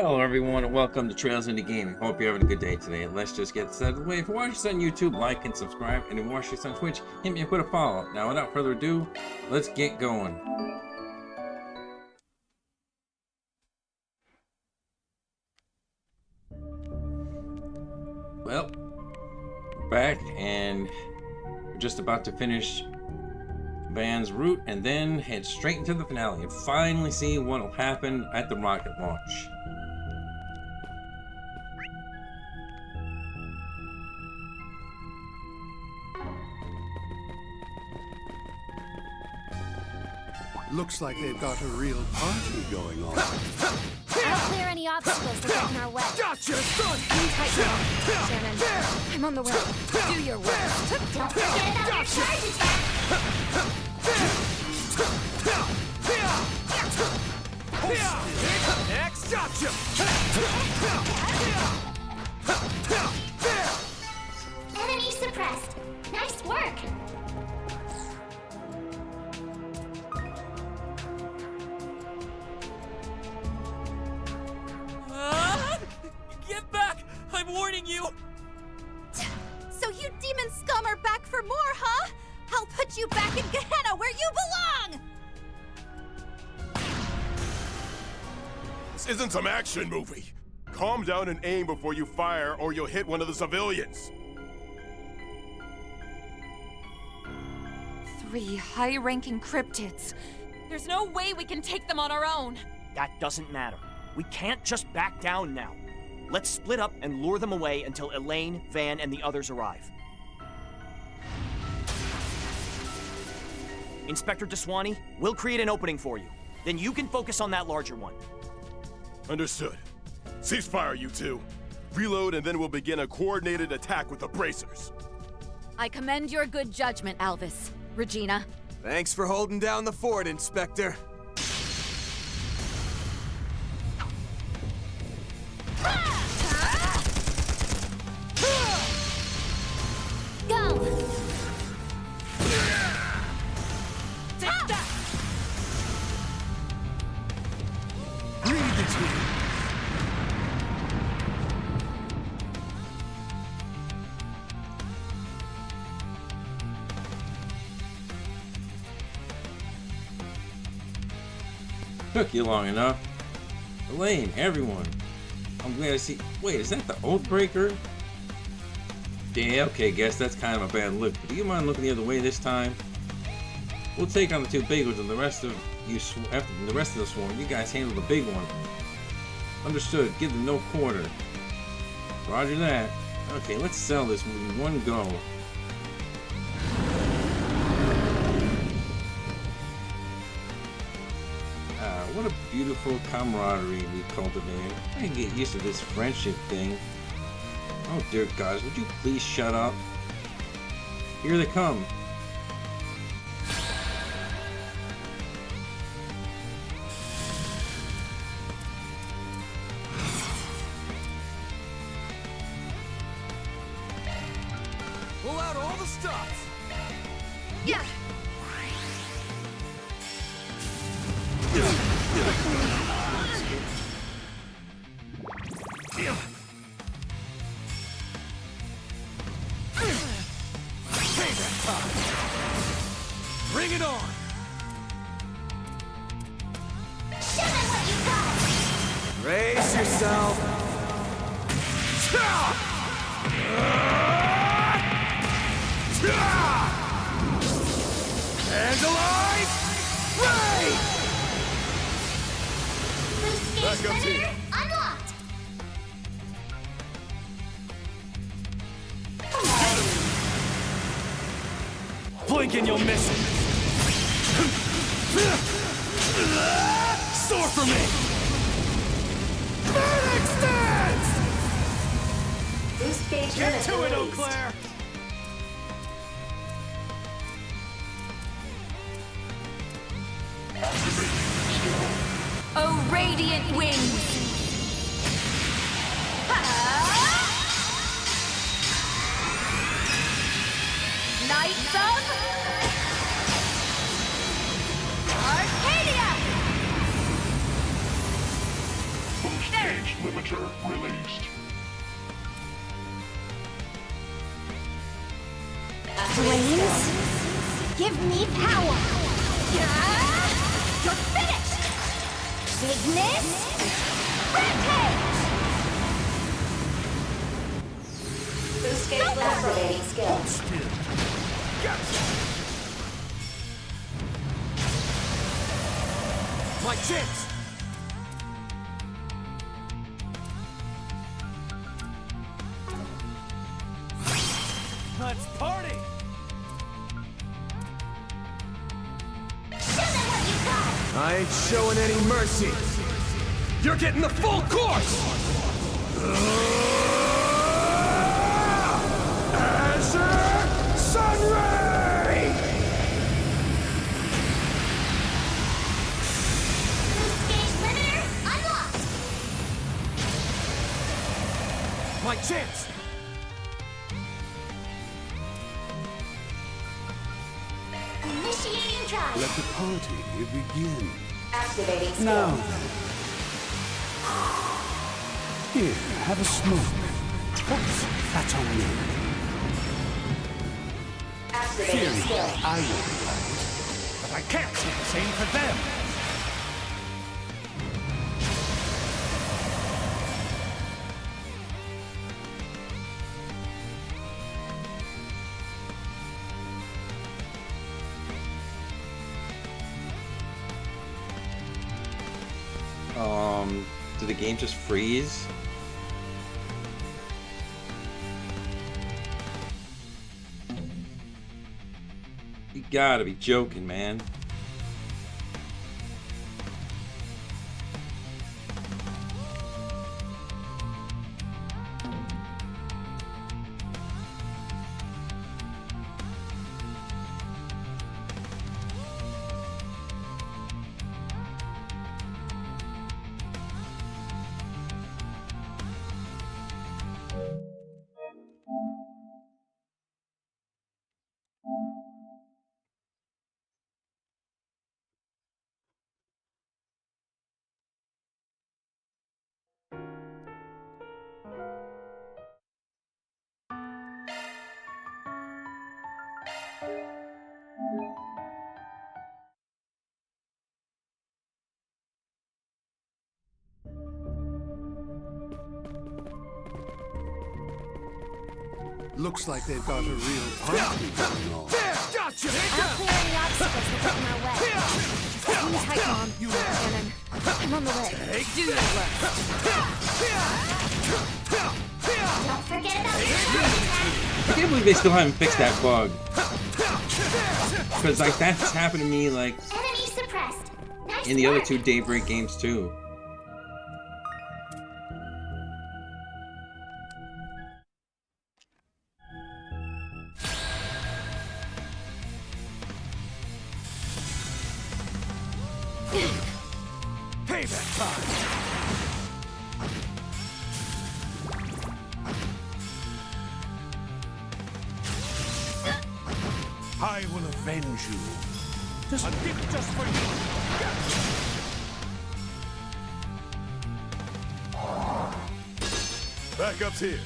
Hello everyone and welcome to Trails into Gaming. Hope you're having a good day today. Let's just get this out of the way. If you're watching us on YouTube, like and subscribe. And if you're watching us on Twitch, hit me up with a follow. Now without further ado, let's get going. Well, we're back and we're just about to finish Van's route and then head straight into the finale and finally see what will happen at the rocket launch. Looks like they've got a real party going on. I'll clear any obstacles that get in our way. Gotcha, son! Hang tight, Shannon. I'm on the way. Do your work. Don't forget about your charge attack. Next, gotcha! Enemy suppressed. Nice work. Get back! I'm warning you! So you demon scum are back for more, huh? I'll put you back in Gehenna where you belong! This isn't some action movie. Calm down and aim before you fire, or you'll hit one of the civilians. 3 high-ranking cryptids. There's no way we can take them on our own. That doesn't matter. We can't just back down now. Let's split up and lure them away until Elaine, Van, and the others arrive. Inspector Deswani, we'll create an opening for you. Then you can focus on that larger one. Understood. Ceasefire, you two. Reload, and then we'll begin a coordinated attack with the bracers. I commend your good judgment, Alvis. Regina. Thanks for holding down the fort, Inspector. Go. Take that! Read the team. Took you long enough. Elaine, everyone. I'm glad to see. Wait, is that the Oathbreaker? Yeah, okay, guess that's kind of a bad look. But do you mind looking the other way this time? We'll take on the 2 big ones, and the rest of you, after the rest of the swarm, you guys handle the big one. Understood. Give them no quarter. Roger that. Okay, let's sell this in one go. What a beautiful camaraderie we cultivated. I can get used to this friendship thing. Oh dear gods, would you please shut up? Here they come. Pull out all the stops. Yeah. Bring it on. Show them what you got. Brace yourself. Hands alive! Ray! Boost stage Back up, team. predator unlocked. Blink and you'll miss it! Soar for me! Phoenix Dance! Boost stage Get limit to it, Eau released. Claire! Oh, radiant wings. Knights of Arcadia! There! limiter released. Flames, give me power. You're finished! Bigness, rampage. Boost gauge activating skills. My chance! Let's party! Show them what you got. I ain't showing any mercy! You're getting the full course! Azure Sunray! Boost gauge limiter unlocked. My chance! Initiating drive. Let the party begin. Activating skills. Now then. Here, have a smoke. Oops, that's on me. Activating skills. I will be right. But I can't do the same for them! Did the game just freeze? You gotta be joking, man. Looks like they've got a real party going on. Gotcha! I'll clear any obstacles that get in our way. Hang tight, Mom. Shannon, I'm on the way. Do your work. Don't forget about your I can't believe they still haven't fixed that bug. Because like that's happened to me like Enemy suppressed. Nice in the other work. two Daybreak games too. Payback time! I will avenge you. A gift just for you! Backup's here.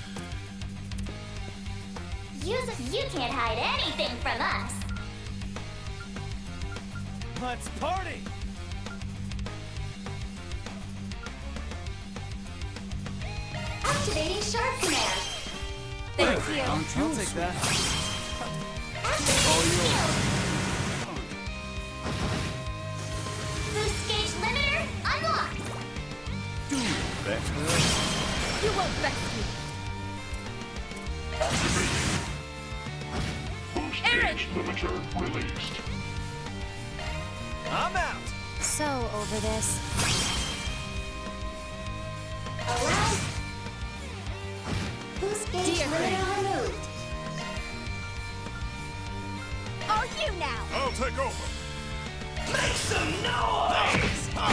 You can't hide anything from us. Let's party! Activating sharp command. Thank you. I'll take that. Boost gauge limiter unlocked. You won't best me. Boost gauge limiter released. I'm out! So over this. Allow. Boost gauge Dear limiter removed. Are you now? I'll take over.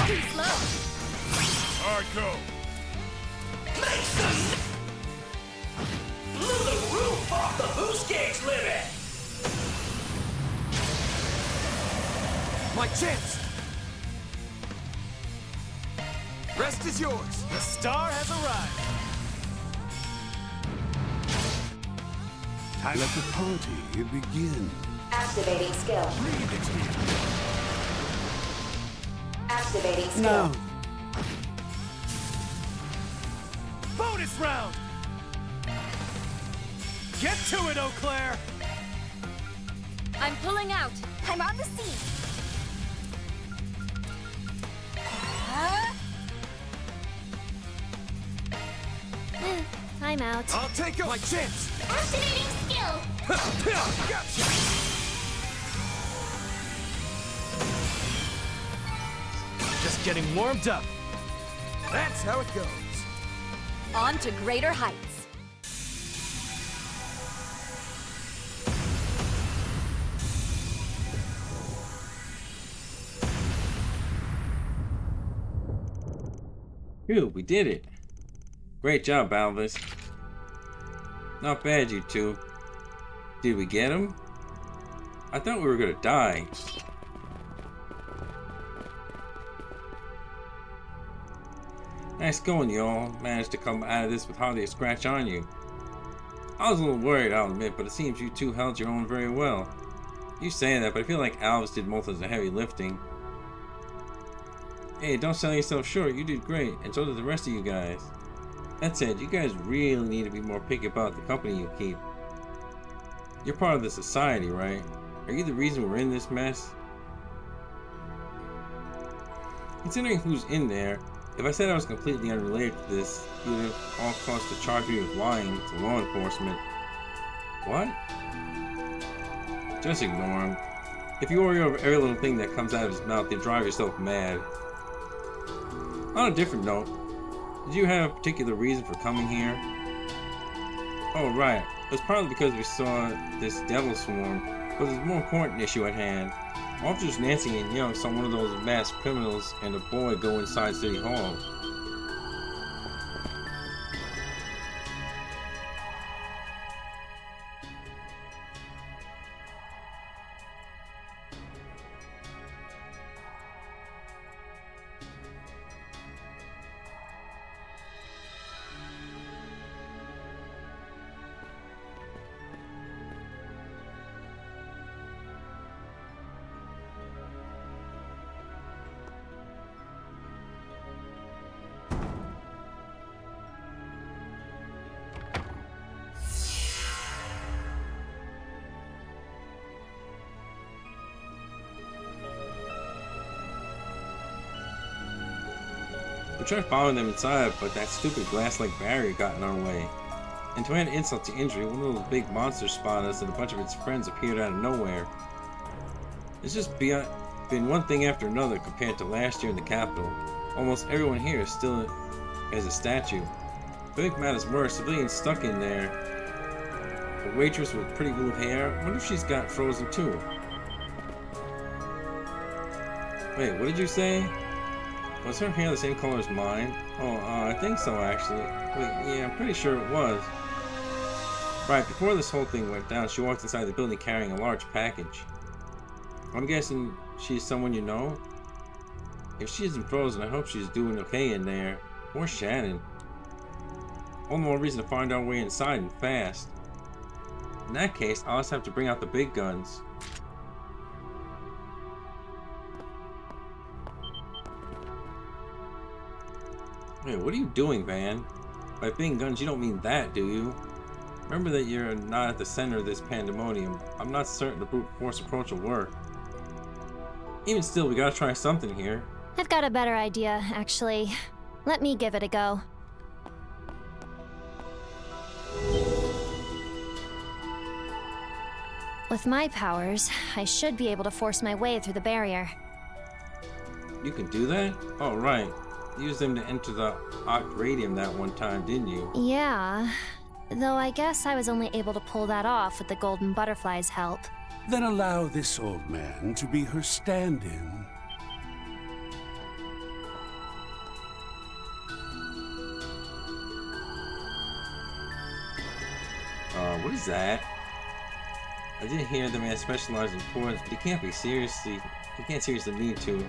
Too slow. All right, go. My chance! rest is yours. The star has arrived. Let the party begin. Activating skill. Activating skill. Now, Bonus round. Get to it, Eau Claire. I'm pulling out. I'm on the scene. I'm out. I'll take my chance. Activating skill. Gotcha. Just getting warmed up. That's how it goes. On to greater heights. Phew, we did it. Great job, Alvis. Not bad, you two. Did we get him? I thought we were gonna die. Nice going, y'all. Managed to come out of this with hardly a scratch on you. I was a little worried, I'll admit, but it seems you two held your own very well. You saying that, but I feel like Alvis did most of the heavy lifting. Hey, don't sell yourself short. You did great, and so did the rest of you guys. That said, you guys really need to be more picky about the company you keep. You're part of the society, right? Are you the reason we're in this mess? Considering who's in there, if I said I was completely unrelated to this, you would have all cost to charge me with lying to law enforcement. What? Just ignore him. If you worry over every little thing that comes out of his mouth, you'll drive yourself mad. On a different note, did you have a particular reason for coming here? Oh, right. It was partly because we saw this devil swarm, but there's a more important issue at hand. Officers Nancy and Young saw one of those masked criminals and a boy go inside City Hall. We tried following them inside, but that stupid glass-like barrier got in our way. And to add insult to injury, one of those big monsters spotted us and a bunch of its friends appeared out of nowhere. It's just been one thing after another compared to last year in the capital. Almost everyone here is still as a statue. To make matters worse, civilians stuck in there. A waitress with pretty blue hair. I wonder if she's got frozen too. Wait, what did you say? Was her hair the same color as mine? Oh, I think so, actually. Wait, yeah, I'm pretty sure it was. Right, before this whole thing went down, she walked inside the building carrying a large package. I'm guessing she's someone you know? If she isn't frozen, I hope she's doing okay in there. Or Shannon. All the more reason to find our way inside and fast. In that case, I'll just have to bring out the big guns. Wait, what are you doing, Van? By big guns, you don't mean that, do you? Remember that you're not at the center of this pandemonium. I'm not certain the brute force approach will work. Even still, we gotta try something here. I've got a better idea, actually. Let me give it a go. With my powers, I should be able to force my way through the barrier. You can do that? Oh, right. You used them to enter the Oct Radium that one time, didn't you? Yeah, though I guess I was only able to pull that off with the Golden Butterfly's help. then allow this old man to be her stand-in. What is that? I didn't hear the man specialized in ports, but he can't seriously mean to.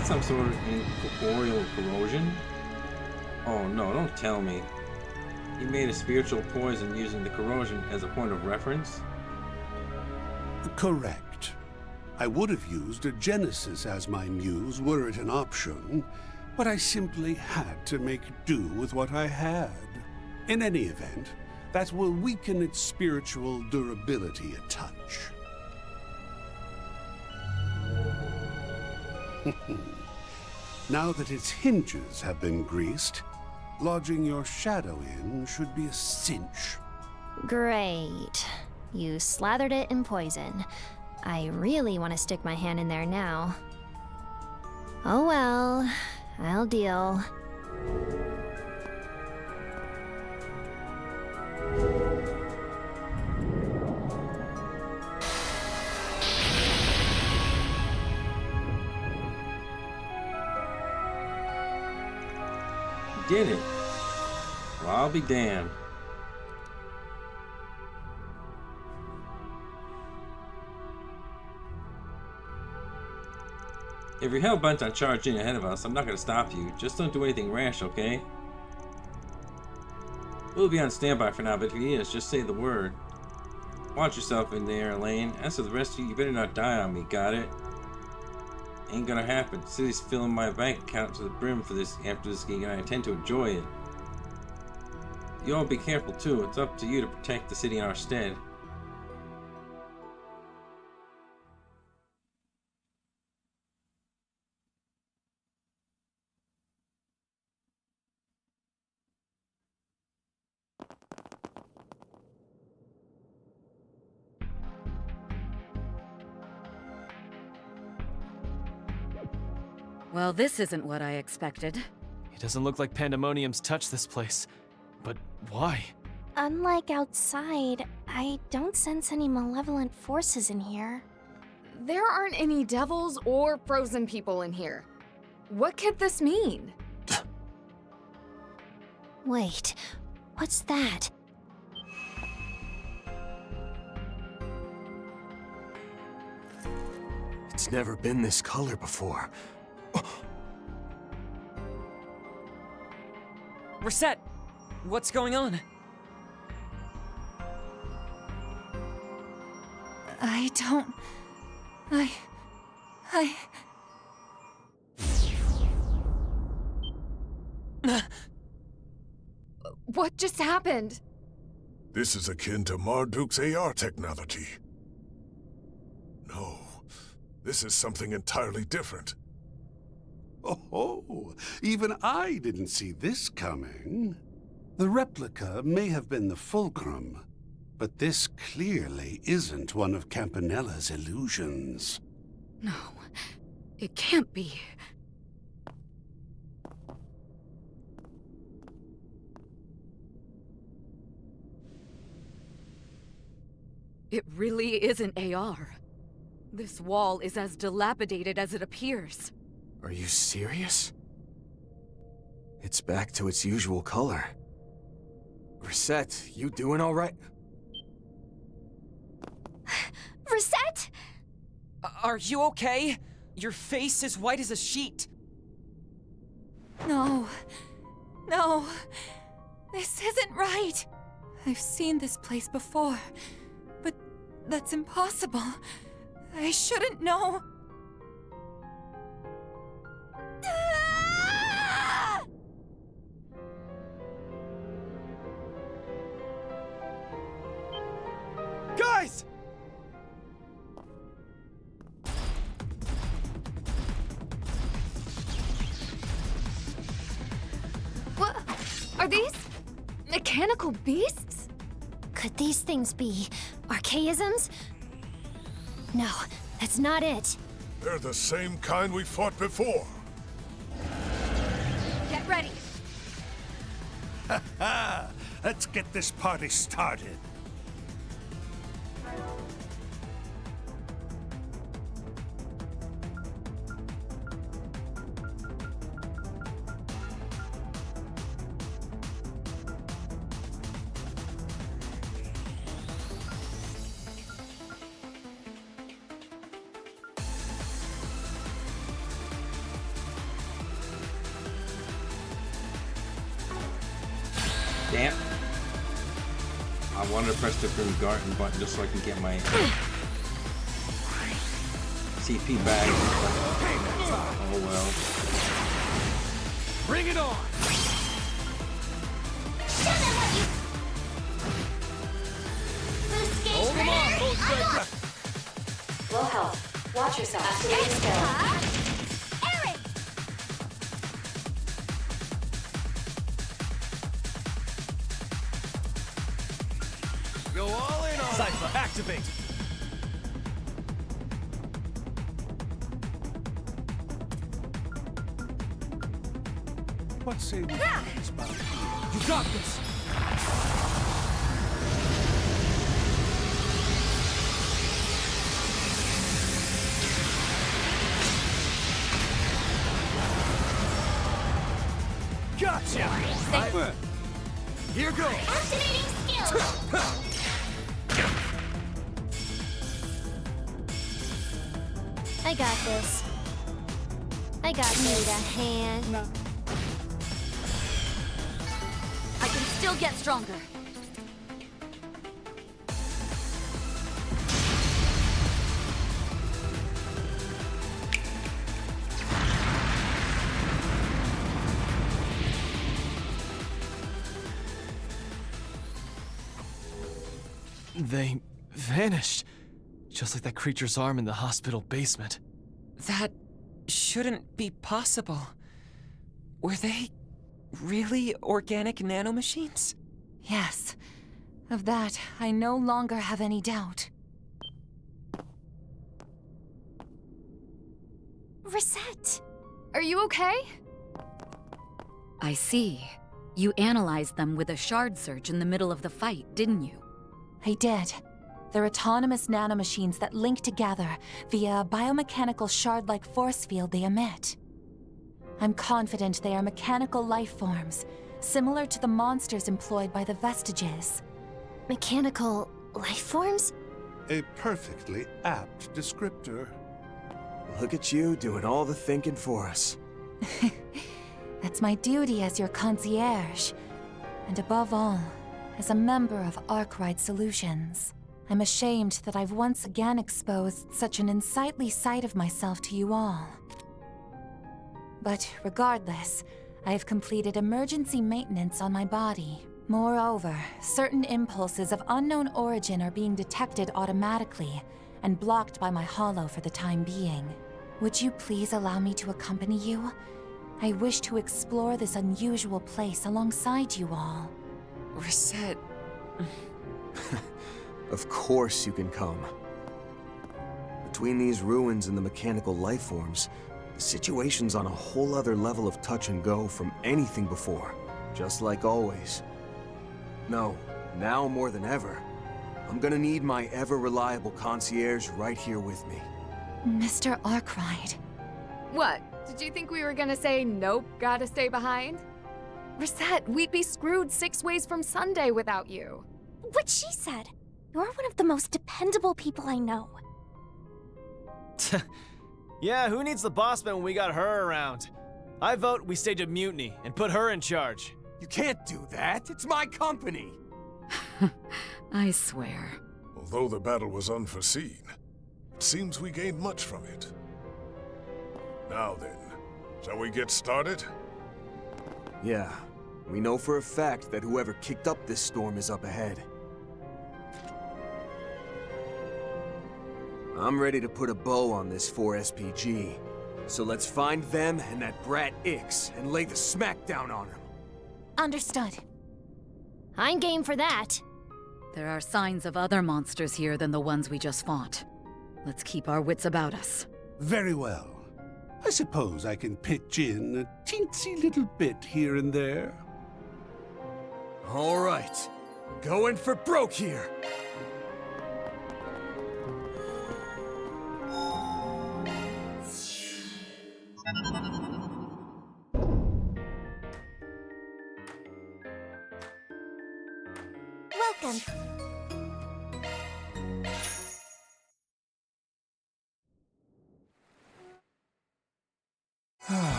that some sort of incorporeal corrosion? Oh no, don't tell me. He made a spiritual poison using the corrosion as a point of reference? Correct. I would have used a Genesis as my muse were it an option, but I simply had to make do with what I had. In any event, that will weaken its spiritual durability a touch. Now that its hinges have been greased, lodging your shadow in should be a cinch. Great. You slathered it in poison. I really want to stick my hand in there now. Oh well, I'll deal. Did it? Well, I'll be damned. If you're hell-bent on charging ahead of us, I'm not gonna stop you. Just don't do anything rash, okay? We'll be on standby for now, but if you need us, just say the word. Watch yourself in there, Elaine. As for the rest of you, you better not die on me, got it? Ain't gonna happen. City's filling my bank account to the brim for this after this gig, and I intend to enjoy it. You all be careful too. It's up to you to protect the city in our stead. Well, this isn't what I expected. It doesn't look like Pandemonium's touched this place. But why? Unlike outside, I don't sense any malevolent forces in here. There aren't any devils or frozen people in here. What could this mean? Wait, what's that? It's never been this color before. Reset! What's going on? I don't... What just happened? This is akin to Marduk's AR technology. No, this is something entirely different. Oh, even I didn't see this coming. The replica may have been the fulcrum, but this clearly isn't one of Campanella's illusions. No, it can't be. It really isn't AR. This wall is as dilapidated as it appears. Are you serious? It's back to its usual color. Reset, you doing all right? Reset? Are you okay? Your face is white as a sheet. No. No. This isn't right. I've seen this place before, but that's impossible. I shouldn't know. Guys! What? Are these mechanical beasts? Could these things be archaisms? No, that's not it. They're the same kind we fought before. Get ready. Let's get this party started. Damn. I wanted to press the Grim Garden button just so I can get my CP back. Oh well. Bring it on! Hold them on, Low health. Watch yourself. Activating skill. Aaron! Go all in on Cypher, activate! What say we dance about here? You got this! Gotcha! Well, Here goes! Activating skill. I got this. I got need a hand. I can still get stronger. They vanished. Just like that creature's arm in the hospital basement. That shouldn't be possible. Were they really organic nanomachines? Yes. Of that, I no longer have any doubt. Reset! Are you okay? I see. You analyzed them with a shard search in the middle of the fight, didn't you? I did. They're autonomous nanomachines that link together via a biomechanical shard-like force field they emit. I'm confident they are mechanical life forms, similar to the monsters employed by the Vestiges. Mechanical life forms? a perfectly apt descriptor. Look at you doing all the thinking for us. That's my duty as your concierge. And above all, as a member of Arkwright Solutions. I'm ashamed that I've once again exposed such an unsightly side of myself to you all. But regardless, I have completed emergency maintenance on my body. Moreover, certain impulses of unknown origin are being detected automatically and blocked by my holo for the time being. Would you please allow me to accompany you? I wish to explore this unusual place alongside you all. Reset. Of course you can come. Between these ruins and the mechanical life forms, the situation's on a whole other level of touch and go from anything before. Just like always. No, now more than ever, I'm gonna need my ever-reliable concierge right here with me. Mr. Arkwright. What? Did you think we were gonna say nope, gotta stay behind? Reset, we'd be screwed 6 ways from Sunday without you. What she said. You're one of the most dependable people I know. Yeah, who needs the boss man when we got her around? I vote we stage a mutiny and put her in charge. You can't do that! It's my company! I swear. Although the battle was unforeseen, it seems we gained much from it. Now then, shall we get started? Yeah, we know for a fact that whoever kicked up this storm is up ahead. I'm ready to put a bow on this 4SPG. So let's find them and that brat Ix and lay the smackdown on them. Understood. I'm game for that. There are signs of other monsters here than the ones we just fought. Let's keep our wits about us. Very well. I suppose I can pitch in a teensy little bit here and there. All right, going for broke here. Welcome.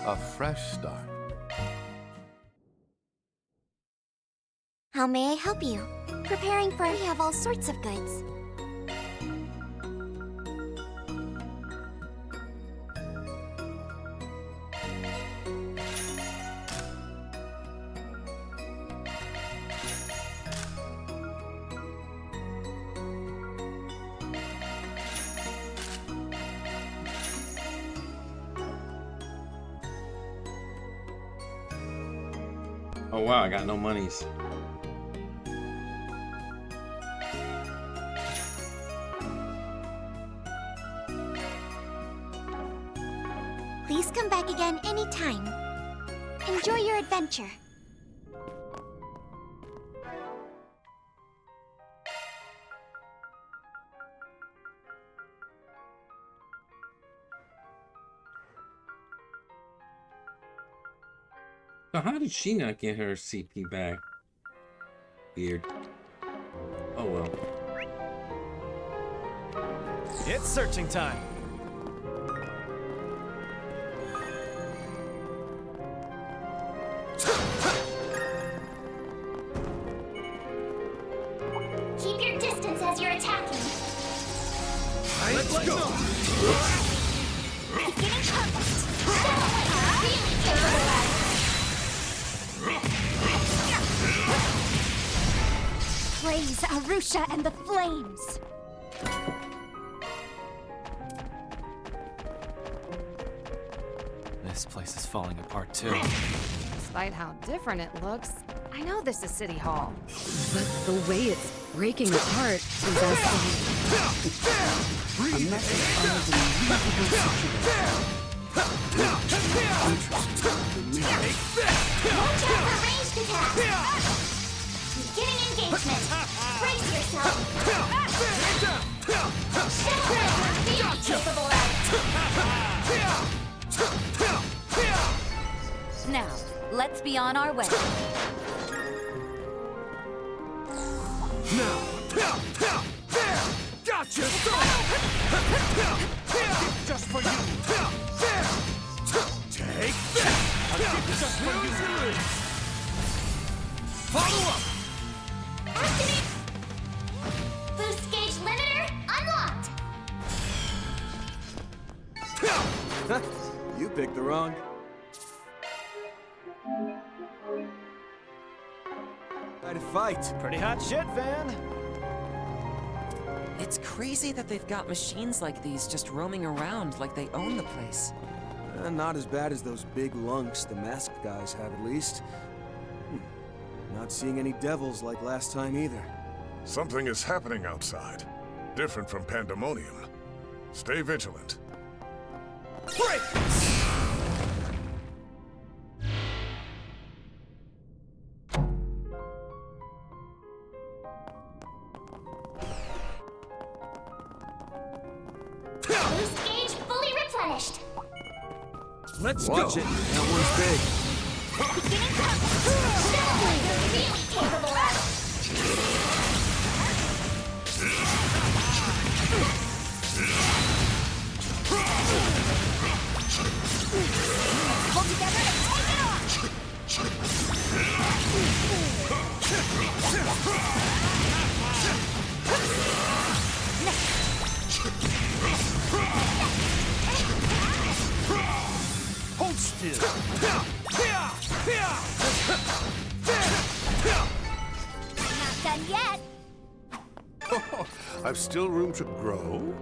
A fresh start. How may I help you? Preparing for... We have all sorts of goods. Oh wow, I got no monies. Please come back again anytime. Enjoy your adventure. So how did she not get her CP back? Weird. Oh well. It's searching time. Keep your distance as you're attacking. Let's go! Beginning combat. Really capable at it. Praise Arusha and the flames. This place is falling apart too. Despite how different it looks, I know this is City Hall. But the way it's breaking apart is Watch out for ranged attacks. Beginning engagement. Brace yourself. Really capable at it. Now, let's be on our way. Now! There! Gotcha! Just for you! Take this! I'll give this just for you! Follow up! Activate! Boost gauge limiter unlocked! You picked the wrong... Try to fight. Pretty hot shit, Van. It's crazy that they've got machines like these just roaming around like they own the place. Not as bad as those big lunks the masked guys have, at least. Not seeing any devils like last time either. Something is happening outside. Different from Pandemonium. Stay vigilant. Break! Boost gauge fully replenished. Let's watch it. That one's big. Beginning combat. Really capable at Hold together and take it on. Hold still. Not done yet. Oh, I've still room to grow.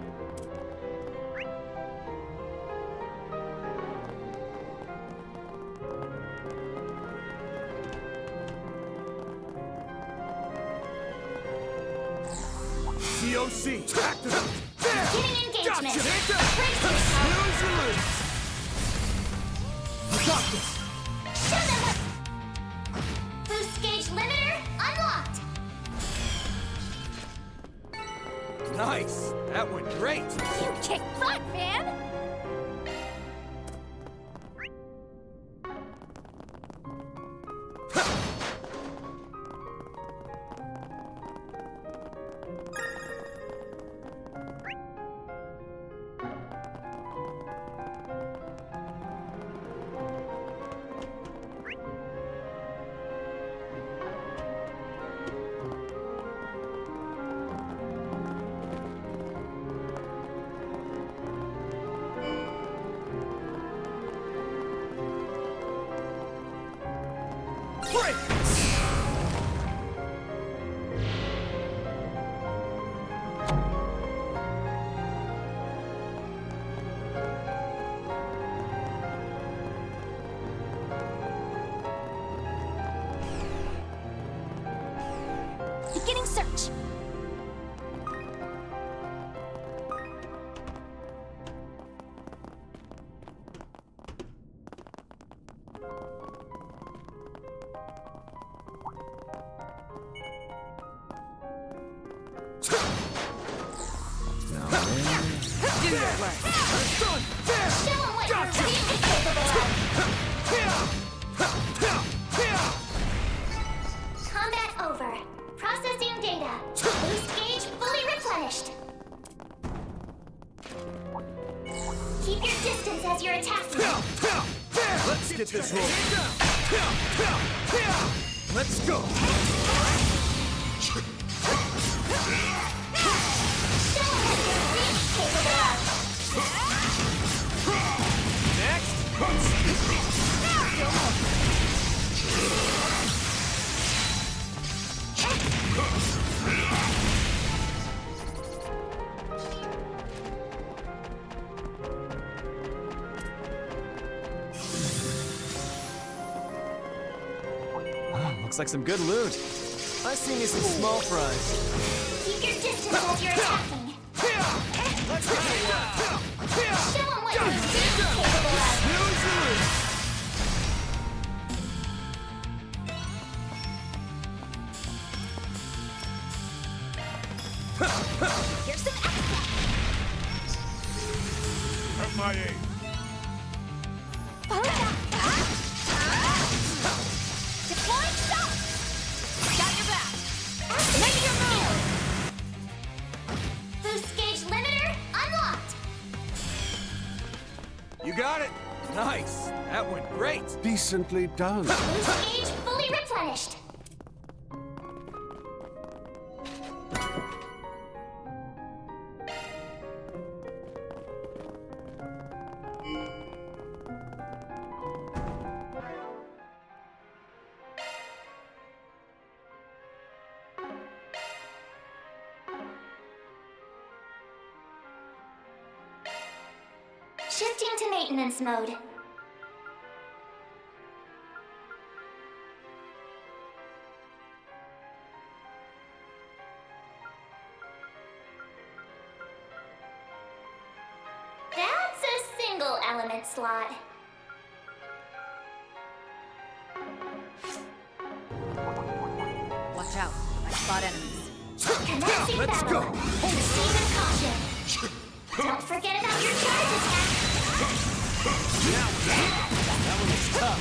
COC, activate! Beginning engagement. Gotcha. Brace yourself. You got this! Show them what... Boost gauge limiter unlocked. Nice. That went great. You kick butt, Van. Beginning search. Do your work. Show 'em what you're really capable of. Combat over. Processing data. Boost gauge fully replenished. Keep your distance as you're attacking. Let's get this rolling. Let's go. Show 'em what you're really capable of. Looks like some good loot. I see me some small fries. Keep your distance as you're attacking. Show 'em what you're really capable of. Here's some extra. At my aid. Deploying stop. Got your back. Make your move. Boost gauge limiter unlocked. You got it. Nice. That went great. Decently done. Boost gauge fully replenished. Shifting to maintenance mode. That's a single element slot. Watch out. I spot enemies. Commencing Let's battle. go. Proceed with caution. Don't forget about your charge attack. That one was tough.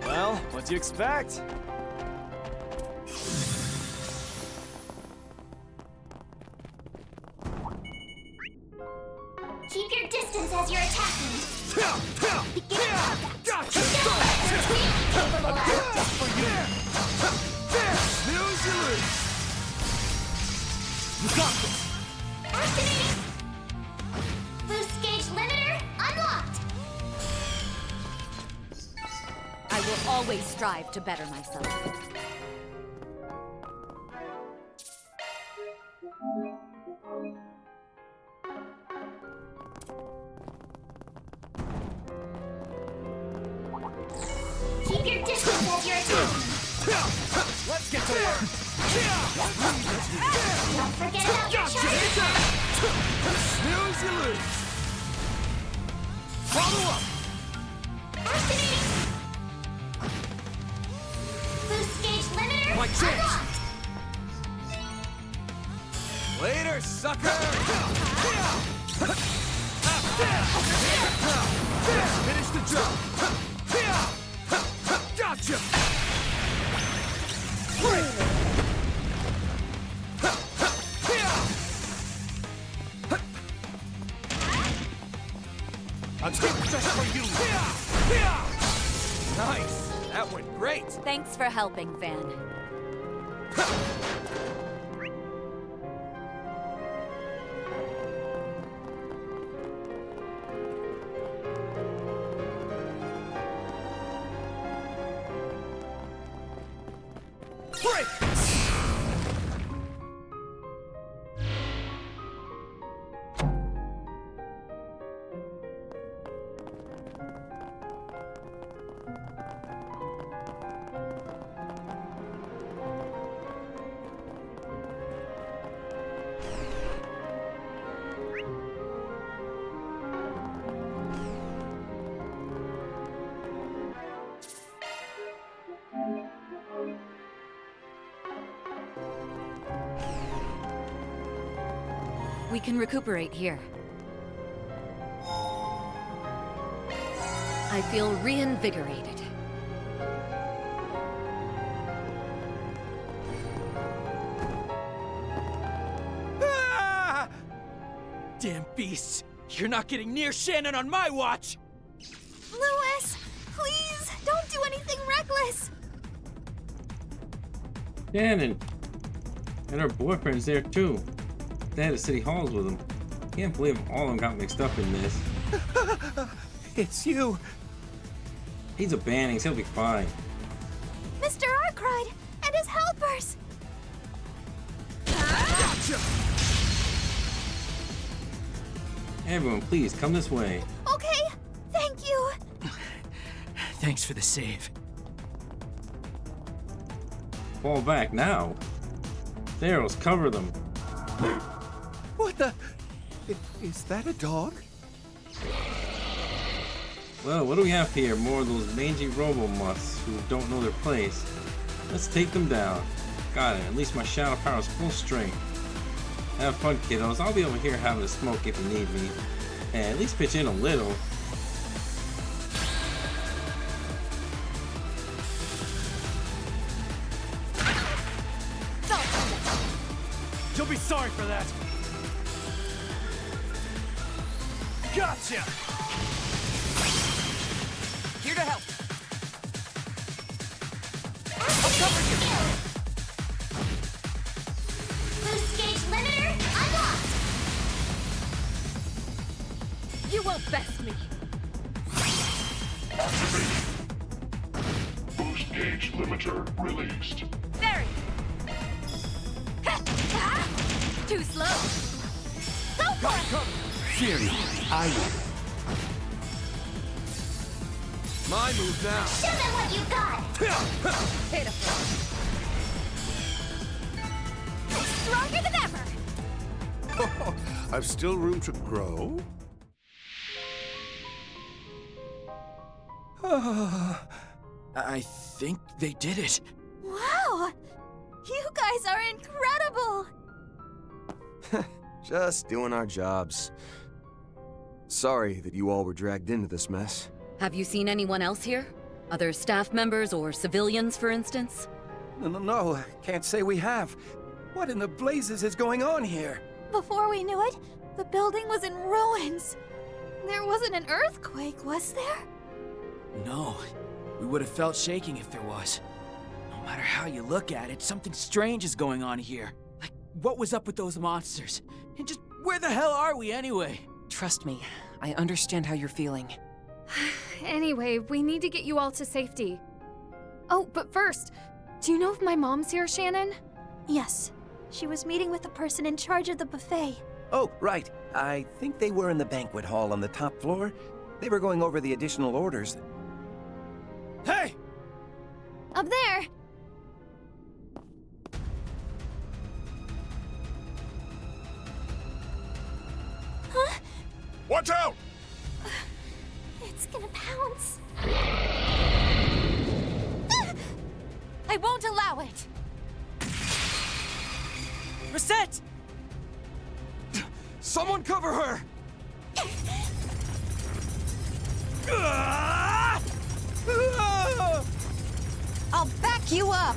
Well, what'd you expect? Keep your distance as you're attacking. Beginning combat. Gotcha! Show 'em what you're really capable of. Snooze you lose. You got this. Activating. Boost gauge limiter unlocked. I will always strive to better myself. Keep your distance as you're attacking. Let's get to work. Don't forget about your charge attack. Snooze you lose. Follow up. Activating. Boost gauge limiter My chance. unlocked. Later, sucker. Finish the job. Gotcha. A gift just for you. Nice. That went great. Thanks for helping, Van. Break. We can recuperate here. I feel reinvigorated. Ah! Damn beasts! You're not getting near Shannon on my watch! Louis, please, don't do anything reckless! Shannon! And her boyfriend's there too. They had the city halls with them. Can't believe all of them got mixed up in this. It's you! He's a Bannings, he'll be fine. Mr. Arkwright and his helpers! Gotcha! Everyone, please, come this way. Okay, thank you! Thanks for the save. Fall back now. Theros, cover them. What the? Is that a dog? Well, what do we have here? More of those mangy robo-muffs who don't know their place. Let's take them down. Got it. At least my shadow power is full strength. Have fun, kiddos. I'll be over here having a smoke if you need me. And at least pitch in a little. You'll be sorry for that. Gotcha! Here to help. I'll cover you. Boost gauge limiter unlocked. You won't best me. Activated. Boost gauge limiter released. There. Too slow. Go for it! Fear not, I will. My move now. Show them what you got. Pitiful. Stronger than ever! Oh, I've still room to grow. I think they did it. Wow! You guys are incredible! Just doing our jobs. Sorry that you all were dragged into this mess. Have you seen anyone else here? Other staff members or civilians, for instance? No, I can't say we have. What in the blazes is going on here? Before we knew it, the building was in ruins. There wasn't an earthquake, was there? No. We would have felt shaking if there was. No matter how you look at it, something strange is going on here. Like, what was up with those monsters? And just where the hell are we anyway? Trust me, I understand how you're feeling. Anyway, we need to get you all to safety. Oh, but first, do you know if my mom's here, Shannon? Yes. She was meeting with the person in charge of the buffet. Oh, right. I think they were in the banquet hall on the top floor. They were going over the additional orders. Hey! Up there! Huh? Watch out! It's gonna pounce. I won't allow it! Reset! Someone cover her! I'll back you up!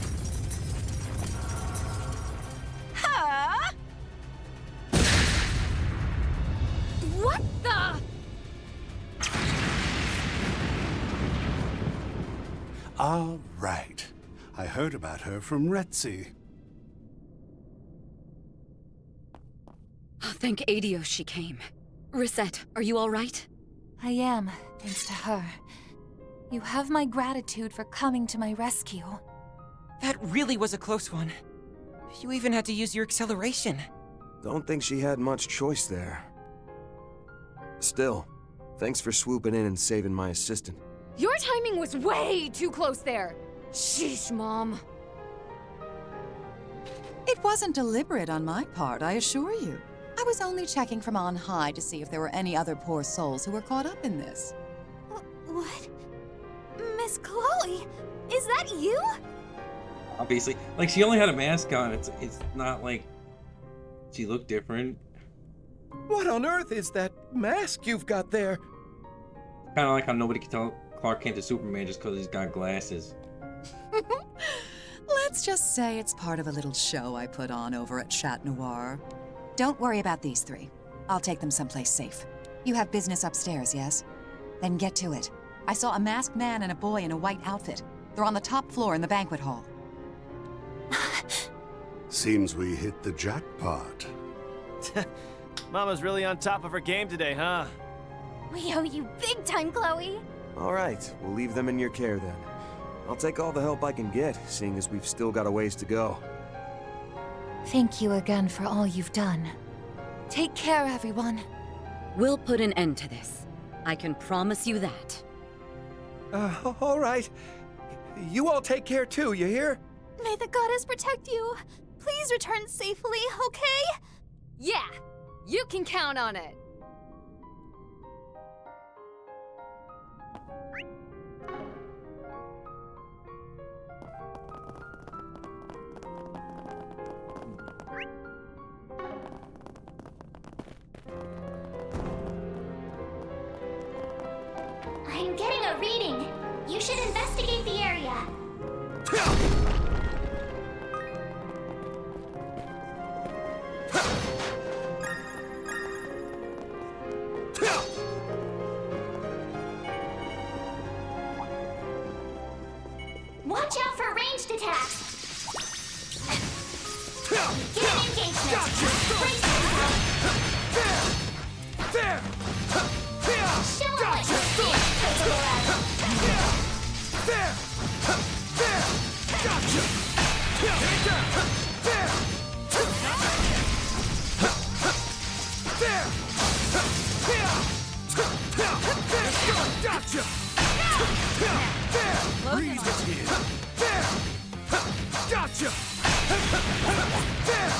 Huh? What the? All right. I heard about her from Retzi. Oh, thank Adios she came. Reset, are you all right? I am, thanks to her. You have my gratitude for coming to my rescue. That really was a close one. You even had to use your acceleration. Don't think she had much choice there. Still, thanks for swooping in and saving my assistant. Your timing was way too close there. Sheesh, Mom. It wasn't deliberate on my part, I assure you. I was only checking from on high to see if there were any other poor souls who were caught up in this. What? Miss Chloe, is that you? Obviously, like she only had a mask on. It's not like she looked different. What on earth is that mask you've got there? Kind of like how nobody can tell Clark Kent is Superman just because he's got glasses. Let's just say it's part of a little show I put on over at Chat Noir. Don't worry about these three. I'll take them someplace safe. You have business upstairs, yes? Then get to it. I saw a masked man and a boy in a white outfit. They're on the top floor in the banquet hall. Seems we hit the jackpot. Mama's really on top of her game today, huh? We owe you big time, Chloe. All right, we'll leave them in your care then. I'll take all the help I can get, seeing as we've still got a ways to go. Thank you again for all you've done. Take care, everyone. We'll put an end to this. I can promise you that. All right. You all take care too, you hear? May the goddess protect you. Please return safely, okay? Yeah, you can count on it. I'm getting a reading. You should investigate the area. Watch out for ranged attacks. Get an engagement. Brace yourself. There! Show 'em what you're capable of. There! There! Gotcha! Take that! There! There! Gotcha! There! Breathe it in! There! Gotcha! There! There!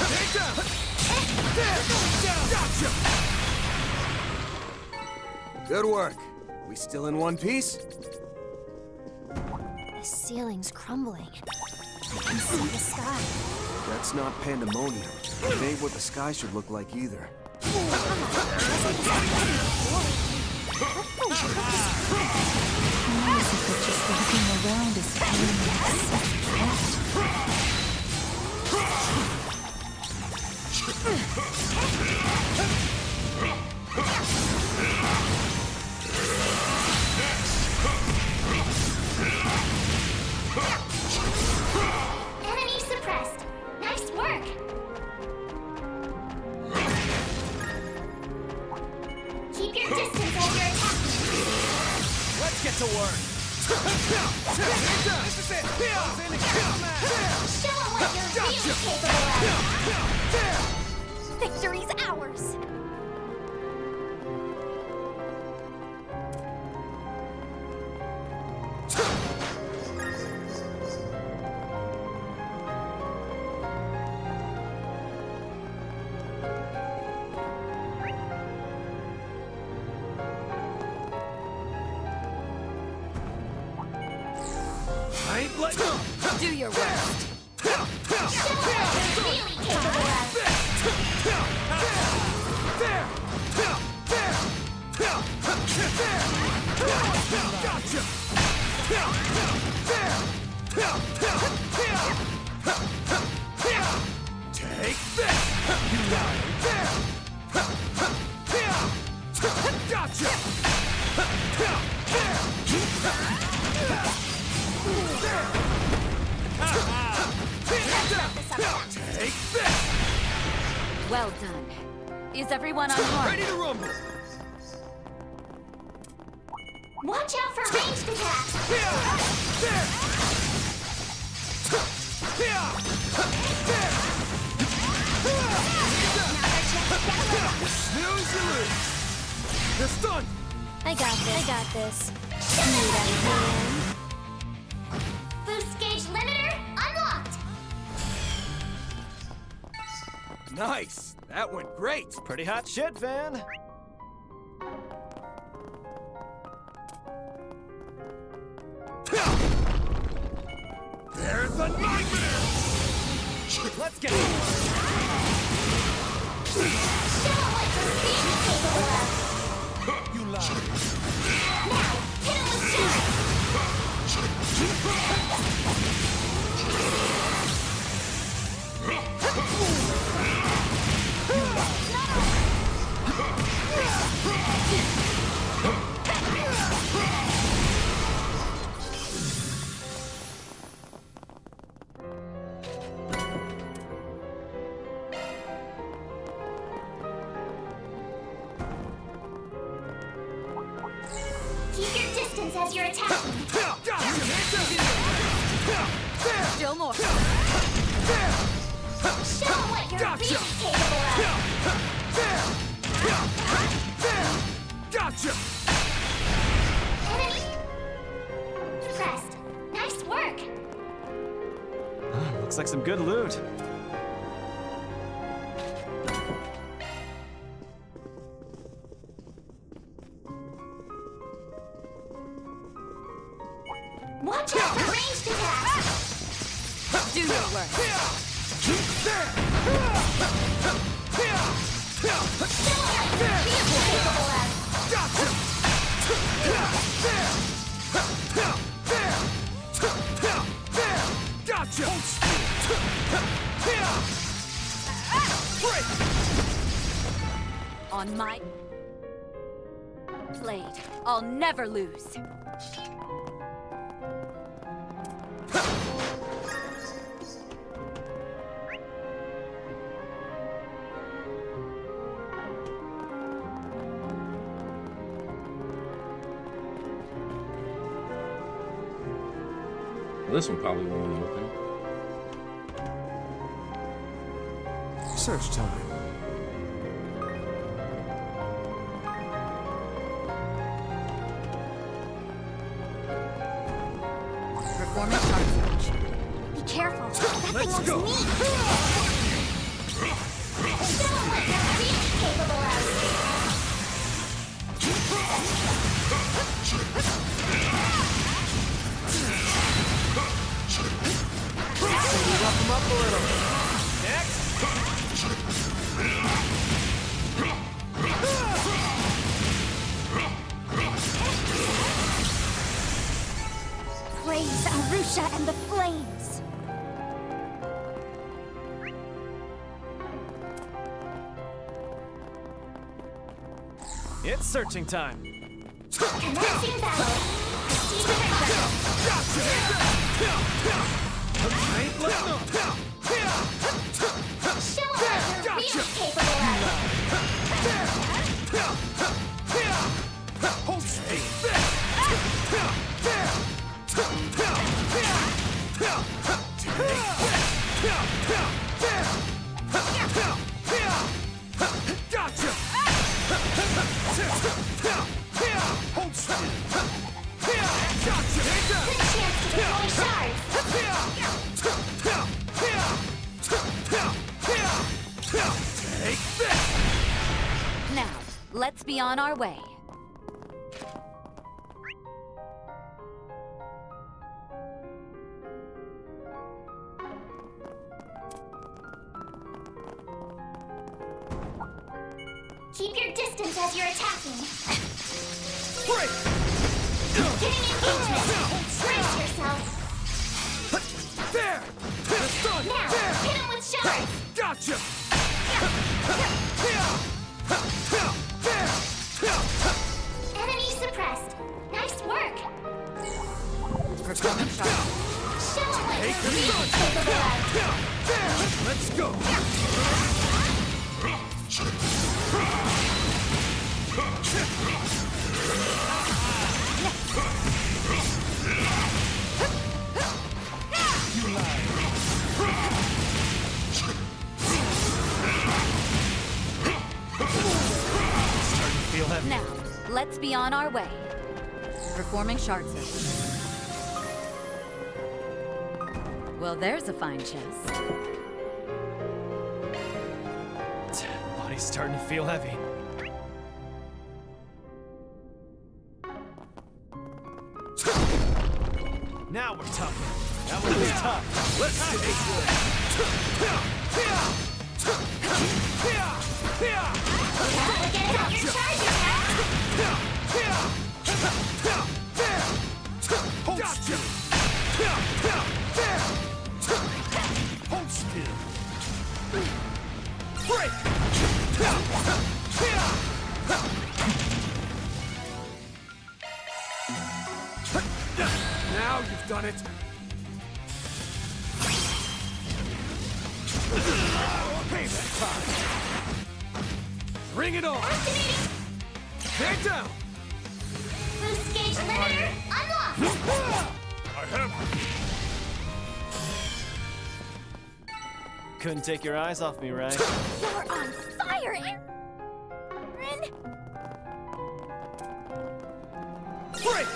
Take that! There! Gotcha! Good work. We still in one piece? The ceiling's crumbling. I can see the sky. That's not pandemonium. It ain't what the sky should look like either. Just walking around is Enemy suppressed. Nice work. Keep your distance as you're attacking. Let's get to work. This is it. Show 'em what you're really capable of. Victory's ours. Do your worst. Show 'em what you're really capable of. Take this! Gotcha! Take this! Well done. Is everyone unharmed? Ready to rumble! Watch out for ranged attacks. Snooze you lose! They're stunned! I got this. Boost gauge limiter unlocked. Nice! That went great! Pretty hot shit, Van. There's a nightmare! Let's get it. You lie. Keep your distance as you're attacking. Still more. Show them what your beast is capable of. Gotcha! Enemy suppressed. Nice work. Looks like some good loot. Watch out for ranged attacks. Do your work. Show them what your beast is capable of. Gotcha! On my blade, I'll never lose. This one probably won't open. Search time. Performing shard search. Be careful. That thing Let's looks go. neat. Show them what your beast is capable of. Rough them up a little. Next. Praise Arusha and the flames. It's searching time. Commencing battle. Demon battle. Ain't letting up. Show them what your beast is capable of. Hold speed. Gotcha! Hold still. Gotcha! Good chance to deploy shards. Take this! Now, let's be on our way. Keep your distance as you're attacking. Break! Getting engagement. Brace yourself. There! It's done! Now, There! hit him with shards. Gotcha! Enemy suppressed. Nice work. Performing shard. Show them what your beast is capable of. Let's go! You lie. Starting to feel heavy. Now, let's be on our way. Performing shard search. Well, there's a fine chest. Body's starting to feel heavy. Now we're talking. That one was tough. Let's get this one. Hold still! Hold still! Break! Now you've done it. Payback time. Bring it on. Stand down. Boost gauge limiter unlocked! I have. Couldn't take your eyes off me, right? You're on fire, Aaron! Break!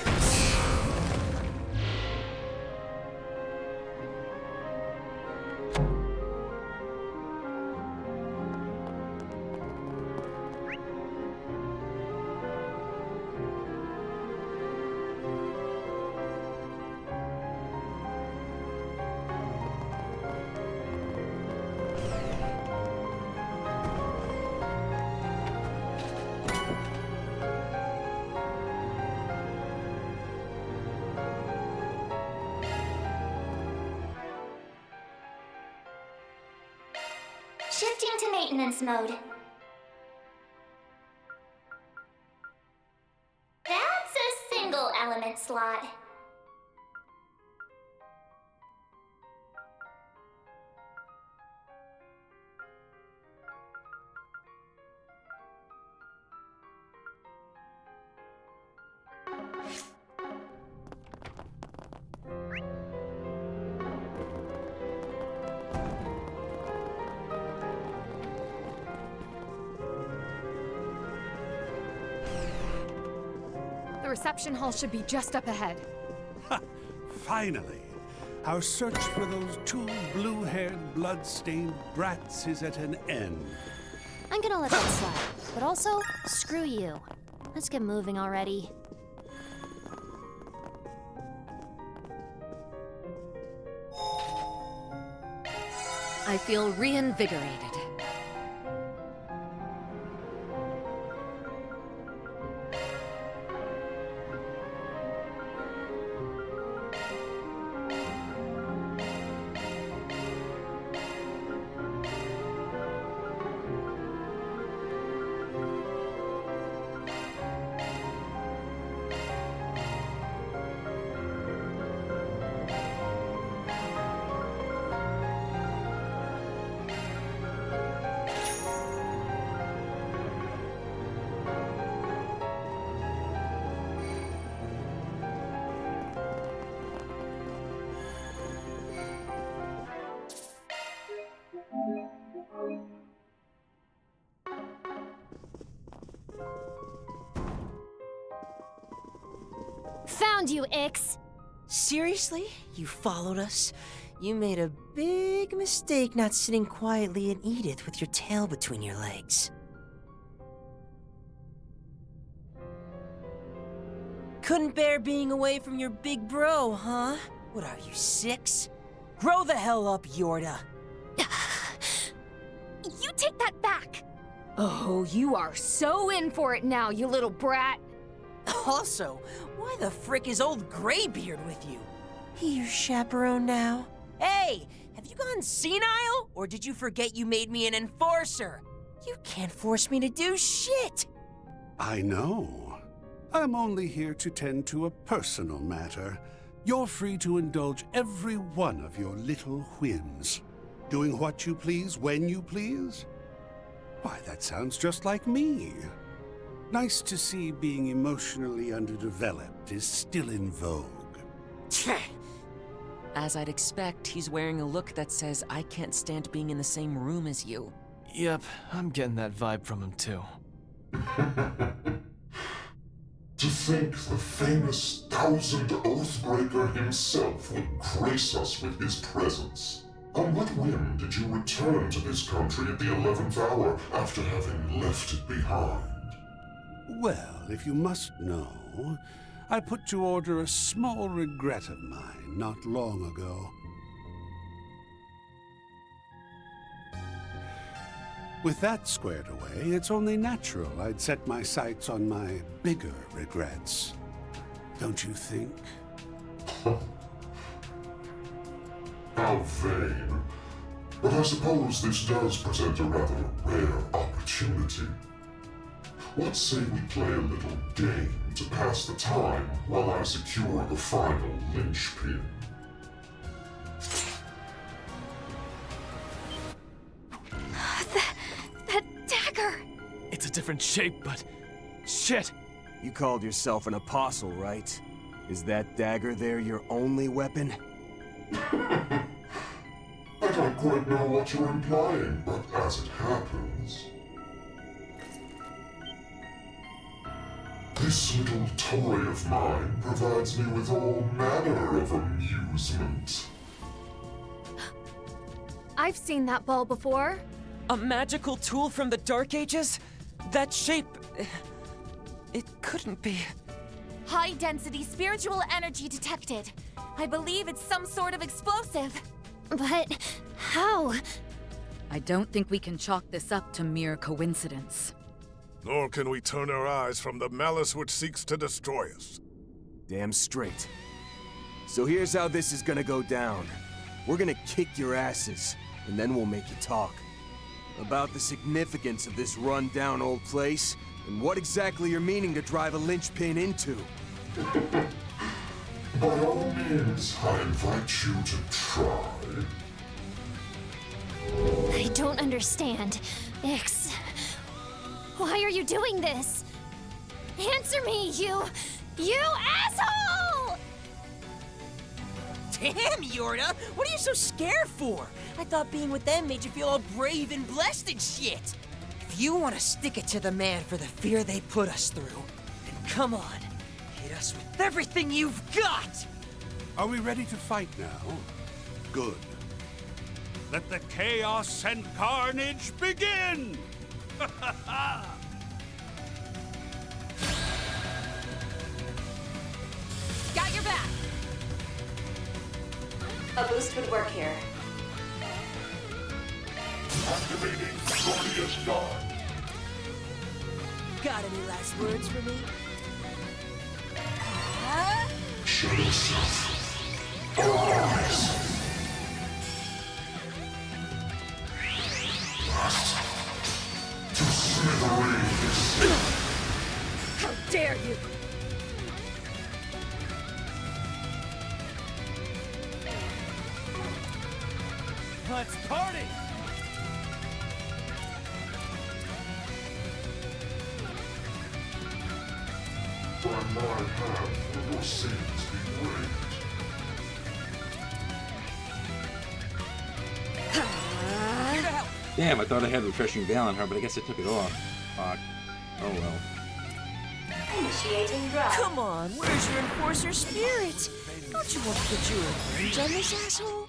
Shifting to maintenance mode. That's a single element slot. The reception hall should be just up ahead. Ha! Finally! Our search for those two blue-haired, blood-stained brats is at an end. I'm gonna let that slide. But also, screw you. Let's get moving already. I feel reinvigorated. Found you, Ix! Seriously? You followed us? You made a big mistake not sitting quietly at Edith with your tail between your legs. Couldn't bear being away from your big bro, huh? What are you, 6? Grow the hell up, Yorda! You take that back! Oh, you are so in for it now, you little brat! Also, why the frick is old Graybeard with you? He your chaperone now? Hey, have you gone senile? Or did you forget you made me an enforcer? You can't force me to do shit! I know. I'm only here to tend to a personal matter. You're free to indulge every one of your little whims. Doing what you please when you please? Why, that sounds just like me. Nice to see being emotionally underdeveloped is still in vogue. As I'd expect, he's wearing a look that says, I can't stand being in the same room as you. Yep, I'm getting that vibe from him too. To think the famous Thousand Oathbreaker himself would grace us with his presence. On what whim did you return to this country at the 11th hour after having left it behind? Well, if you must know, I put to order a small regret of mine not long ago. With that squared away, it's only natural I'd set my sights on my bigger regrets. Don't you think? How vain. But I suppose this does present a rather rare opportunity. What say we play a little game to pass the time while I secure the final linchpin? That dagger! It's a different shape, but... shit! You called yourself an apostle, right? Is that dagger there your only weapon? I don't quite know what you're implying, but as it happens... This little toy of mine provides me with all manner of amusement. I've seen that ball before. A magical tool from the Dark Ages? That shape... it couldn't be... High-density spiritual energy detected. I believe it's some sort of explosive. But how? I don't think we can chalk this up to mere coincidence. Nor can we turn our eyes from the malice which seeks to destroy us. Damn straight. So here's how this is gonna go down. We're gonna kick your asses, and then we'll make you talk. About the significance of this run-down old place, and what exactly you're meaning to drive a linchpin into. By all means, I invite you to try. I don't understand. Ix, why are you doing this? Answer me, you asshole! Damn, Yorda! What are you so scared for? I thought being with them made you feel all brave and blessed and shit. If you want to stick it to the man for the fear they put us through, then come on. Hit us with everything you've got! Are we ready to fight now? Good. Let the chaos and carnage begin! Got your back. A boost would work here. Activating Guardian Guard. Got any last words for me? Shadow Self. Arise. To smithereens. How dare you! Let's party! By my hand will your sins be waived. Damn, I thought I had refreshing veil on her, but I guess I took it off. Fuck. Oh well. Initiating drive. Come on, where's your enforcer spirit? Don't you want to get your revenge on this asshole?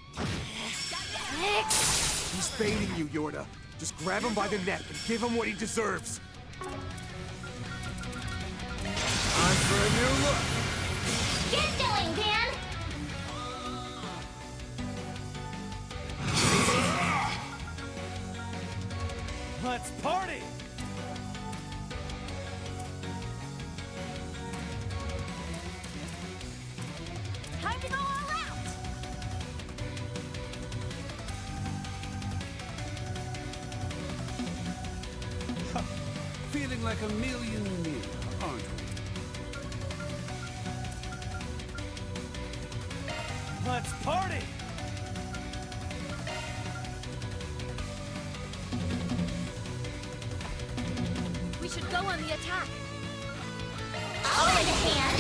He's baiting you, Yorda. Just grab him by the neck and give him what he deserves. Time for a new look. Get going, Dan! Let's party! Time to go all out! Feeling like a million near, aren't we? Let's party! We should go on the attack. I'll lend a hand.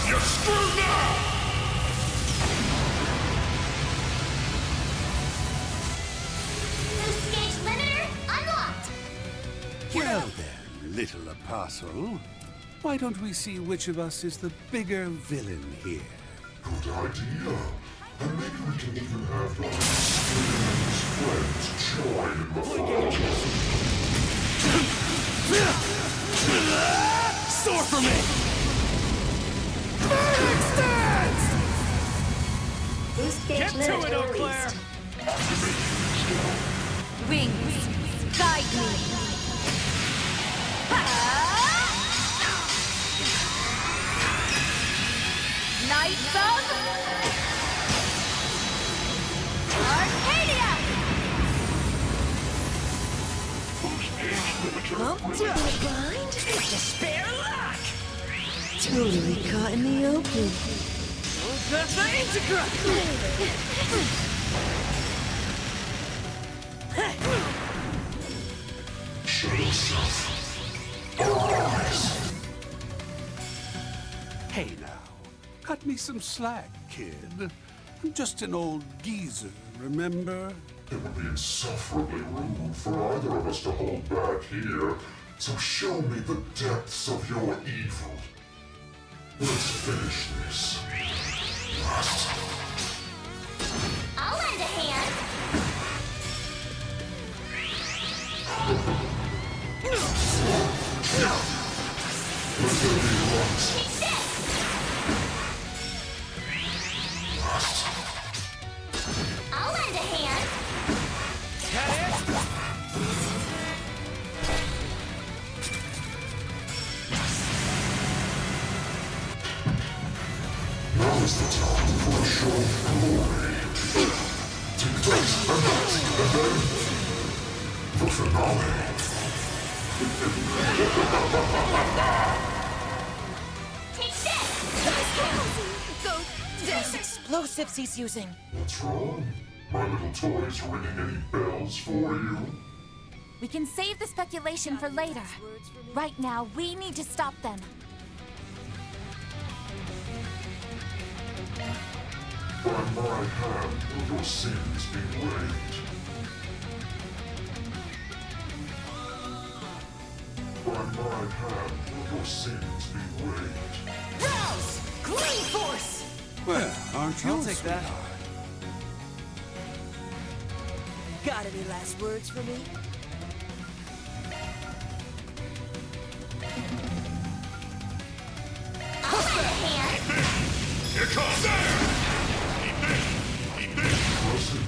You're screwed now! Boost gauge limiter unlocked. Well then, little apostle. Why don't we see which of us is the bigger villain here? Good idea. And maybe we can even have your mysterious friends join in the fun. Soar for me! Phoenix Dance! Boost gauge Get to limit it, Eau Claire! Wings, guide me! Knights of Arcadia! Bumped to the blind? Despair luck! Totally caught in the open. That's the Integra! Shadow Self. Arise! Hey now, cut me some slack, kid. I'm just an old geezer, remember? It would be insufferably rude for either of us to hold back here, so show me the depths of your evil. Let's finish this. I'll lend a hand. Take this! I'll lend a hand. Now is the time for a show of glory. Take this, and then the finale. Take this! Those explosives he's using. What's wrong? My little toys ringing any bells for you? We can save the speculation for later. Right now, we need to stop them. By my hand will your sins be weighed. By my hand will your sins be weighed. Rouse! Green Force! Well, aren't you? I'll take that. Got any last words for me? I'll lend a hand. Here comes there! Keep this! Keep this! Impressive.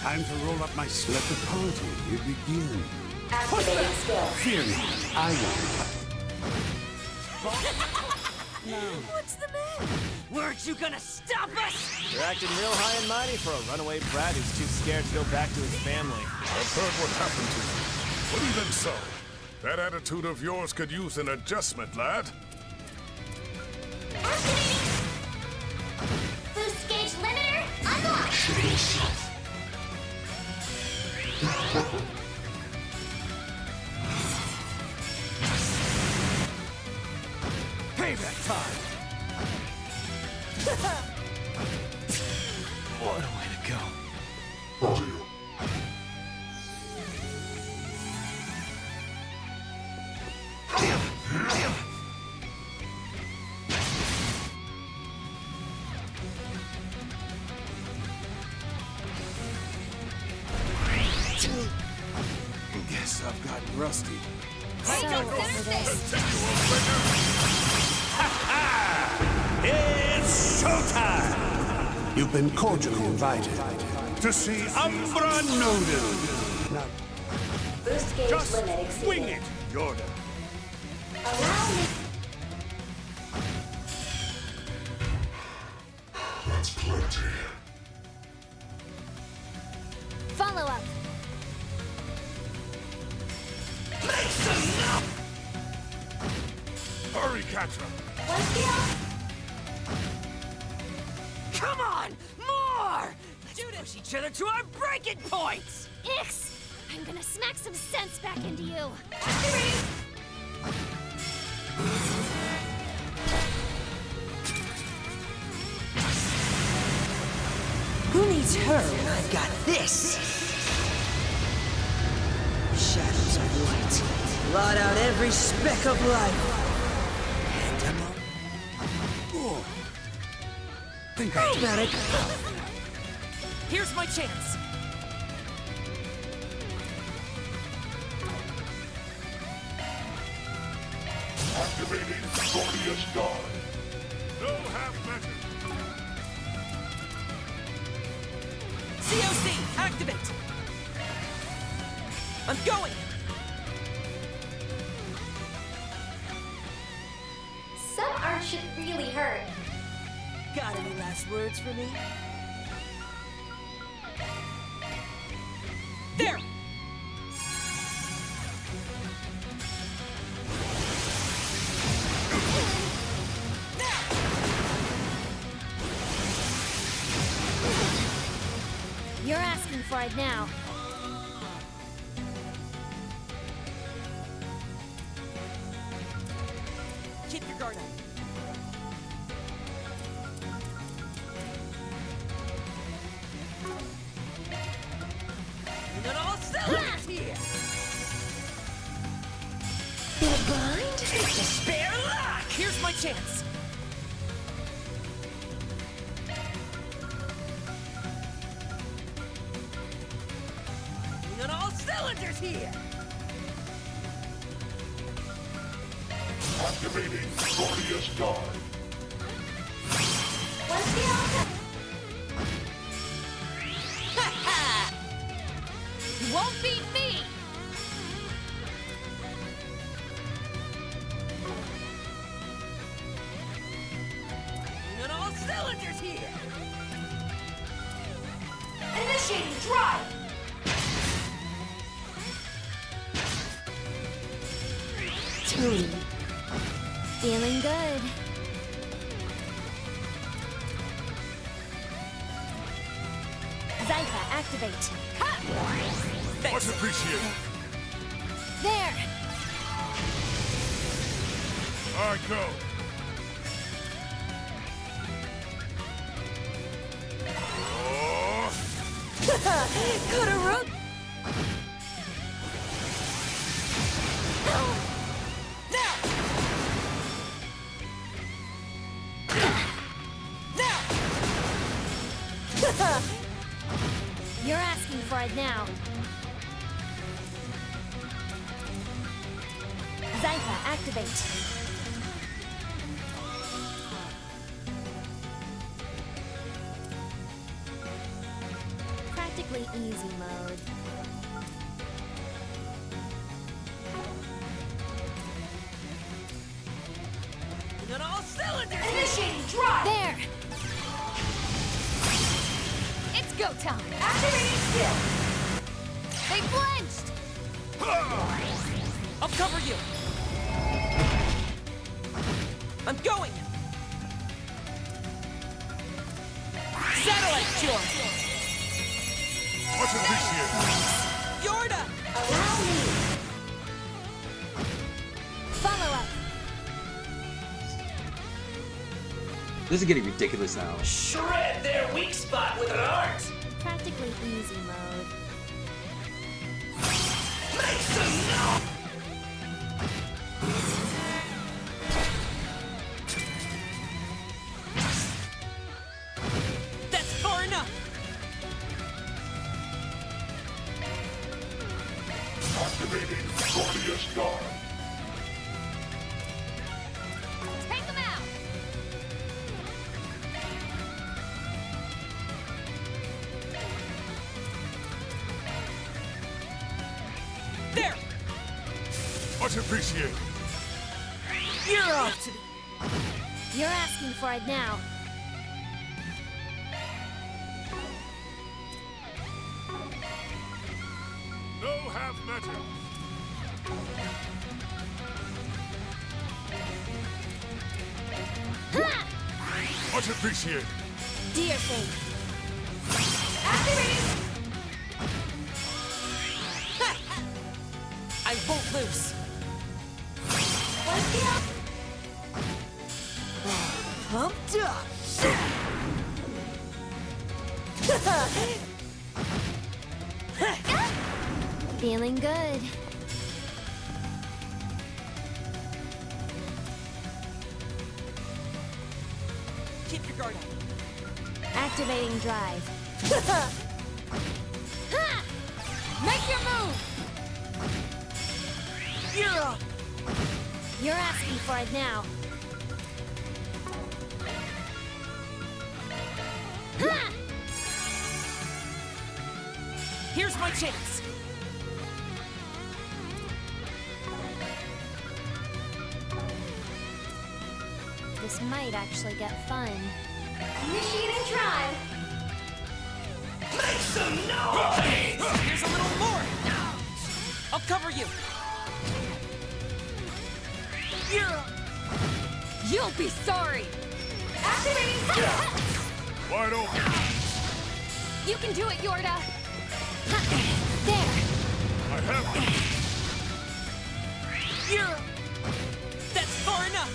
Time to roll up my sleeve. Let the party begin. Activating skill. Fear not, I won't. What's the matter? Weren't you gonna stop us? You're acting real high and mighty for a runaway brat who's too scared to go back to his family. I've heard what happened to you. But even so, that attitude of yours could use an adjustment, lad. Boost gauge limiter unlocked. Payback time! What a way to go. Audio. Guess I've gotten rusty. It's showtime! You've been cordially invited to see Umbra Noden. Now, Boost gauge just limit exceeded. wing it, Jordan. Allow me. That's plenty. Follow up. Hurry, Catra! Come on! More! Let's push each other to our breaking points! Ix! I'm gonna smack some sense back into you. Who needs her when I've got this? Shadows of light. Blot out every speck of life. And I'm all... Oh. Think I better go. Here's my chance. Activating Gordius Guard. No half-measures. COC, activate! I'm going! Some arm should really hurt. Got any last words for me? There! You're asking for it now. Keep your guard up. And then all cylinders here! Feel blind? Despair lock! Here's my chance! And then all cylinders here! Activating Gordius Guard. What's the outcome? You won't beat me! And then all cylinders here! Initiating drive! Tony. Feeling good. Zypha, activate. Ha! Much appreciated. There! All right, go. Got a rope. You're asking for it now. Zypha, activate. Practically easy mode. And then all cylinders! Initiating drive! There! It's go time! Activating skill! They flinched! I'll cover you! I'm going! Satellite cure! Much appreciated. Yorda! Allow me! Follow up! This is getting ridiculous now. Shred their weak spot with an art! Practically easy mode. Make some noise! That's far enough! Activating Gordius Guard. Take them out! There! Much appreciated. You're off to the... You're asking for it now. No half-measures. Ha! Much appreciated. Dear fate. Activating! bolt loose. Pumped up. Feeling good. Keep your guard up. Activating drive. Make your move! You're up. You're asking for it now. Here's my chance. This might actually get fun. Initiating drive. Make some noise! Here's a little more. I'll cover you. You're up. You'll be sorry! Activating skill. Wide open. You can do it, Yorda! There! I have it. You're up. That's far enough.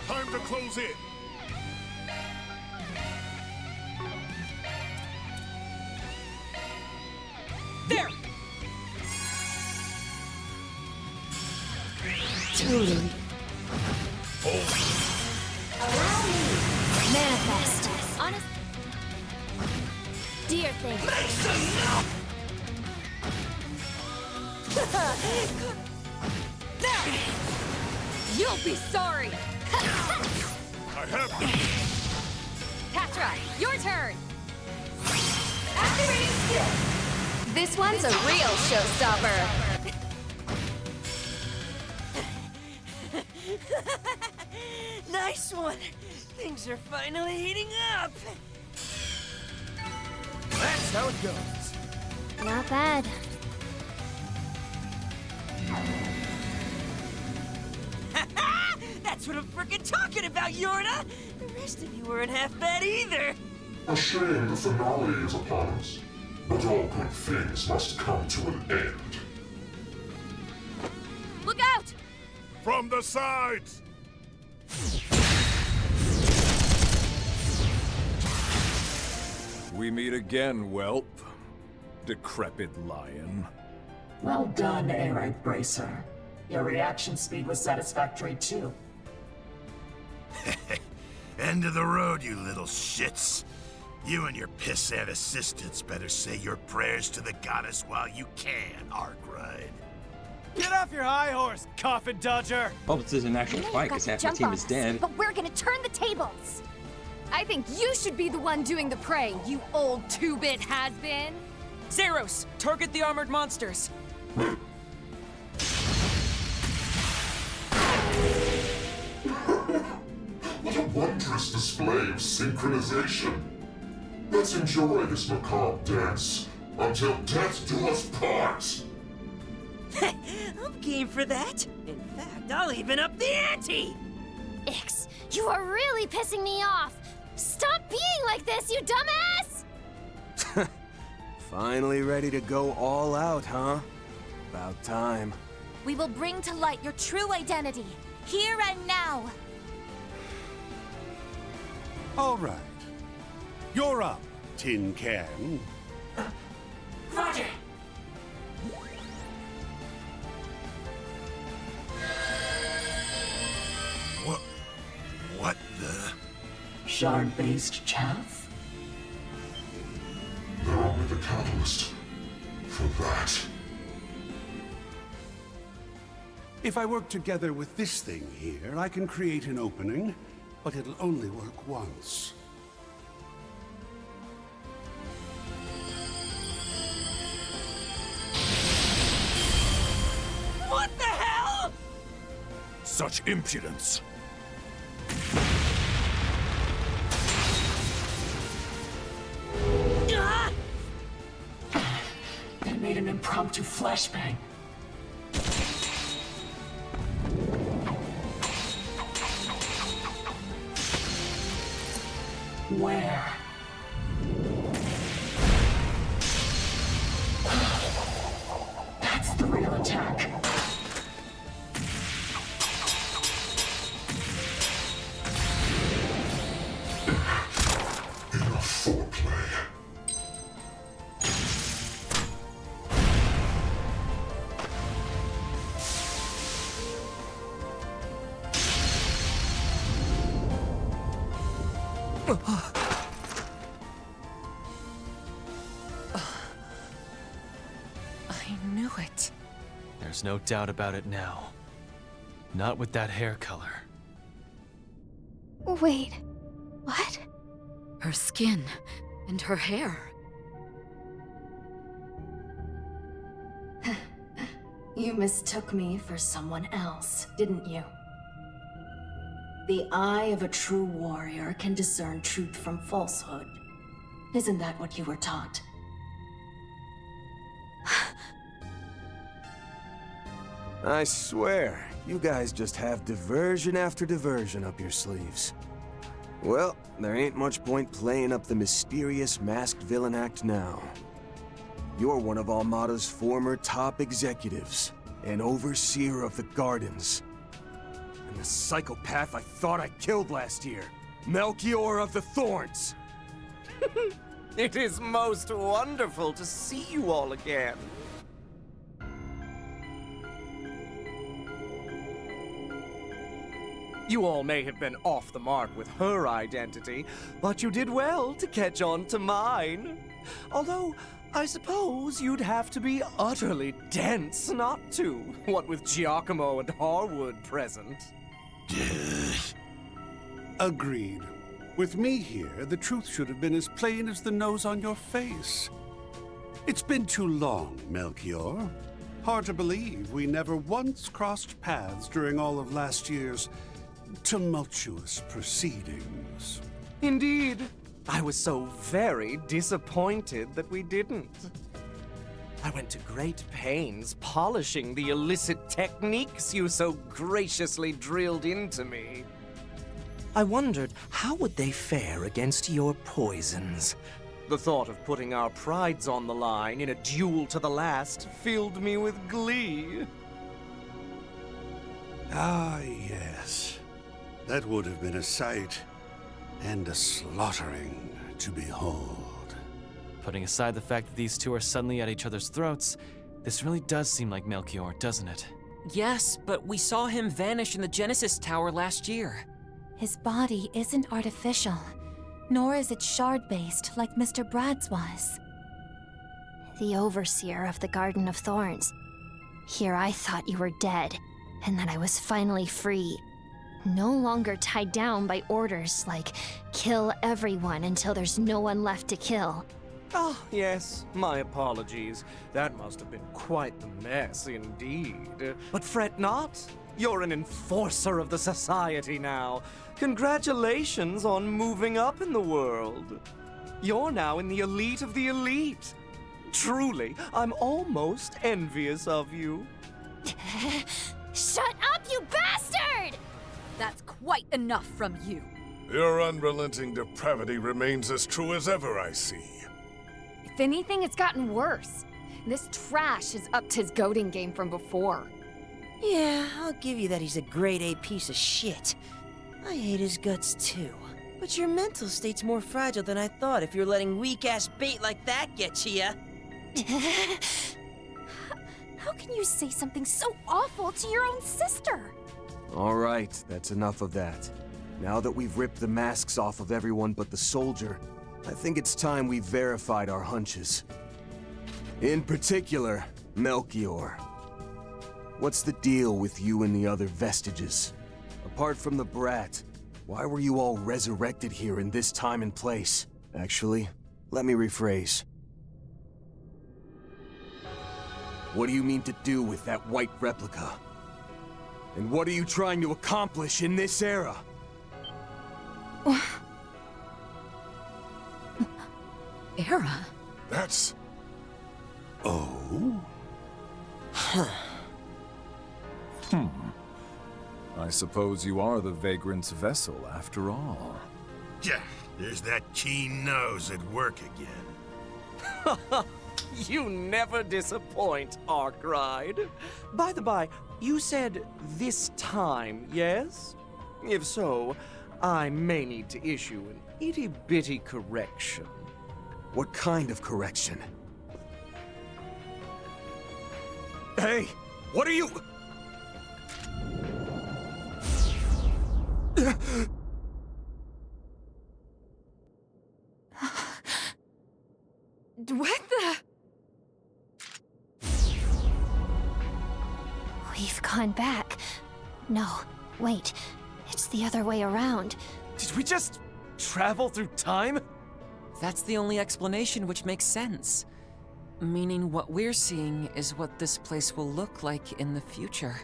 Time to close in. There. Totally. Manifest. Honest. Dear thing. Make some noise. Now. You'll be sorry! I have it. Patra, your turn! Activating skill. This one's a real showstopper! Nice one. Things are finally heating up. That's how it goes. Not bad. That's what I'm frickin' talking about, Yorda! The rest of you weren't half bad either! A shame the finale is upon us. But all good things must come to an end. Look out! From the sides! We meet again, whelp. Decrepit lion. Well done, A-Rank Bracer. Your reaction speed was satisfactory, too. End of the road, you little shits. You and your pissant assistants better say your prayers to the goddess while you can, Arkwright. Get off your high horse, coffin dodger! Hope this is an actual fight, because half the team is dead. But we're gonna turn the tables. I think you should be the one doing the praying, you old two-bit has-been! Zeros, target the armored monsters. What a wondrous display of synchronization. Let's enjoy this macabre dance until death do us part. I'm game for that. In fact, I'll even up the ante. Ix, you are really pissing me off. Stop being like this, you dumbass! Finally ready to go all out, huh? About time. We will bring to light your true identity, here and now. All right. You're up, Tin Can. Roger! What the? Shard-based chaff? They're only the catalyst for that. If I work together with this thing here, I can create an opening, but it'll only work once. What the hell? Such impudence. They made an impromptu flashbang. Where? it. There's no doubt about it now. Not with that hair color. Wait, what? Her skin and her hair. You mistook me for someone else, didn't you? The eye of a true warrior can discern truth from falsehood. Isn't that what you were taught? I swear, you guys just have diversion after diversion up your sleeves. Well, there ain't much point playing up the mysterious masked villain act now. You're one of Armada's former top executives, an overseer of the Gardens. And the psychopath I thought I killed last year, Melchior of the Thorns! It is most wonderful to see you all again. You all may have been off the mark with her identity, but you did well to catch on to mine. Although, I suppose you'd have to be utterly dense not to, what with Giacomo and Harwood present. Agreed. With me here, the truth should have been as plain as the nose on your face. It's been too long, Melchior. Hard to believe we never once crossed paths during all of last year's tumultuous proceedings. Indeed. I was so very disappointed that we didn't. I went to great pains polishing the illicit techniques you so graciously drilled into me. I wondered how would they fare against your poisons. The thought of putting our prides on the line in a duel to the last filled me with glee. Ah, yes. That would have been a sight and a slaughtering to behold. Putting aside the fact that these two are suddenly at each other's throats, this really does seem like Melchior, doesn't it? Yes, but we saw him vanish in the Genesis Tower last year. His body isn't artificial, nor is it shard-based like Mr. Brad's was. The Overseer of the Garden of Thorns. Here I thought you were dead, and that I was finally free. No longer tied down by orders like, kill everyone until there's no one left to kill. Ah, yes, my apologies. That must have been quite the mess indeed. But fret not. You're an enforcer of the society now. Congratulations on moving up in the world. You're now in the elite of the elite. Truly, I'm almost envious of you. Shut up, you bastard! That's quite enough from you. Your unrelenting depravity remains as true as ever, I see. If anything, it's gotten worse. This trash has upped his goading game from before. Yeah, I'll give you that he's a grade A piece of shit. I hate his guts too. But your mental state's more fragile than I thought if you're letting weak-ass bait like that get to ya. How can you say something so awful to your own sister? All right, that's enough of that. Now that we've ripped the masks off of everyone but the soldier, I think it's time we verified our hunches. In particular, Melchior. What's the deal with you and the other vestiges? Apart from the brat, why were you all resurrected here in this time and place? Actually, let me rephrase. What do you mean to do with that white replica? And what are you trying to accomplish in this era? Era? That's... Oh? I suppose you are the Vagrant's vessel, after all. Yeah, there's that keen nose at work again. You never disappoint, Arkwright. By the by, you said this time, yes? If so, I may need to issue an itty-bitty correction. What kind of correction? Hey, what are you... What the? gone back. No, wait. It's the other way around. Did we just travel through time? That's the only explanation which makes sense. Meaning what we're seeing is what this place will look like in the future.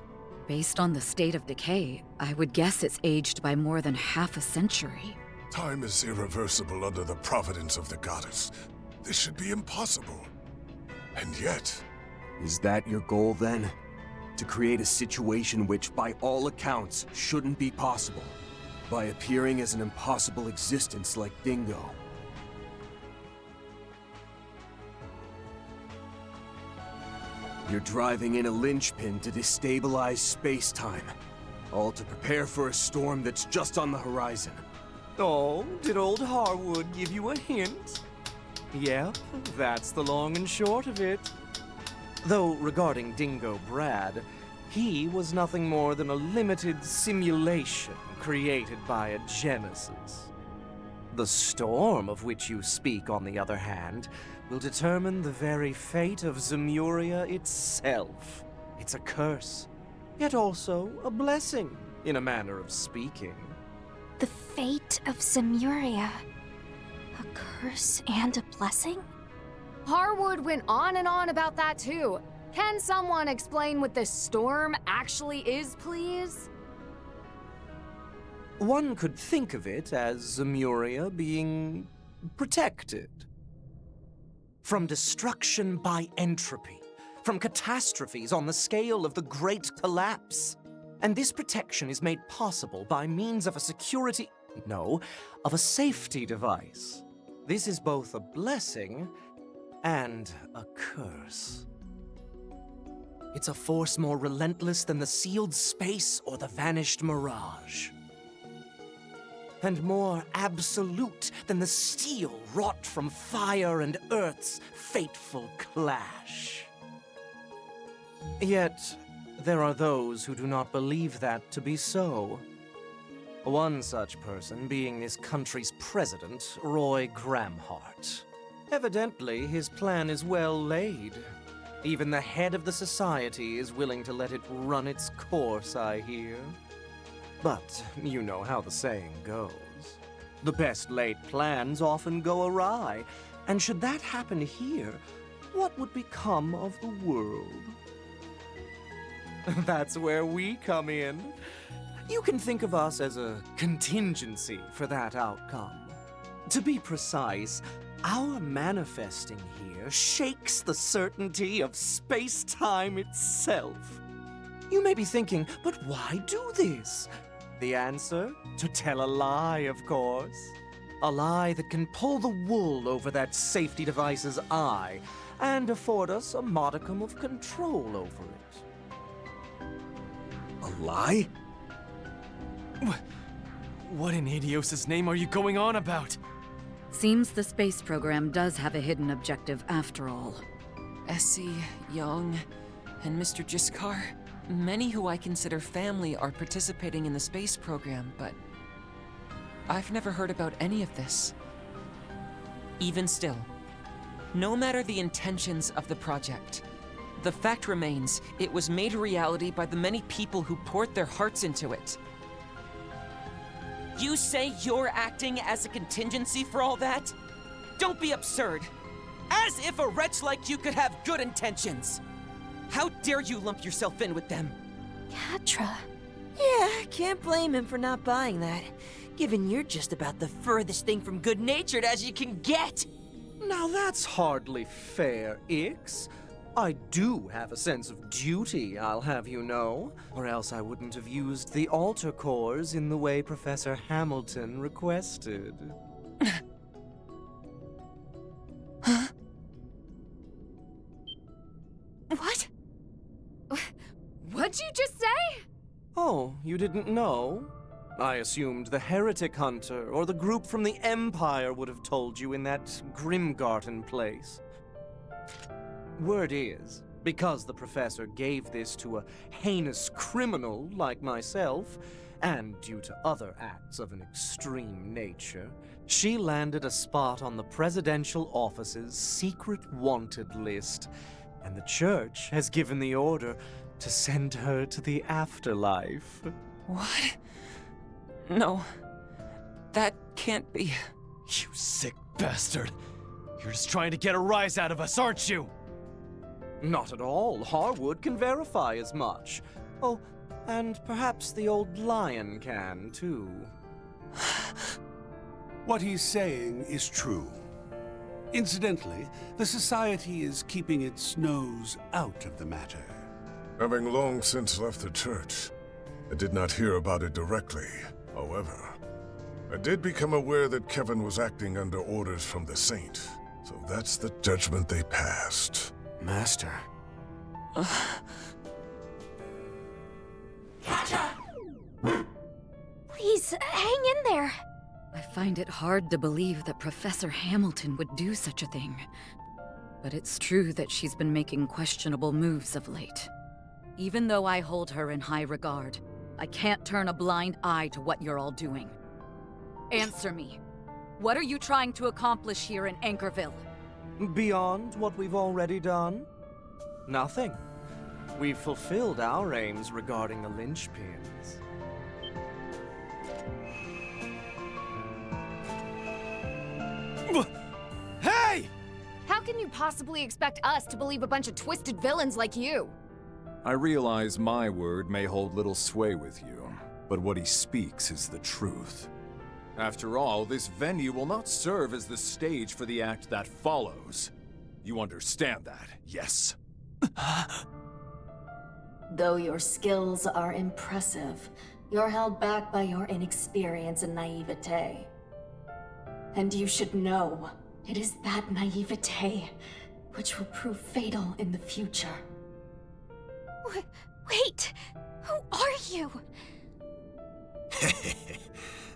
Based on the state of decay, I would guess it's aged by more than half a century. Time is irreversible under the providence of the goddess. This should be impossible. And yet... Is that your goal, then? To create a situation which, by all accounts, shouldn't be possible, by appearing as an impossible existence like Dingo. You're driving in a linchpin to destabilize space-time, all to prepare for a storm that's just on the horizon. Oh, did old Harwood give you a hint? Yep, that's the long and short of it. Though, regarding Dingo Brad, he was nothing more than a limited simulation created by a Genesis. The storm of which you speak, on the other hand, will determine the very fate of Zemuria itself. It's a curse, yet also a blessing, in a manner of speaking. The fate of Zemuria. A curse and a blessing? Harwood went on and on about that too. Can someone explain what this storm actually is, please? One could think of it as Zemuria being protected. From destruction by entropy, from catastrophes on the scale of the Great Collapse. And this protection is made possible by means of a of a safety device. This is both a blessing and a curse. It's a force more relentless than the sealed space or the vanished mirage. And more absolute than the steel wrought from fire and earth's fateful clash. Yet, there are those who do not believe that to be so. One such person being this country's president, Roy Gramhart. Evidently, his plan is well laid. Even the head of the society is willing to let it run its course, I hear. But you know how the saying goes. The best laid plans often go awry, and should that happen here, what would become of the world? That's where we come in. You can think of us as a contingency for that outcome. To be precise, our manifesting here shakes the certainty of space-time itself. You may be thinking, but why do this? The answer? To tell a lie, of course. A lie that can pull the wool over that safety device's eye and afford us a modicum of control over it. A lie? What in Adios' name are you going on about? Seems the space program does have a hidden objective after all. Essie, Young, and Mr. Jiskar, many who I consider family are participating in the space program, but I've never heard about any of this. Even still, no matter the intentions of the project, the fact remains it was made a reality by the many people who poured their hearts into it. You say you're acting as a contingency for all that? Don't be absurd. As if a wretch like you could have good intentions. How dare you lump yourself in with them? Catra. Yeah, can't blame him for not buying that, given you're just about the furthest thing from good-natured as you can get. Now that's hardly fair, Ix. I do have a sense of duty, I'll have you know, or else I wouldn't have used the altar cores in the way Professor Hamilton requested. Huh? What? What'd you just say? Oh, you didn't know? I assumed the Heretic Hunter or the group from the Empire would have told you in that Grimgarten place. Word is, because the professor gave this to a heinous criminal like myself, and due to other acts of an extreme nature, she landed a spot on the presidential office's secret wanted list, and the church has given the order to send her to the afterlife. What? No. That can't be. You sick bastard. You're just trying to get a rise out of us, aren't you? Not at all. Harwood can verify as much. Oh, and perhaps the old lion can, too. What he's saying is true. Incidentally, the Society is keeping its nose out of the matter. Having long since left the church, I did not hear about it directly. However, I did become aware that Kevin was acting under orders from the Saint, so that's the judgment they passed. Master. Please, hang in there. I find it hard to believe that Professor Hamilton would do such a thing. But it's true that she's been making questionable moves of late. Even though I hold her in high regard, I can't turn a blind eye to what you're all doing. Answer me. What are you trying to accomplish here in Anchorville? Beyond what we've already done? Nothing. We've fulfilled our aims regarding the linchpins. Hey! How can you possibly expect us to believe a bunch of twisted villains like you? I realize my word may hold little sway with you, but what he speaks is the truth. After all, this venue will not serve as the stage for the act that follows. You understand that, yes? Though your skills are impressive, you're held back by your inexperience and naivete. And you should know, it is that naivete which will prove fatal in the future. Wait! Who are you?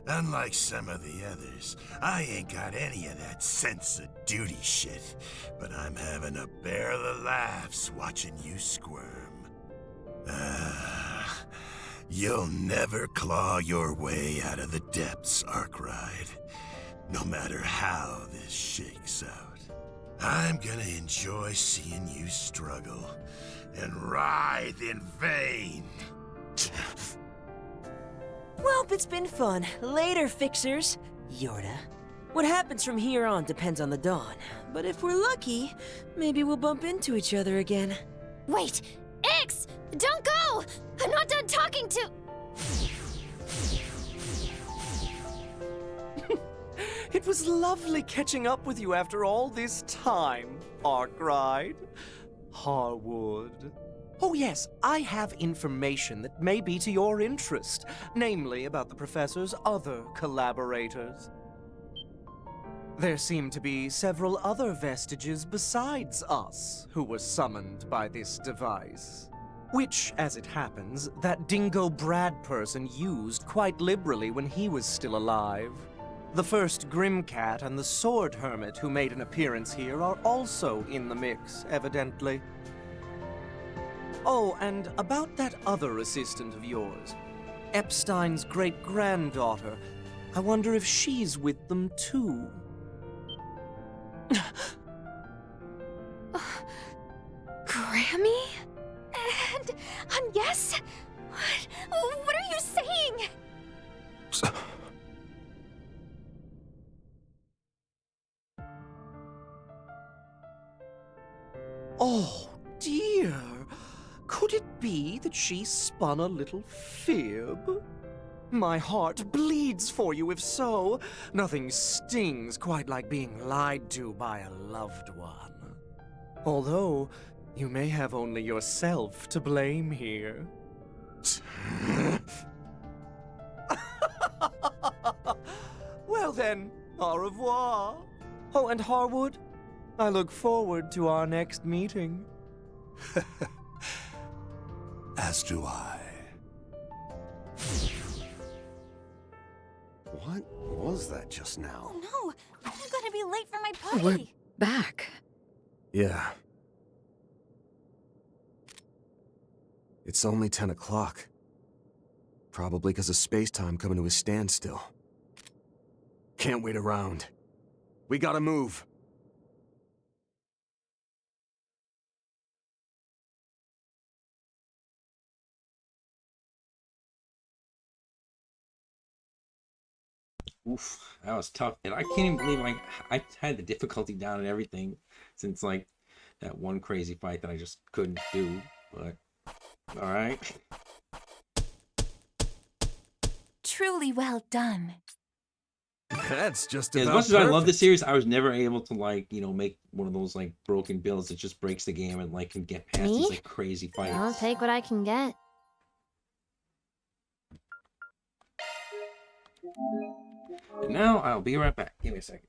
Unlike some of the others, I ain't got any of that sense of duty shit, but I'm having a barrel of laughs watching you squirm. You'll never claw your way out of the depths, Arkwright. No matter how this shakes out. I'm gonna enjoy seeing you struggle and writhe in vain. Welp, it's been fun. Later, fixers. Yorda. What happens from here on depends on the dawn. But if we're lucky, maybe we'll bump into each other again. Wait! Ix! Don't go! I'm not done talking to... It was lovely catching up with you after all this time, Arkwright. Harwood. Oh yes, I have information that may be to your interest, namely about the Professor's other collaborators. There seem to be several other vestiges besides us who were summoned by this device. Which, as it happens, that Dingo Brad person used quite liberally when he was still alive. The first Grimcat and the Sword Hermit who made an appearance here are also in the mix, evidently. Oh, and about that other assistant of yours, Epstein's great-granddaughter. I wonder if she's with them too. Grammy? And yes? What are you saying? Oh, dear. Could it be that she spun a little fib? My heart bleeds for you if so. Nothing stings quite like being lied to by a loved one. Although, you may have only yourself to blame here. Well then, au revoir. Oh, and Harwood, I look forward to our next meeting. As do I. What was that just now? Oh no! I'm gonna be late for my party! We're back. Yeah. It's only 10 o'clock. Probably because of space-time coming to a standstill. Can't wait around. We gotta move. Oof, that was tough. And I can't even believe I had the difficulty down and everything since like that one crazy fight that I just couldn't do. But all right. Truly well done. That's just Yeah, as about much as I love perfect. this series, I was never able to like, you know, make one of those like broken builds that just breaks the game and like can get past Me? these like crazy fights. I'll take what I can get. And now I'll be right back. Give me a second.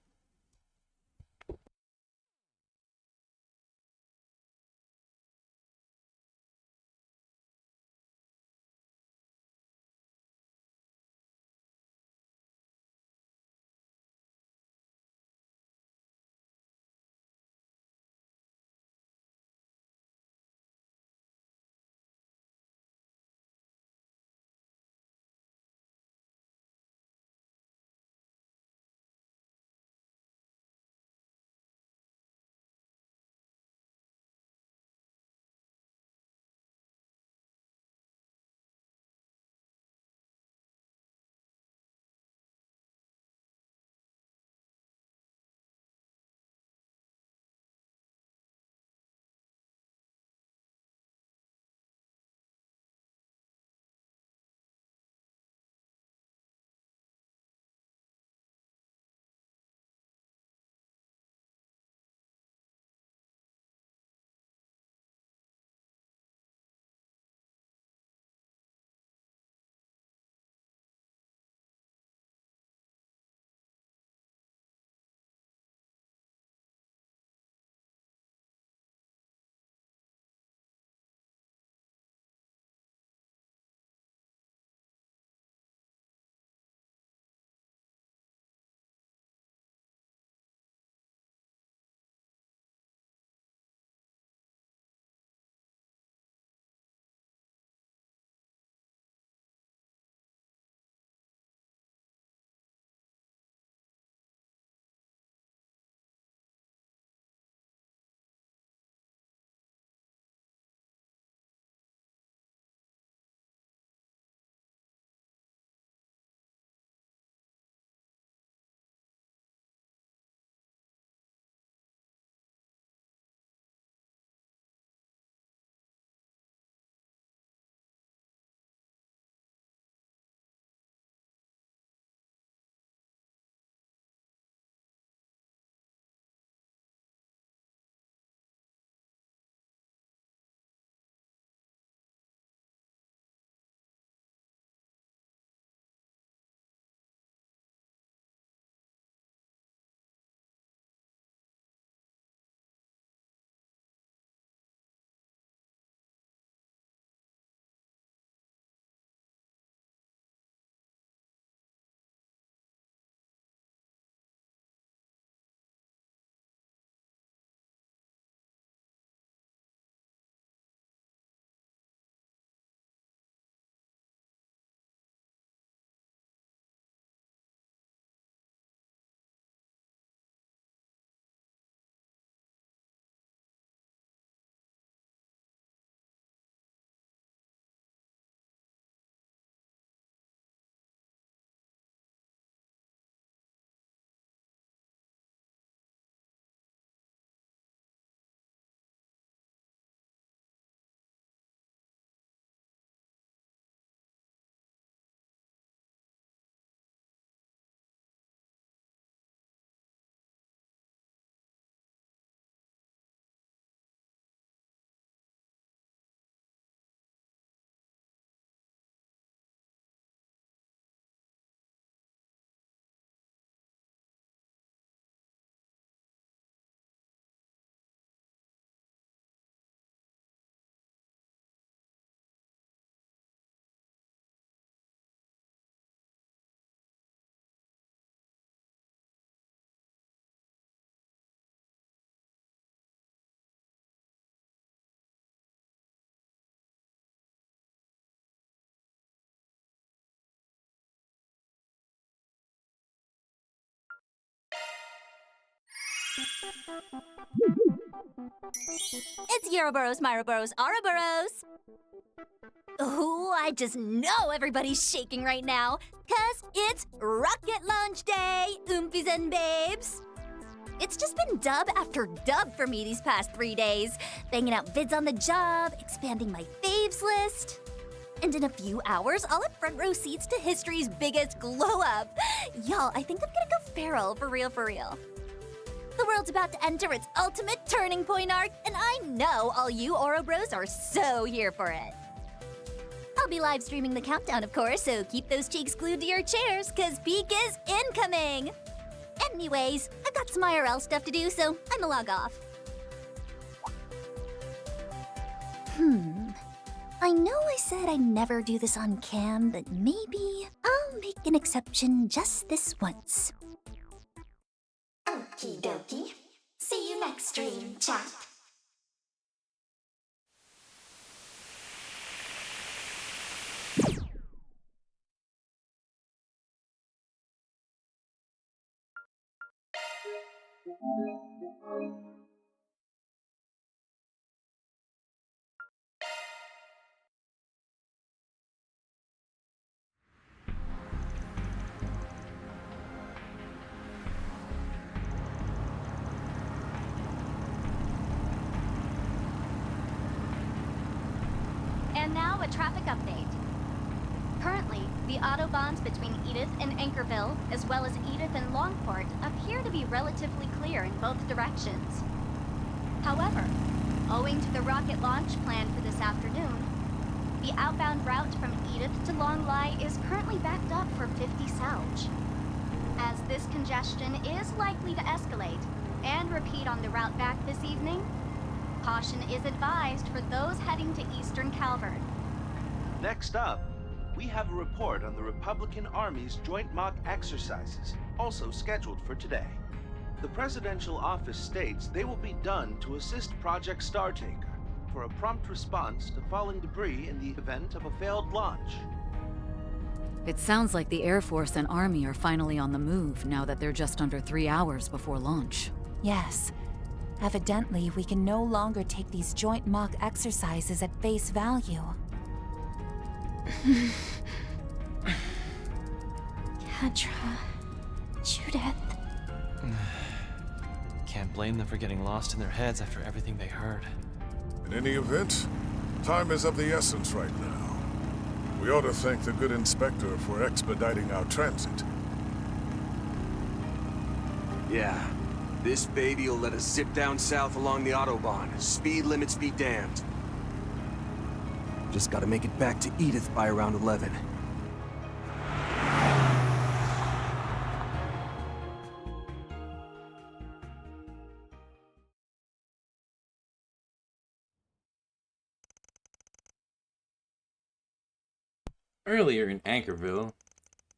It's Euroboros, Myroboros, Ouroboros! Oh, I just know everybody's shaking right now, 'cause it's rocket launch day, oompies and babes. It's just been dub after dub for me these past 3 days, banging out vids on the job, expanding my faves list. And in a few hours, I'll have front row seats to history's biggest glow up. Y'all, I think I'm gonna go feral, for real, for real. The world's about to enter its ultimate turning point arc, and I know all you Oro Bros are so here for it. I'll be live streaming the countdown, of course, so keep those cheeks glued to your chairs, 'cause peak is incoming! Anyways, I've got some IRL stuff to do, so I'ma log off. I know I said I'd never do this on cam, but maybe I'll make an exception just this once. Okie dokie. See you next stream, chat. And now a traffic update. Currently, the autobahns between Edith and Anchorville, as well as Edith and Longport, appear to be relatively clear in both directions. However, owing to the rocket launch planned for this afternoon, the outbound route from Edith to Longlai is currently backed up for 50 Selge. As this congestion is likely to escalate and repeat on the route back this evening, caution is advised for those heading to Eastern Calvert. Next up, we have a report on the Republican Army's joint mock exercises, also scheduled for today. The presidential office states they will be done to assist Project Startaker for a prompt response to falling debris in the event of a failed launch. It sounds like the Air Force and Army are finally on the move now that they're just under 3 hours before launch. Yes. Evidently, we can no longer take these joint mock exercises at face value. Kedra, Judith. Can't blame them for getting lost in their heads after everything they heard. In any event, time is of the essence right now. We ought to thank the good inspector for expediting our transit. Yeah, this baby'll let us zip down south along the Autobahn. Speed limits be damned. Just gotta make it back to Edith by around 11. Earlier in Anchorville,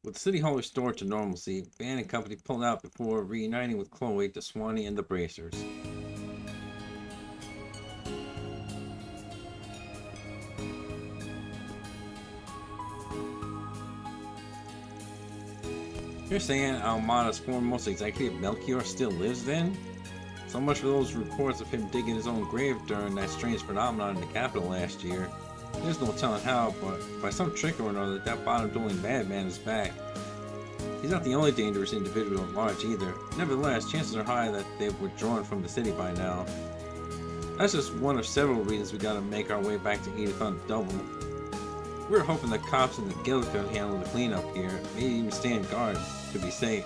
with City Hall restored to normalcy, Van and company pulled out before reuniting with Chloe, the Swanee, and the Bracers. You're saying Almada's foremost executive Melchior still lives then? So much for those reports of him digging his own grave during that strange phenomenon in the capital last year. There's no telling how, but by some trick or another, that bottom-dwelling madman is back. He's not the only dangerous individual at large either. Nevertheless, chances are high that they've withdrawn from the city by now. That's just one of several reasons we gotta make our way back to Edith on double. We were hoping the cops and the guild could handle the cleanup here, maybe even stand guard to be safe.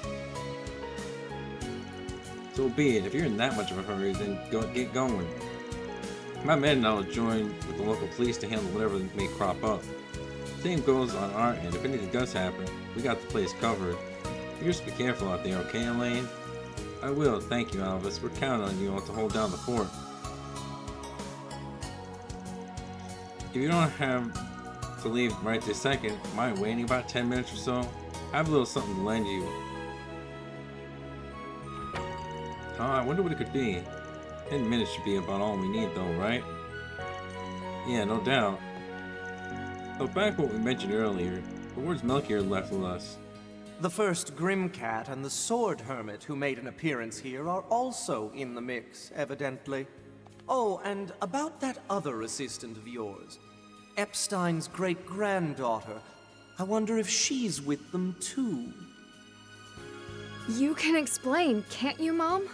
So be it. If you're in that much of a hurry, then get going. My men and I will join with the local police to handle whatever may crop up. Same goes on our end. If anything does happen, we got the place covered. You just be careful out there, okay, Elaine? I will, thank you, Alvis. We're counting on you all to hold down the fort. If you don't have to leave right this second, mind waiting about 10 minutes or so? I have a little something to lend you. I wonder what it could be. 10 minutes should be about all we need though, right? Yeah, no doubt. So back what we mentioned earlier, the words Melchior left with us. The first Grimcat and the Sword Hermit who made an appearance here are also in the mix, evidently. Oh, and about that other assistant of yours. Epstein's great-granddaughter. I wonder if she's with them too. You can explain, can't you, Mom?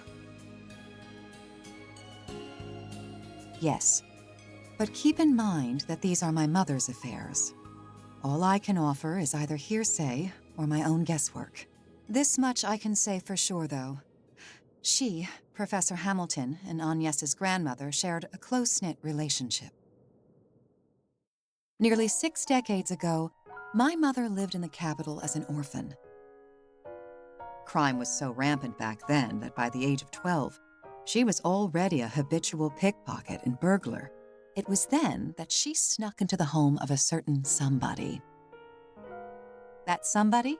Yes. But keep in mind that these are my mother's affairs. All I can offer is either hearsay or my own guesswork. This much I can say for sure, though. She, Professor Hamilton, and Agnes's grandmother shared a close-knit relationship. Nearly 6 decades ago, my mother lived in the capital as an orphan. Crime was so rampant back then that by the age of 12, she was already a habitual pickpocket and burglar. It was then that she snuck into the home of a certain somebody. That somebody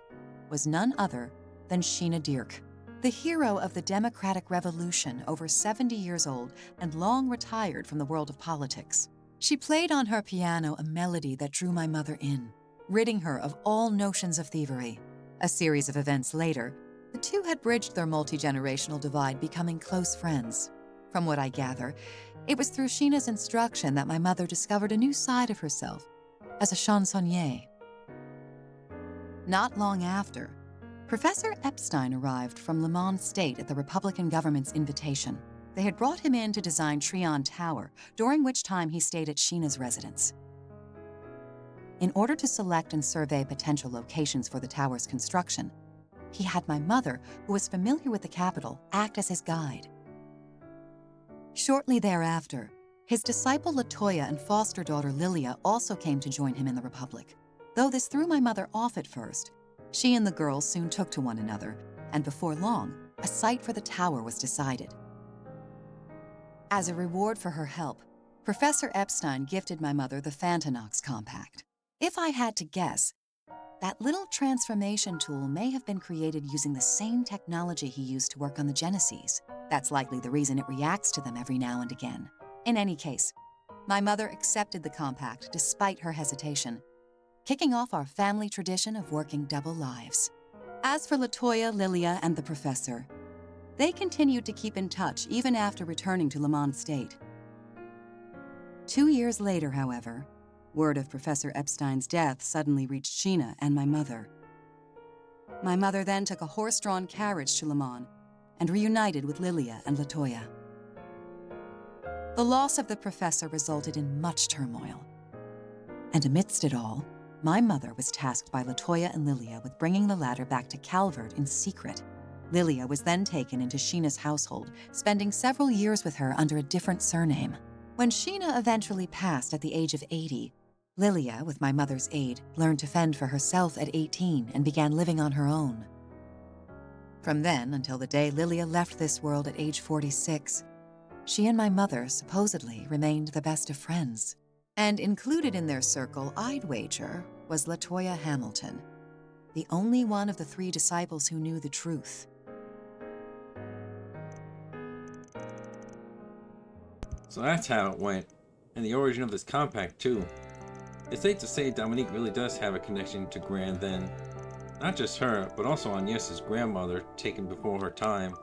was none other than Sheena Dirk, the hero of the Democratic Revolution, over 70 years old and long retired from the world of politics. She played on her piano a melody that drew my mother in, ridding her of all notions of thievery. A series of events later, the two had bridged their multi-generational divide, becoming close friends. From what I gather, it was through Sheena's instruction that my mother discovered a new side of herself as a chansonnier. Not long after, Professor Epstein arrived from Lemon State at the Republican government's invitation. They had brought him in to design Trion Tower, during which time he stayed at Sheena's residence. In order to select and survey potential locations for the tower's construction, he had my mother, who was familiar with the capital, act as his guide. Shortly thereafter, his disciple Latoya and foster daughter Lilia also came to join him in the Republic. Though this threw my mother off at first, she and the girls soon took to one another, and before long, a site for the tower was decided. As a reward for her help, Professor Epstein gifted my mother the Phantanox Compact. If I had to guess, that little transformation tool may have been created using the same technology he used to work on the Genesees. That's likely the reason it reacts to them every now and again. In any case, my mother accepted the compact despite her hesitation, kicking off our family tradition of working double lives. As for Latoya, Lilia, and the professor, they continued to keep in touch even after returning to Lemon State. 2 years later, however, word of Professor Epstein's death suddenly reached Sheena and my mother. My mother then took a horse-drawn carriage to Lemon and reunited with Lilia and Latoya. The loss of the professor resulted in much turmoil. And amidst it all, my mother was tasked by Latoya and Lilia with bringing the latter back to Calvert in secret. Lilia was then taken into Sheena's household, spending several years with her under a different surname. When Sheena eventually passed at the age of 80, Lilia, with my mother's aid, learned to fend for herself at 18 and began living on her own. From then until the day Lilia left this world at age 46, she and my mother supposedly remained the best of friends. And included in their circle, I'd wager, was Latoya Hamilton, the only one of the 3 disciples who knew the truth. So that's how it went, and the origin of this compact too. It's safe to say Dominique really does have a connection to Gran then. Not just her, but also Agnes's grandmother, taken before her time.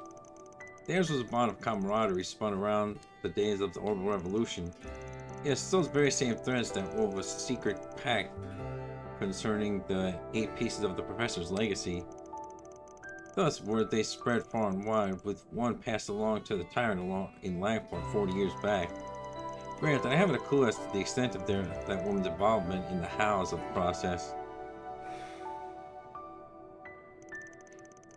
Theirs was a bond of camaraderie spun around the days of the Orbital Revolution. Yes, those very same threads that wove a secret pact concerning the 8 pieces of the Professor's legacy. Thus word they spread far and wide, with one passed along to the tyrant in Langport 40 years back. Granted, I haven't a clue as to the extent of that woman's involvement in the hows of the process.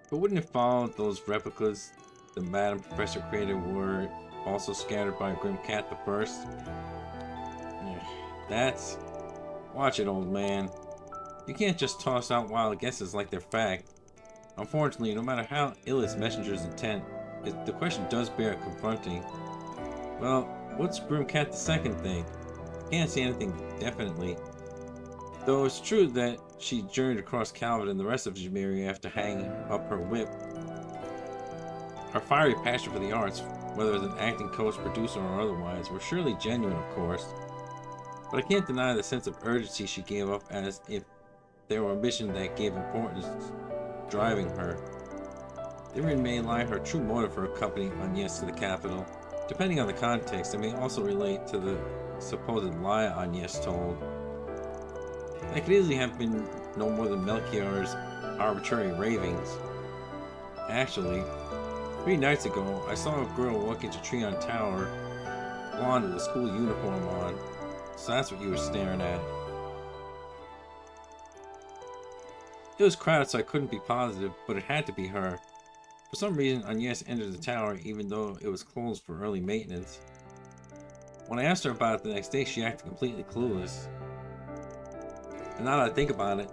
But wouldn't it follow those replicas the Madam Professor created were also scattered by Grimcat the First? That's... Watch it, old man. You can't just toss out wild guesses like they're fact. Unfortunately, no matter how ill its messenger's intent, the question does bear confronting. Well, what's Grimcat the Second think? I can't see anything definitely. Though it's true that she journeyed across Calvert and the rest of Jamiria after hanging up her whip. Her fiery passion for the arts, whether as an acting coach, producer, or otherwise, were surely genuine, of course. But I can't deny the sense of urgency she gave up, as if there were a mission that gave importance driving her. Therein may lie her true motive for accompanying Agnes to the capital, Depending on the context, it may also relate to the supposed lie Agnes told. That could easily have been no more than Melchior's arbitrary ravings. Actually, 3 nights ago, I saw a girl walk into Treon Tower, blonde with a school uniform on. So that's what you were staring at. It was crowded, so I couldn't be positive, but it had to be her. For some reason, Agnes entered the tower even though it was closed for early maintenance. When I asked her about it the next day, she acted completely clueless. And now that I think about it,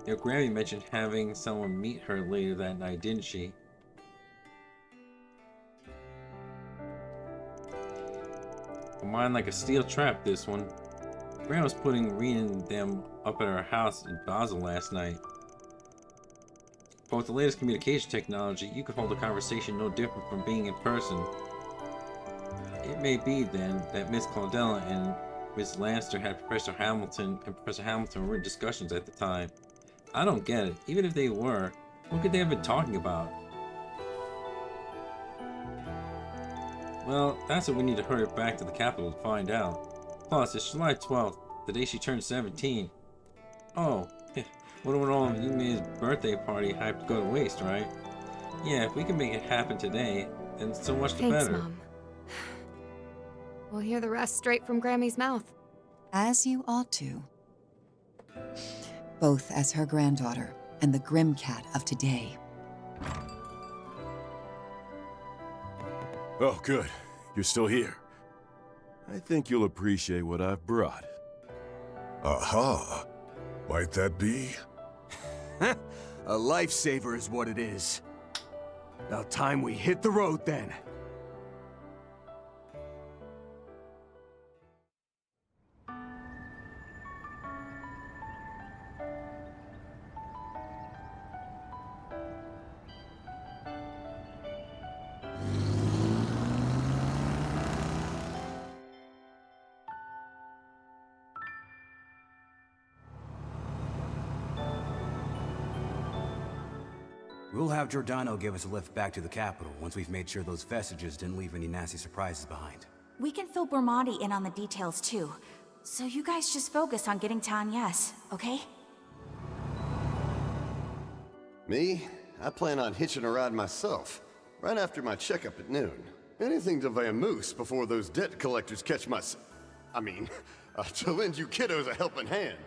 Grammy mentioned having someone meet her later that night, didn't she? A mind like a steel trap, this one. Graham was putting Reen and them up at our house in Basel last night. But with the latest communication technology, you could hold a conversation no different from being in person. It may be, then, that Miss Claudella and Miss Lancer had Professor Hamilton were in discussions at the time. I don't get it. Even if they were, what could they have been talking about? Well, that's what we need to hurry back to the capital to find out. Plus, it's July 12th, the day she turned 17. Oh, what would all of Yumi's birthday party hype to go to waste, right? Yeah, if we can make it happen today, then so much the Thanks, better. Mom. We'll hear the rest straight from Grammy's mouth. As you ought to. Both as her granddaughter and the Grimcat of today. Oh, good. You're still here. I think you'll appreciate what I've brought. Aha! Might that be? A lifesaver is what it is. About time we hit the road then. We'll have Giordano give us a lift back to the capital once we've made sure those vestiges didn't leave any nasty surprises behind. We can fill Bormati in on the details too. So you guys just focus on getting to Agnes, okay? Me? I plan on hitching a ride myself, right after my checkup at noon. Anything to vamoose before those debt collectors catch my to lend you kiddos a helping hand.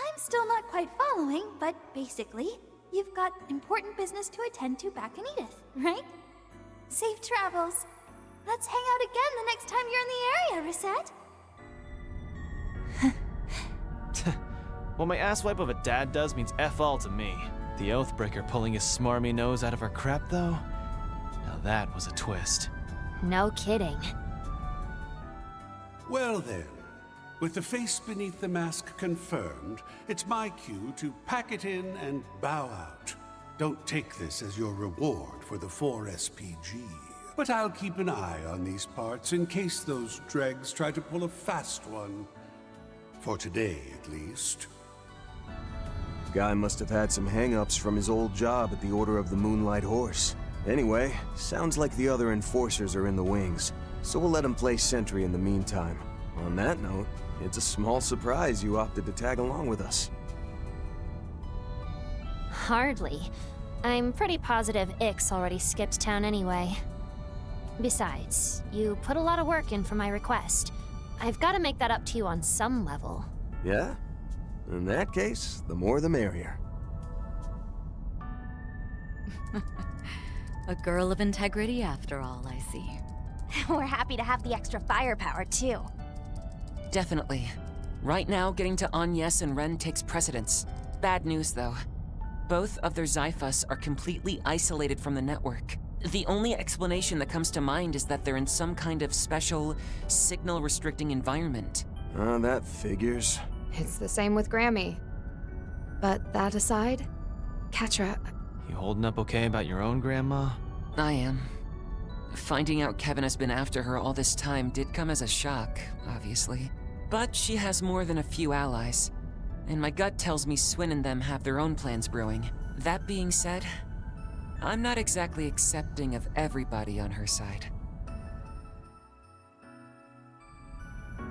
I'm still not quite following, but basically, you've got important business to attend to back in Edith, right? Safe travels. Let's hang out again the next time you're in the area, Reset. What my asswipe of a dad does means F all to me. The Oathbreaker pulling his smarmy nose out of her crap, though? Now that was a twist. No kidding. Well then, with the face beneath the mask confirmed, it's my cue to pack it in and bow out. Don't take this as your reward for the 4 SPG, but I'll keep an eye on these parts in case those dregs try to pull a fast one. For today, at least. Guy must have had some hang-ups from his old job at the Order of the Moonlight Horse. Anyway, sounds like the other enforcers are in the wings, so we'll let him play sentry in the meantime. On that note, it's a small surprise you opted to tag along with us. Hardly. I'm pretty positive Ix already skipped town anyway. Besides, you put a lot of work in for my request. I've got to make that up to you on some level. Yeah? In that case, the more the merrier. A girl of integrity after all, I see. We're happy to have the extra firepower, too. Definitely. Right now, getting to Agnes and Ren takes precedence. Bad news, though. Both of their Zyphus are completely isolated from the network. The only explanation that comes to mind is that they're in some kind of special, signal-restricting environment. That figures. It's the same with Grammy. But that aside, Catra... You holding up okay about your own grandma? I am. Finding out Kevin has been after her all this time did come as a shock, obviously. But she has more than a few allies. And my gut tells me Swin and them have their own plans brewing. that being said, I'm not exactly accepting of everybody on her side.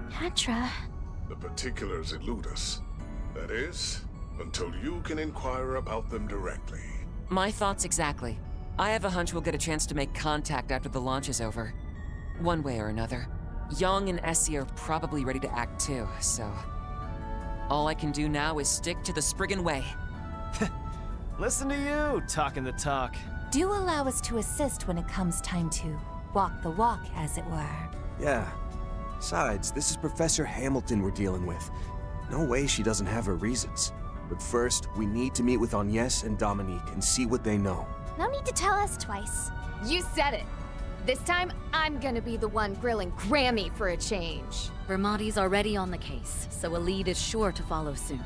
Hatra. The particulars elude us. That is, until you can inquire about them directly. My thoughts exactly. I have a hunch we'll get a chance to make contact after the launch is over. One way or another. Young and Essie are probably ready to act too, so... all I can do now is stick to the Spriggan way. Listen to you, talking the talk. Do allow us to assist when it comes time to walk the walk, as it were. Yeah. Besides, this is Professor Hamilton we're dealing with. No way she doesn't have her reasons. But first, we need to meet with Agnes and Dominique and see what they know. No need to tell us twice. You said it. This time, I'm gonna be the one grilling Grammy for a change. Ramadi's already on the case, so a lead is sure to follow soon.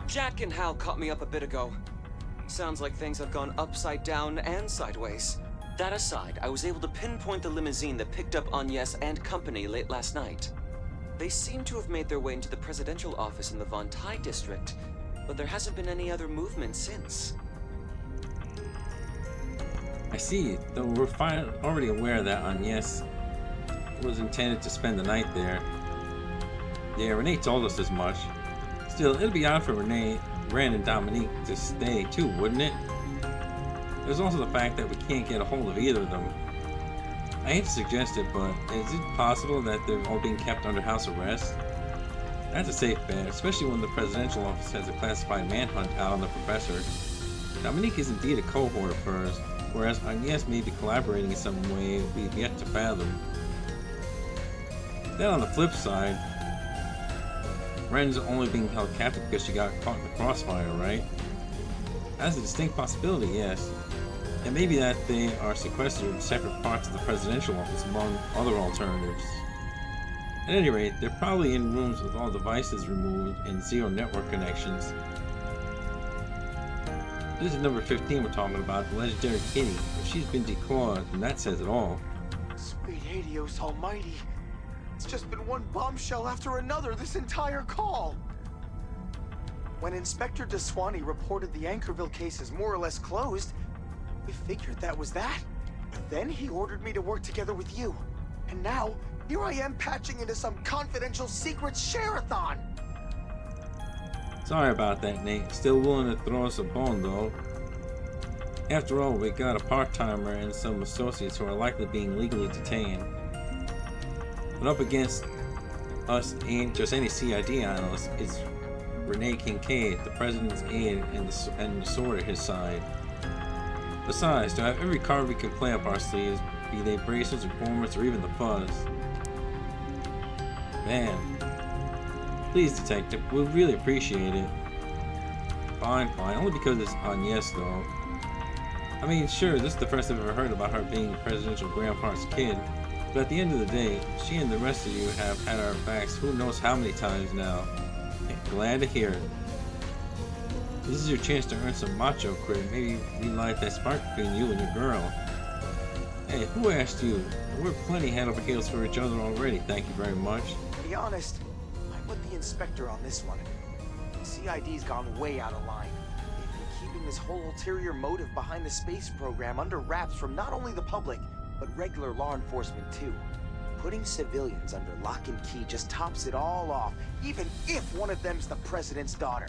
Jack and Hal caught me up a bit ago. Sounds like things have gone upside down and sideways. That aside, I was able to pinpoint the limousine that picked up Agnes and company late last night. They seem to have made their way into the presidential office in the Von Tai district, but there hasn't been any other movement since. I see, though we're already aware that Agnes was intended to spend the night there. Yeah, Renee told us as much. Still, it'd be odd for Ren and Dominique to stay too, wouldn't it? There's also the fact that we can't get a hold of either of them. I hate to suggest it, but is it possible that they're all being kept under house arrest? That's a safe bet, especially when the presidential office has a classified manhunt out on the professor. Dominique is indeed a cohort of hers, whereas Agnes may be collaborating in some way we've yet to fathom. Then on the flip side, Ren's only being held captive because she got caught in the crossfire, right? That's a distinct possibility, yes. And maybe that they are sequestered in separate parts of the presidential office, among other alternatives. At any rate, they're probably in rooms with all devices removed and zero network connections. This is number 15 we're talking about, the legendary Kitty. If she's been declawed, then that says it all. Sweet Helios almighty. It's just been one bombshell after another this entire call. When Inspector DeSwanee reported the Anchorville case as more or less closed, we figured that was that. But then he ordered me to work together with you. And now, here I am patching into some confidential secret share-a-thon. Sorry about that, Nate. Still willing to throw us a bone, though. After all, we got a part-timer and some associates who are likely being legally detained. But up against us ain't just any CID analyst, it's Renee Kincaid, the president's aide, and the sword at his side. Besides, to have every card we can play up our sleeves, be they bracers, informants, or even the fuzz. Man. Please, Detective, we'll really appreciate it. Fine, only because it's Agnes, though. I mean, sure, this is the first I've ever heard about her being presidential grandpa's kid. But at the end of the day, she and the rest of you have had our backs who knows how many times now. Glad to hear it. This is your chance to earn some macho credit. Maybe relight that spark between you and your girl. Hey, who asked you? We're plenty head over heels for each other already, thank you very much. To be honest, I'm with the inspector on this one. The CID's gone way out of line. They've been keeping this whole ulterior motive behind the space program under wraps from not only the public, but regular law enforcement too. Putting civilians under lock and key just tops it all off, even if one of them's the president's daughter.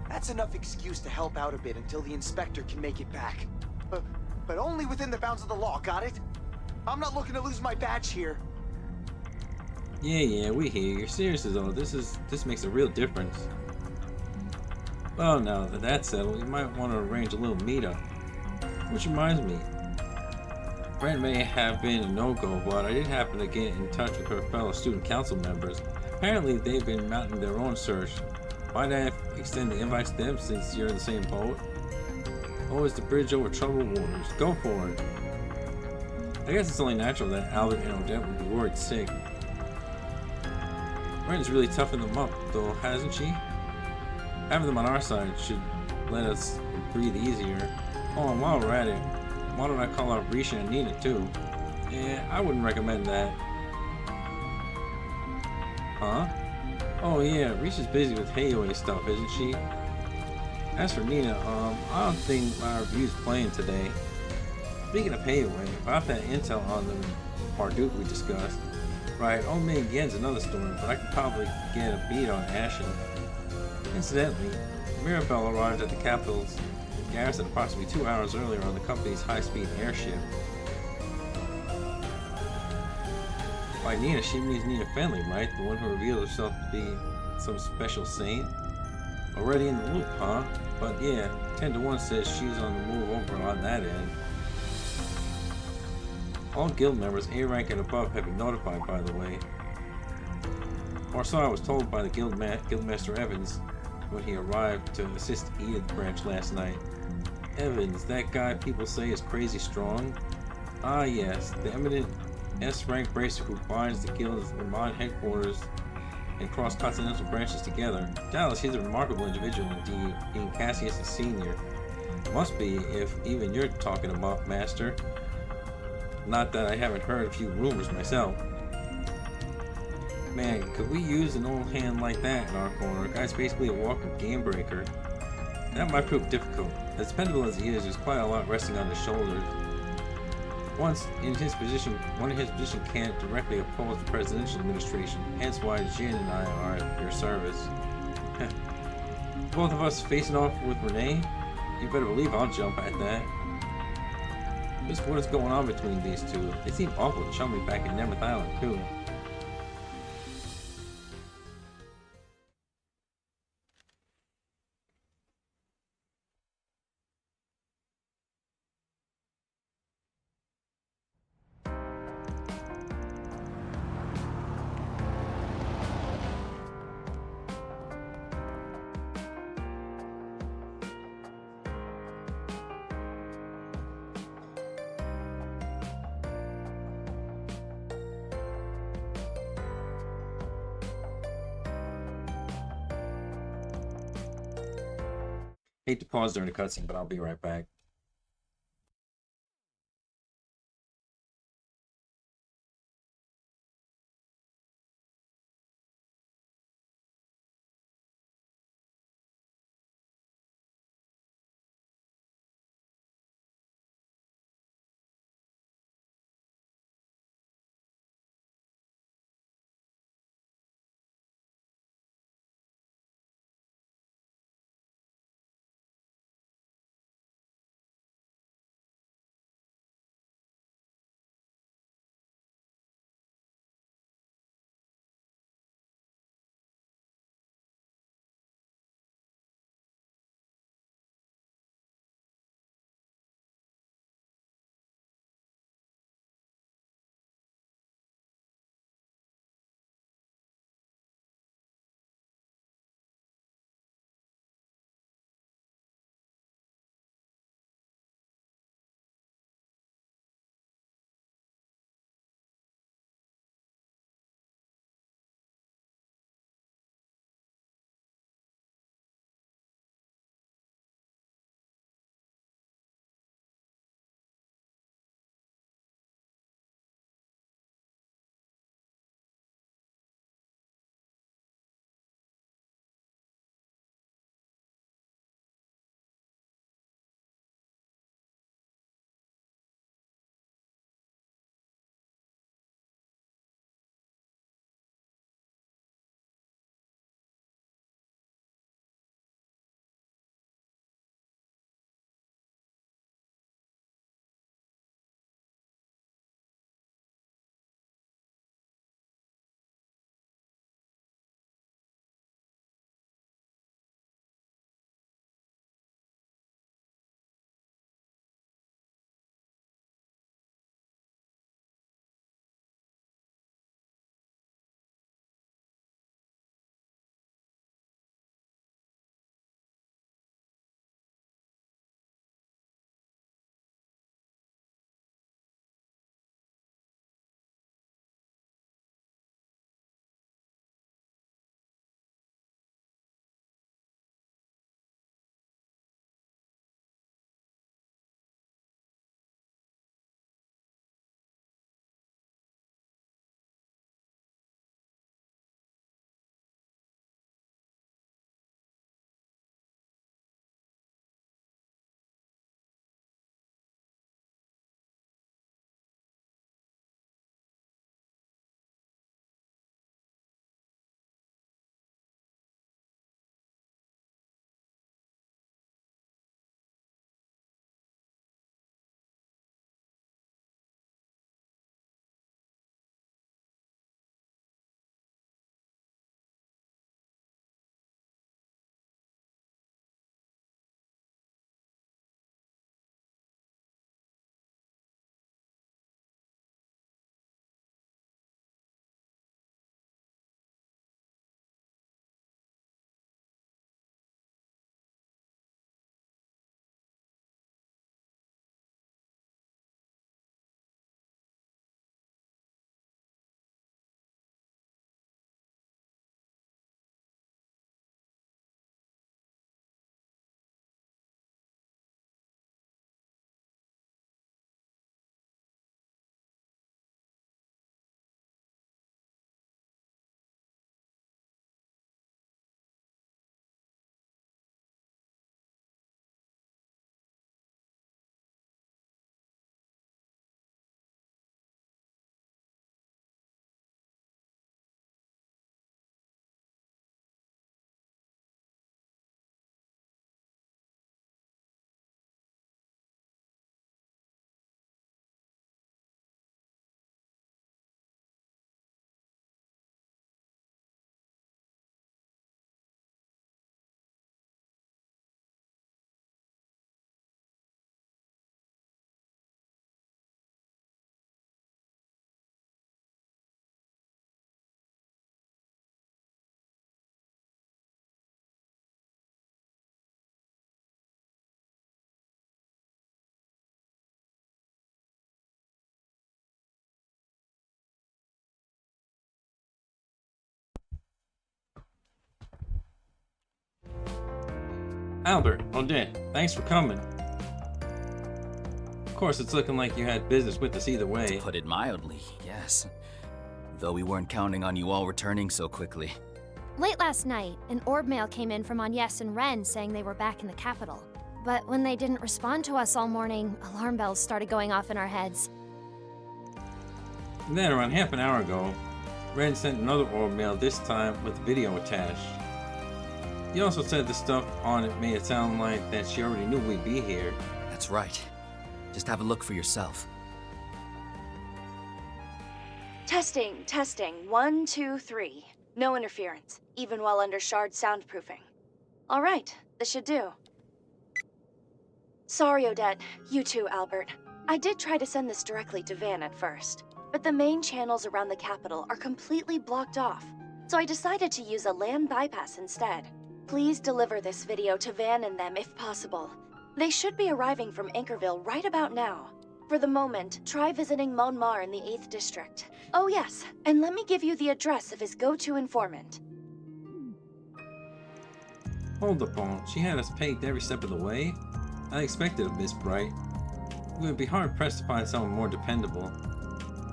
That's enough excuse to help out a bit until the inspector can make it back. But only within the bounds of the law, got it? I'm not looking to lose my badge here. Yeah, we hear you. Seriously though, this makes a real difference. Well, now that that's settled, you might want to arrange a little meetup. Which reminds me, Ren may have been a no-go, but I did happen to get in touch with her fellow student council members. Apparently, they've been mounting their own search. Might I extend the invite to them since you're in the same boat? Oh, it's the bridge over troubled waters. Go for it. I guess it's only natural that Albert and Odette would be worried sick. Ren's really toughened them up, though, hasn't she? Having them on our side should let us breathe easier. Oh, and while we're at it, why don't I call out Risha and Nina too? Yeah, I wouldn't recommend that. Huh? Oh yeah, Risha's busy with Hayaway stuff, isn't she? As for Nina, I don't think my review's playing today. Speaking of Hayaway, about that intel on the Marduk we discussed. Right, Old Man Gen's another story, but I could probably get a beat on Ashen. Incidentally, Mirabelle arrived at the capital's garrison approximately 2 hours earlier on the company's high-speed airship. By Nina, she means Nina Fenley, right? The one who revealed herself to be some special saint? Already in the loop, huh? But yeah, 10 to 1 says she's on the move over on that end. All guild members A rank and above have been notified, by the way. Or so I was told by the Guildmaster Evans when he arrived to assist Edith Branch last night. Evans, that guy people say is crazy strong? Ah yes, the eminent S-rank bracer who binds the guild's Vermont headquarters and cross-continental branches together. Dallas, he's a remarkable individual indeed, being Cassius' senior. Must be, if even you're talking about Master. Not that I haven't heard a few rumors myself. Man, could we use an old hand like that in our corner? Guy's basically a walking game breaker. That might prove difficult. As dependable as he is, there's quite a lot resting on his shoulders. Once in his position, one in his position can't directly oppose the presidential administration, hence why Jin and I are at your service. Both of us facing off with Renee? You better believe I'll jump at that. Just what is going on between these two? They seem awful chummy back in Nemeth Island, too. Hate to pause during the cutscene, but I'll be right back. Albert, Odette, thanks for coming. Of course, it's looking like you had business with us either way. To put it mildly, yes. Though we weren't counting on you all returning so quickly. Late last night, an orb mail came in from Agnes and Ren saying they were back in the capital. But when they didn't respond to us all morning, alarm bells started going off in our heads. And then, around half an hour ago, Ren sent another orb mail, this time with video attached. He also said the stuff on it made it sound like that she already knew we'd be here. That's right. Just have a look for yourself. Testing, testing. 1, 2, 3. No interference, even while under shard soundproofing. All right, this should do. Sorry, Odette. You too, Albert. I did try to send this directly to Van at first, but the main channels around the capital are completely blocked off, so I decided to use a land bypass instead. Please deliver this video to Van and them if possible. They should be arriving from Anchorville right about now. For the moment, try visiting Monmar in the 8th District. Oh yes, and let me give you the address of his go-to informant. Hold up, Paul. She had us pegged every step of the way? I expected of Miss Bright. We would be hard-pressed to find someone more dependable.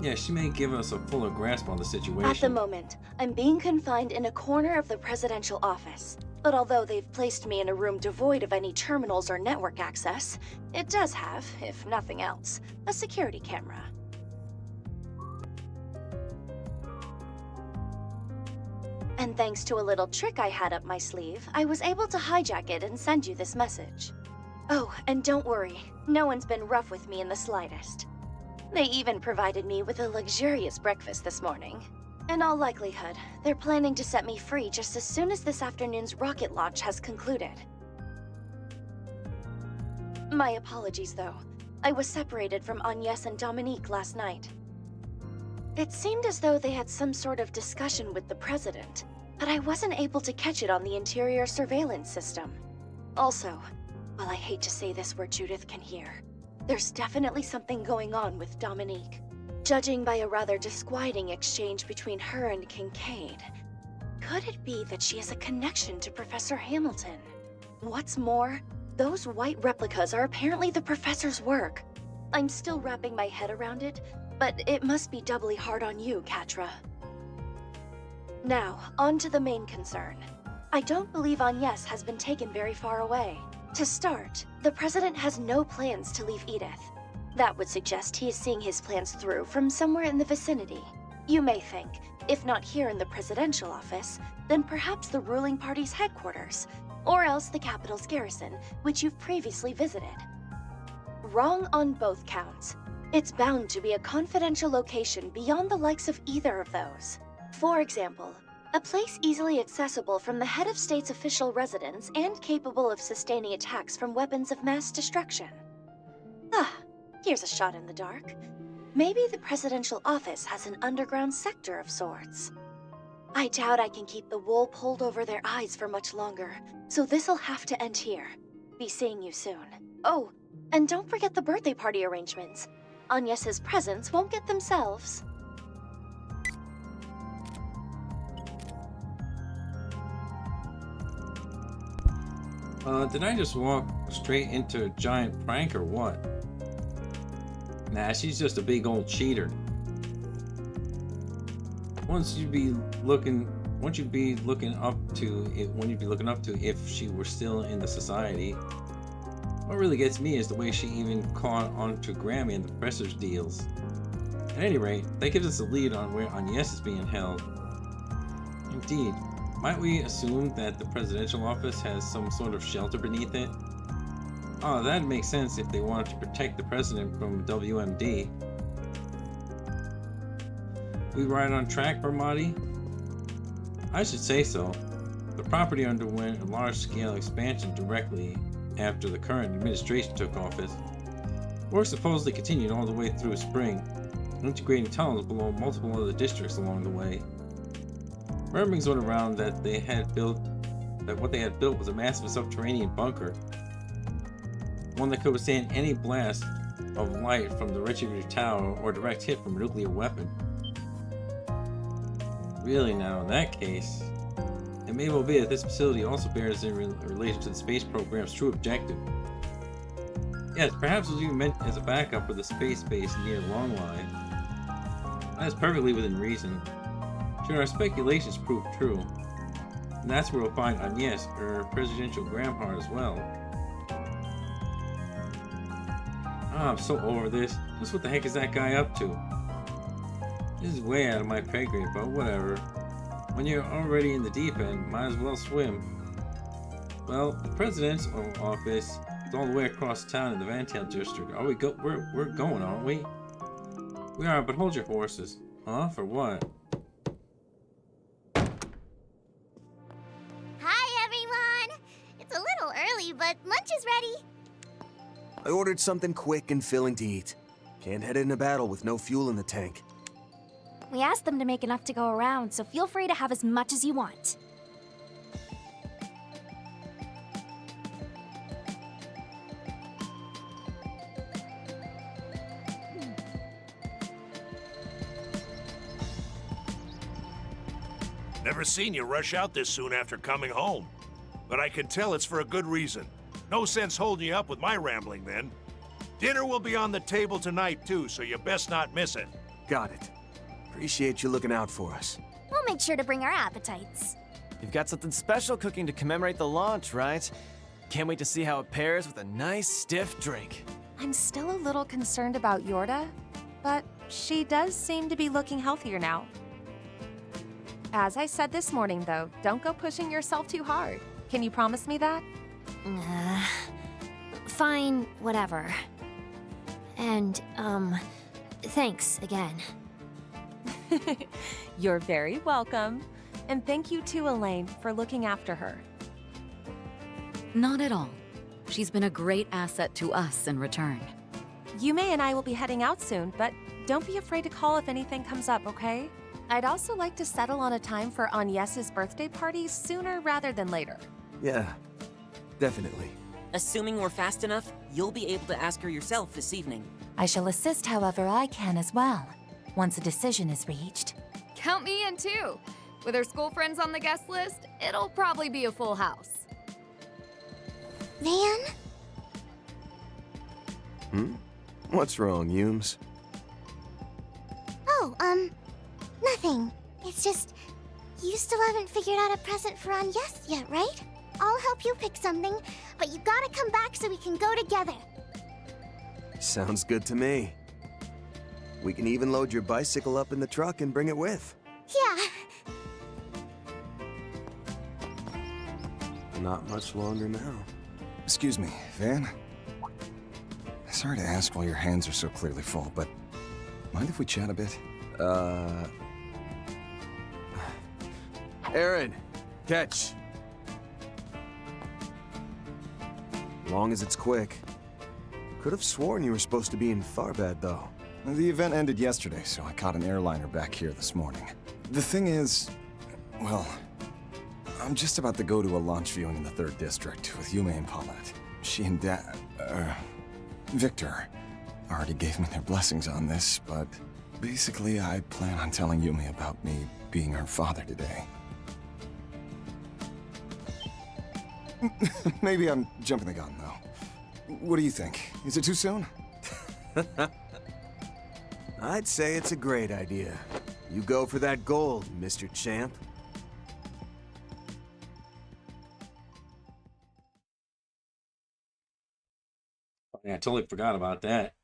Yeah, she may give us a fuller grasp on the situation. At the moment, I'm being confined in a corner of the presidential office. But although they've placed me in a room devoid of any terminals or network access, it does have, if nothing else, a security camera. And thanks to a little trick I had up my sleeve, I was able to hijack it and send you this message. Oh, and don't worry, no one's been rough with me in the slightest. They even provided me with a luxurious breakfast this morning. In all likelihood, they're planning to set me free just as soon as this afternoon's rocket launch has concluded. My apologies, though. I was separated from Agnes and Dominique last night. It seemed as though they had some sort of discussion with the President, but I wasn't able to catch it on the interior surveillance system. Also, while I hate to say this where Judith can hear, there's definitely something going on with Dominique. Judging by a rather disquieting exchange between her and Kincaid, could it be that she has a connection to Professor Hamilton? What's more, those white replicas are apparently the Professor's work. I'm still wrapping my head around it, but it must be doubly hard on you, Catra. Now, on to the main concern. I don't believe Agnes has been taken very far away. To start, the President has no plans to leave Edith. That would suggest he is seeing his plans through from somewhere in the vicinity. You may think, if not here in the presidential office, then perhaps the ruling party's headquarters, or else the capital's garrison, which you've previously visited. Wrong on both counts. It's bound to be a confidential location beyond the likes of either of those. For example, a place easily accessible from the head of state's official residence and capable of sustaining attacks from weapons of mass destruction. Here's a shot in the dark. Maybe the presidential office has an underground sector of sorts. I doubt I can keep the wool pulled over their eyes for much longer, so this'll have to end here. Be seeing you soon. Oh, and don't forget the birthday party arrangements. Agnes's presents won't get themselves. Did I just walk straight into a giant prank or what? Nah, she's just a big old cheater. Once you'd be looking up to if she were still in the society. What really gets me is the way she even caught on to Grammy and the Professor's deals. At any rate, that gives us a lead on where Agnes is being held. Indeed, might we assume that the presidential office has some sort of shelter beneath it? Oh, that'd make sense if they wanted to protect the president from WMD. We right on track, Bermati? I should say so. The property underwent a large-scale expansion directly after the current administration took office. Work supposedly continued all the way through spring, integrating tunnels below multiple other districts along the way. Rumblings went around that what they had built was a massive subterranean bunker, one that could withstand any blast of light from the Retributive Tower or direct hit from a nuclear weapon. Really now, in that case, it may well be that this facility also bears in relation to the space program's true objective. Yes, perhaps it was even meant as a backup for the space base near Longline. That is perfectly within reason. Should our speculations prove true, and that's where we'll find Agnes, her presidential grandpa as well. Ah, I'm so over this. Just what the heck is that guy up to? This is way out of my pay grade, but whatever. When you're already in the deep end, might as well swim. Well, the president's office is all the way across town in the Vantail district. Are we we're going, aren't we? We are, but hold your horses. Huh? For what? Hi, everyone! It's a little early, but lunch is ready. I ordered something quick and filling to eat. Can't head into battle with no fuel in the tank. We asked them to make enough to go around, so feel free to have as much as you want. Never seen you rush out this soon after coming home. But I can tell it's for a good reason. No sense holding you up with my rambling then. Dinner will be on the table tonight too, so you best not miss it. Got it. Appreciate you looking out for us. We'll make sure to bring our appetites. You've got something special cooking to commemorate the launch, right? Can't wait to see how it pairs with a nice, stiff drink. I'm still a little concerned about Yorda, but she does seem to be looking healthier now. As I said this morning, though, don't go pushing yourself too hard. Can you promise me that? Fine, whatever. And, thanks again. You're very welcome. And thank you too, Elaine, for looking after her. Not at all. She's been a great asset to us in return. Yume and I will be heading out soon, but don't be afraid to call if anything comes up, okay? I'd also like to settle on a time for Agnes's birthday party sooner rather than later. Yeah, definitely. Assuming we're fast enough, you'll be able to ask her yourself this evening. I shall assist however I can as well, once a decision is reached. Count me in too. With her school friends on the guest list, it'll probably be a full house. Van? What's wrong, Yumes? Oh, nothing. It's just, you still haven't figured out a present for Agnes yet, right? I'll help you pick something, but you gotta come back so we can go together. Sounds good to me. We can even load your bicycle up in the truck and bring it with. Yeah. Not much longer now. Excuse me, Van? Sorry to ask while your hands are so clearly full, but mind if we chat a bit? Aaron, catch. Long as it's quick. Could have sworn you were supposed to be in Tharbad, though. The event ended yesterday, so I caught an airliner back here this morning. The thing is, well, I'm just about to go to a launch viewing in the 3rd District with Yume and Paulette. She and Victor already gave me their blessings on this, but basically I plan on telling Yume about me being her father today. Maybe I'm jumping the gun, though. What do you think? Is it too soon? I'd say it's a great idea. You go for that gold, Mr. Champ. Yeah, I totally forgot about that.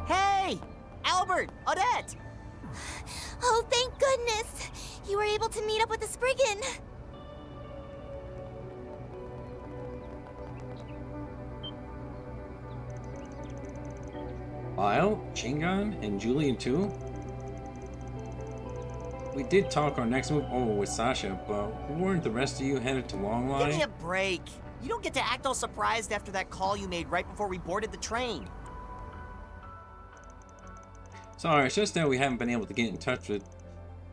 Hey! Albert! Odette! Oh, thank goodness! You were able to meet up with the Spriggan! Lyle, Chingon, and Julian too? We did talk our next move over with Sasha, but weren't the rest of you headed to Give me Longline? a break. You don't get to act all surprised after that call you made right before we boarded the train. Sorry, it's just that we haven't been able to get in touch with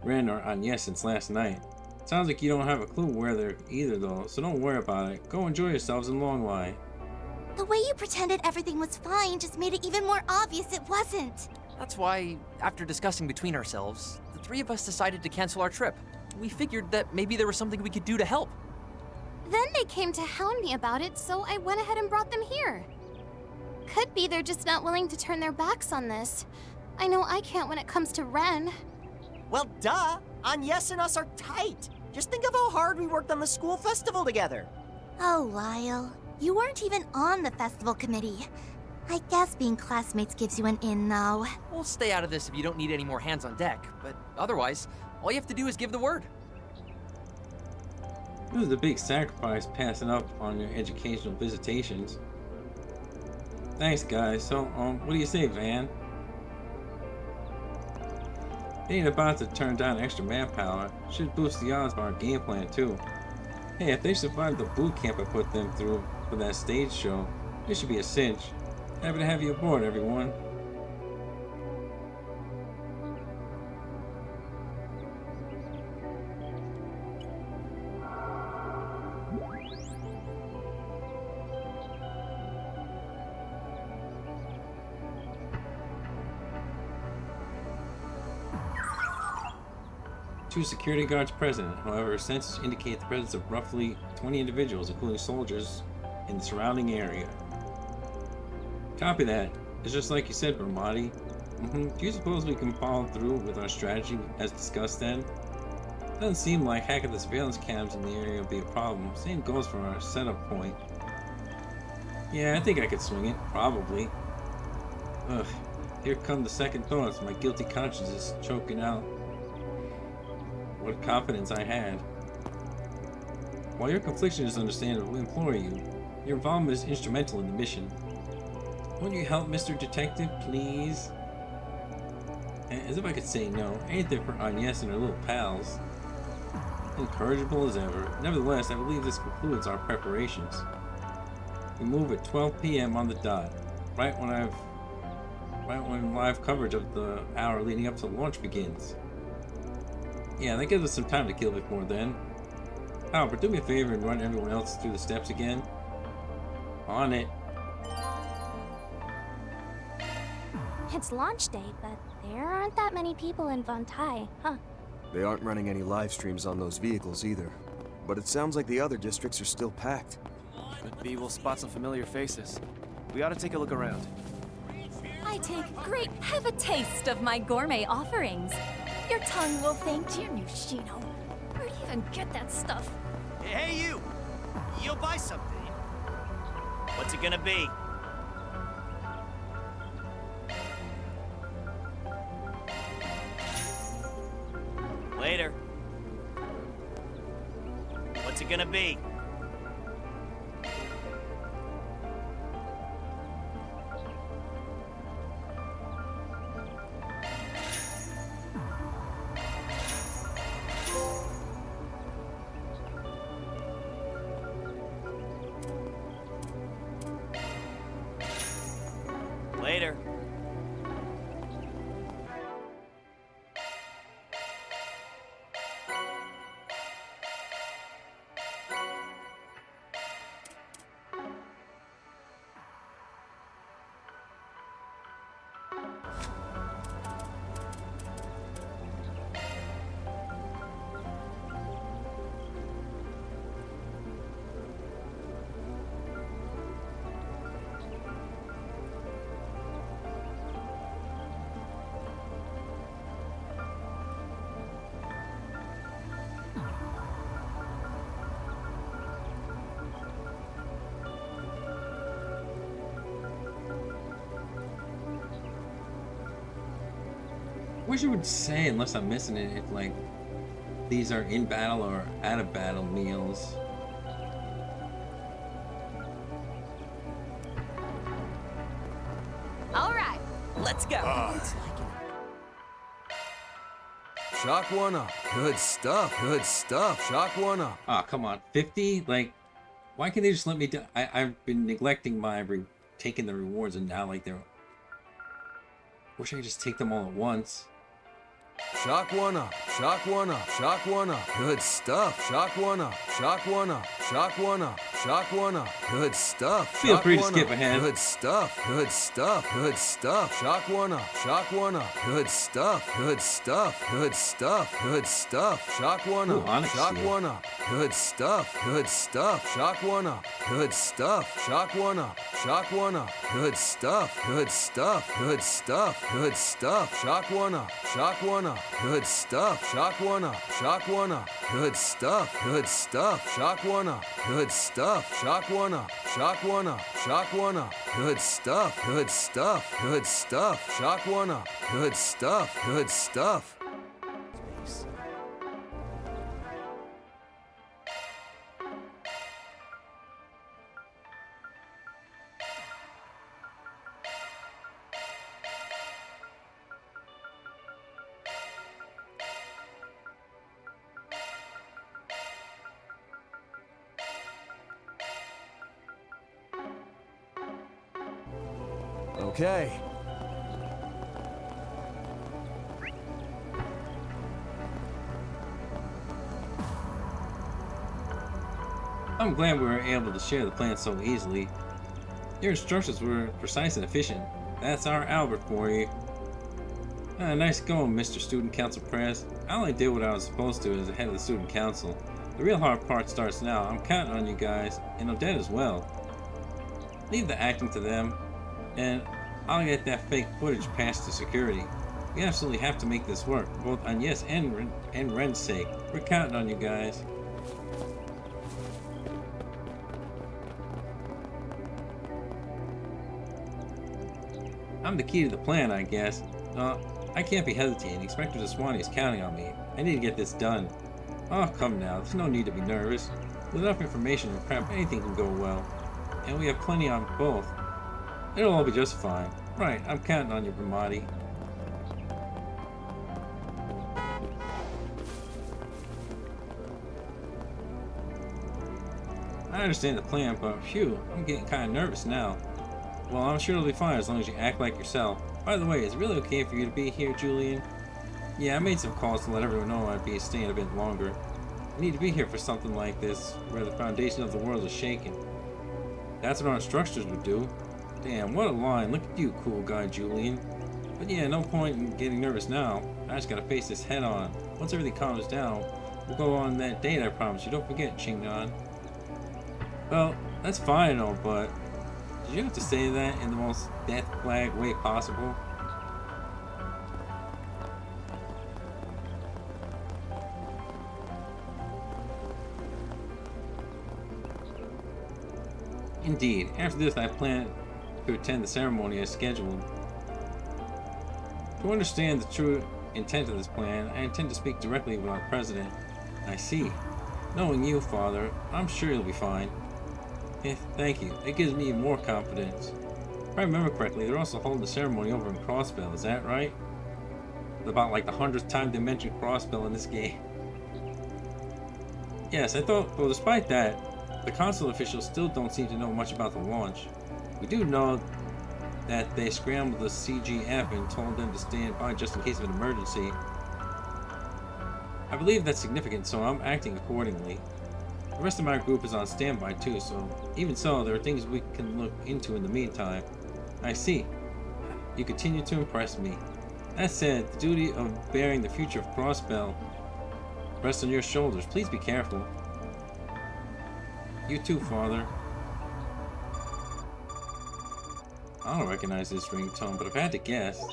Ren or Agnes since last night. Sounds like you don't have a clue where they're either though, so don't worry about it. Go enjoy yourselves in Longline. The way you pretended everything was fine just made it even more obvious it wasn't. That's why, after discussing between ourselves, the three of us decided to cancel our trip. We figured that maybe there was something we could do to help. Then they came to hound me about it, so I went ahead and brought them here. Could be they're just not willing to turn their backs on this. I know I can't when it comes to Ren. Well, duh! Agnes and us are tight! Just think of how hard we worked on the school festival together. Oh, Lyle. You weren't even on the festival committee. I guess being classmates gives you an in, though. We'll stay out of this if you don't need any more hands on deck, but otherwise, all you have to do is give the word. It was a big sacrifice passing up on your educational visitations. Thanks, guys. So, what do you say, Van? They ain't about to turn down extra manpower. Should boost the odds of our game plan, too. Hey, if they survived the boot camp I put them through for that stage show, it should be a cinch. Happy to have you aboard, everyone. Two security guards present. However, census indicate the presence of roughly 20 individuals, including soldiers, in the surrounding area. Copy that. It's just like you said, Vermati. Do you suppose we can follow through with our strategy as discussed then? Doesn't seem like hacking the surveillance cams in the area would be a problem. Same goes for our setup point. Yeah, I think I could swing it. Probably. Ugh. Here come the second thoughts. My guilty conscience is choking out. What confidence I had. While your confliction is understandable, we implore you. Your involvement is instrumental in the mission. Won't you help, Mr. Detective, please? As if I could say no. Anything for Agnes and her little pals. Incorrigible as ever. Nevertheless, I believe this concludes our preparations. We move at 12 p.m. on the dot, right when live coverage of the hour leading up to launch begins. Yeah, that gives us some time to kill before then. Albert, do me a favor and run everyone else through the steps again. On it. It's launch day, but there aren't that many people in Von Tai, huh? They aren't running any live streams on those vehicles either. But it sounds like the other districts are still packed. Could be we'll spot some familiar faces. We ought to take a look around. I take great have a taste of my gourmet offerings. Your tongue will thank dear Nushino. Where do you even get that stuff? Hey, you! You'll buy something. What's it gonna be? Later. What's it gonna be? Later. wish it would say, unless I'm missing it, if like these are in battle or out of battle meals. All right, let's go. Shock one up. Good stuff. Good stuff. Shock one up. Ah, come on, 50? Like, why can't they just let me do? I've been neglecting my taking the rewards, and now like they're. Wish I could just take them all at once. Shock one up. Shock one up. Shock one up. Good stuff. Shock one up. Shock one up. Shock one up. Shock one up. Good stuff. Feel free to skip ahead. Good stuff. Good stuff. Good stuff. Shock one up. Shock one up. Good stuff. Good stuff. Good stuff. Good stuff. Shock one up. Shock one up. Good stuff. Good stuff. Shock one up. Good stuff. Shock one up. Shock one up. Good stuff. Good stuff. Good stuff. Good stuff. Shock one up. Shock one up. Good stuff. Shock one up. Shock one up. Good stuff. Good stuff. Shock one up. Good stuff. Shock one up. Shock one up. Shock one up. Good stuff. Good stuff. Good stuff. Shock one up. Good stuff. Good stuff. Okay. I'm glad we were able to share the plan so easily. Your instructions were precise and efficient. That's our Albert for you. Nice going, Mr. Student Council Press. I only did what I was supposed to as the head of the Student Council. The real hard part starts now. I'm counting on you guys, and Odette as well. Leave the acting to them, and I'll get that fake footage passed to security. We absolutely have to make this work, both on Yes and Ren's sake. We're counting on you guys. I'm the key to the plan, I guess. I can't be hesitating. Inspector Zaswani is counting on me. I need to get this done. Oh, come now. There's no need to be nervous. With enough information and prep, anything can go well. And we have plenty on both. It'll all be just fine. Right, I'm counting on you, Bramati. I understand the plan, but phew, I'm getting kind of nervous now. Well, I'm sure it'll be fine as long as you act like yourself. By the way, is it really okay for you to be here, Julian? Yeah, I made some calls to let everyone know I'd be staying a bit longer. I need to be here for something like this, where the foundation of the world is shaking. That's what our instructors would do. Damn, what a line. Look at you, cool guy, Julian. But yeah, no point in getting nervous now. I just gotta face this head on. Once everything calms down, we'll go on that date I promised you. Don't forget, Chingon. Well, that's fine and all, but did you have to say that in the most death flag way possible? Indeed, after this I plan to attend the ceremony as scheduled. To understand the true intent of this plan, I intend to speak directly with our president. I see. Knowing you, Father, I'm sure you'll be fine. Thank you. It gives me more confidence. If I remember correctly, they're also holding the ceremony over in Crossbell, is that right? About like the 100th time they mentioned Crossbell in this game. Yes, I thought, well, despite that, the consul officials still don't seem to know much about the launch. We do know that they scrambled the CGF and told them to stand by just in case of an emergency. I believe that's significant, so I'm acting accordingly. The rest of my group is on standby too, so even so, there are things we can look into in the meantime. I see. You continue to impress me. That said, the duty of bearing the future of Crossbell rests on your shoulders. Please be careful. You too, Father. I don't recognize this ringtone, but if I had to guess...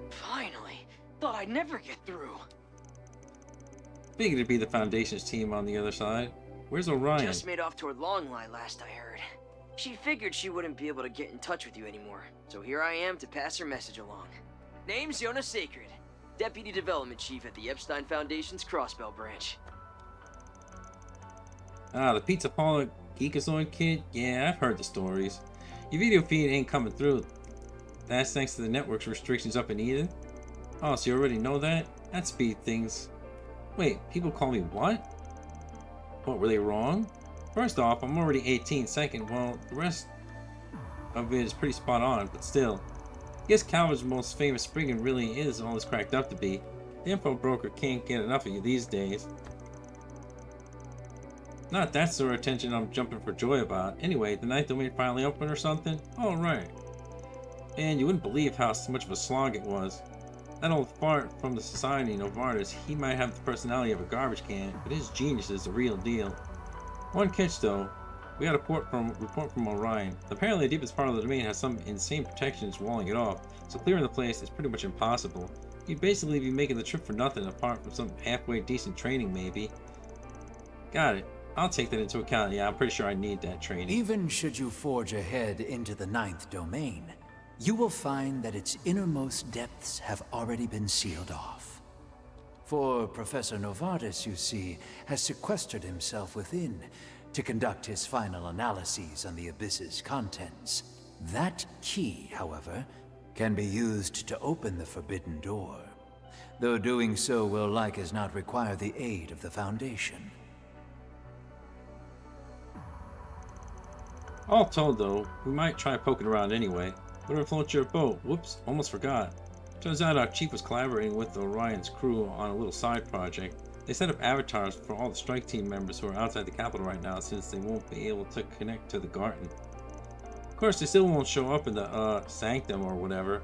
Finally! Thought I'd never get through. Figured it'd be the Foundation's team on the other side. Where's Orion? Just made off toward Longline last I heard. She figured she wouldn't be able to get in touch with you anymore, so here I am to pass her message along. Name's Jonas Sacred, Deputy Development Chief at the Epstein Foundation's Crossbell branch. Ah, the Pizza Paula Geekazoid kid? Yeah, I've heard the stories. Your video feed ain't coming through. That's thanks to the network's restrictions up in Eden? Oh, so you already know that? That speed things. Wait, people call me what? What, were they wrong? First off, I'm already 18. Second, well, the rest of it is pretty spot on, but still. I guess Calvert's most famous spriggan really is all it's cracked up to be. The info broker can't get enough of you these days. Not that sort of attention I'm jumping for joy about. Anyway, the ninth domain finally open or something? Oh, right. And you wouldn't believe how much of a slog it was. That old fart from the Society, Novartis, he might have the personality of a garbage can, but his genius is the real deal. One catch though, we got a report from Orion. Apparently the deepest part of the domain has some insane protections walling it off, so clearing the place is pretty much impossible. You'd basically be making the trip for nothing apart from some halfway decent training maybe. Got it. I'll take that into account. Yeah, I'm pretty sure I need that training. Even should you forge ahead into the ninth domain, you will find that its innermost depths have already been sealed off. For Professor Novartis, you see, has sequestered himself within to conduct his final analyses on the Abyss's contents. That key, however, can be used to open the forbidden door, though doing so will like as not require the aid of the Foundation. All told though, we might try poking around anyway. Whatever floats your boat. Whoops, almost forgot. Turns out our chief was collaborating with Orion's crew on a little side project. They set up avatars for all the strike team members who are outside the capital right now since they won't be able to connect to the garden. Of course, they still won't show up in the sanctum or whatever,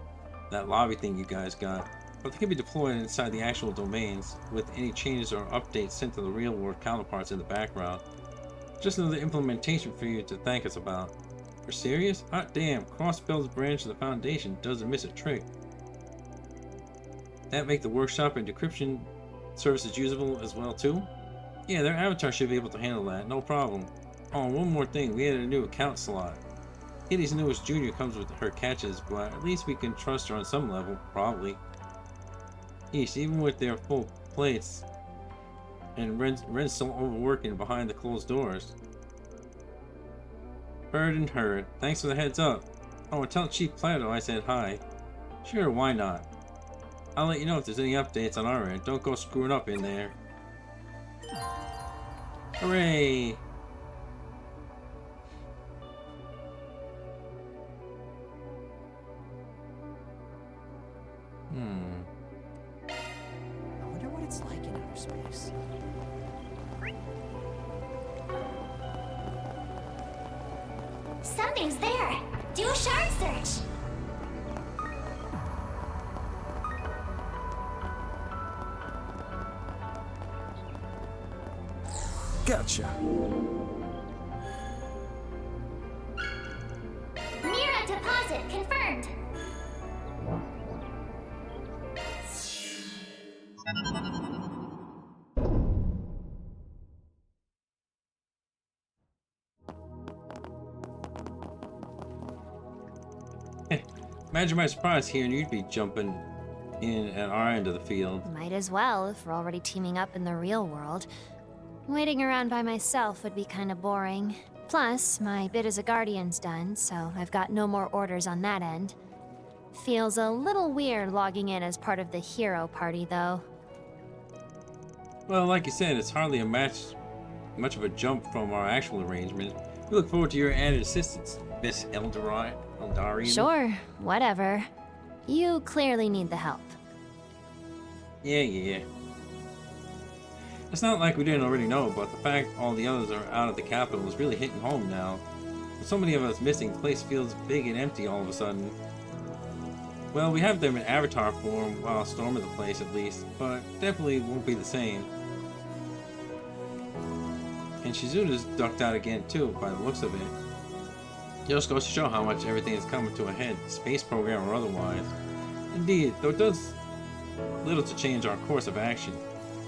that lobby thing you guys got, but they can be deployed inside the actual domains with any changes or updates sent to the real world counterparts in the background. Just another implementation for you to thank us about. You're serious? Hot damn, Crossbell's branch of the Foundation doesn't miss a trick. That make the workshop and decryption services usable as well too? Yeah, their avatar should be able to handle that, no problem. Oh, and one more thing, we added a new account slot. Kitty's newest junior comes with her catches, but at least we can trust her on some level, probably. Yeesh, even with their full plates, and Ren's still overworking behind the closed doors. Heard and heard. Thanks for the heads up. Oh, and tell Chief Plato I said hi. Sure, why not? I'll let you know if there's any updates on our end. Don't go screwing up in there. Hooray! I wonder what it's like in outer space. Something's there. Do a shard search. Gotcha. Mira deposit confirmed. Imagine my surprise here and you'd be jumping in at our end of the field. Might as well if we're already teaming up in the real world. Waiting around by myself would be kinda boring. Plus, my bit as a guardian's done, so I've got no more orders on that end. Feels a little weird logging in as part of the hero party, though. Well, like you said, it's hardly much of a jump from our actual arrangement. We look forward to your added assistance, Miss Eldarian. Sure, whatever. You clearly need the help. Yeah. It's not like we didn't already know, but the fact all the others are out of the capital is really hitting home now. With so many of us missing, the place feels big and empty all of a sudden. Well, we have them in avatar form while storming the place at least, but definitely won't be the same. And Shizuna's ducked out again too, by the looks of it. Just goes to show how much everything is coming to a head, space program or otherwise. Indeed, though it does little to change our course of action.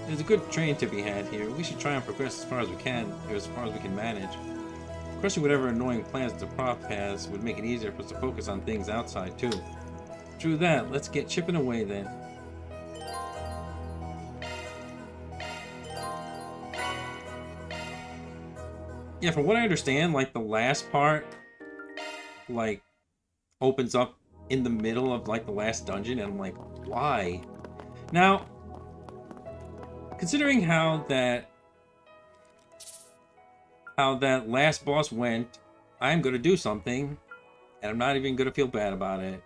There's a good train to be had here. We should try and progress as far as we can manage. Crushing whatever annoying plans the Prof has would make it easier for us to focus on things outside too. True that. Let's get chipping away then. Yeah, from what I understand, like the last part, like, opens up in the middle of like the last dungeon, and I'm like, why? Now, considering how that last boss went, I'm gonna do something, and I'm not even gonna feel bad about it.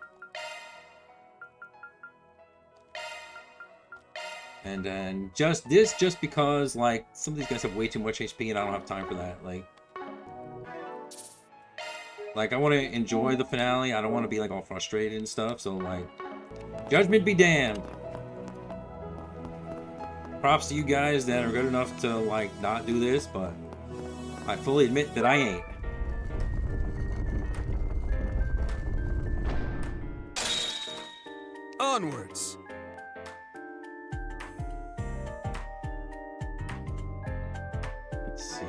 And then just because like some of these guys have way too much HP and I don't have time for that. Like I want to enjoy the finale. I don't want to be like all frustrated and stuff. So like, judgment be damned. Props to you guys that are good enough to like not do this, but I fully admit that I ain't. Onwards. Let's see.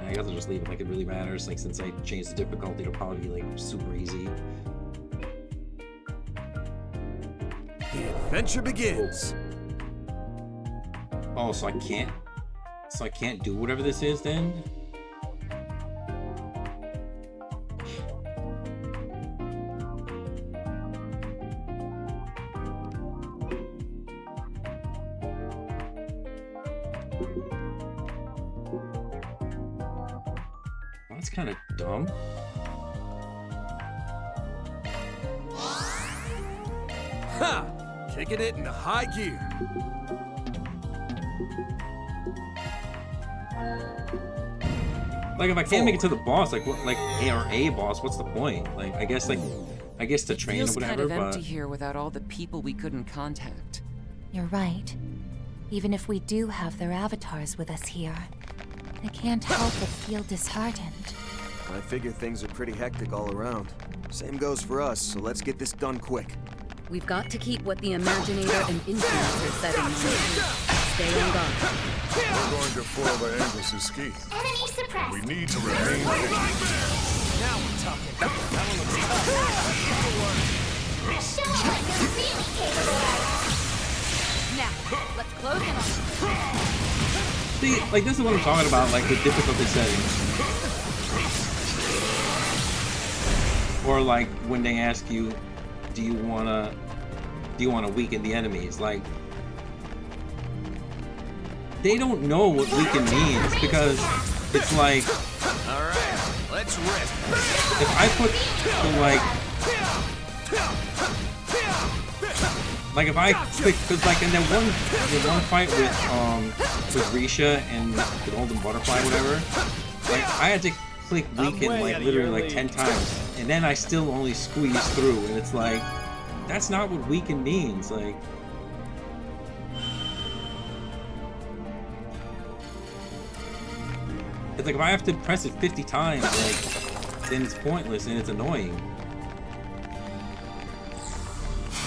I guess I'll just leave it like it really matters. Like since I changed the difficulty, it'll probably be like super easy. The adventure begins. Oh, so I can't do whatever this is then? That's kind of dumb. Ha! Kicking it into high gear. Like if I can't make it to the boss, like what, like a boss, what's the point? Like I guess to train or Feels whatever. kind of but empty here without all the people we couldn't contact. You're right. Even if we do have their avatars with us here, I can't help but feel disheartened. I figure things are pretty hectic all around. Same goes for us, so let's get this done quick. We've got to keep what the Imaginator and Influencer said in mind. Stay on guard. We're going to foil the Angus's scheme. Enemy suppressed. We need to remain vigilant. Now we're talking. That one looks tough. Show us what you're really capable of. Now, let's close in on them. see, like this is what I'm talking about, like the difficulty settings. Or like when they ask you, do you wanna weaken the enemies? Like they don't know what weaken means because it's like, all right, let's rip. if I put the like if I click, cause like in that one fight with Risha and the Golden Butterfly, whatever, like I had to click weaken like literally like 10 times, and then I still only squeeze through, and it's like that's not what weaken means. Like it's like if I have to press it 50 times, like then it's pointless and it's annoying.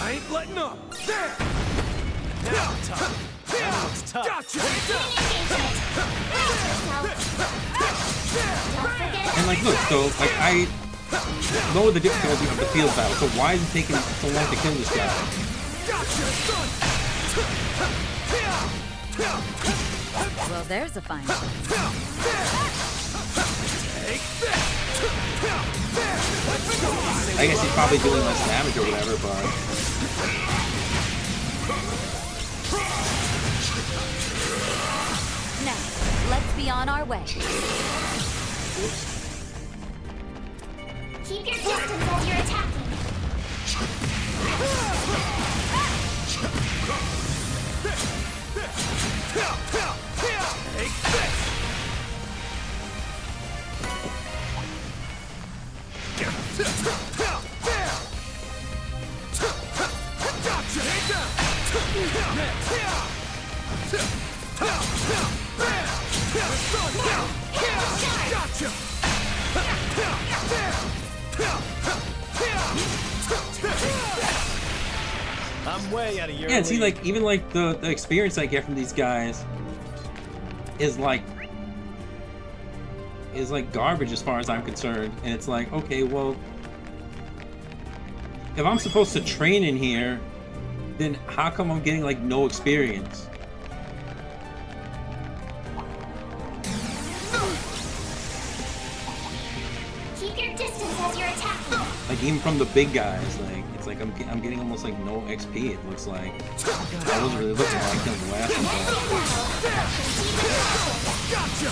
I ain't letting up. There. Now tough. That looks tough. Gotcha. And like, look, so like I lower the difficulty of the field battle. So why is it taking so long to kill this guy? Well, there's a fine. I guess he's probably doing less damage or whatever, but Now, let's be on our way. Keep your distance as you're attacking. Take this. I'm way out of your yeah, and see, league. like even like the experience I get from these guys, is like garbage as far as I'm concerned. And it's like, okay, well, if I'm supposed to train in here, then how come I'm getting like no experience? Keep your distance as you're attacking. Like even from the big guys, like it's like I'm getting almost like no XP. It looks like I wasn't really looking like them the last one. Gotcha!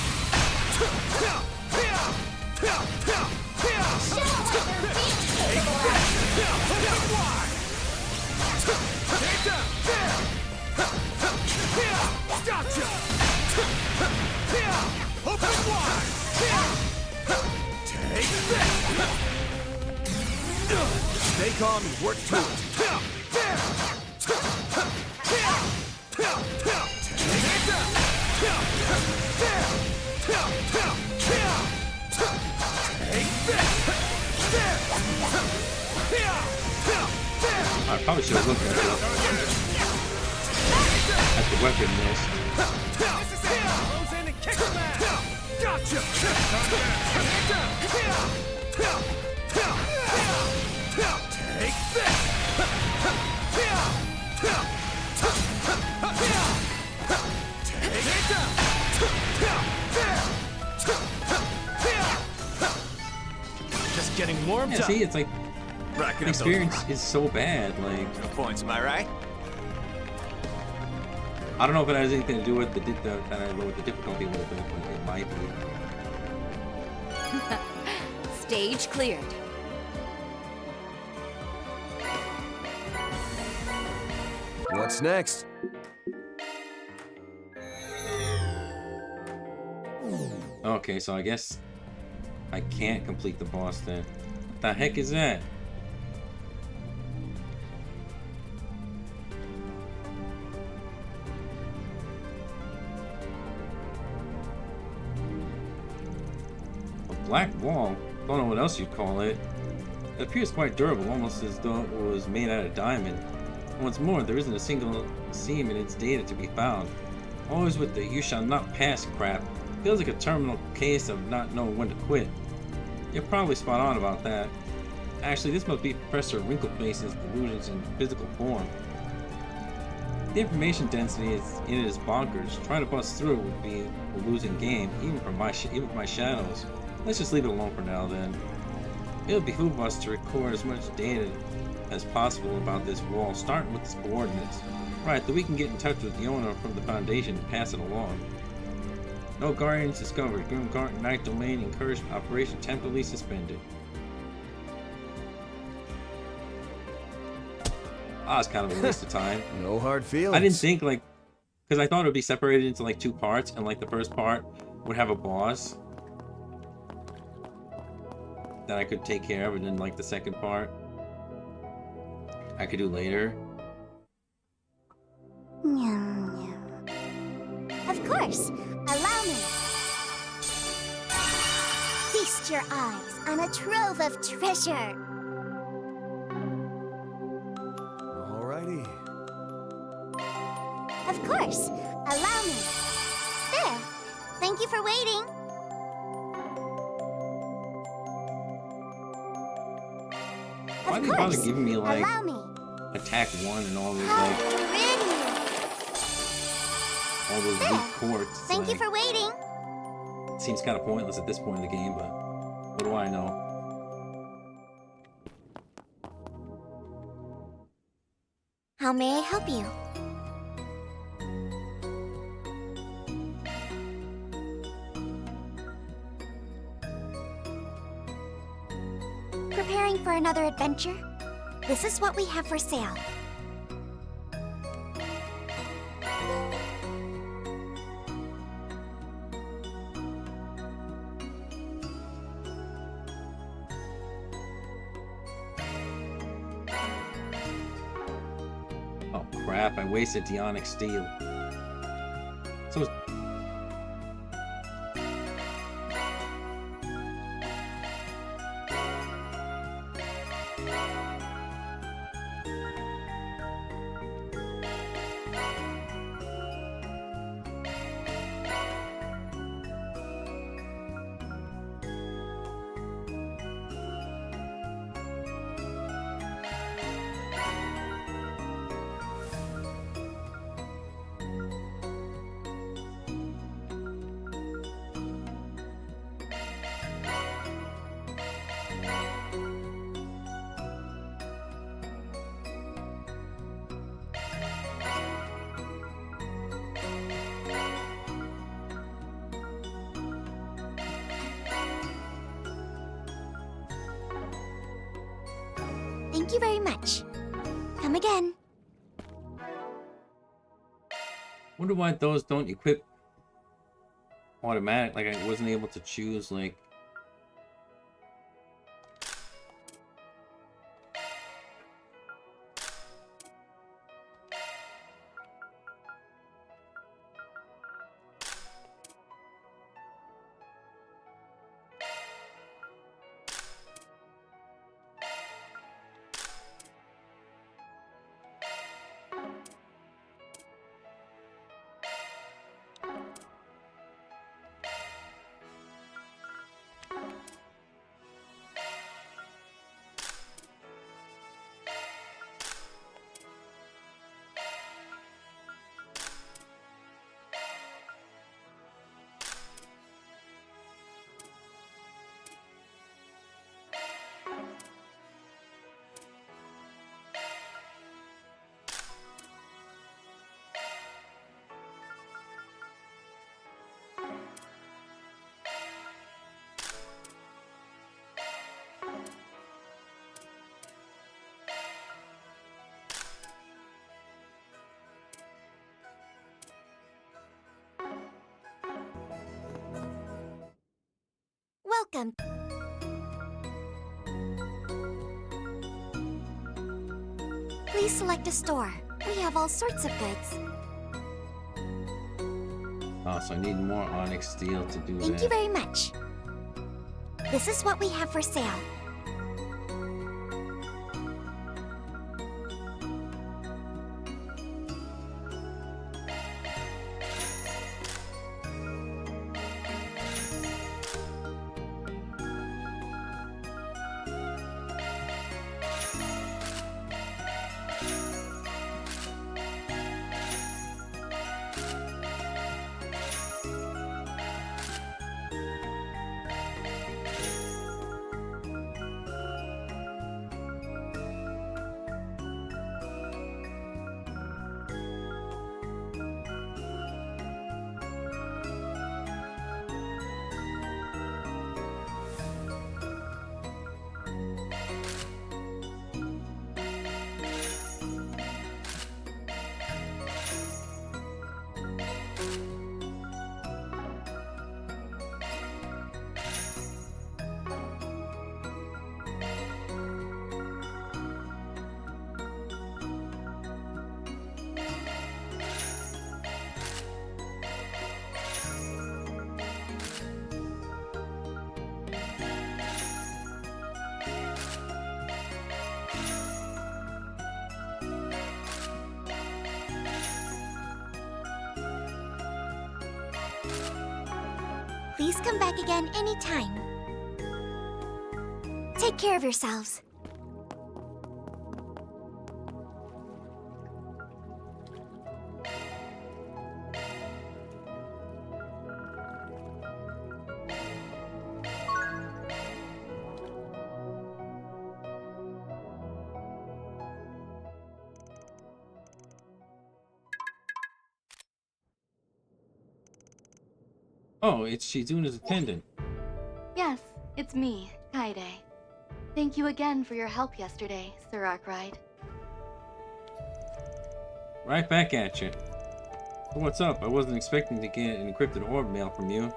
Gotcha! Open wide! Take this! Stay calm and work to it. I probably should have looked at the weapon list. Gotcha! Take this! Just getting warmed Yeah, up. see, it's like Racking the up those experience is so bad. Like no points, am I right? I don't know if it has anything to do with the kind of lower the difficulty a little bit, but it might be. Stage cleared. What's next? Okay, so I guess I can't complete the boss then. What the heck is that? A black wall? Don't know what else you'd call it. It appears quite durable, almost as though it was made out of diamond. Once more, there isn't a single seam in its data to be found. Always with the "you shall not pass" crap. Feels like a terminal case of not knowing when to quit. You're probably spot on about that. Actually, this must be Professor Wrinkleface's delusions in physical form. The information density in it is bonkers. Trying to bust through it would be a losing game, even for my shadows. Let's just leave it alone for now, then. It'll behoove us to record as much data as possible about this wall, starting with its coordinates. Right, that we can get in touch with the owner from the Foundation and pass it along. No Guardians discovered. Grimgarden Night Domain encouraged operation temporarily suspended. It's kind of a waste of time. No hard feelings. I didn't think like, because I thought it would be separated into like two parts, and like the first part would have a boss that I could take care of, and then like the second part I could do later. Of course. Allow me. Feast your eyes on a trove of treasure. Alrighty. Of course. Allow me. There. Thank you for waiting. Why did they bother giving me like Allow me. attack 1 and all those How like pretty. all those There. weak courts? It's Thank you like, for waiting. it seems kind of pointless at this point in the game, but what do I know? How may I help you? Preparing for another adventure? This is what we have for sale. Oh crap, I wasted Dionic Steel. So Thank you very much. Come again. Wonder why those don't equip automatic. Like I wasn't able to choose like. Welcome. Please select a store. We have all sorts of goods. Oh, so I need more onyx steel to do Thank that. you very much. This is what we have for sale. Please come back again anytime. Take care of yourselves. Oh, it's Shizuna's attendant. Yes, it's me, Kaede. Thank you again for your help yesterday, Sir Arkwright. Right back at you. So what's up? I wasn't expecting to get an encrypted orb mail from you.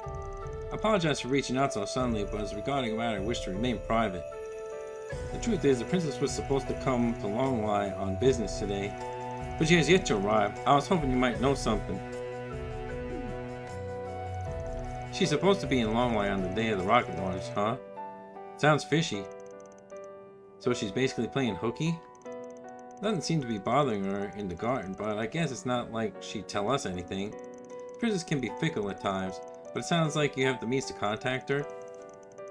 I apologize for reaching out so suddenly, but it's regarding a matter I wish to remain private. The truth is, the princess was supposed to come to Longlai on business today, but she has yet to arrive. I was hoping you might know something. She's supposed to be in Longlai on the day of the rocket launch, huh? Sounds fishy. So she's basically playing hooky? Doesn't seem to be bothering her in the garden, but I guess it's not like she'd tell us anything. Princess can be fickle at times, but it sounds like you have the means to contact her.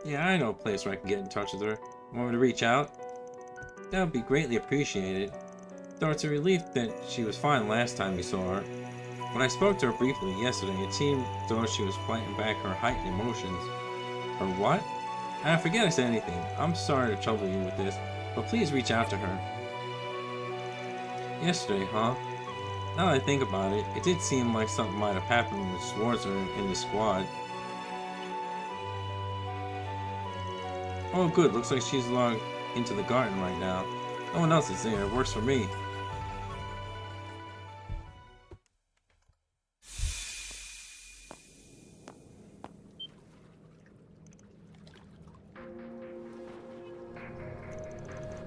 Yeah, I know a place where I can get in touch with her. Want me to reach out? That would be greatly appreciated. Though it's a relief that she was fine last time we saw her. When I spoke to her briefly yesterday, it seemed as though she was fighting back her heightened emotions. Her what? I forget I said anything. I'm sorry to trouble you with this, but please reach out to her. Yesterday, huh? Now that I think about it, it did seem like something might have happened with Schwarzer in the squad. Oh good, looks like she's logged into the garden right now. No one else is there. It works for me.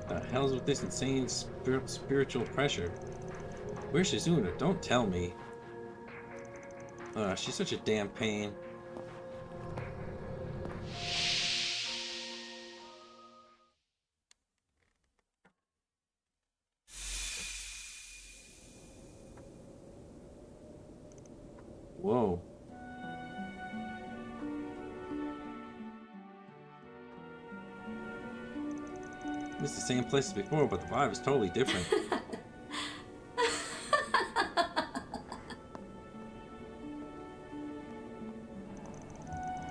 The hell's with this insane spiritual pressure? Where's Shizuna? Don't tell me. She's such a damn pain. Whoa. It's the same place as before, but the vibe is totally different.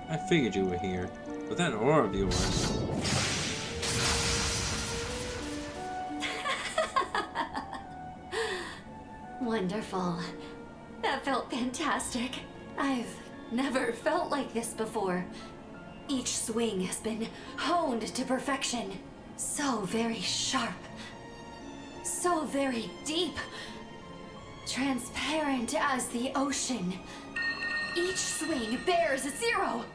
I figured you were here, but that aura of yours. Wonderful. That felt fantastic. I've never felt like this before. Each swing has been honed to perfection. So very sharp. So very deep. Transparent as the ocean. Each swing bears a 0.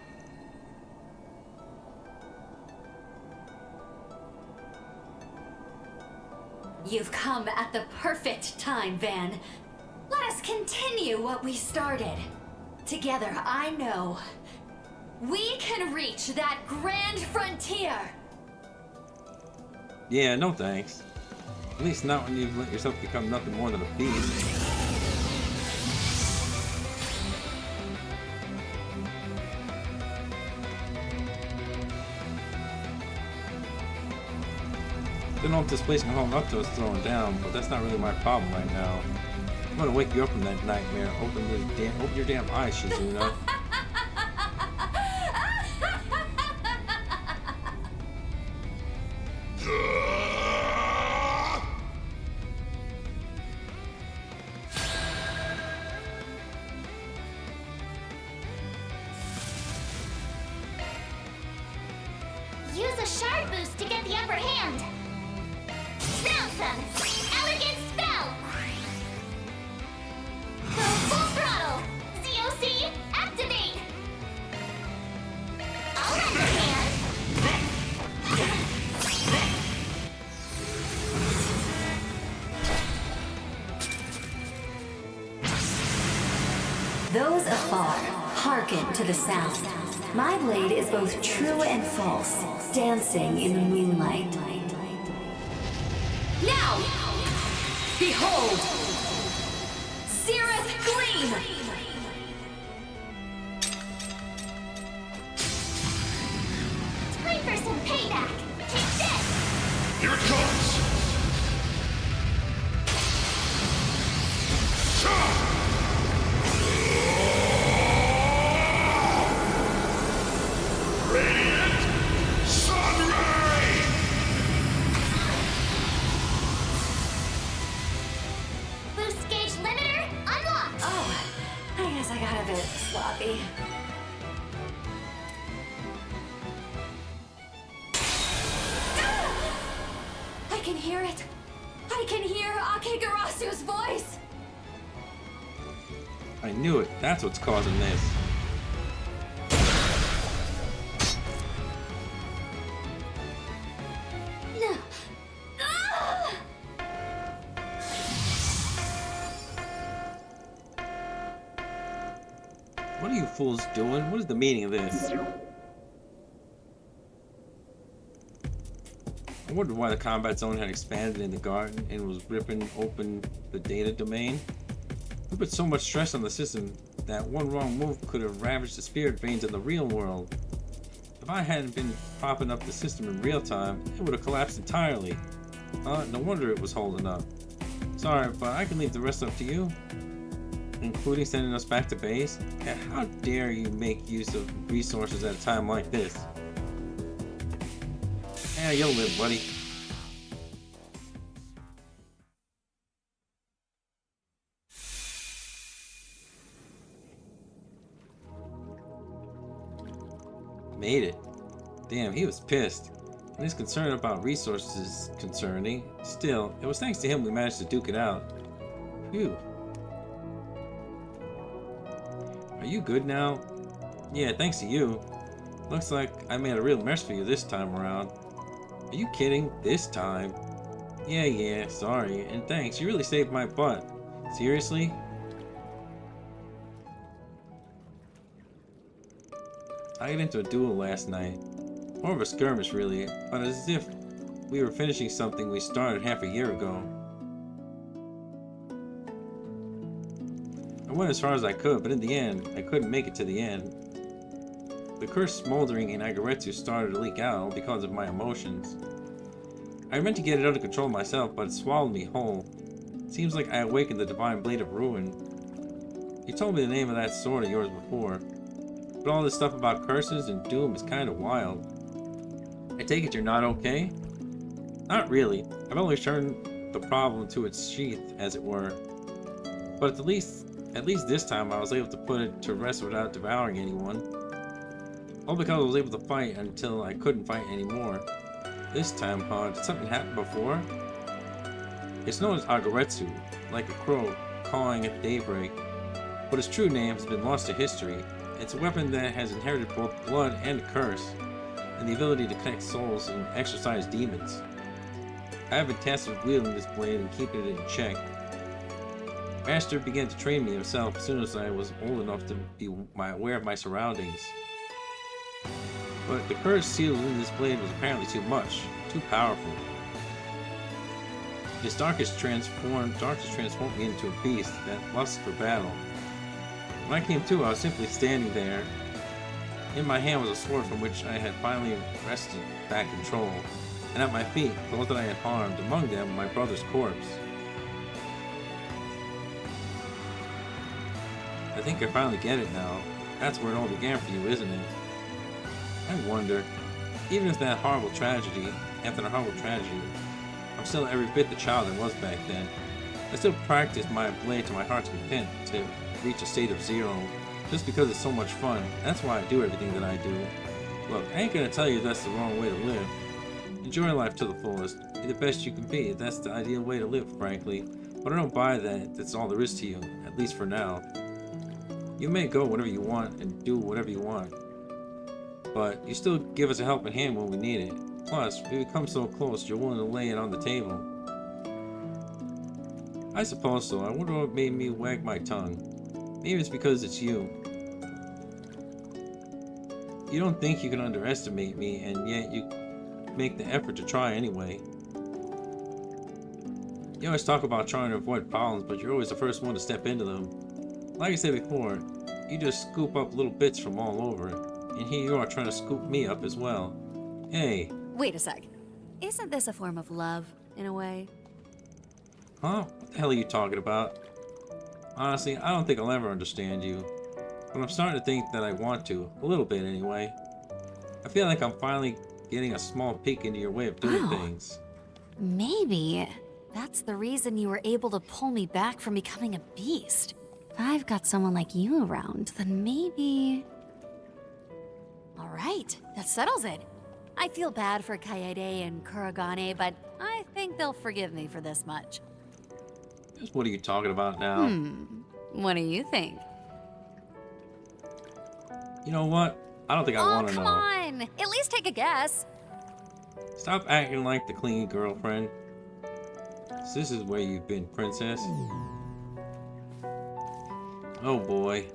You've come at the perfect time, Van. Let us continue what we started. Together, I know we can reach that grand frontier. Yeah, no thanks. At least not when you've let yourself become nothing more than a beast. Don't know if this place can hold up to us throwing down, but that's not really my problem right now. I'm gonna wake you up from that nightmare. Open your damn eyes, Shizuna. Use a shard boost to get the upper hand. Elegant spell! Go full throttle! ZOC, activate! I'll lend a hand! Those afar, hearken to the sound. My blade is both true and false, dancing in the moonlight. Now! Behold! Xerath Gleam! Time for some payback! Take this! Here it comes! Radiant Sunray! Boost gauge limiter unlocked! Oh, I guess I got a bit sloppy. I can hear it! I can hear Akegarasu's voice! I knew it. That's what's causing this. No. Ah! What are you fools doing? What is the meaning of this? I wondered why the combat zone had expanded in the garden and was ripping open the data domain. We put so much stress on the system that one wrong move could have ravaged the spirit veins in the real world. If I hadn't been propping up the system in real time, it would have collapsed entirely. No wonder it was holding up. Sorry, but I can leave the rest up to you. Including sending us back to base? And how dare you make use of resources at a time like this? Yeah, you'll live, buddy. Made it. Damn, he was pissed. And his concern about resources is concerning. Still, it was thanks to him we managed to duke it out. Phew. Are you good now? Yeah, thanks to you. Looks like I made a real mess for you this time around. Are you kidding? This time? Yeah, sorry. And thanks, you really saved my butt. Seriously? I got into a duel last night. More of a skirmish, really, but as if we were finishing something we started half a year ago. I went as far as I could, but in the end, I couldn't make it to the end. The curse smoldering in Agaretsu started to leak out because of my emotions. I meant to get it under control myself, but it swallowed me whole. It seems like I awakened the divine blade of ruin. You told me the name of that sword of yours before, but all this stuff about curses and doom is kind of wild. I take it you're not okay? Not really. I've only turned the problem to its sheath, as it were. But at least this time I was able to put it to rest without devouring anyone. All because I was able to fight until I couldn't fight anymore. This time, did something happen before? It's known as Agaretsu, like a crow cawing at daybreak, but its true name has been lost to history. It's a weapon that has inherited both blood and a curse, and the ability to connect souls and exorcise demons. I have been tasked with wielding this blade and keeping it in check. Master began to train me himself as soon as I was old enough to be aware of my surroundings. But the curse sealed in this blade was apparently too much, too powerful. Its darkness transformed me into a beast that lusts for battle. When I came to, I was simply standing there. In my hand was a sword from which I had finally wrested back control, and at my feet, those that I had harmed, among them my brother's corpse. I think I finally get it now. That's where it all began for you, isn't it? I wonder, even if that horrible tragedy, after the horrible tragedy, I'm still every bit the child I was back then. I still practice my blade to my heart's content to reach a state of zero, just because it's so much fun. That's why I do everything that I do. Look, I ain't gonna tell you that's the wrong way to live. Enjoy life to the fullest. Be the best you can be. That's the ideal way to live, frankly. But I don't buy that that's all there is to you, at least for now. You may go whatever you want and do whatever you want, but you still give us a helping hand when we need it. Plus, we become so close, you're willing to lay it on the table. I suppose so. I wonder what made me wag my tongue. Maybe it's because it's you. You don't think you can underestimate me, and yet you make the effort to try anyway. You always talk about trying to avoid problems, but you're always the first one to step into them. Like I said before, you just scoop up little bits from all over, and here you are trying to scoop me up as well. Hey. Wait a sec. Isn't this a form of love, in a way? Huh? What the hell are you talking about? Honestly, I don't think I'll ever understand you. But I'm starting to think that I want to. A little bit, anyway. I feel like I'm finally getting a small peek into your way of doing things. Maybe that's the reason you were able to pull me back from becoming a beast. If I've got someone like you around, then maybe... Alright, that settles it. I feel bad for Kaede and Kurogane, but I think they'll forgive me for this much. What are you talking about now? What do you think? You know what? I don't think I want to know. Come on! At least take a guess. Stop acting like the clingy girlfriend. So this is where you've been, princess. Oh boy.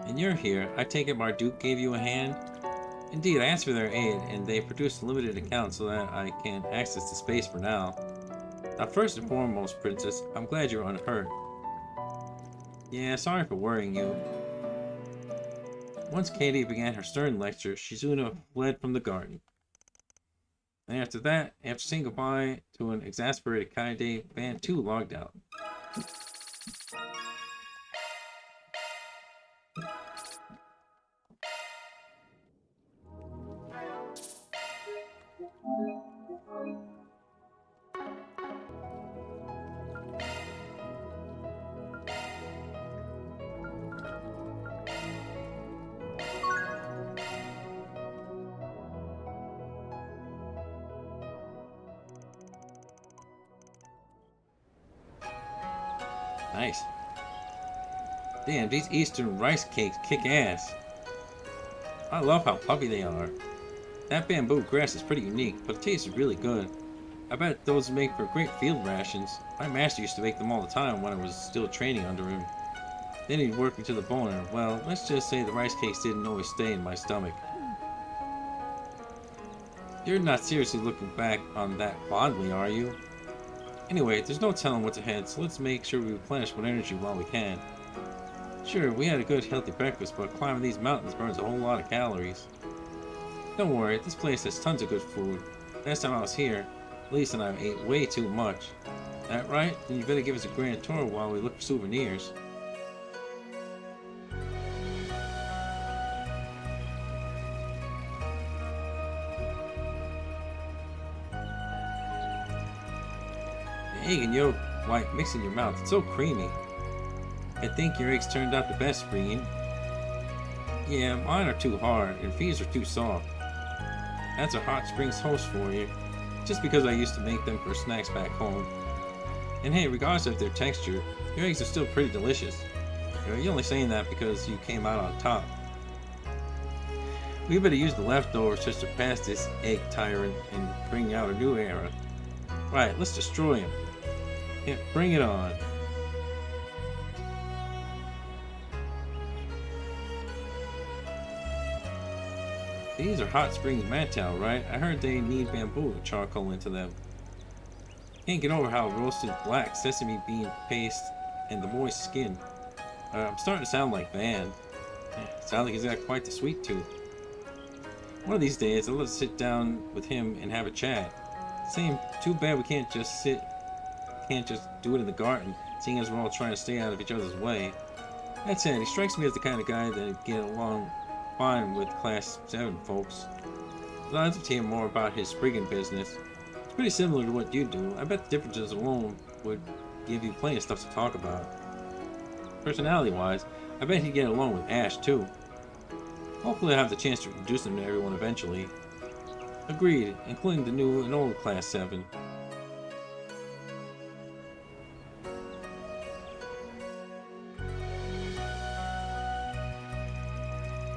And you're here. I take it Marduk gave you a hand? Indeed, I asked for their aid, and they produced a limited account so that I can access the space for now. Now, first and foremost, princess, I'm glad you're unhurt. Yeah, sorry for worrying you. Once Katie began her stern lecture, Shizuna fled from the garden. And after that, after saying goodbye to an exasperated Kaede, Band 2 logged out. Nice. Damn, these Eastern rice cakes kick ass. I love how puffy they are. That bamboo grass is pretty unique, but it tastes really good. I bet those make for great field rations. My master used to make them all the time when I was still training under him. Then he'd work me to the bone, and well, let's just say the rice cakes didn't always stay in my stomach. You're not seriously looking back on that fondly, are you? Anyway, there's no telling what's ahead, so let's make sure we replenish what energy while we can. Sure, we had a good healthy breakfast, but climbing these mountains burns a whole lot of calories. Don't worry, this place has tons of good food. Last time I was here, Lisa and I ate way too much. That right? Then you better give us a grand tour while we look for souvenirs. The egg and yolk white mix in your mouth. It's so creamy. I think your eggs turned out the best, Green. Yeah, mine are too hard, and Fee's are too soft. That's a Hot Springs host for you. Just because I used to make them for snacks back home. And hey, regardless of their texture, your eggs are still pretty delicious. You're only saying that because you came out on top. We better use the leftovers to surpass this egg tyrant and bring out a new era. Right, let's destroy him. Yeah, bring it on. These are Hot Springs Mantel, right? I heard they need bamboo to charcoal into them. Can't get over how roasted black sesame bean paste and the moist skin. I'm starting to sound like Van. Sounds like he's got quite the sweet tooth. One of these days, I'll sit down with him and have a chat. Too bad we can't just do it in the garden, seeing as we're all trying to stay out of each other's way. That said, he strikes me as the kind of guy that'd get along fine with Class 7 folks. I'd like to hear more about his sprigging business. It's pretty similar to what you do. I bet the differences alone would give you plenty of stuff to talk about. Personality-wise, I bet he'd get along with Ash too. Hopefully I'll have the chance to introduce him to everyone eventually. Agreed, including the new and old Class 7.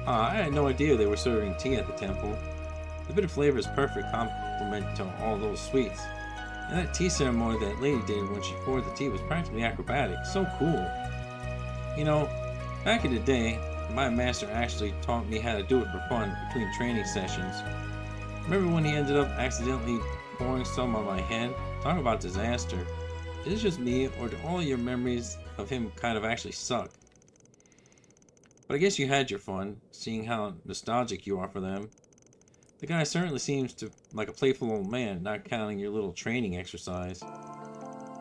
I had no idea they were serving tea at the temple. The bitter flavor is perfect complement to all those sweets. And that tea ceremony that lady did when she poured the tea was practically acrobatic. So cool. You know, back in the day, my master actually taught me how to do it for fun between training sessions. Remember when he ended up accidentally pouring some on my head? Talk about disaster. Is it just me, or do all your memories of him kind of actually suck? But I guess you had your fun, seeing how nostalgic you are for them. The guy certainly seems like a playful old man, not counting your little training exercise.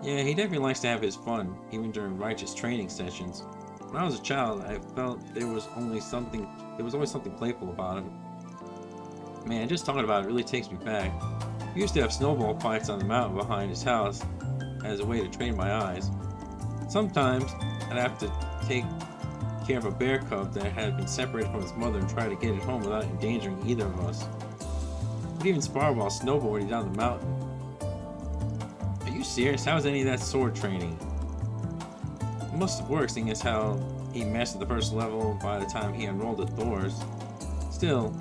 Yeah, he definitely likes to have his fun, even during righteous training sessions. When I was a child, I felt there was always something playful about him. Man, just talking about it really takes me back. We used to have snowball fights on the mountain behind his house as a way to train my eyes. Sometimes I'd have to take care of a bear cub that had been separated from its mother and try to get it home without endangering either of us. We'd even spar while snowboarding down the mountain. Are you serious? How was any of that sword training? It must have worked, seeing as how he mastered the first level by the time he unrolled the Thors. Still,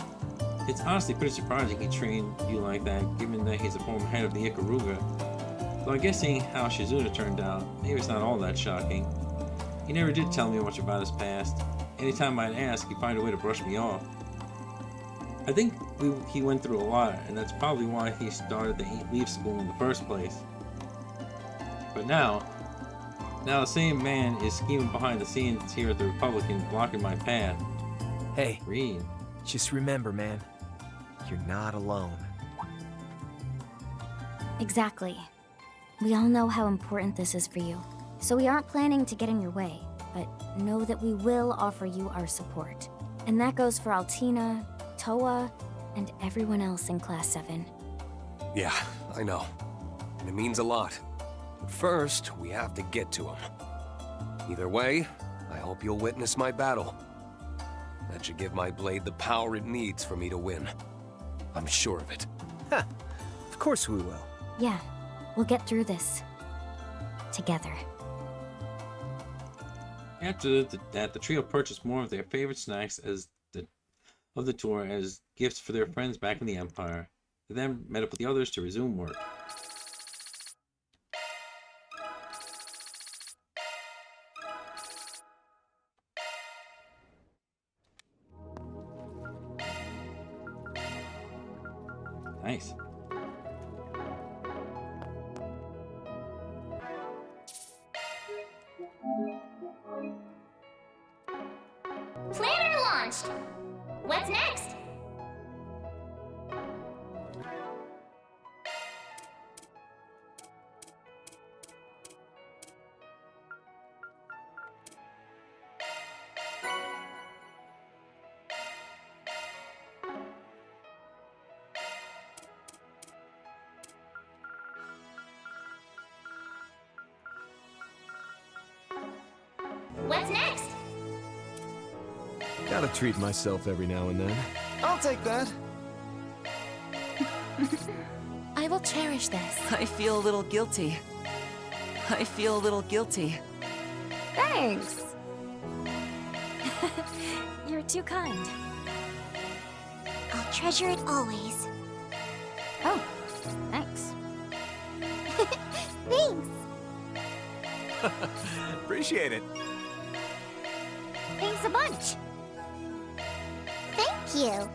it's honestly pretty surprising he trained you like that, given that he's a former head of the Ikaruga. Though I guess seeing how Shizuna turned out, maybe it's not all that shocking. He never did tell me much about his past. Anytime I'd ask, he'd find a way to brush me off. I think he went through a lot, and that's probably why he started the 8-Leaf School in the first place. But now the same man is scheming behind the scenes here at the Republican, blocking my path. Hey, Reed. Just remember, man, you're not alone. Exactly. We all know how important this is for you, so we aren't planning to get in your way, but know that we will offer you our support. And that goes for Altina, Toa, and everyone else in Class 7. Yeah, I know. And it means a lot. But first, we have to get to him. Either way, I hope you'll witness my battle. That should give my blade the power it needs for me to win. I'm sure of it. Ha! Of course we will. Yeah, we'll get through this. Together. After that, the trio purchased more of their favorite snacks of the tour as gifts for their friends back in the Empire. They then met up with the others to resume work. Nice. Planner launched! What's next? What's next? Gotta treat myself every now and then. I'll take that. I will cherish this. I feel a little guilty. I feel a little guilty. Thanks. You're too kind. I'll treasure it always. Oh, thanks. Thanks. Appreciate it. Thanks a bunch. Thank you.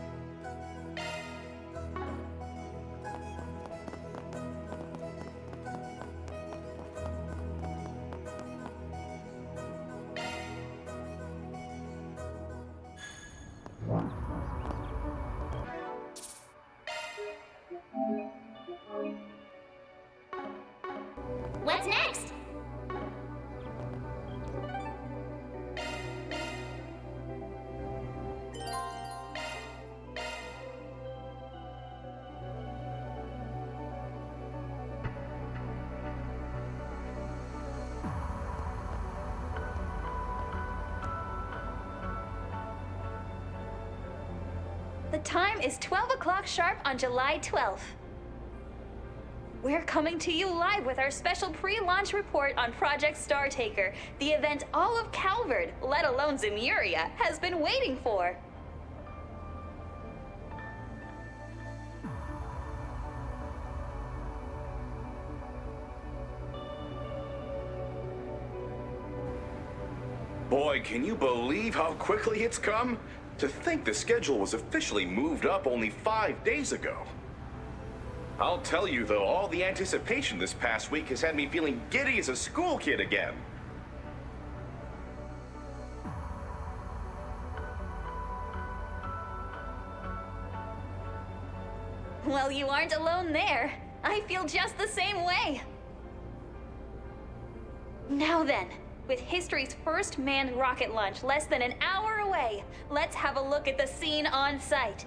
What's next? The time is 12 o'clock sharp on July 12th. We're coming to you live with our special pre-launch report on Project Startaker, the event all of Calvard, let alone Zemuria, has been waiting for. Boy, can you believe how quickly it's come? To think the schedule was officially moved up only 5 days ago. I'll tell you though, all the anticipation this past week has had me feeling giddy as a school kid again. Well, you aren't alone there. I feel just the same way. Now then, with history's first manned rocket launch less than an hour away, let's have a look at the scene on site.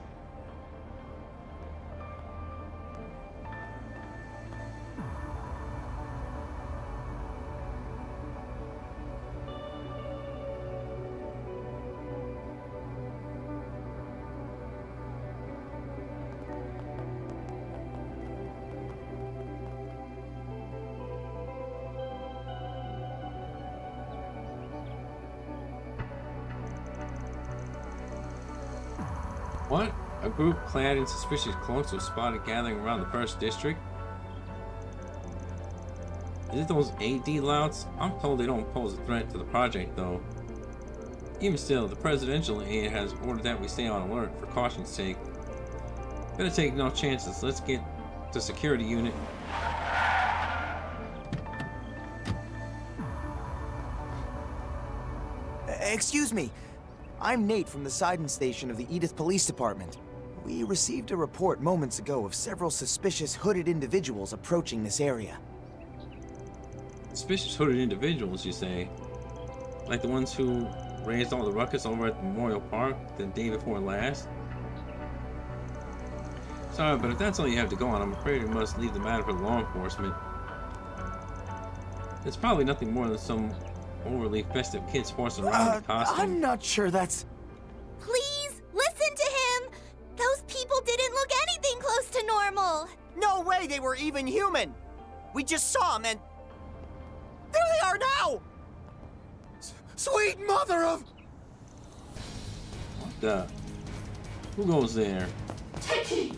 What? A group clad in suspicious cloaks was spotted gathering around the first district? Is it those AD louts? I'm told they don't pose a threat to the project though. Even still, the presidential aide has ordered that we stay on alert for caution's sake. Better take no chances. Let's get the security unit. Excuse me. I'm Nate from the Sidon Station of the Edith Police Department. We received a report moments ago of several suspicious hooded individuals approaching this area. Suspicious hooded individuals, you say? Like the ones who raised all the ruckus over at the Memorial Park the day before last? Sorry, but if that's all you have to go on, I'm afraid we must leave the matter for law enforcement. It's probably nothing more than some overly festive kids forcing around in costume. I'm not sure that's... Please, listen to him! Those people didn't look anything close to normal! No way they were even human! We just saw them and... there they are now! Sweet mother of... What the? Who goes there? Take heed!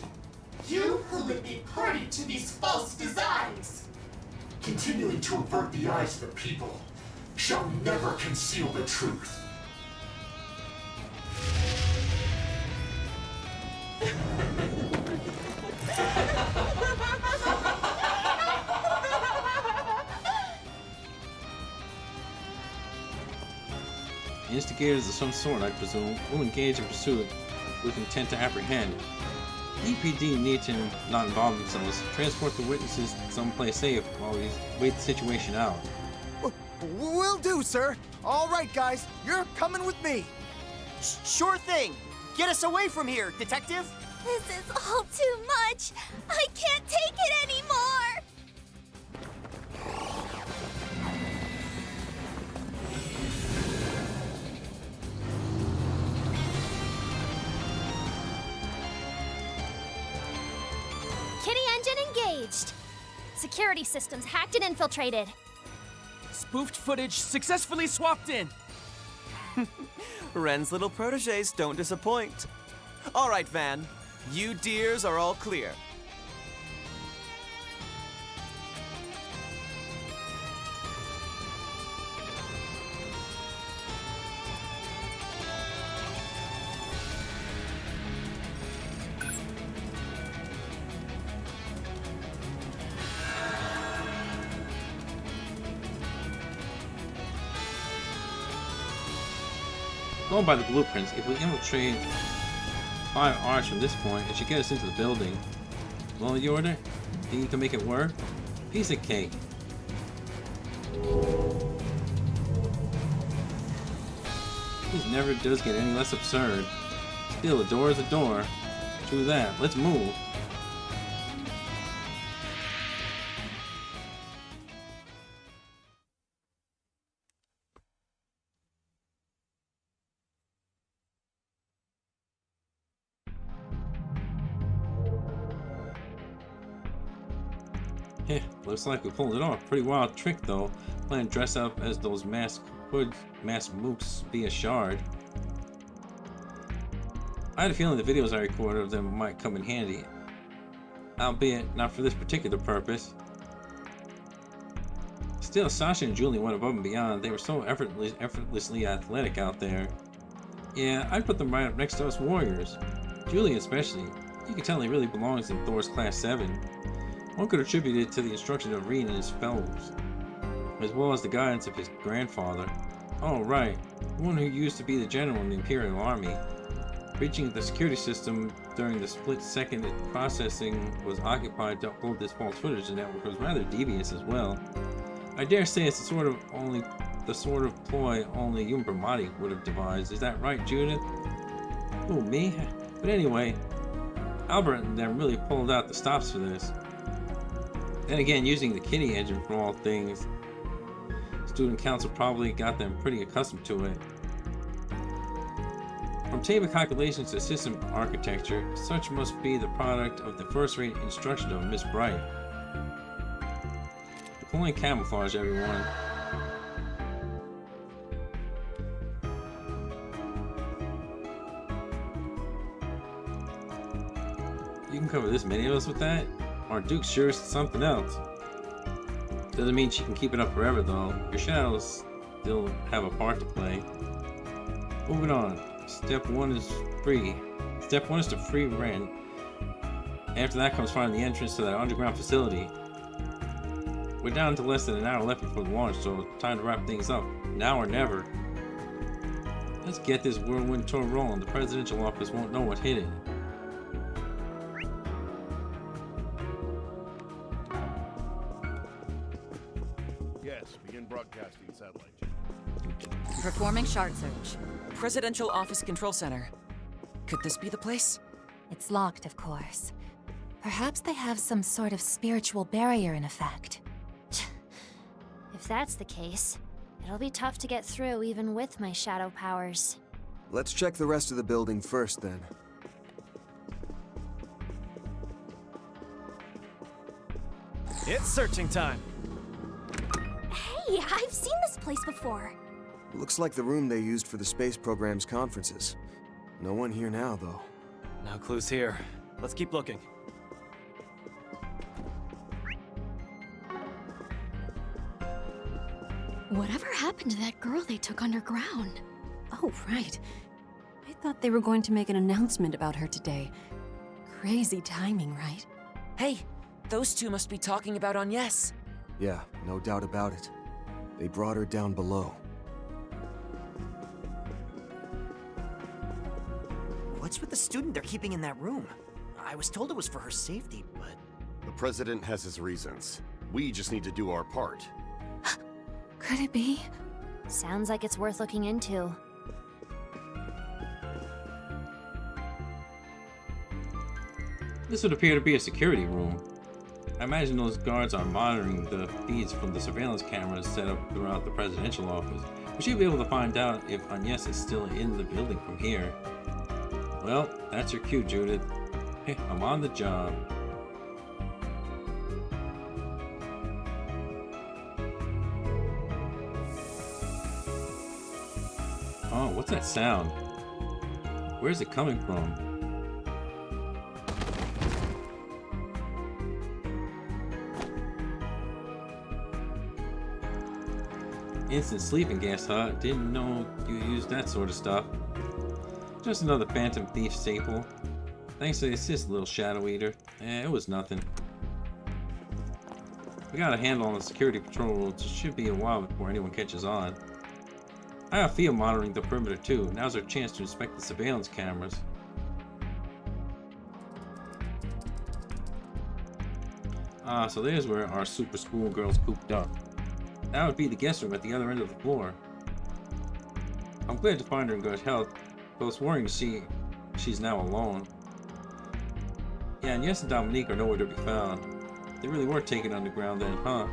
You who would be party to these false designs! Continuing to avert the eyes of the people shall never conceal the truth. Instigators of some sort, I presume, will engage in pursuit with intent to apprehend. EPD need to not involve themselves. Transport the witnesses someplace safe while we wait the situation out. Will do, sir. All right, guys, you're coming with me. Sure thing. Get us away from here, detective. This is all too much. I can't take it anymore. Kitty engine engaged. Security systems hacked and infiltrated. Spoofed footage successfully swapped in. Ren's little proteges don't disappoint. All right, Van. You dears are all clear. Going by the blueprints, if we infiltrate 5 R's from this point, it should get us into the building. Well, you order? Think you can make it work? Piece of cake. This never does get any less absurd. Still, a door is a door. True that. Let's move. Yeah, looks like we pulled it off. Pretty wild trick though. Plan to dress up as those masked mooks via Shard. I had a feeling the videos I recorded of them might come in handy. Albeit not for this particular purpose. Still, Sasha and Julie went above and beyond. They were so effortlessly athletic out there. Yeah, I'd put them right up next to us warriors. Julie especially. You can tell he really belongs in Thor's Class 7. One could attribute it to the instruction of Rean and his fellows, as well as the guidance of his grandfather. Oh right, the one who used to be the general in the Imperial Army. Breaching the security system during the split second processing was occupied to upload this false footage to the network was rather devious as well. I dare say it's the sort of ploy only Umbra Mahdi would have devised. Is that right, Judith? Oh, me? But anyway, Albert and them really pulled out the stops for this. Then again, using the Kitty engine for all things, student council probably got them pretty accustomed to it. From table calculations to system architecture, such must be the product of the first-rate instruction of Miss Bright. Deploying camouflage, everyone. You can cover this many of us with that? Our Duke sure is something else. Doesn't mean she can keep it up forever though. Your shadows still have a part to play. Moving on. Step 1 is free. Step 1 is to free Ren. After that comes finding the entrance to that underground facility. We're down to less than an hour left before the launch, so time to wrap things up. Now or never. Let's get this whirlwind tour rolling. The presidential office won't know what hit it. Yes, begin broadcasting satellite. Performing shard search. Presidential Office Control Center. Could this be the place? It's locked, of course. Perhaps they have some sort of spiritual barrier in effect. If that's the case, it'll be tough to get through even with my shadow powers. Let's check the rest of the building first, then. It's searching time. Hey, I've seen this place before. Looks like the room they used for the space program's conferences. No one here now, though. No clues here. Let's keep looking. Whatever happened to that girl they took underground? Oh, right. I thought they were going to make an announcement about her today. Crazy timing, right? Hey, those two must be talking about Agnes. Yeah, no doubt about it. They brought her down below. What's with the student they're keeping in that room? I was told it was for her safety, but... The President has his reasons. We just need to do our part. Could it be? Sounds like it's worth looking into. This would appear to be a security room. I imagine those guards are monitoring the feeds from the surveillance cameras set up throughout the presidential office. We should be able to find out if Agnes is still in the building from here. Well, that's your cue, Judith. Hey, I'm on the job. Oh, what's that sound? Where's it coming from? Instant sleeping gas, huh? Didn't know you used that sort of stuff. Just another Phantom Thief staple. Thanks for the assist, little Shadow Eater. It was nothing. We got a handle on the security patrol rules. It should be a while before anyone catches on. I have Fia monitoring the perimeter too. Now's our chance to inspect the surveillance cameras. Ah, so there's where our super schoolgirl's cooped up. That would be the guest room at the other end of the floor. I'm glad to find her in good health, but it's worrying to see she's now alone. Yeah, and Yes and Dominique are nowhere to be found. They really were taken underground then, huh?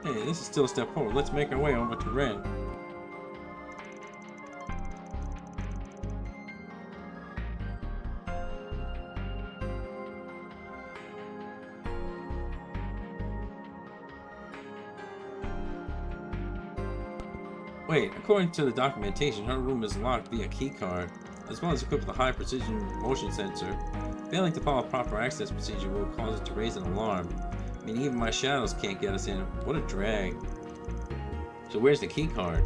Hey, this is still a step forward. Let's make our way over to Ren. Wait, according to the documentation, her room is locked via keycard, as well as equipped with a high-precision motion sensor. Failing to follow proper access procedure will cause it to raise an alarm. I mean, even my shadows can't get us in. What a drag. So where's the keycard?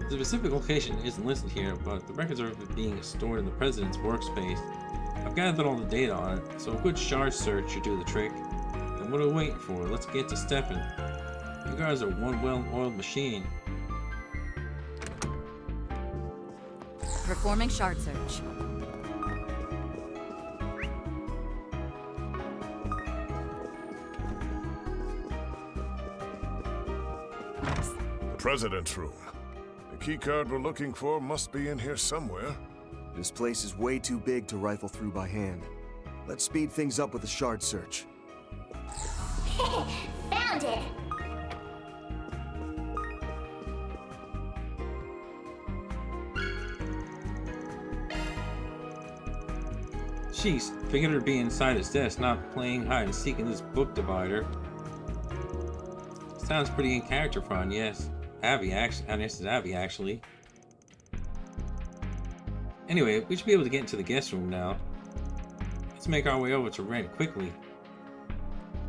The specific location isn't listed here, but the records are being stored in the President's workspace. I've gathered all the data on it, so a good shard search should do the trick. Then what are we waiting for? Let's get to stepping. You guys are one well-oiled machine. Performing shard search. The President's room. The keycard we're looking for must be in here somewhere. This place is way too big to rifle through by hand. Let's speed things up with a shard search. Found it! Jeez, figured it'd be inside his desk, not playing hide and seek in this book divider. Sounds pretty in character for Agnes. Agnes is Abby, actually. Anyway, we should be able to get into the guest room now. Let's make our way over to Ren quickly. I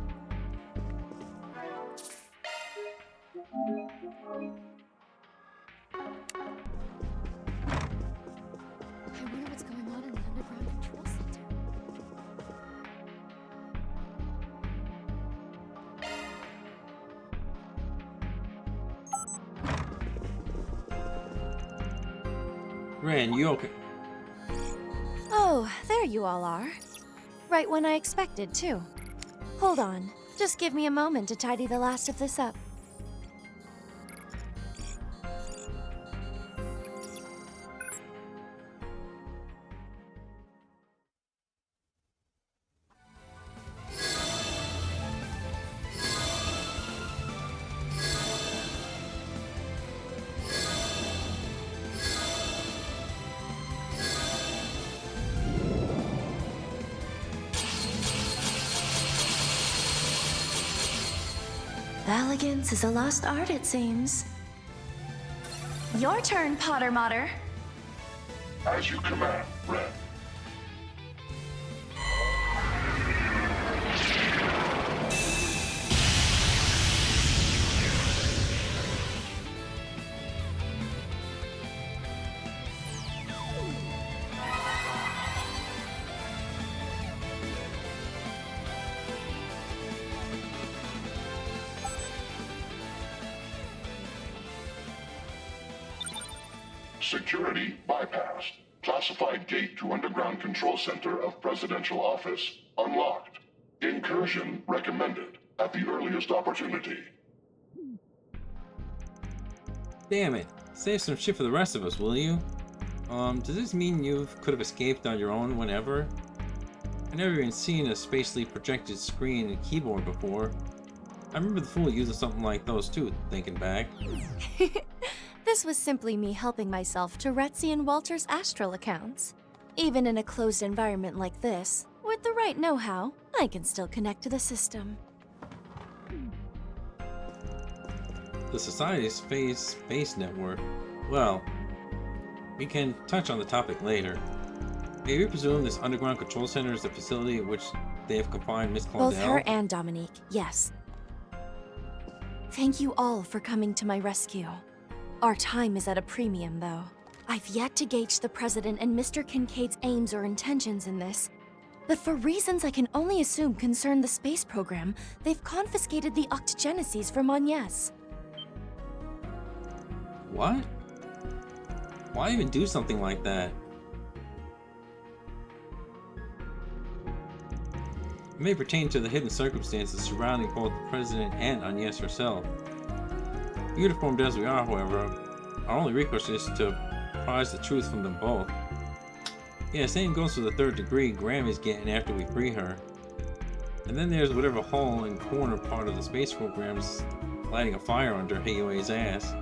wonder what's going on in the underground control center. Ren, you okay? Oh, there you all are. Right when I expected, too. Hold on. Just give me a moment to tidy the last of this up. Elegance is a lost art, it seems. Your turn, Potter Mater. As you command, Ren. Security bypassed. Classified gate to underground control center of Presidential Office unlocked. Incursion recommended at the earliest opportunity. Damn it. Save some shit for the rest of us, will you? Does this mean you could have escaped on your own whenever? I've never even seen a spatially projected screen and keyboard before. I remember the fool using something like those too, thinking back. This was simply me helping myself to Retzi and Walter's astral accounts. Even in a closed environment like this, with the right know-how, I can still connect to the system. The Society's Space Network. Well, we can touch on the topic later. May we presume this underground control center is the facility at which they have confined Miss Claudel? Both her and Dominique, yes. Thank you all for coming to my rescue. Our time is at a premium, though. I've yet to gauge the President and Mr. Kincaid's aims or intentions in this, but for reasons I can only assume concern the space program, they've confiscated the Octogenesis from Agnes. What? Why even do something like that? It may pertain to the hidden circumstances surrounding both the President and Agnes herself. Uniformed as we are, however, our only recourse is to prize the truth from them both. Yeah, same goes for the third degree Grammy's getting after we free her. And then there's whatever hole and corner part of the space program's lighting a fire under Hayue's ass.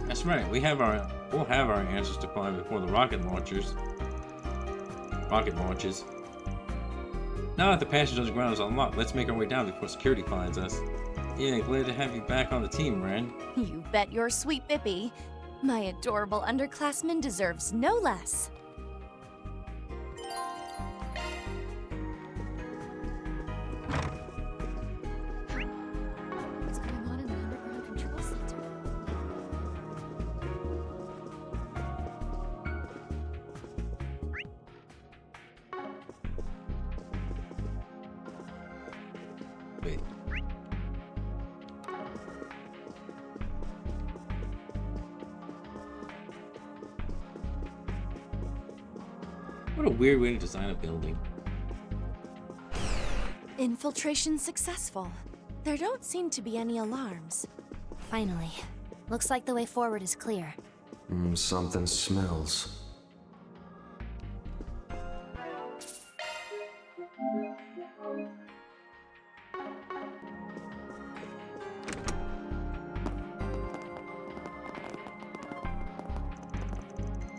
That's right, we'll have our answers to find before the rocket launches. Now that the passage underground is unlocked, let's make our way down before security finds us. Yeah, glad to have you back on the team, Ren. You bet your sweet Bippy. My adorable underclassman deserves no less. What's going on in the underground control center? Wait. What a weird way to design a building. Infiltration successful. There don't seem to be any alarms. Finally. Looks like the way forward is clear. Something smells.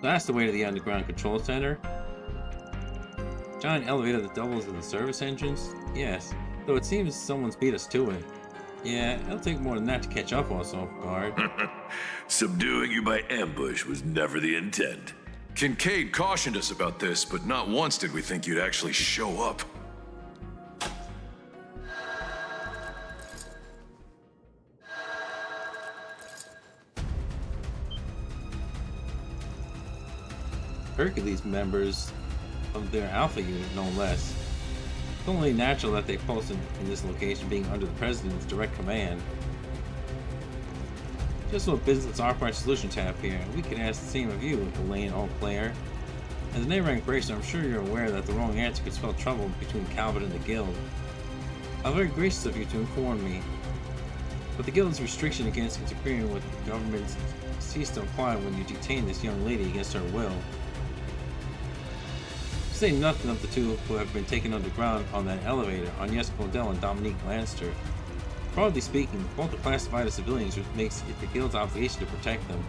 That's the way to the underground control center. Giant elevator that doubles as the service engines? Yes, though it seems someone's beat us to it. Yeah, it'll take more than that to catch up on us off guard. Subduing you by ambush was never the intent. Kincaid cautioned us about this, but not once did we think you'd actually show up. Hercules members of their Alpha unit, no less. It's only natural that they posted in this location being under the President's direct command. Just what business Arkwright Solutions have here, we can ask the same of you, Elaine Eau Claire. As an A-rank bracer, I'm sure you're aware that the wrong answer could spell trouble between Calvert and the Guild. How very gracious of you to inform me. But the Guild's restriction against interfering with the government ceased to apply when you detained this young lady against her will. To say nothing of the two who have been taken underground on that elevator, Agnes Claudel and Dominique Lanster. Broadly speaking, both are classified as civilians, which makes it the Guild's obligation to protect them.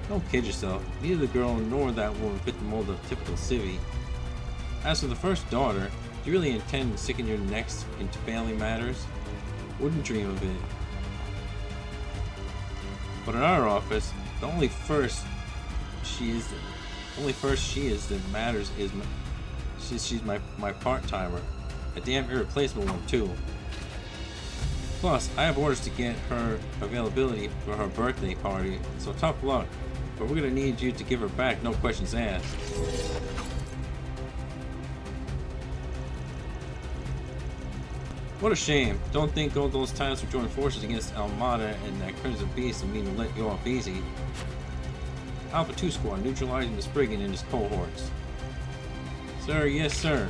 Don't kid yourself, neither the girl nor that woman fit the mold of a typical civvy. As for the first daughter, do you really intend sticking your necks into family matters? Wouldn't dream of it. But in our office, the only first she is that matters is she's my part-timer. A damn irreplaceable one, too. Plus, I have orders to get her availability for her birthday party, so tough luck. But we're gonna need you to give her back, no questions asked. What a shame. Don't think all those times we joined forces against Almada and that Crimson Beast and mean to let you off easy. Alpha 2 Squad neutralizing the Spriggan and his cohorts. Sir, yes sir.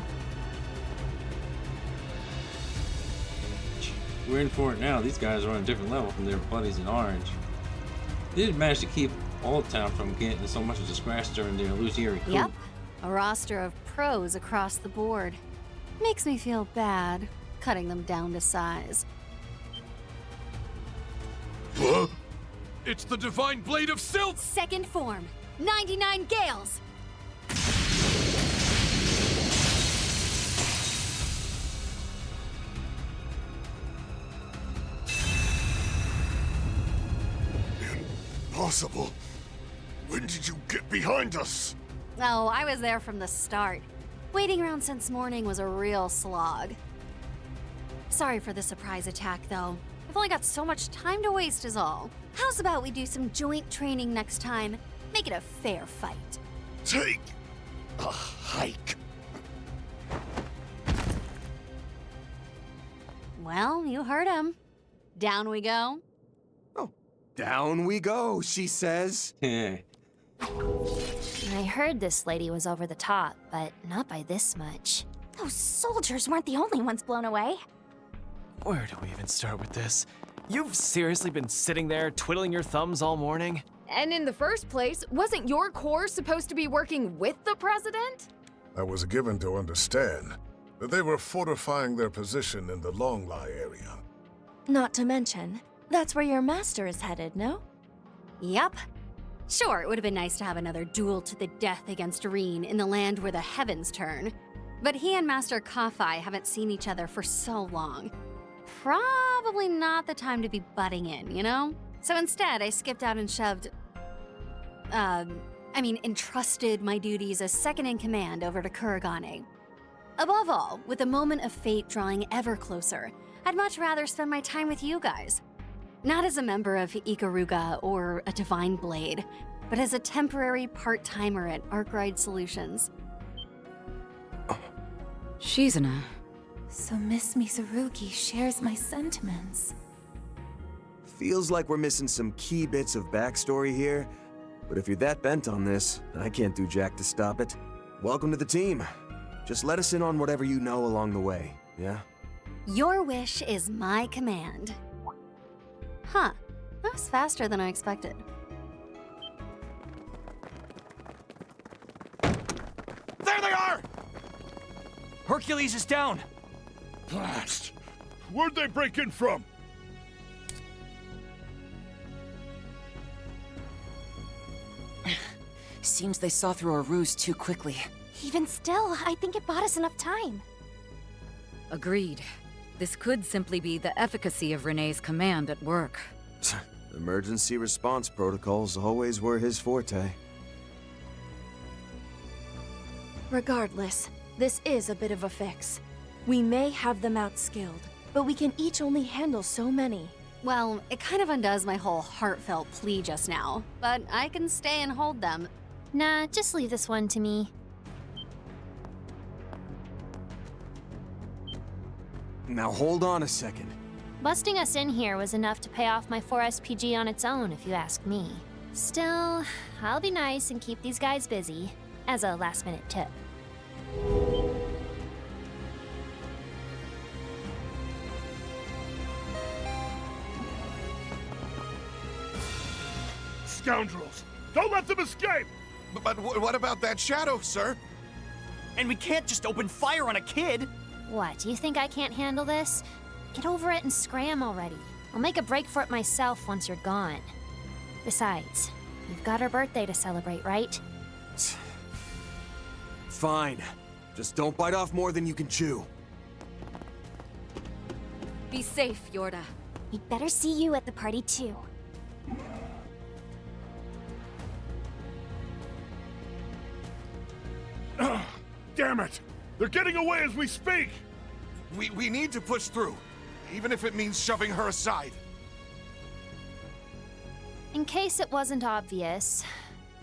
We're in for it now. These guys are on a different level from their buddies in Orange. They did manage to keep Old Town from getting so much as a scratch during their illusory coup. Yep, a roster of pros across the board. Makes me feel bad, cutting them down to size. It's the Divine Blade of Silk! Second form, 99 Gales! Impossible. When did you get behind us? Oh, I was there from the start. Waiting around since morning was a real slog. Sorry for the surprise attack, though. I've only got so much time to waste is all. How's about we do some joint training next time? Make it a fair fight. Take a hike. Well, you heard him. Down we go. Down we go, she says. I heard this lady was over the top, but not by this much. Those soldiers weren't the only ones blown away. Where do we even start with this? You've seriously been sitting there twiddling your thumbs all morning? And in the first place, wasn't your corps supposed to be working with the president? I was given to understand that they were fortifying their position in the Longlie area. Not to mention, that's where your master is headed, no? Yep. Sure, it would have been nice to have another duel to the death against Reen in the land where the heavens turn. But he and Master Kafai haven't seen each other for so long. Probably not the time to be butting in, you know? So instead, I skipped out and entrusted my duties as second-in-command over to Kuragane. Above all, with the moment of fate drawing ever closer, I'd much rather spend my time with you guys. Not as a member of Ikaruga or a Divine Blade, but as a temporary part-timer at Arkwright Solutions. Shizuna. So Miss Mizurugi shares my sentiments. Feels like we're missing some key bits of backstory here, but if you're that bent on this, I can't do jack to stop it. Welcome to the team. Just let us in on whatever you know along the way, yeah? Your wish is my command. Huh, that was faster than I expected. There they are! Hercules is down. Blast! Where'd they break in from? Seems they saw through our ruse too quickly. Even still, I think it bought us enough time. Agreed. This could simply be the efficacy of Renee's command at work. Emergency response protocols always were his forte. Regardless, this is a bit of a fix. We may have them outskilled, but we can each only handle so many. Well, it kind of undoes my whole heartfelt plea just now, but I can stay and hold them. Nah, just leave this one to me. Now hold on a second. Busting us in here was enough to pay off my 4 SPG on its own, if you ask me. Still, I'll be nice and keep these guys busy, as a last-minute tip. Scoundrels! Don't let them escape! But what about that shadow, sir? And we can't just open fire on a kid! What, you think I can't handle this? Get over it and scram already. I'll make a break for it myself once you're gone. Besides, you've got her birthday to celebrate, right? Fine. Just don't bite off more than you can chew. Be safe, Yorda. We'd better see you at the party too. Damn it! They're getting away as we speak! We need to push through, even if it means shoving her aside. In case it wasn't obvious,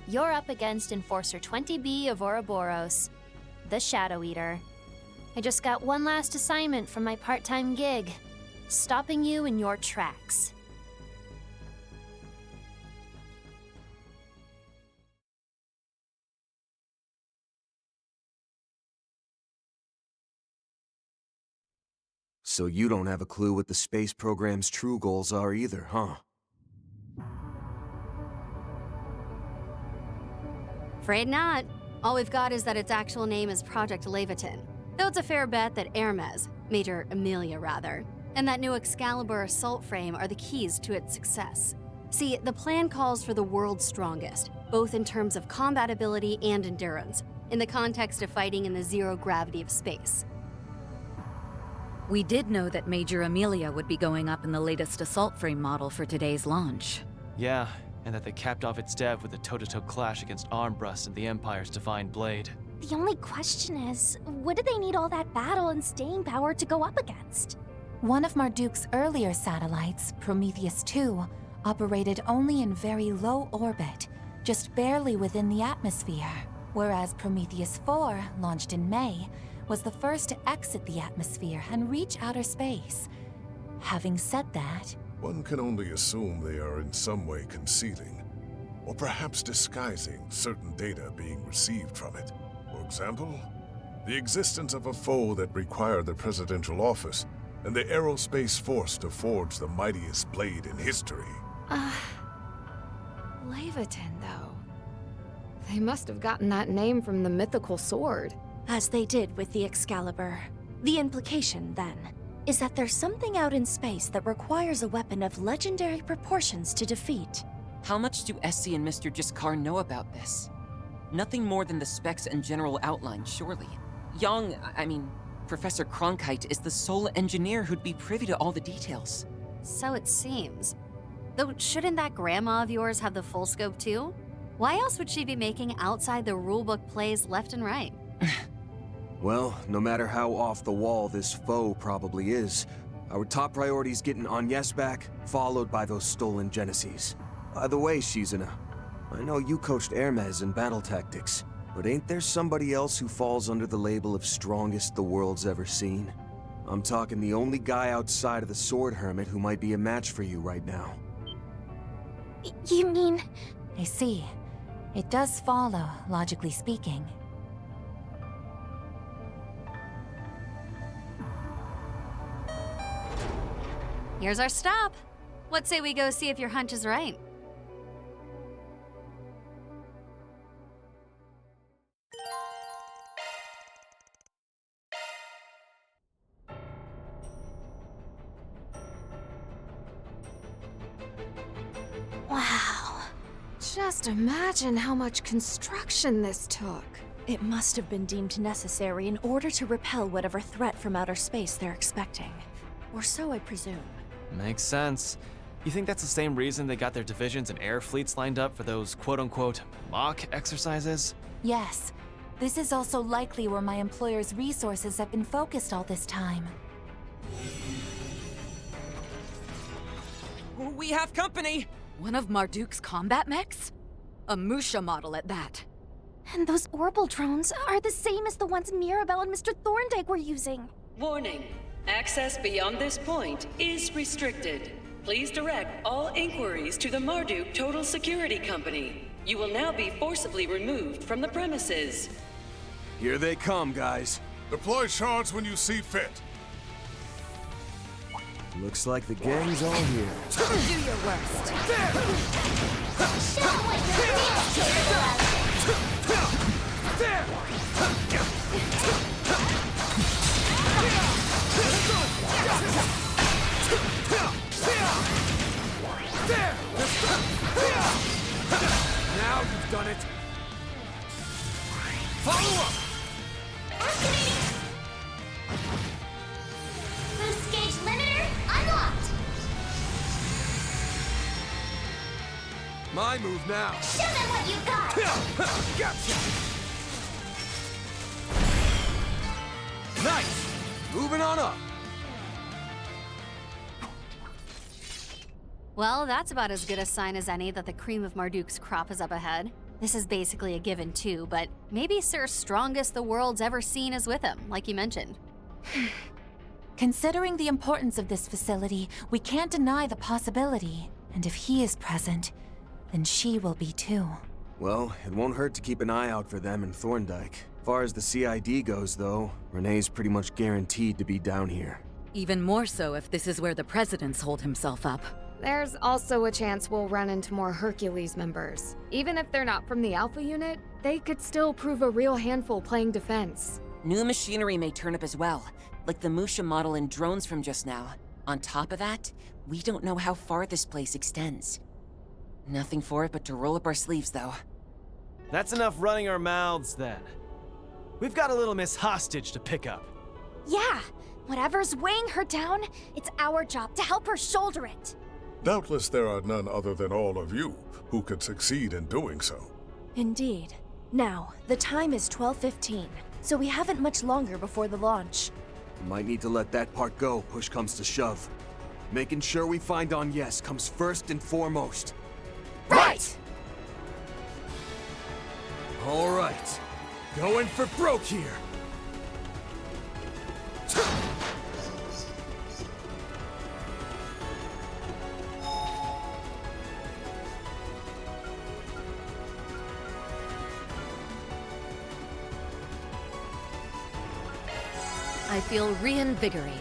you're up against Enforcer 20B of Ouroboros, the Shadow Eater. I just got one last assignment from my part-time gig, stopping you in your tracks. So you don't have a clue what the space program's true goals are either, huh? Afraid not. All we've got is that its actual name is Project Leviathan. Though it's a fair bet that Hermes, Major Amelia rather, and that new Excalibur assault frame are the keys to its success. See, the plan calls for the world's strongest, both in terms of combat ability and endurance, in the context of fighting in the zero gravity of space. We did know that Major Amelia would be going up in the latest assault frame model for today's launch. Yeah, and that they capped off its dev with a toe-to-toe clash against Armbrust and the Empire's Divine Blade. The only question is, what do they need all that battle and staying power to go up against? One of Marduk's earlier satellites, Prometheus 2, operated only in very low orbit, just barely within the atmosphere, whereas Prometheus 4, launched in May, was the first to exit the atmosphere and reach outer space. Having said that, one can only assume they are in some way concealing, or perhaps disguising certain data being received from it. For example, the existence of a foe that required the presidential office and the aerospace force to forge the mightiest blade in history. Leviathan, though. They must have gotten that name from the mythical sword. As they did with the Excalibur. The implication, then, is that there's something out in space that requires a weapon of legendary proportions to defeat. How much do SC and Mr. Jiskar know about this? Nothing more than the specs and general outline, surely. Professor Cronkite is the sole engineer who'd be privy to all the details. So it seems. Though shouldn't that grandma of yours have the full scope too? Why else would she be making outside the rulebook plays left and right? Well, no matter how off the wall this foe probably is, our top priority is getting Agnes back, followed by those stolen Genesis. By the way, Shizuna, I know you coached Hermes in battle tactics, but ain't there somebody else who falls under the label of strongest the world's ever seen? I'm talking the only guy outside of the Sword Hermit who might be a match for you right now. You mean... I see. It does follow, logically speaking. Here's our stop. What say we go see if your hunch is right? Wow. Just imagine how much construction this took. It must have been deemed necessary in order to repel whatever threat from outer space they're expecting. Or so I presume. Makes sense. You think that's the same reason they got their divisions and air fleets lined up for those quote-unquote mock exercises? Yes. This is also likely where my employer's resources have been focused all this time. We have company! One of Marduk's combat mechs? A Musha model at that. And those orbital drones are the same as the ones Mirabelle and Mr. Thorndyke were using. Warning. Access beyond this point is restricted. Please direct all inquiries to the Marduk Total Security Company. You will now be forcibly removed from the premises. Here they come, guys. Deploy shards when you see fit. Looks like the gang's all here. Do your worst. Show what you're Now you've done it. Follow up! Activating! Boost gauge limiter unlocked! My move now. Show them what you've got! Gotcha! Nice! Moving on up. Well, that's about as good a sign as any that the cream of Marduk's crop is up ahead. This is basically a given too, but maybe Sir Strongest the world's ever seen is with him, like you mentioned. Considering the importance of this facility, we can't deny the possibility. And if he is present, then she will be too. Well, it won't hurt to keep an eye out for them in Thorndyke. As far as the CID goes, though, Renee's pretty much guaranteed to be down here. Even more so if this is where the President's holed himself up. There's also a chance we'll run into more Hercules members. Even if they're not from the Alpha unit, they could still prove a real handful playing defense. New machinery may turn up as well, like the Musha model and drones from just now. On top of that, we don't know how far this place extends. Nothing for it but to roll up our sleeves, though. That's enough running our mouths, then. We've got a little Miss Hostage to pick up. Yeah, whatever's weighing her down, it's our job to help her shoulder it. Doubtless there are none other than all of you who could succeed in doing so. Indeed. Now, the time is 12:15, so we haven't much longer before the launch. Might need to let that part go, push comes to shove. Making sure we find Agnes comes first and foremost. Right! All right. Going for broke here. I feel reinvigorated.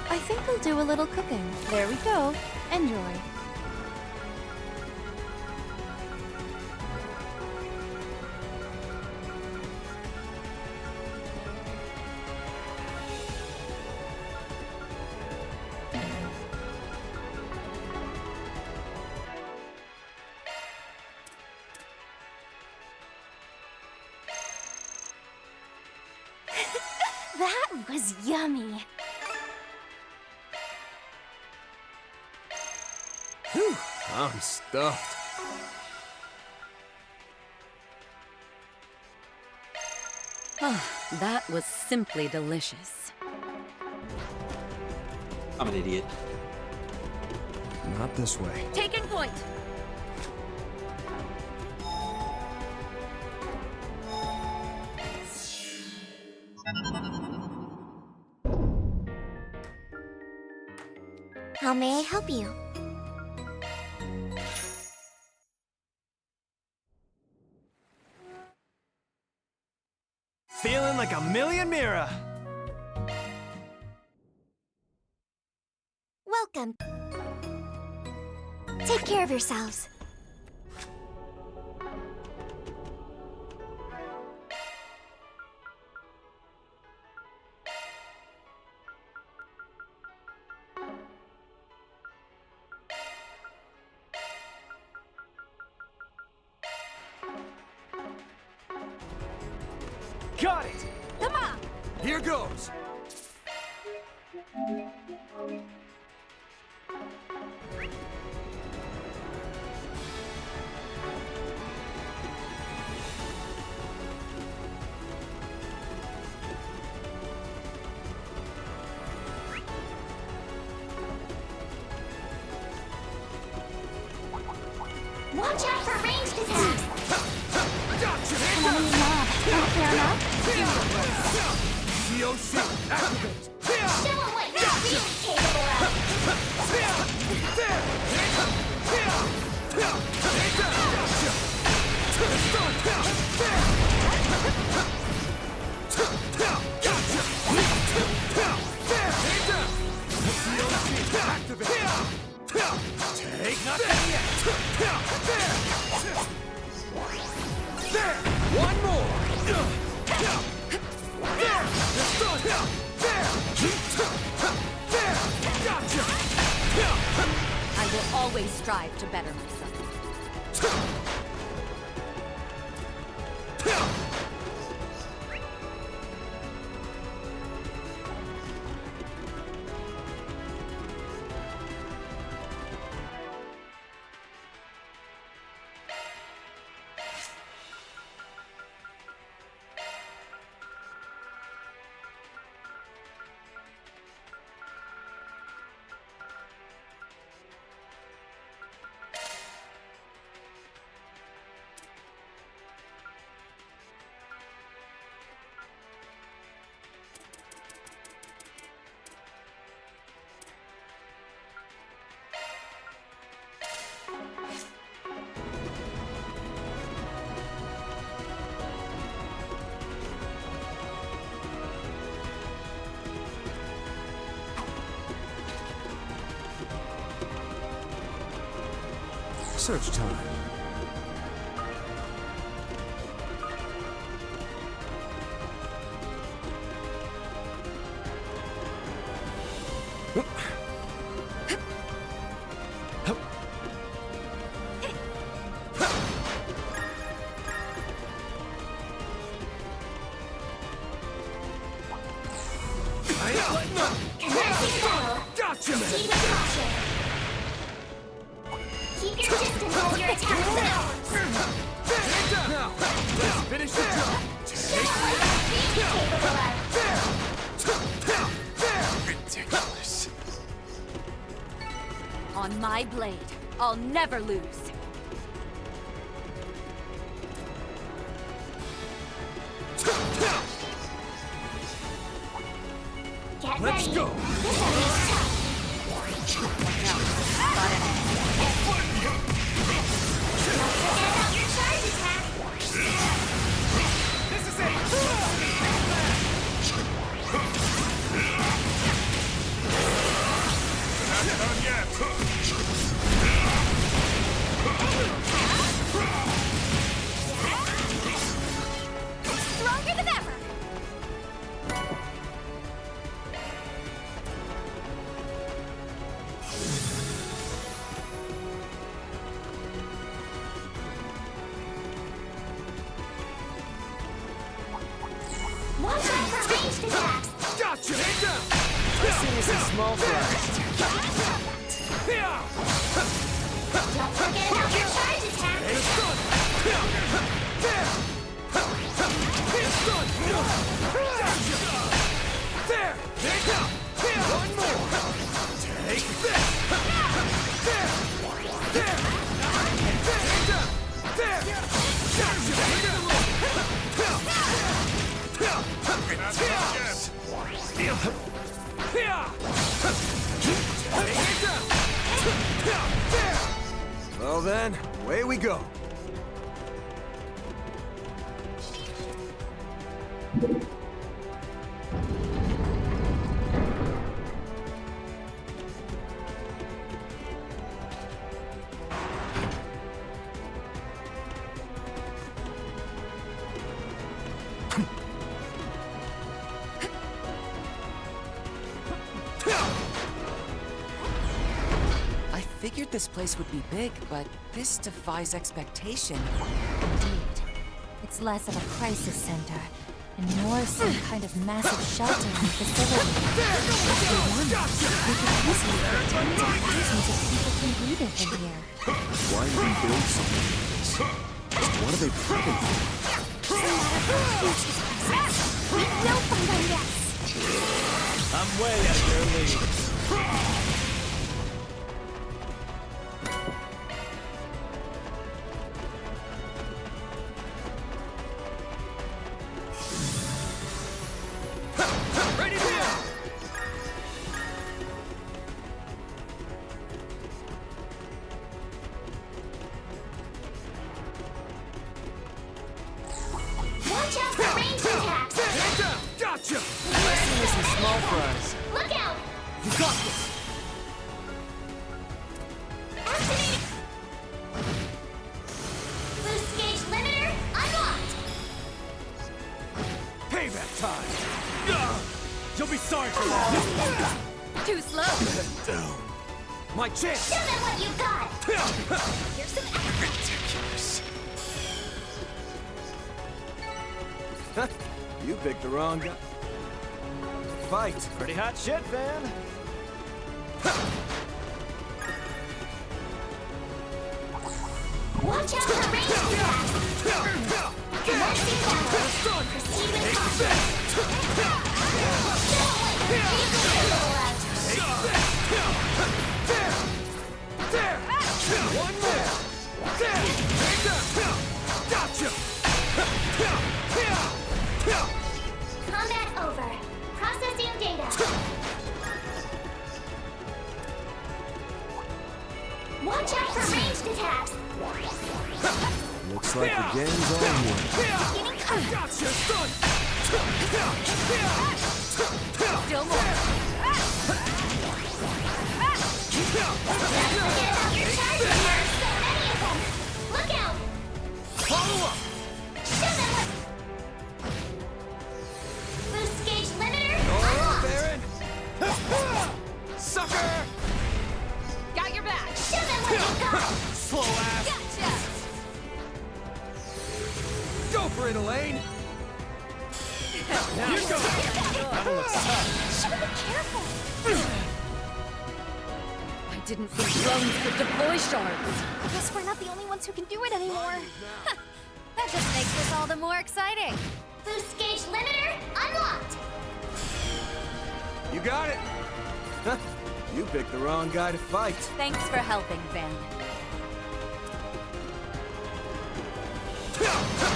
I think we'll do a little cooking. There we go. Enjoy. That was yummy. Whew, I'm stuffed. That was simply delicious. I'm an idiot. Not this way. Taking point! How may I help you? Feeling like a million Mira. Welcome. Take care of yourselves. Got it! Come on! Here goes! Watch out for ranged attacks! Gotcha! An enemy mob. Don't care enough? COC, activate! Show 'em what you're really capable of! Take nothing yet! There! One more! Gotcha! I will always strive to better myself. Search time. Gotcha! Keep your distance while your attack is Now, let's finish the job. Ridiculous. On my blade, I'll never lose. Get Let's ready. go. This enemy's tough. Don't forget about your charge attack. This is it. Not done yet. Stronger than ever! Watch out for ranged attacks. Gotcha! Take down. I see you some small fries. Don't forget about your charge attack. It's done. There. It's done. Gotcha. There. Take out. One more. Take this. There. There. Take down. There. Gotcha. Well then, away we go. I figured this place would be big, but this defies expectation. Indeed. It's less of a crisis center, and more some kind of massive sheltering facility. If we want, we could easily put tens of thousands of people congregate in here. Why did we build something like this? What are they prepping for? We will find our yes. I'm way out of your league. Ready now. Watch out for ranged attacks. Take down. Gotcha. I see you some small fries. Look out. You got this. Activating. Boost gauge limiter unlocked. Payback time. You'll be sorry for that. Too slow. My chance. Show them what you got. Here's some extra. Ridiculous. You picked the wrong guy. Fight. Pretty hot shit, fam. Watch out for ranged attacks. Commencing battle. Proceed with caution. Don't let your vehicle roll out. There. One more. There. Take that. Gotcha. Combat over. Processing data. Watch out for ranged attacks. Looks like the game's on one. Getting cut. Gotcha. Done. Still more. Don't forget about your charge attacks. So many of didn't think drones could deploy shards. Guess we're not the only ones who can do it anymore. That just makes this all the more exciting. Boost gauge limiter unlocked. You got it! Huh, you picked the wrong guy to fight. Thanks for helping, Van.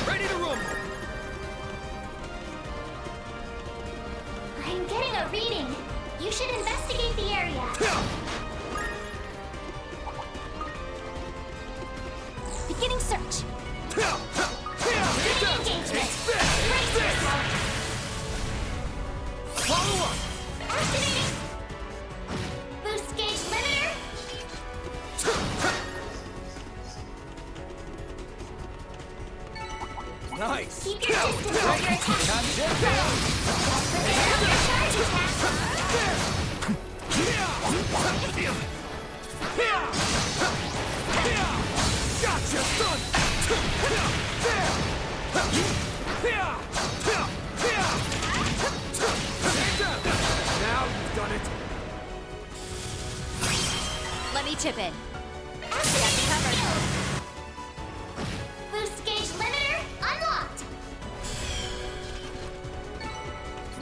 Ready to rumble! I'm getting a reading. You should investigate the area. Beginning search. Engagement. Brace yourself. Follow up! Activating. Boost gauge limiter. Nice! Keep your distance while you're attacking. Prepare your charge attack. Gotcha, son! Now you've done it! Let me chip in. Boost gauge limiter unlocked.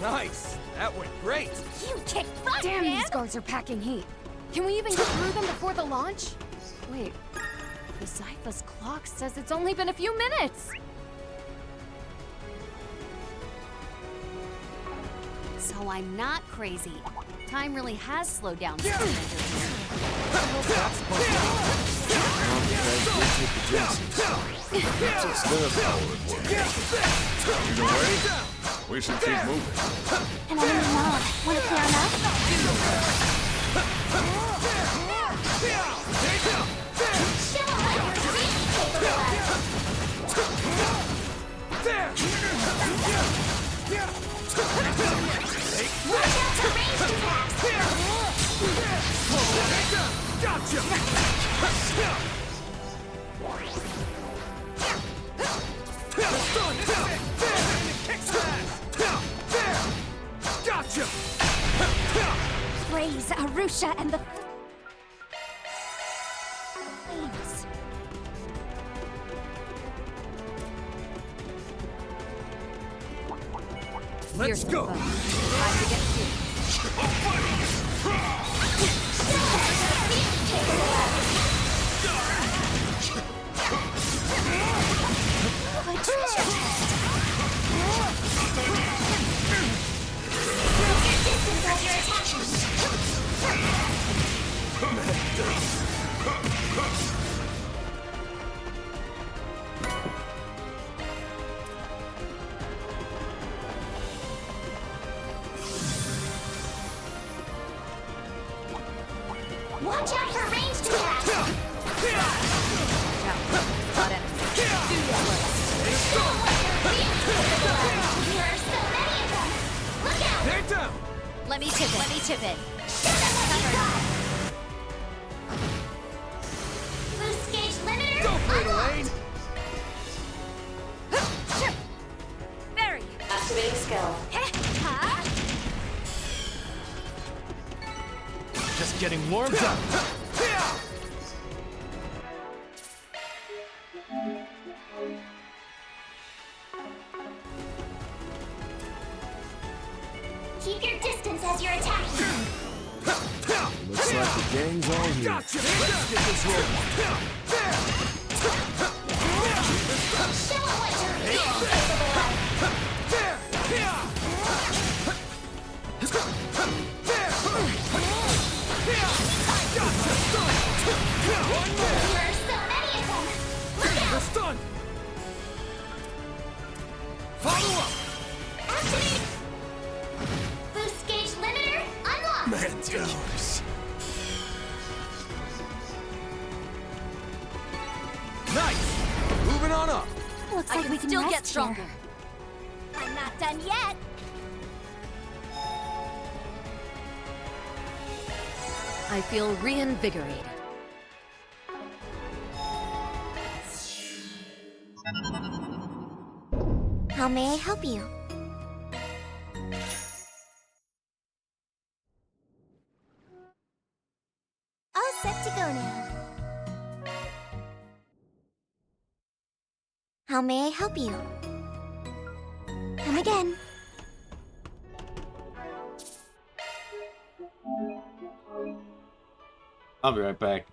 Nice! That went great! You kick butt, Damn, man. these guards are packing heat. Can we even get through them before the launch? Wait, the Zypha's clock says it's only been a few minutes. So I'm not crazy. Time really has slowed down. That's It's still a power at work. Either way, we should keep moving. And I'm in the mall. Want to clear enough? Show 'em what you're really capable of. Watch out for ranged attacks. Gotcha! Gotcha! Praise Arusha and the flames. Let's go! Time to get serious. A treasure chest. Distance as you're attacking. Watch out for ranged attacks. Show 'em what you're really capable of. There are so many of them. Look out. They're down! Let me chip in. Let me chip in. Show them what you got. Boost gauge limiter Go for it, unlocked. Elaine! Barry. Activating skill. Just getting warmed up. Keep your distance as you're attacking. Looks like the gang's all here. Gotcha! Let's get this rolling! Show 'em what you're really capable of. There are so many of them. Look out. We're stunned! Follow up! Activate. Boost gauge limiter unlocked. Mentos. Nice! Moving on up! Looks I like can we can still rest get stronger. here. I'm not done yet. I feel reinvigorated. How may I help you? Oh, set to go now. How may I help you? Come again. I'll be right back.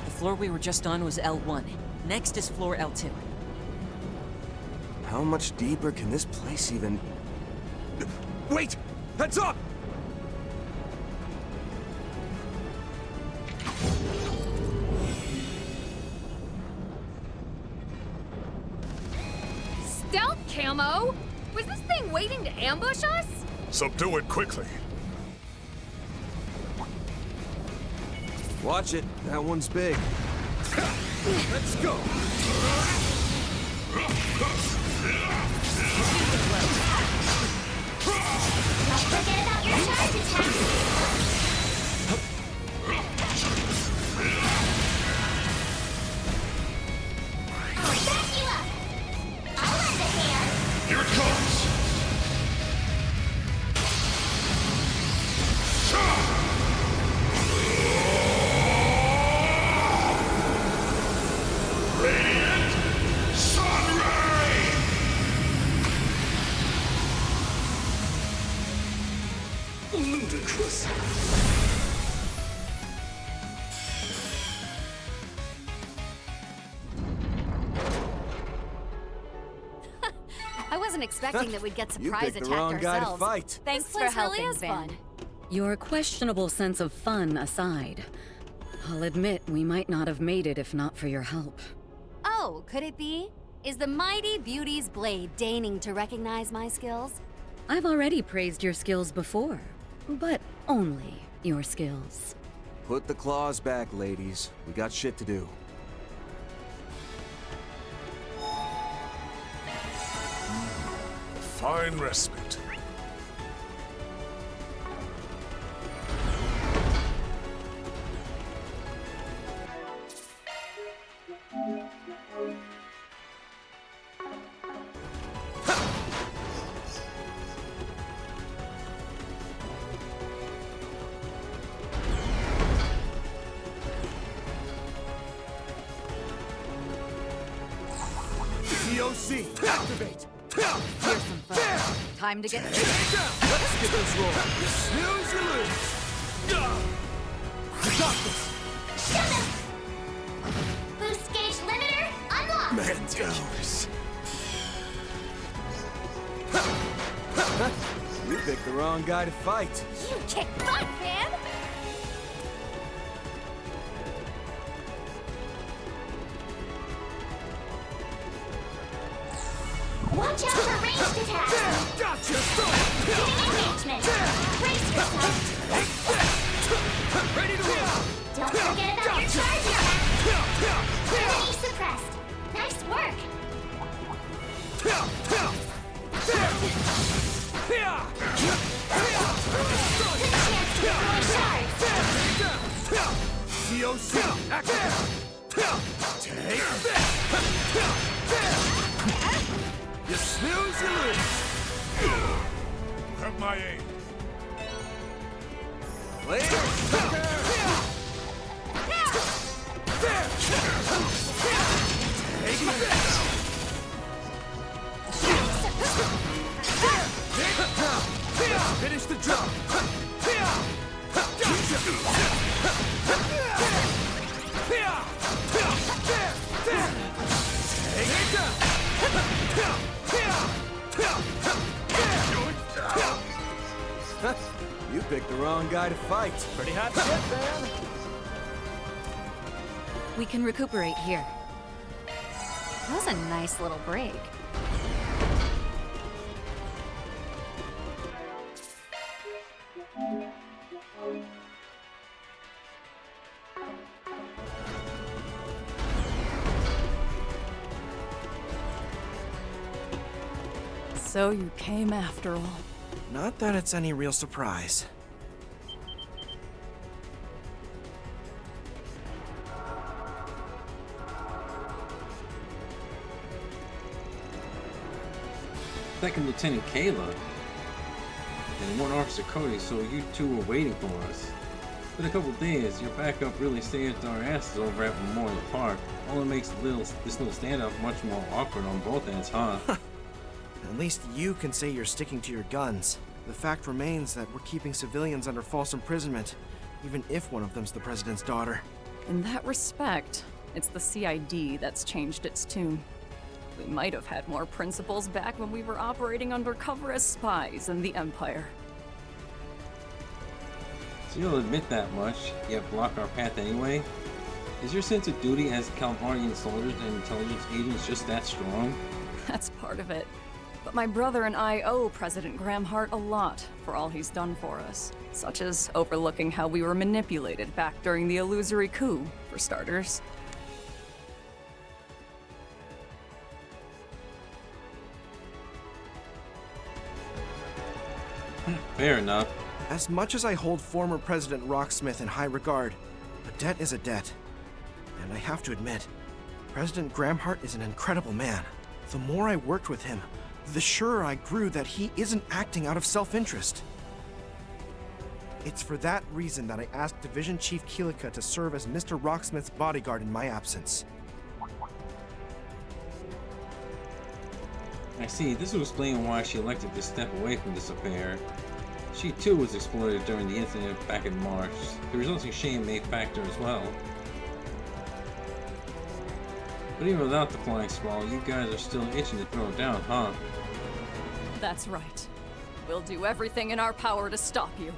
The floor we were just on was L1. Next is floor L2. How much deeper can this place even... Wait! Heads up! Stealth camo? Was this thing waiting to ambush us? Subdue it quickly. Watch it. That one's big. Let's go! Don't forget about your charge attack! I'll back you up! I'll lend a hand! Here it comes! Radiant Sunray! Ludicrous! wasn't expecting that we'd get You surprise picked the attacked wrong guy to ourselves. fight. Thanks This for place helping, really is Van. fun. Your questionable sense of fun aside, I'll admit we might not have made it if not for your help. Oh, could it be? Is the mighty Beauty's blade deigning to recognize my skills? I've already praised your skills before, but only your skills. Put the claws back, ladies. We got shit to do. Fine respite. DOC, activate! Here's some fun. Time to get Let's get this rolling. You snooze, you lose. You got this. Boost gauge limiter unlocked. Ridiculous. You picked the wrong guy to fight. You kick butt, man! Watch out for ranged attacks! Gotcha! Getting engagement! Brace yourself! Ready to roll! Don't forget about your charge attack! Enemy suppressed! Nice work! Good chance to deploy shards! DOC, activate! Take this! You snooze, you lose! Have my aid. Finish the job! You picked the wrong guy to fight. Pretty hot shit, man. We can recuperate here. That was a nice little break. So you came after all. Not that it's any real surprise. Second Lieutenant Kayla and one Officer Cody, so you two were waiting for us. Been a couple days, your backup really saved our asses over at Memorial Park. Only makes this little standoff much more awkward on both ends, huh? At least you can say you're sticking to your guns. The fact remains that we're keeping civilians under false imprisonment, even if one of them's the president's daughter. In that respect, it's the CID that's changed its tune. We might have had more principles back when we were operating undercover as spies in the Empire. So you'll admit that much, yet block our path anyway? Is your sense of duty as Calvardian soldiers and intelligence agents just that strong? That's part of it. But my brother and I owe President Graham Hart a lot for all he's done for us, such as overlooking how we were manipulated back during the illusory coup, for starters. Fair enough. As much as I hold former President Rocksmith in high regard, a debt is a debt. And I have to admit, President Graham Hart is an incredible man. The more I worked with him, the surer I grew that he isn't acting out of self-interest. It's for that reason that I asked Division Chief Keelika to serve as Mr. Rocksmith's bodyguard in my absence. I see, this will explain why she elected to step away from this affair. She too was exploited during the incident back in March. The resulting shame may factor as well. But even without the flying sprawl, you guys are still itching to throw it down, huh? That's right. We'll do everything in our power to stop you.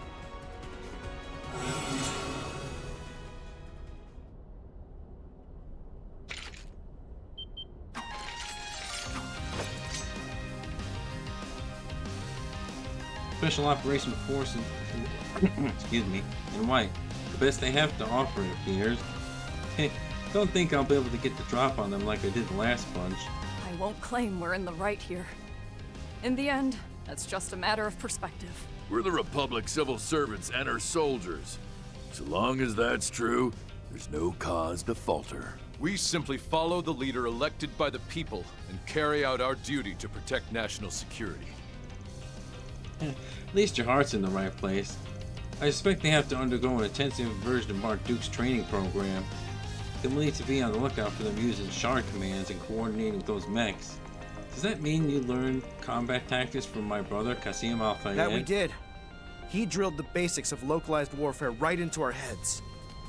Special Operation Force in, excuse me, in white. The best they have to offer, it appears. Hey, don't think I'll be able to get the drop on them like I did the last bunch. I won't claim we're in the right here. In the end, that's just a matter of perspective. We're the Republic civil servants and her soldiers. So long as that's true, there's no cause to falter. We simply follow the leader elected by the people and carry out our duty to protect national security. At least your heart's in the right place. I suspect they have to undergo an intensive version of Marduk's training program. Then we'll need to be on the lookout for them using shard commands and coordinating with those mechs. Does that mean you learned combat tactics from my brother, Qasim Al-Fayed? That we did. He drilled the basics of localized warfare right into our heads.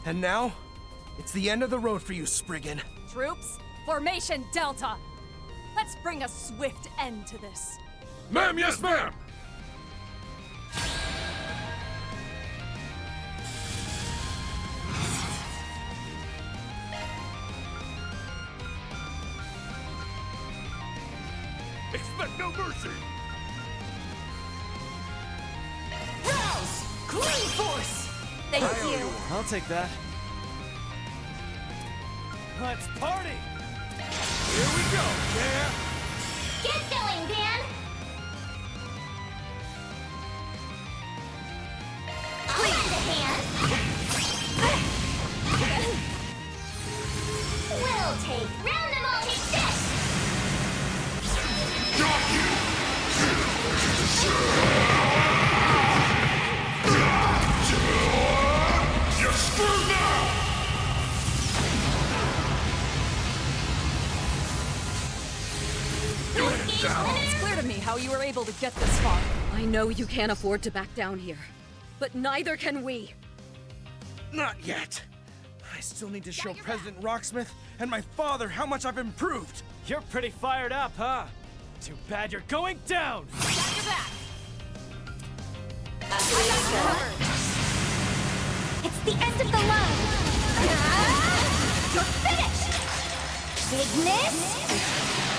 And now, it's the end of the road for you, Spriggan. Troops, formation Delta! Let's bring a swift end to this. Ma'am, yes ma'am! Expect no mercy! Rouse! Clean force! Thank you. I'll take that. Let's party! Here we go, Dan! Get going, Dan! I'll lend a hand! We'll take round them all, take this! Got you! You're screwed now! It's clear to me how you were able to get this far. I know you can't afford to back down here, but neither can we. Not yet. I still need to show President Rocksmith and my father how much I've improved. You're pretty fired up, huh? Too bad you're going down! Got your back. It's the end of the line. You're finished. Bigness.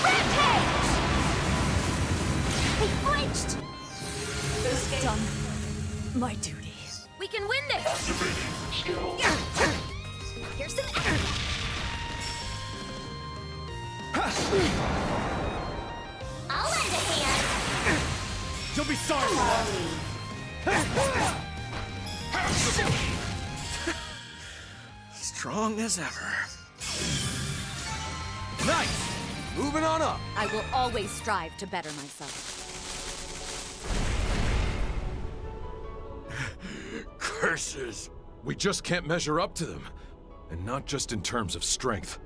Rampage. They flinched. Done. My duty. We can win this. Here's some. I'll lend a hand. You'll be sorry for that! Strong as ever. Nice! Moving on up. I will always strive to better myself. Curses! We just can't measure up to them. And not just in terms of strength.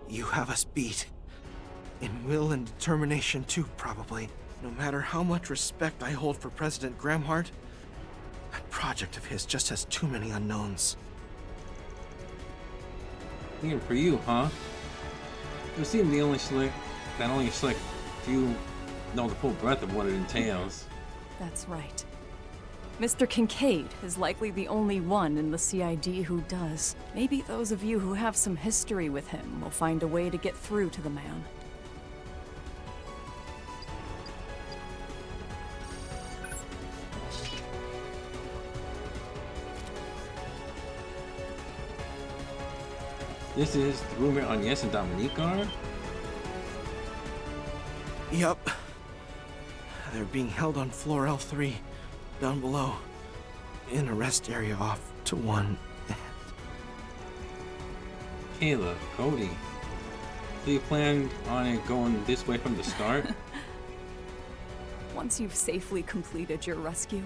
You have us beat. In will and determination too, probably. No matter how much respect I hold for President Gramhart, that project of his just has too many unknowns. Even for you, huh? You seem the only slick few know the full breadth of what it entails. That's right. Mr. Kincaid is likely the only one in the CID who does. Maybe those of you who have some history with him will find a way to get through to the man. This is the rumor Agnes and Dominique are? Yup. They're being held on floor L3, down below, in a rest area off to one end. Kayla, Cody. So you planned on it going this way from the start? Once you've safely completed your rescue,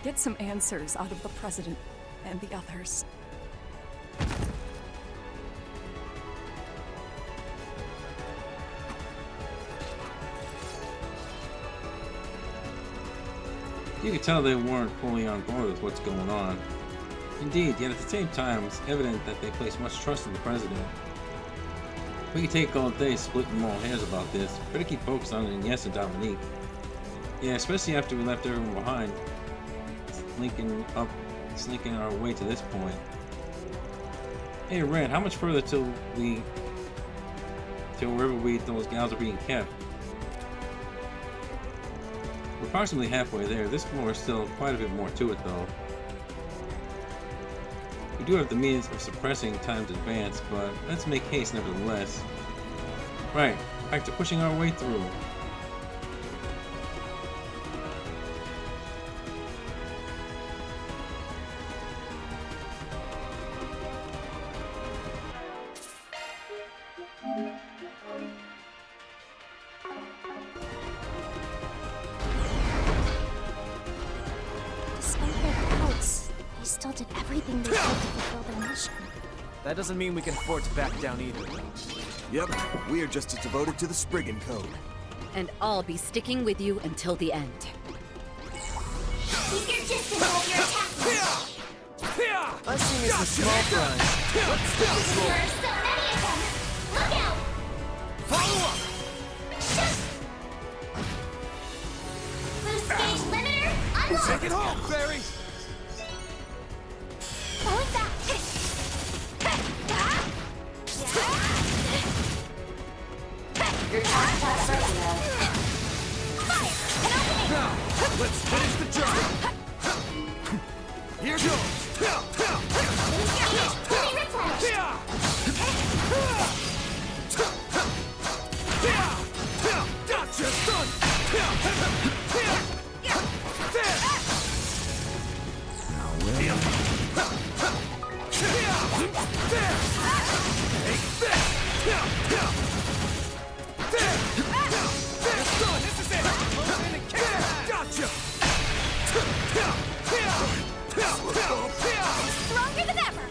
get some answers out of the President and the others. You could tell they weren't fully on board with what's going on. Indeed, yet at the same time, it's evident that they place much trust in the President. We could take all day splitting moral hairs about this. Better keep focused on Ines and Dominique. Yeah, especially after we left everyone behind. Sneaking our way to this point. Hey Ren, how much further till wherever those gals are being kept? We're approximately halfway there. This floor is still quite a bit more to it though. We do have the means of suppressing time's advance, but let's make haste nevertheless. Right, back to pushing our way through. Despite their doubts, they still did everything they could to fulfill their mission. That doesn't mean we can afford to back down either. Yep, we are just as devoted to the Spriggan Code. And I'll be sticking with you until the end. Keep your distance while you're attacking. I've seen you some small fries. Let's stick this There roll. are so many of them. Look out! Follow up! Boost gauge limiter unlocked. Take it home, Barry! Falling back. Your time has started now. Now, let's finish the job. Here goes. Gotcha, son! Now, William. There! Take this! There, son! This is it! Gotcha! Stronger than ever!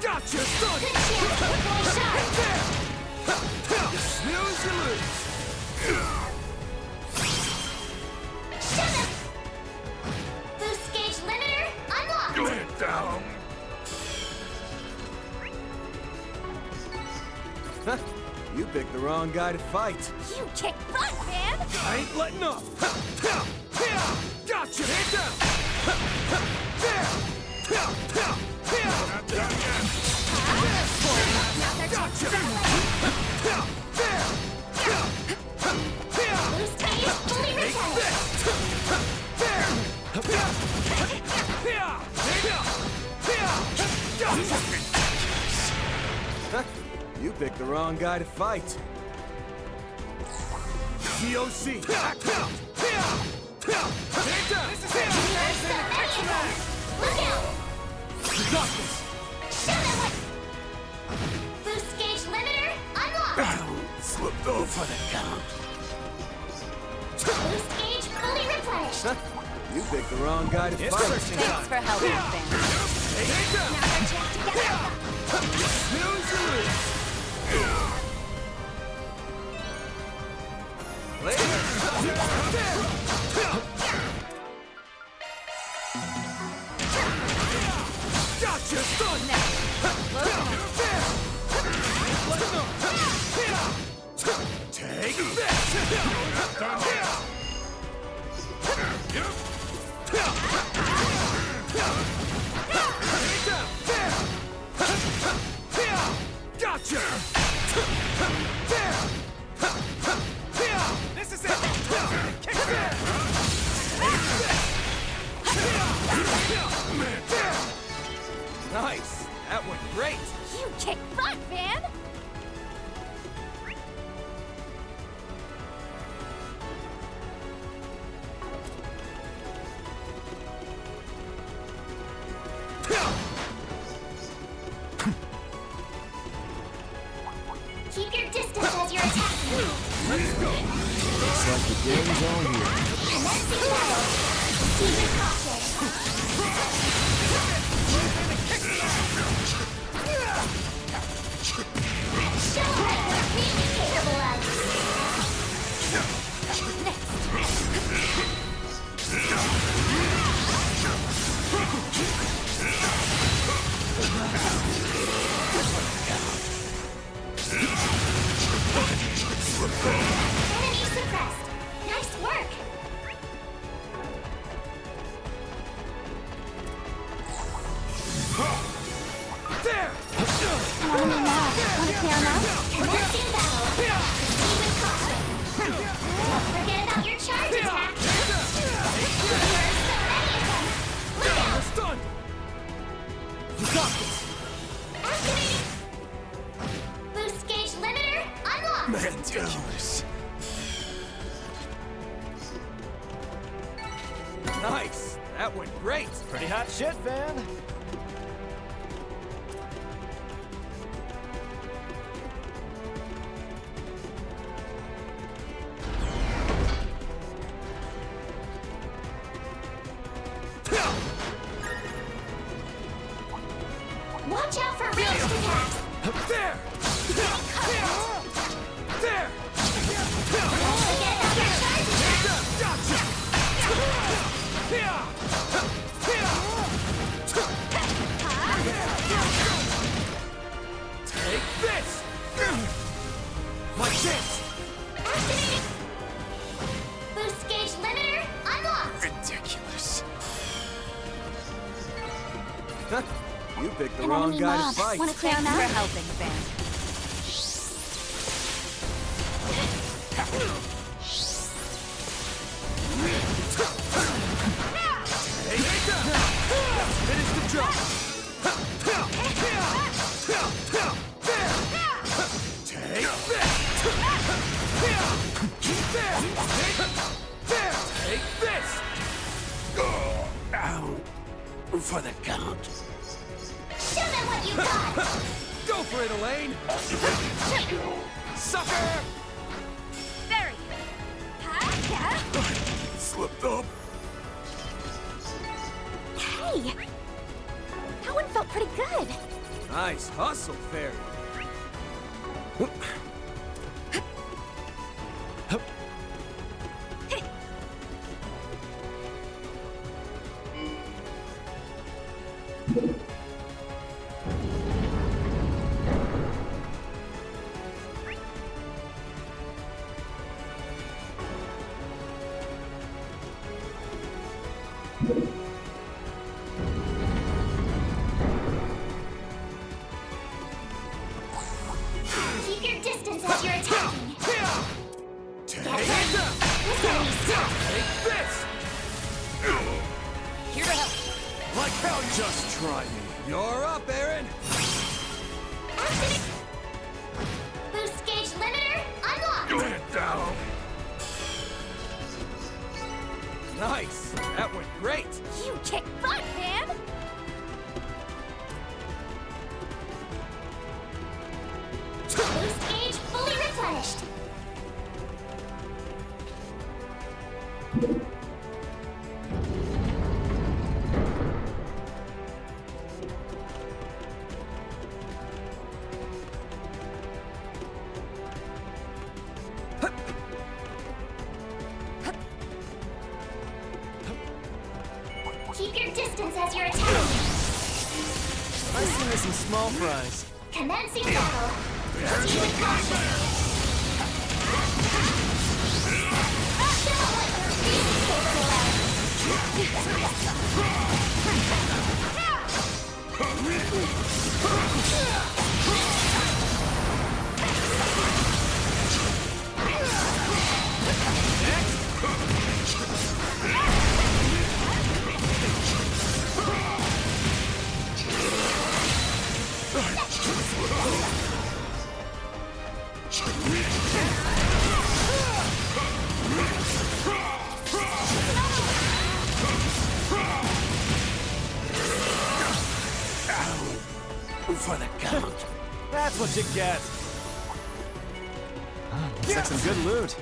Gotcha, son! Good chance to fully shine. You snooze, you lose! Shut up! Boost gauge limiter unlocked. Go ahead, down. You picked the wrong guy to fight. You kick butt, man! I ain't letting up! Gotcha! Hit down! There! Not done yet! Gotcha! There! Boost gauge fully Take recharged. this! There! You picked the wrong guy to fight. COC! Act out! Take down! There are so many of them. Look out! You got this! Shut up! Boost gauge limiter unlocked. Slipped off for the count. Boost gauge fully replenished. You picked the wrong guy to It's fight. searching Thanks time! for helping, Van. Take down! Now our chance to get out. Snooze, you lose! Gotcha, son! Take Gotcha! This is it! Kick there! Nice! That went great! You kick butt, man! Keep your distance as you're attacking. Let's go! Looks like the game's on here. Commencing battle. Team caution. Show us what we're capable of. Nice! That went great! Pretty hot shit, Van. Watch out for ranged attacks! There! There! Take this! My chance! Activating! Boost gauge limiter unlocked! Ridiculous. You picked the An wrong enemy guy mob. to fight. Wanna clear Thanks him for out? helping, Van. Finish the job! Take this! Take this! Ow! For the count. Show them what you got! Go for it, Elaine! Sucker! Very good. Slipped up. Hey! That one felt pretty good. Nice hustle, Fairy. Keep your distance as you're attacking. Take Get ready. This enemy's tough. Take this! Here to help. Like hell, just try me. You're up, Aaron. Activate. Boost gauge limiter unlocked. Get down. Nice. That went great. You kick butt, Van! Boost gauge fully replenished. Keep your distance as you're attacking. I see me some small fries. Commencing battle. Proceed with caution. Show what your being is For the count. That's what you get. Looks like some good loot.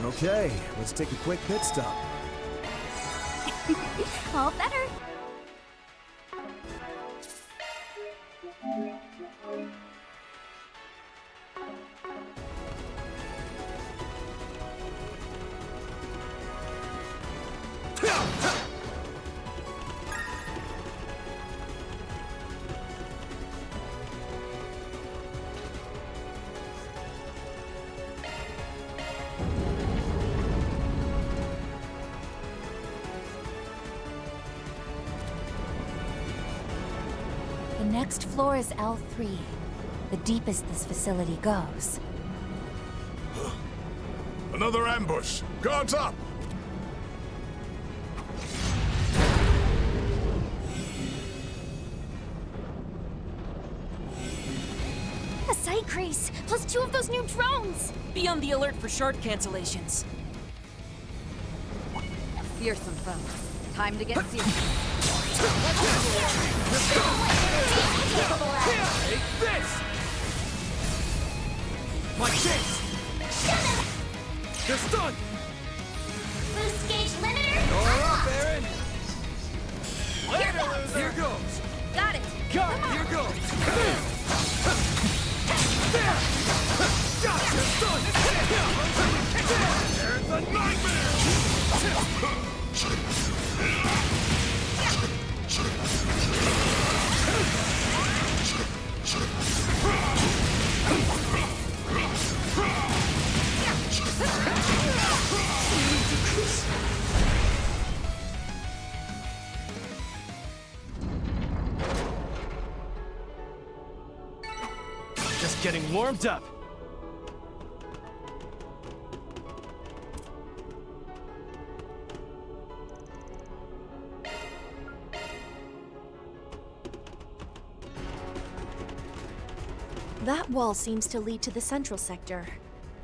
Okay, let's take a quick pit stop. All better. The next floor is L3, the deepest this facility goes. Another ambush. Guards up! increase, plus 2 of those new drones! Be on the alert for shard cancellations. Fearsome foe. Time to get serious. Take this! My chance! They're stunned! Boost gauge limiter. You're up, Aaron! Here Here goes! Got it. Got it! Here goes! There! Gotcha! Stunned! There's a nightmare! Just getting warmed up. That wall seems to lead to the central sector.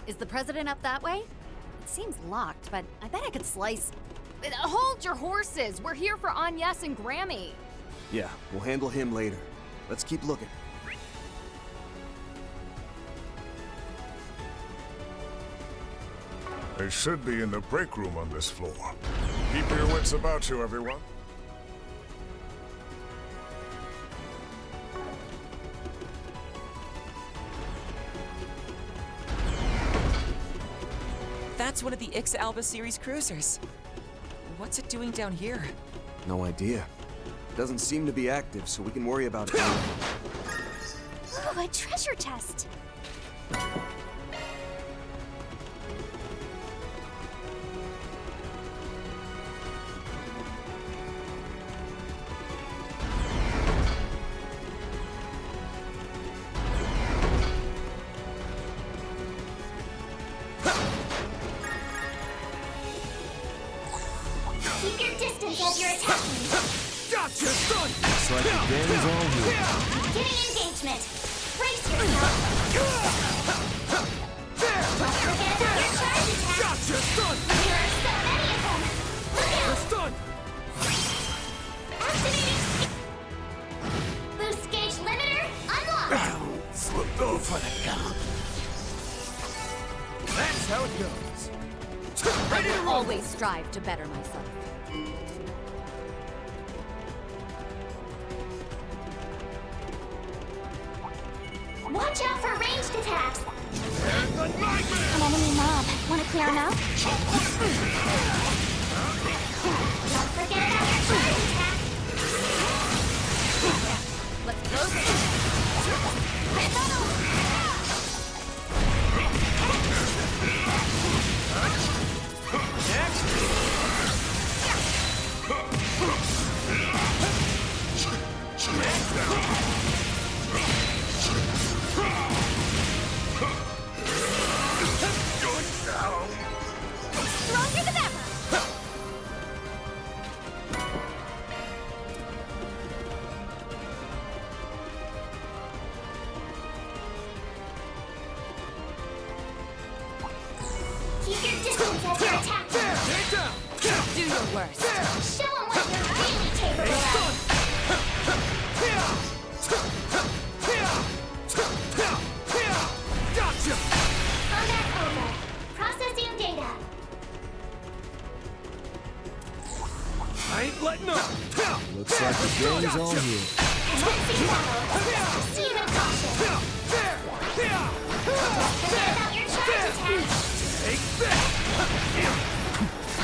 Is the president up that way? It seems locked, but I bet I could slice. Hold your horses! We're here for Agnes and Grammy! Yeah, we'll handle him later. Let's keep looking. They should be in the break room on this floor. Keep your wits about you, everyone. That's one of the Ix Alba series cruisers. What's it doing down here? No idea. Doesn't seem to be active, so we can worry about it later. Ooh, a treasure chest! Keep your distance as you're attacking. Gotcha! Stunned! Looks like the gang's all here. Beginning engagement. Brace yourself. There! Don't forget about your charge attack. Gotcha! Stunned! There are so many of them. Look They're out! stunned! Activating. Boost gauge limiter unlocked. Slipped over the gum. That's how it goes. Ready to I roll! always strive to better myself. Watch out for ranged attacks. There's the nightmare! An enemy mob. Wanna clear him out? Don't forget about your charge attack. Let's close it. Stronger than ever! Keep your distance as you're attacking. Take down! Do your worst. Show them what you're really capable of. Gotcha! Combat over. Processing data. I ain't letting up! Looks like the gang's all here. Commencing battle. Proceed with caution. There! Forget about your charge attack. Take this!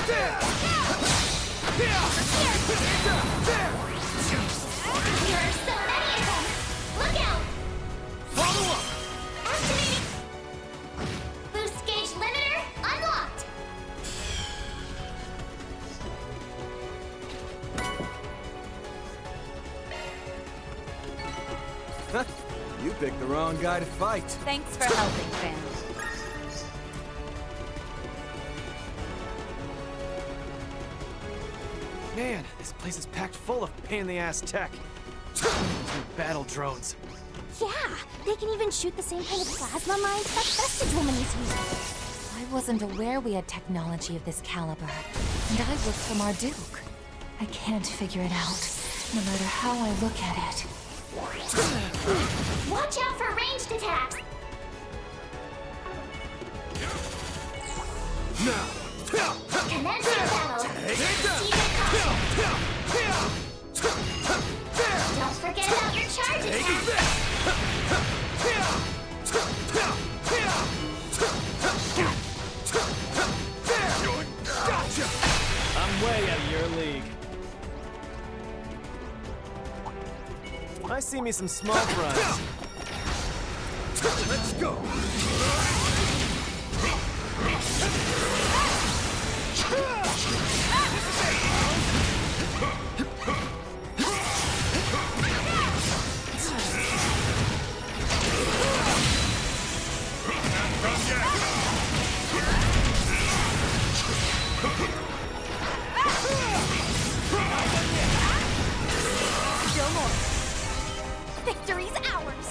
There! There are so many of them. Look out! Follow up! Activating. Boost gauge limiter unlocked. You picked the wrong guy to fight. Thanks for helping, family. Man, this place is packed full of pain-in-the-ass tech. These new battle drones. Yeah, they can even shoot the same kind of plasma mines that Vestige Woman is using. I wasn't aware we had technology of this caliber, and I work for Marduk. I can't figure it out, no matter how I look at it. Watch out for ranged attacks! Now! Commencing battle! Secret caution! Don't forget about your charge attack! Gotcha! I'm way out of your league. I see me some small fries. Let's go! Still more. Victory's ours!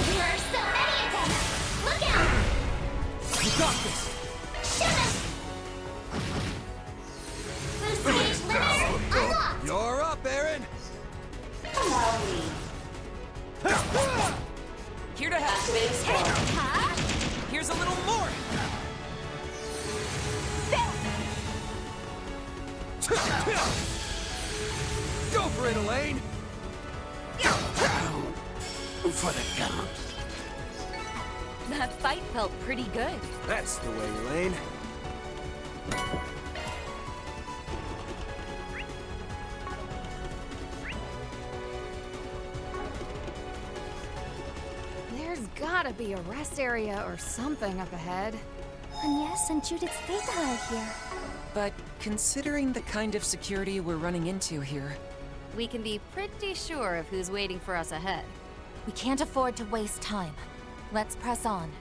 There are so many attacks! Look out! You got this! Shoot us! Boost stage limiter unlocked! You're up, Aaron! Here to help. Huh? Here's a little more. Go for it, Elaine! For the count. That fight felt pretty good. That's the way, Elaine. There's gotta be a rest area or something up ahead. Agnes and Judith's data are here. But considering the kind of security we're running into here, We can be pretty sure of who's waiting for us ahead. We can't afford to waste time. Let's press on.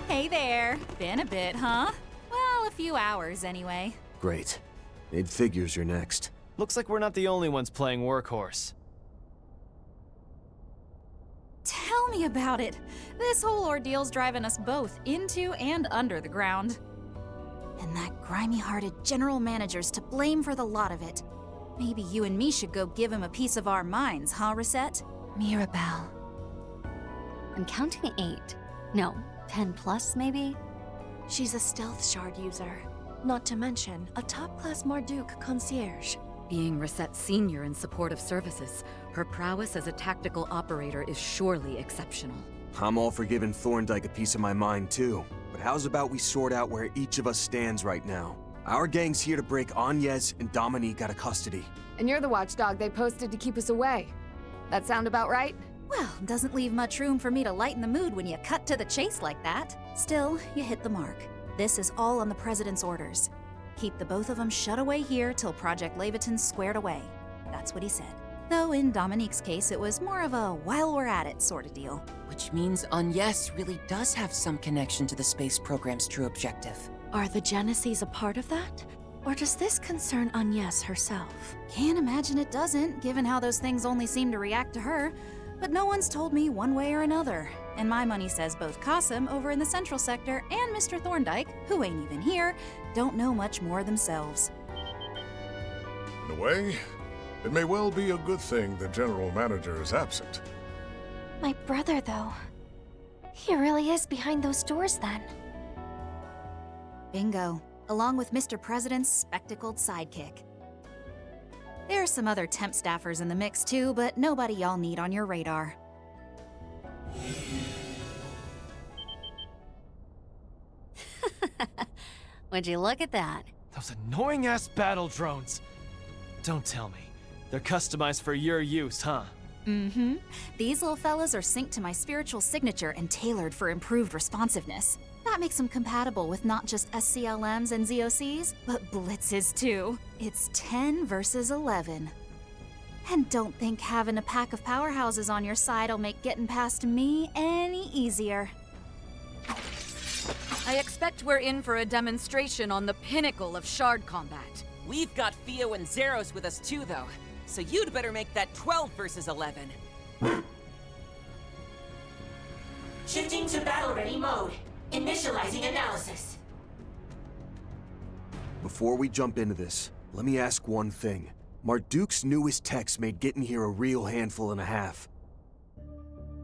Hey there. Been a bit, huh? Well, a few hours anyway. Great. It figures you're next. Looks like we're not the only ones playing workhorse. Tell me about it. This whole ordeal's driving us both into and under the ground. And that grimy-hearted general manager's to blame for the lot of it. Maybe you and me should go give him a piece of our minds, huh, Reset? Mirabelle. I'm counting 8. No, 10 plus, maybe? She's a stealth shard user. Not to mention, a top-class Marduk concierge. Being Reset Senior in supportive services, her prowess as a tactical operator is surely exceptional. I'm all for giving Thorndyke a piece of my mind too. But how's about we sort out where each of us stands right now? Our gang's here to break Agnes and Dominique out of custody. And you're the watchdog they posted to keep us away. That sound about right? Well, doesn't leave much room for me to lighten the mood when you cut to the chase like that. Still, you hit the mark. This is all on the President's orders. Keep the both of them shut away here till Project Leviton's squared away. That's what he said. Though in Dominique's case, it was more of a while we're at it sort of deal. which means Agnes really does have some connection to the space program's true objective. Are the Genesees a part of that? Or does this concern Agnes herself? Can't imagine it doesn't, given how those things only seem to react to her. But no one's told me one way or another. And my money says both Qasim over in the Central Sector and Mr. Thorndyke, who ain't even here, don't know much more themselves. In a way, it may well be a good thing the General Manager is absent. My brother, though. He really is behind those doors, then. Bingo. Along with Mr. President's spectacled sidekick. There are some other temp staffers in the mix, too, but nobody y'all need on your radar. Would you look at that? Those annoying-ass battle drones. Don't tell me. They're customized for your use, huh? Mm-hmm. These little fellas are synced to my spiritual signature and tailored for improved responsiveness. That makes them compatible with not just SCLMs and ZOCs, but Blitzes too. It's 10 versus 11. And don't think having a pack of powerhouses on your side will make getting past me any easier. I expect we're in for a demonstration on the pinnacle of shard combat. We've got Theo and Zeros with us too, though. So you'd better make that 12 versus 11. Shifting to battle-ready mode. Initializing analysis. Before we jump into this, let me ask one thing. Marduk's newest techs made getting here a real handful and a half.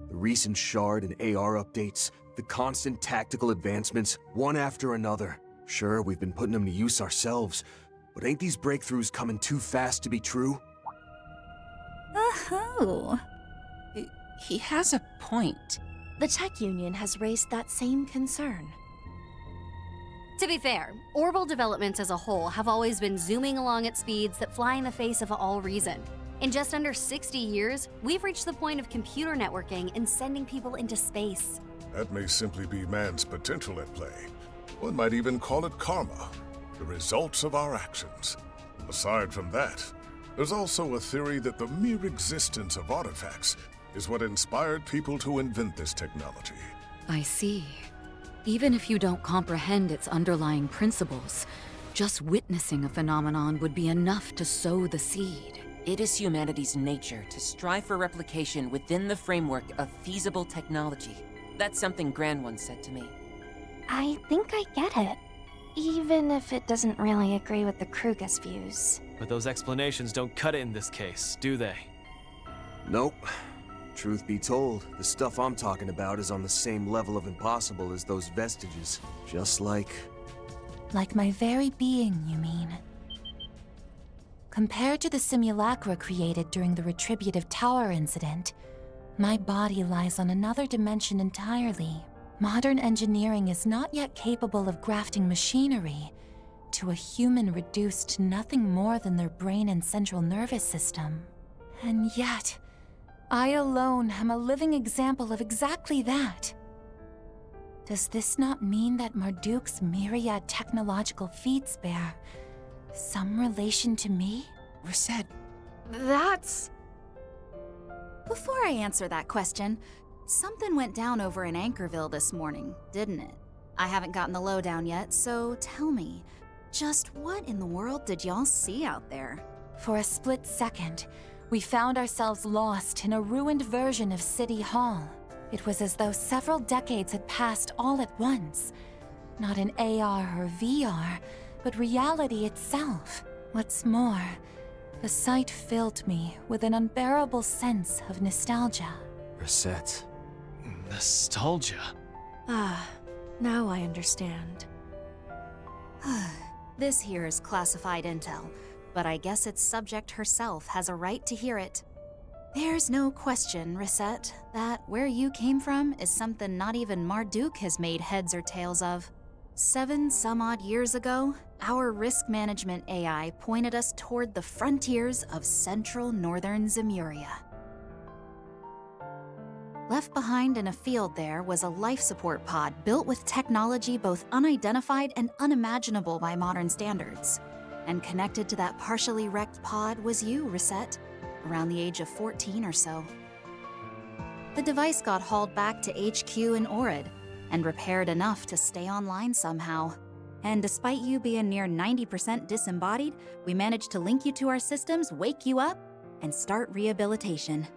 The recent shard and AR updates, the constant tactical advancements, one after another. Sure, we've been putting them to use ourselves, but ain't these breakthroughs coming too fast to be true? Oh. He has a point. The Tech Union has raised that same concern. To be fair, orbital developments as a whole have always been zooming along at speeds that fly in the face of all reason. In just under 60 years, we've reached the point of computer networking and sending people into space. That may simply be man's potential at play. One might even call it karma, the results of our actions. Aside from that, there's also a theory that the mere existence of artifacts is what inspired people to invent this technology. I see. Even if you don't comprehend its underlying principles, just witnessing a phenomenon would be enough to sow the seed. It is humanity's nature to strive for replication within the framework of feasible technology. That's something Gran once said to me. I think I get it. Even if it doesn't really agree with the Krugus views. But those explanations don't cut it in this case, do they? Nope. Truth be told, the stuff I'm talking about is on the same level of impossible as those vestiges. Just like... Like my very being, you mean? Compared to the simulacra created during the Retributive Tower incident, my body lies on another dimension entirely. Modern engineering is not yet capable of grafting machinery to a human reduced to nothing more than their brain and central nervous system. And yet, I alone am a living example of exactly that. Does this not mean that Marduk's myriad technological feats bear some relation to me? Reset. That's... Before I answer that question, something went down over in Anchorville this morning, didn't it? I haven't gotten the lowdown yet, so tell me, just what in the world did y'all see out there? For a split second, we found ourselves lost in a ruined version of City Hall. It was as though several decades had passed all at once. Not in AR or VR, but reality itself. What's more, the sight filled me with an unbearable sense of nostalgia. Reset. Nostalgia? Ah, now I understand. This here is classified intel, but I guess its subject herself has a right to hear it. There's no question, Reset, that where you came from is something not even Marduk has made heads or tails of. 7 some odd years ago, our risk management AI pointed us toward the frontiers of central northern Zemuria. Left behind in a field there was a life support pod built with technology both unidentified and unimaginable by modern standards. And connected to that partially wrecked pod was you, Reset, around the age of 14 or so. The device got hauled back to HQ in Orid, and repaired enough to stay online somehow. And despite you being near 90% disembodied, we managed to link you to our systems, wake you up, and start rehabilitation.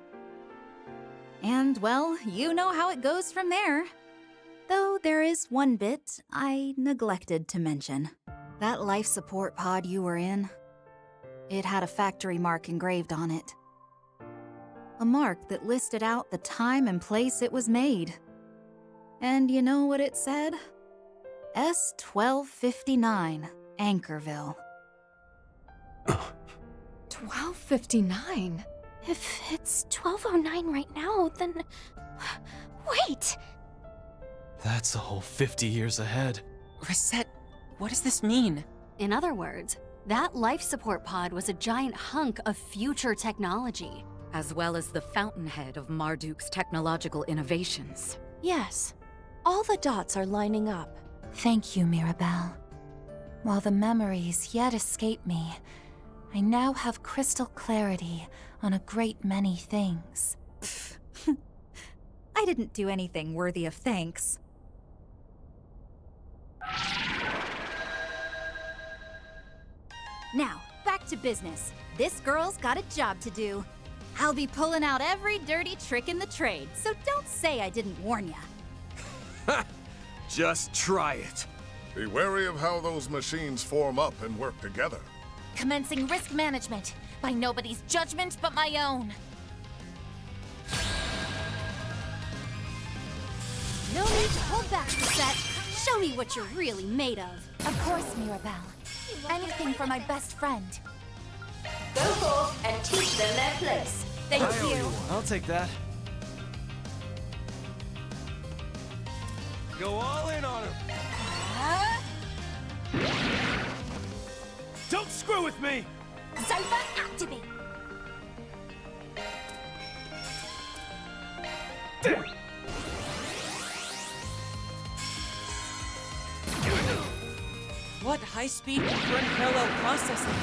And, well, you know how it goes from there. Though there is one bit I neglected to mention. That life support pod you were in, it had a factory mark engraved on it. A mark that listed out the time and place it was made. And you know what it said? S-1259, Anchorville. 1259? If it's 1209 right now, then... Wait! That's a whole 50 years ahead. Reset, What does this mean? In other words, that life support pod was a giant hunk of future technology. As well as the fountainhead of Marduk's technological innovations. Yes. All the dots are lining up. Thank you, Mirabelle. While the memories yet escape me, I now have crystal clarity on a great many things. I didn't do anything worthy of thanks. Now, back to business. This girl's got a job to do. I'll be pulling out every dirty trick in the trade, so don't say I didn't warn ya. Just try it. Be wary of how those machines form up and work together. Commencing risk management, by nobody's judgment but my own. No need to hold back, Lisette. Show me what you're really made of. Of course, Mirabelle. Anything for my best friend. Go forth and teach them their place. Thank you. I'll take that. Go all in on him. Don't screw with me! Cypher activate. What high-speed concurrent parallel processing?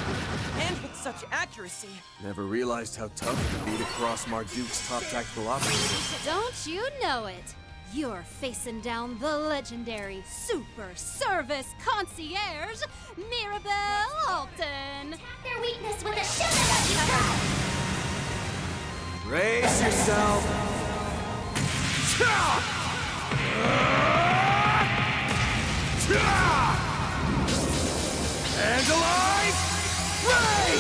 And with such accuracy. Never realized how tough it would be to cross Marduk's top tactical operators. Don't you know it? You're facing down the legendary Super Service Concierge, Mirabelle Alton. Their weakness with a shimmer. Brace yourself. And alive! Ray!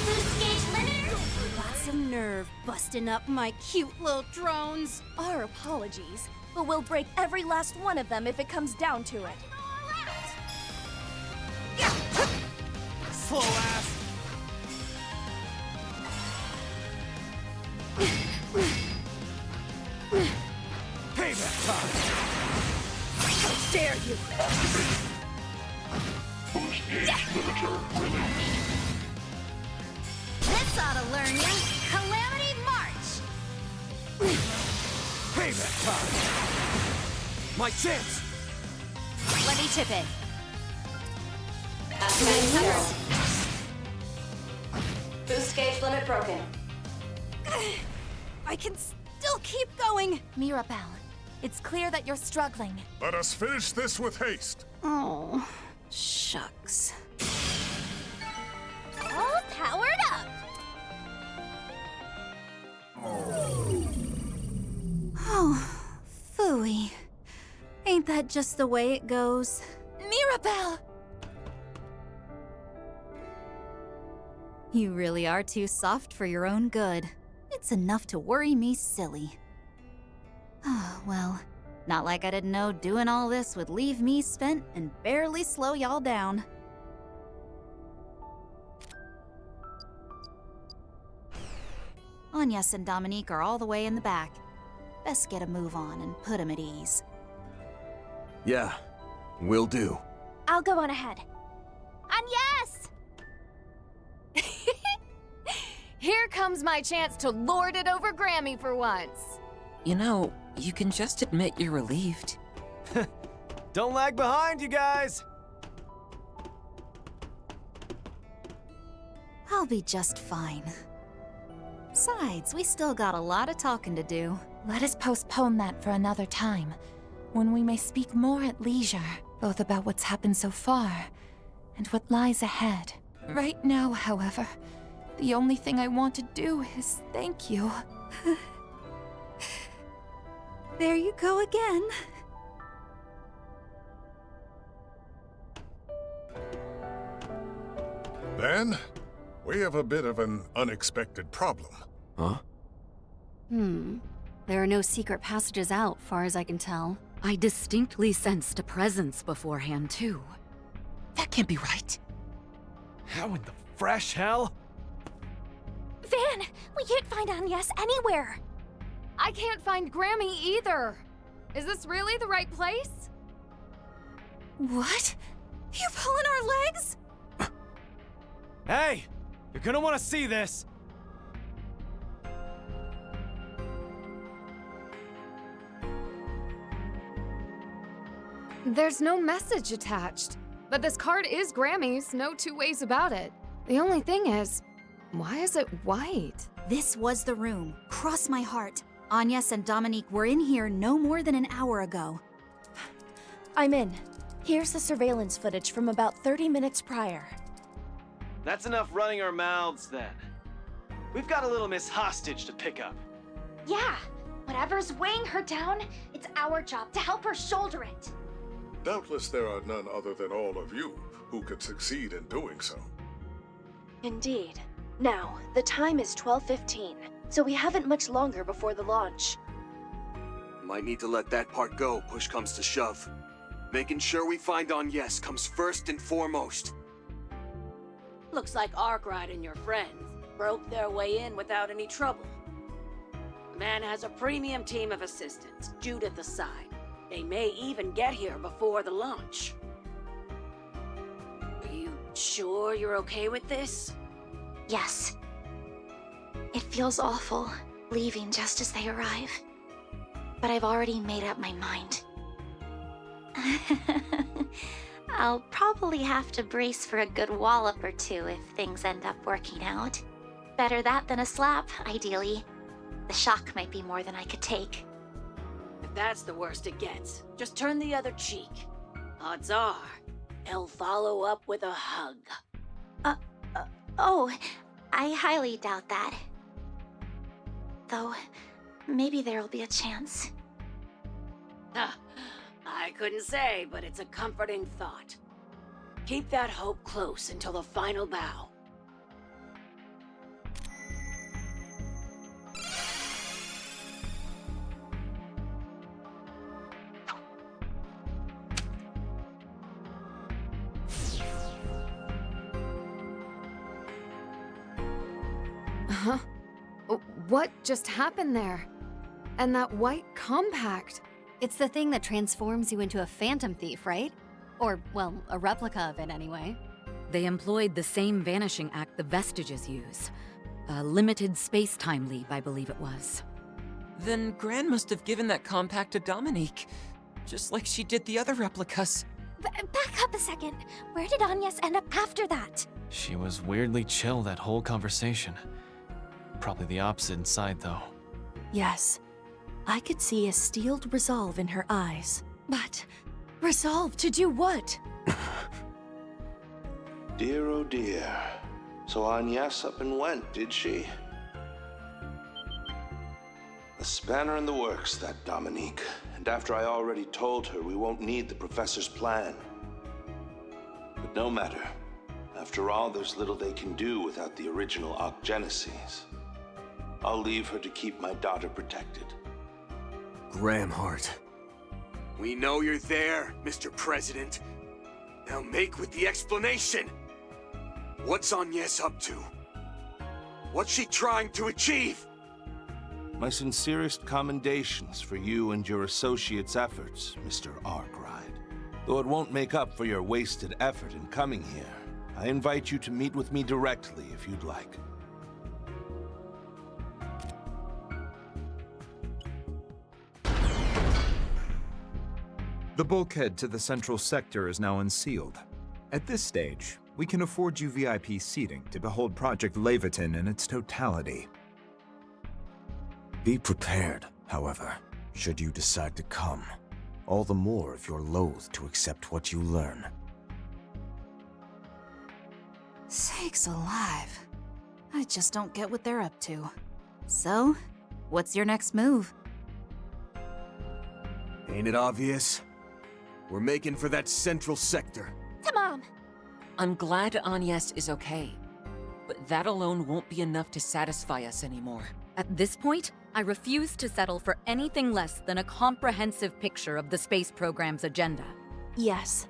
Boost gauge limiter. Lots of nerve busting up my cute little drones. Our apologies, but we'll break every last one of them if it comes down to it. Slow ass! Payback time! How dare you! Boost gauge limiter released. This ought to learn ya! Calamity March! Payback time! My chance! Let me chip in. Boost gauge limit broken. I can still keep going! Mirabelle, it's clear that you're struggling. Let us finish this with haste. Oh, shucks. All powered up. Oh, phooey. Ain't that just the way it goes? Mirabelle! You really are too soft for your own good. It's enough to worry me silly. Oh, well, not like I didn't know doing all this would leave me spent and barely slow y'all down. Agnes and Dominique are all the way in the back. Best get a move on and put 'em at ease. Yeah, will do. I'll go on ahead. Agnes! Here comes my chance to lord it over Grammy for once. You know, you can just admit you're relieved. Don't lag behind, you guys! I'll be just fine. Besides, we still got a lot of talking to do. Let us postpone that for another time, when we may speak more at leisure, both about what's happened so far and what lies ahead. Right now, however, the only thing I want to do is thank you. There you go again. Then, we have a bit of an unexpected problem. Huh? There are no secret passages out, far as I can tell. I distinctly sensed a presence beforehand, too. That can't be right. How in the fresh hell? Van, we can't find Agnes anywhere. I can't find Grammy either. Is this really the right place? What? You pulling our legs? Hey! You're gonna want to see this! There's no message attached. But this card is Grammy's, no two ways about it. The only thing is, why is it white? This was the room. Cross my heart. Agnes and Dominique were in here no more than an hour ago. I'm in. Here's the surveillance footage from about 30 minutes prior. That's enough running our mouths, then. We've got a little Miss Hostage to pick up. Yeah, whatever's weighing her down, it's our job to help her shoulder it. Doubtless there are none other than all of you who could succeed in doing so. Indeed. Now, the time is 12:15, so we haven't much longer before the launch. Might need to let that part go, push comes to shove. Making sure we find Agnes comes first and foremost. Looks like Arkwright and your friends broke their way in without any trouble. The man has a premium team of assistants, Judith aside. They may even get here before the launch. Are you sure you're okay with this? Yes. It feels awful, leaving just as they arrive. But I've already made up my mind. I'll probably have to brace for a good wallop or two if things end up working out. Better that than a slap, ideally. The shock might be more than I could take. If that's the worst it gets, just turn the other cheek. Odds are, they'll follow up with a hug. Oh, I highly doubt that. Though, maybe there'll be a chance. I couldn't say, but it's a comforting thought. Keep that hope close until the final bow. Huh? What just happened there? And that white compact? It's the thing that transforms you into a phantom thief, right? Or, well, a replica of it anyway. They employed the same vanishing act the Vestiges use. A limited space-time leap, I believe it was. Then Gran must have given that compact to Dominique, just like she did the other replicas. Back up a second. Where did Agnes end up after that? She was weirdly chill that whole conversation. Probably the opposite inside, though. Yes. I could see a steeled resolve in her eyes. But resolve to do what? Dear oh dear. So Agnes up and went, did she? A spanner in the works, that Dominique. And after I already told her we won't need the professor's plan. But no matter. After all, there's little they can do without the original Ocgenesis. I'll leave her to keep my daughter protected. Gramhart. We know you're there, Mr. President. Now make with the explanation. What's Agnes up to? What's she trying to achieve? My sincerest commendations for you and your associates' efforts, Mr. Arkwright. Though it won't make up for your wasted effort in coming here, I invite you to meet with me directly if you'd like. The bulkhead to the central sector is now unsealed. At this stage, we can afford you VIP seating to behold Project Leviathan in its totality. Be prepared, however, should you decide to come. All the more if you're loath to accept what you learn. Sakes alive. I just don't get what they're up to. So, what's your next move? Ain't it obvious? We're making for that central sector. To Mom! I'm glad Agnes is okay, but that alone won't be enough to satisfy us anymore. At this point, I refuse to settle for anything less than a comprehensive picture of the space program's agenda. Yes.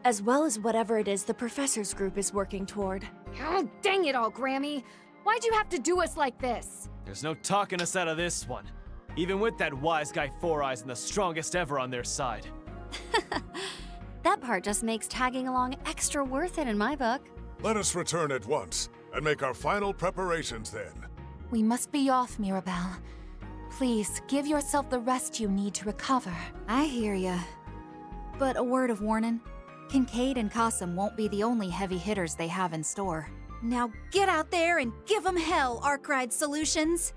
As well as whatever it is the professor's group is working toward. Oh, dang it all, Grammy! Why'd you have to do us like this? There's no talking us out of this one. Even with that wise guy Four Eyes and the strongest ever on their side. That Rampart just makes tagging along extra worth it in my book. Let us return at once and make our final preparations then. We must be off, Mirabelle. Please, give yourself the rest you need to recover. I hear ya. But a word of warning. Kincaid and Qasim won't be the only heavy hitters they have in store. Now get out there and give them hell, Arkwright Solutions!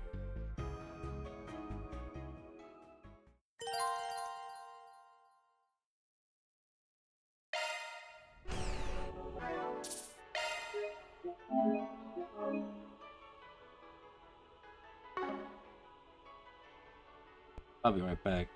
I'll be right back.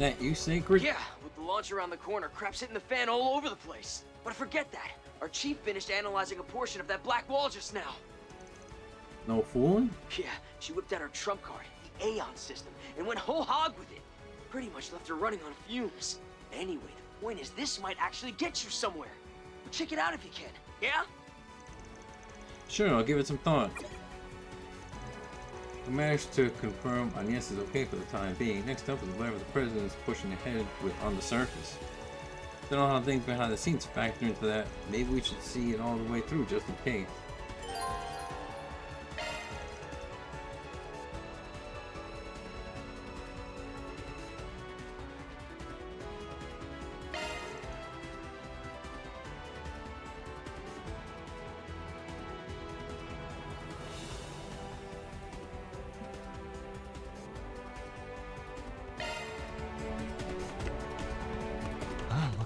That you, Sacred? Yeah, with the launch around the corner, crap's hitting the fan all over the place. But forget that. Our chief finished analyzing a portion of that black wall just now. No fooling? Yeah, she whipped out her trump card, the Aeon system, and went whole hog with it. Pretty much left her running on fumes. Anyway, the point is this might actually get you somewhere. Check it out if you can, yeah? Sure, I'll give it some thought. We managed to confirm Agnes is okay for the time being. Next up is whatever the president is pushing ahead with on the surface. Don't know how things behind the scenes factor into that. Maybe we should see it all the way through just in case.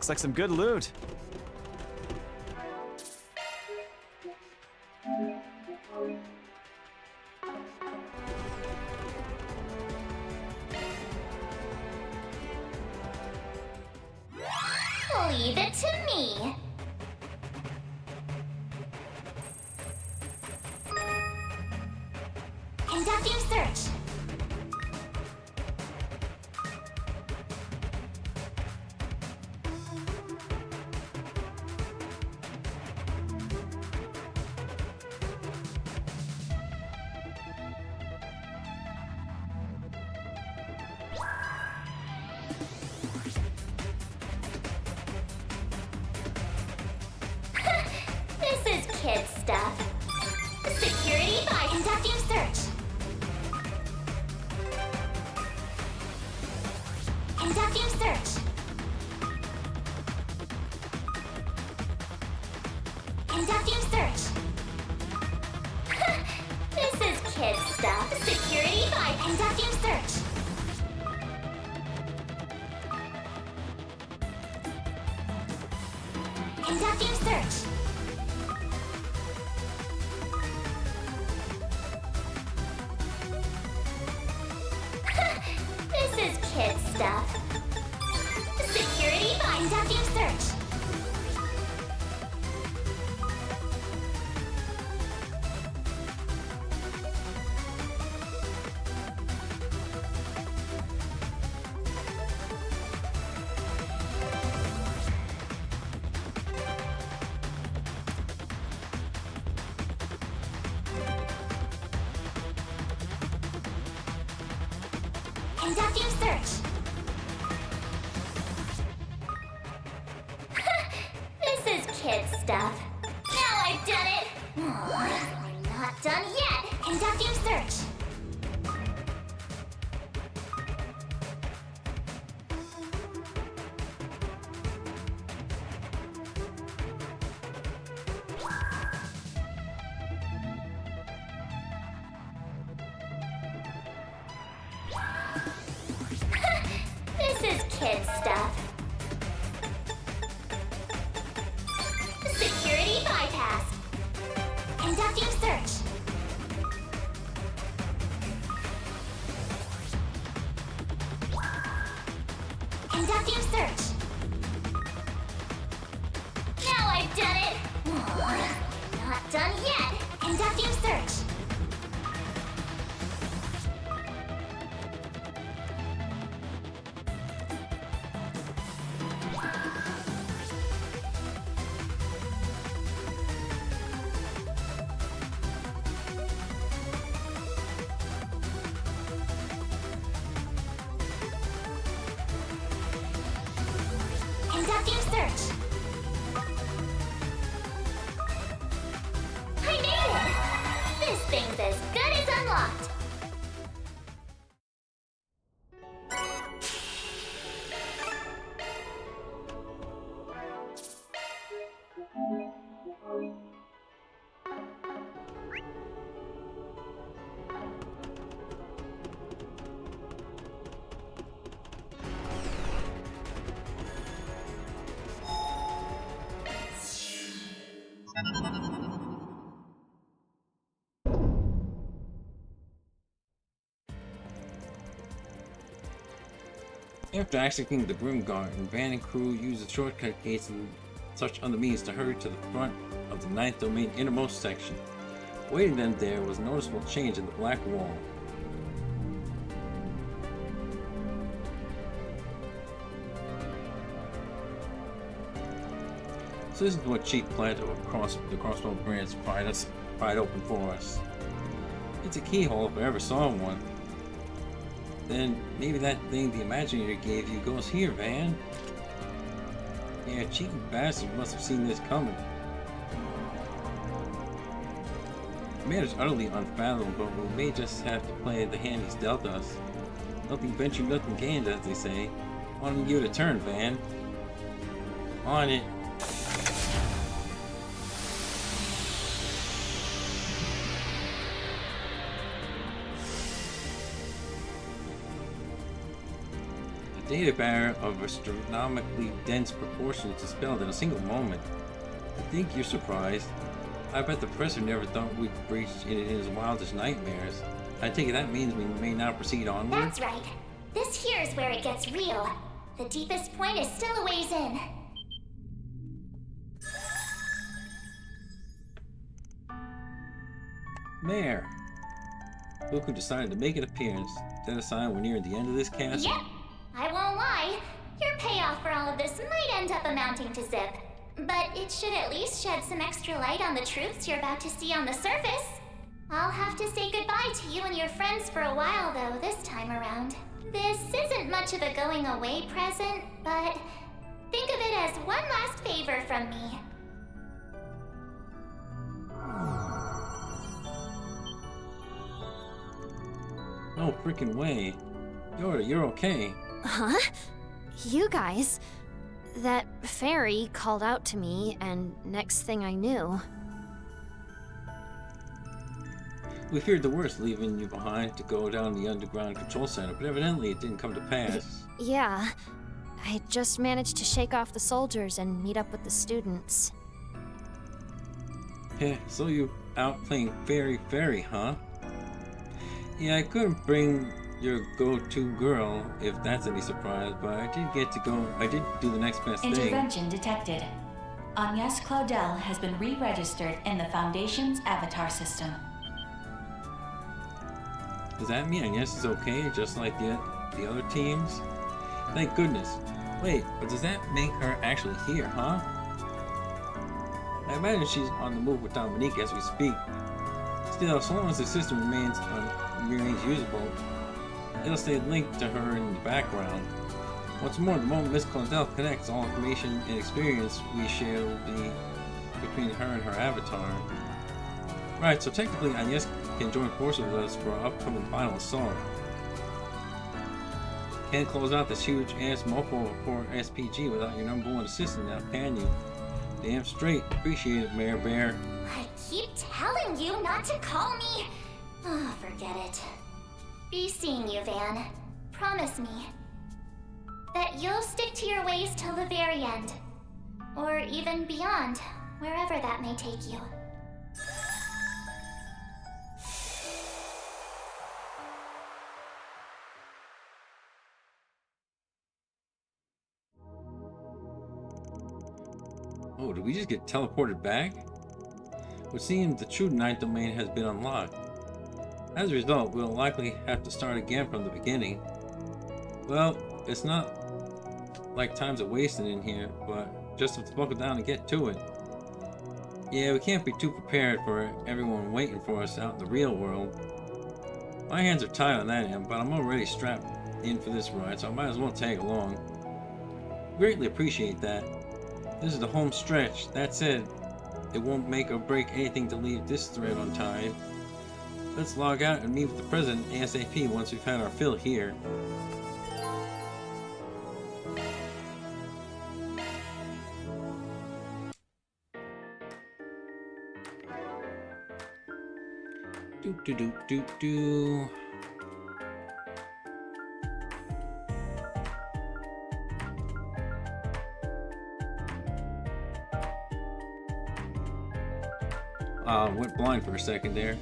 Looks like some good loot. Leave it to me. Conducting search. This is kid stuff. Security by conducting search. Conducting search. Conducting search. This is kid stuff. Security by conducting search. Conducting search. This is kid stuff. Security by conducting search. Conducting search. This is kid stuff. Now I've done it. I'm not done yet. Conducting search. This is kid stuff. Security bypass. Conducting search. Conducting search. Now I've done it. Not done yet. Conducting search. Conducting search. I made it! This thing's as good as unlocked. After exiting the Grim Garden, Van and crew used the shortcut gates and such other means to hurry to the front of the Ninth Domain innermost section. Waiting them there was a noticeable change in the black wall. So this is what Chief Plato across the Crossbow Branch pried open for us. It's a keyhole if I ever saw one. Then maybe that thing the Imaginator gave you goes here, Van. Yeah, cheeky bastard must have seen this coming. The matter's utterly unfathomable, but we may just have to play the hand he's dealt us. Nothing ventured, nothing gained, as they say. Why don't you give it a turn, Van? On it. data barrier of astronomically dense proportions dispelled in a single moment. I think you're surprised. I bet the professor never thought we'd breach it in his wildest nightmares. I take it that means we may now proceed onward? That's right. This here is where it gets real. The deepest point is still a ways in. Mayor! Look who decided to make an appearance. That a sign we're near the end of this castle? Yep. I won't lie. Your payoff for all of this might end up amounting to zip. But it should at least shed some extra light on the truths you're about to see on the surface. I'll have to say goodbye to you and your friends for a while, though, this time around. This isn't much of a going away present, but think of it as one last favor from me. No freaking way. Yoda, you're okay. Huh? You guys? That fairy called out to me, and next thing I knew... We feared the worst, leaving you behind to go down the underground control center, but evidently it didn't come to pass. Yeah. I just managed to shake off the soldiers and meet up with the students. Heh, so you out playing fairy, huh? Yeah, I couldn't bring your go-to girl, if that's any surprise, but I did do the next best thing. Intervention detected. Agnes Claudel has been re-registered in the Foundation's avatar system. Does that mean Agnes is okay, just like the other teams? Thank goodness. Wait, but does that make her actually here, huh? I imagine she's on the move with Dominique as we speak. Still, so long as the system remains usable, it'll stay linked to her in the background. What's more, the moment Miss Claudel connects, all information and experience we share will be between her and her avatar. Right, so technically Agnes can join forces with us for our upcoming final assault. Can't close out this huge ass mofo for SPG without your #1 assistant now, can you? Damn straight. Appreciate it, Mayor Bear. I keep telling you not to call me. Oh, forget it. Be seeing you, Van. Promise me that you'll stick to your ways till the very end. Or even beyond, wherever that may take you. Oh, did we just get teleported back? It would seem the true ninth domain has been unlocked. As a result, we'll likely have to start again from the beginning. Well, it's not like time's a wasting in here, but just have to buckle down and get to it. Yeah, we can't be too prepared for everyone waiting for us out in the real world. My hands are tied on that end, but I'm already strapped in for this ride, so I might as well tag along. Greatly appreciate that. This is the home stretch. That said, it won't make or break anything to leave this thread untied. Let's log out and meet with the president ASAP once we've had our fill here. Do. Went blind for a second there.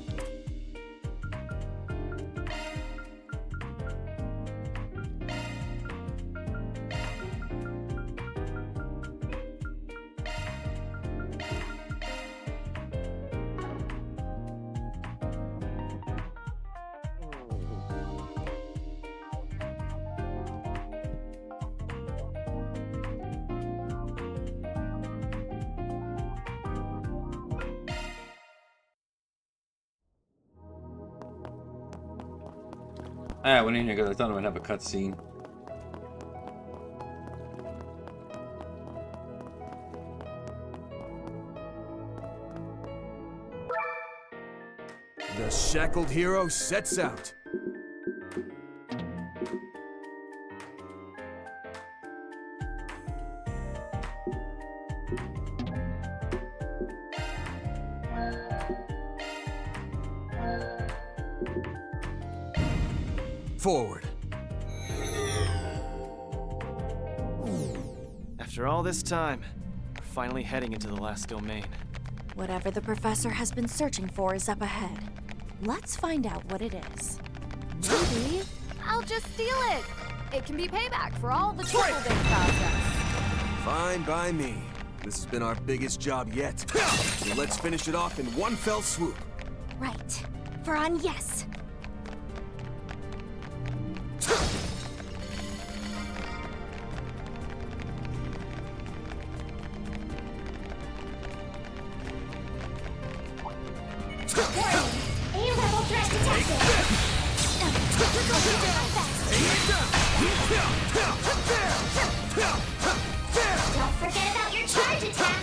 I went in here because I thought I would have a cutscene. The shackled hero sets out. Forward. After all this time, we're finally heading into the last domain. Whatever the professor has been searching for is up ahead. Let's find out what it is. Maybe I'll just steal it. It can be payback for all the trouble they've caused us. Fine by me. This has been our biggest job yet. So let's finish it off in one fell swoop. Right. For Agnes. A-level threat detected. Don't forget about your charge attack.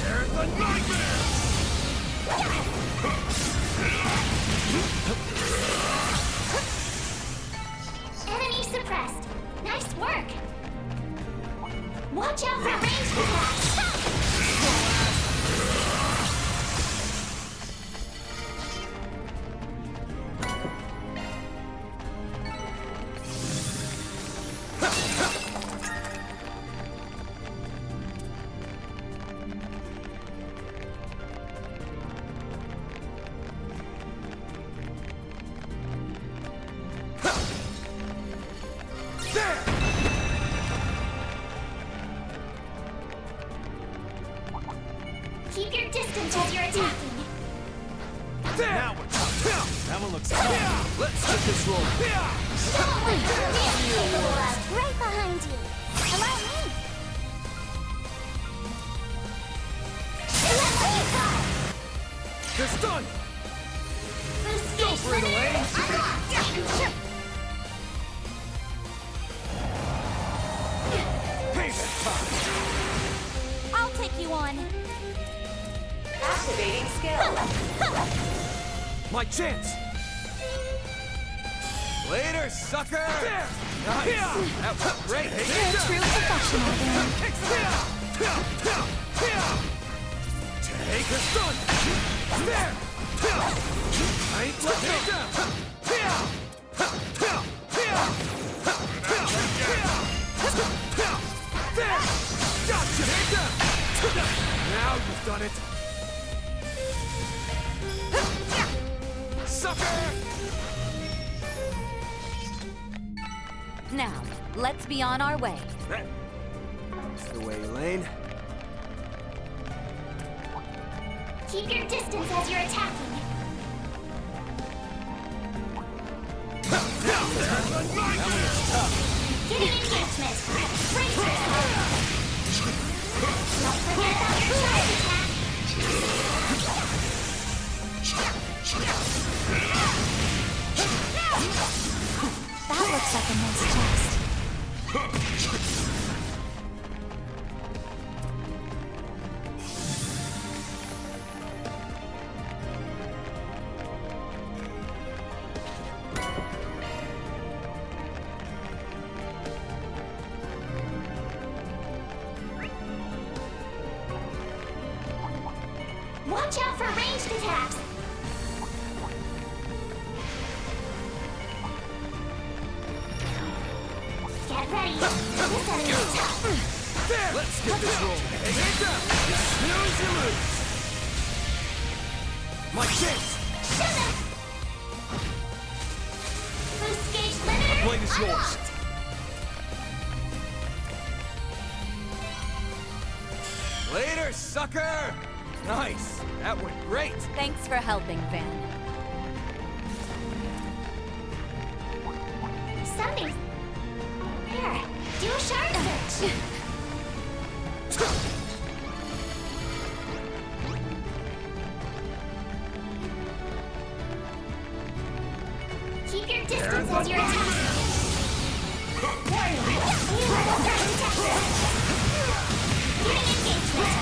There's a nightmare. Enemy suppressed. Nice work. Watch out for ranged attacks. Keep your distance as you're attacking. Now we're talking. That one looks tough. Let's get this rolling. Don't wait for me. Capable of. Right behind you. Allow me. Let me go. They're stunned! Boost Go gauge for it, limiter Elaine. unlocked. Payback time! I'll take you on. Activating skill. My chance! Later, sucker! Nice! That was great! You're a true professional, Van. Take a stun! There! I ain't letting it down! There! Gotcha! Now you've done it! Sucker! Now, let's be on our way. That's the way, Elaine. Keep your distance as you're attacking. Giving engagement. Brace yourself. Don't forget about your charge attack. That looks like a nice chest. Watch out for ranged attacks. Get ready. This enemy is tough. There! Let's get this rolling. Hands up! You snooze, you lose. My chance! Shoot him. Boost gauge limiter blade is yours. unlocked. Later, sucker! Nice! That went great! Thanks for helping, Van. Something's... Here, do a shard search. Keep your distance as you're attacking. Warning, A-level threat detected. Giving engagement.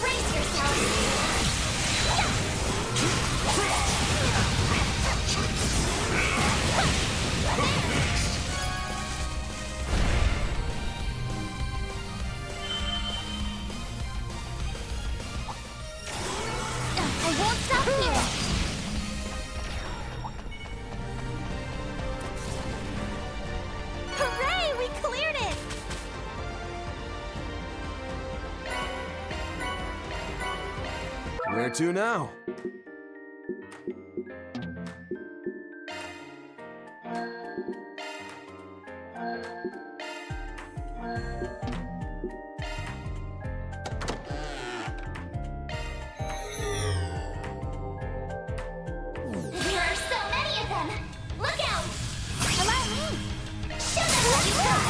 Brace yourself. I won't stop here. to now? There are so many of them! Look out! Allow me! Show them what you got!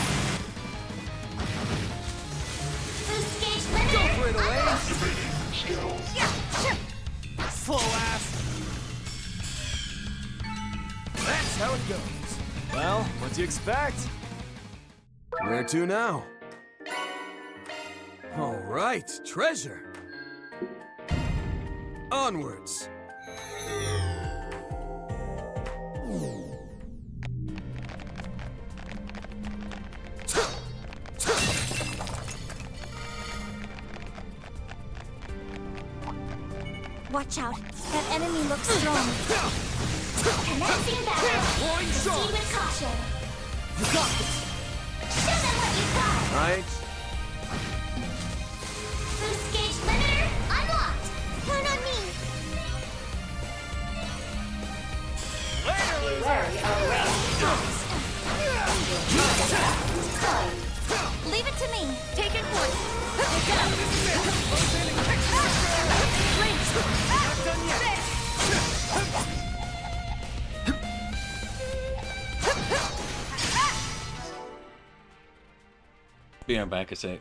Boost gauge limiter! Go for it, Elaine! Yeah. Slow ass! That's how it goes. Well, what'd you expect? Where to now? All right, treasure. Onwards. Watch out. That enemy looks strong. Commencing battle! Proceed with caution! You got this. Show them what you got! Right. Boost gauge limiter unlocked! Count on me! Leave it to me. Take it point. Be right back a sec.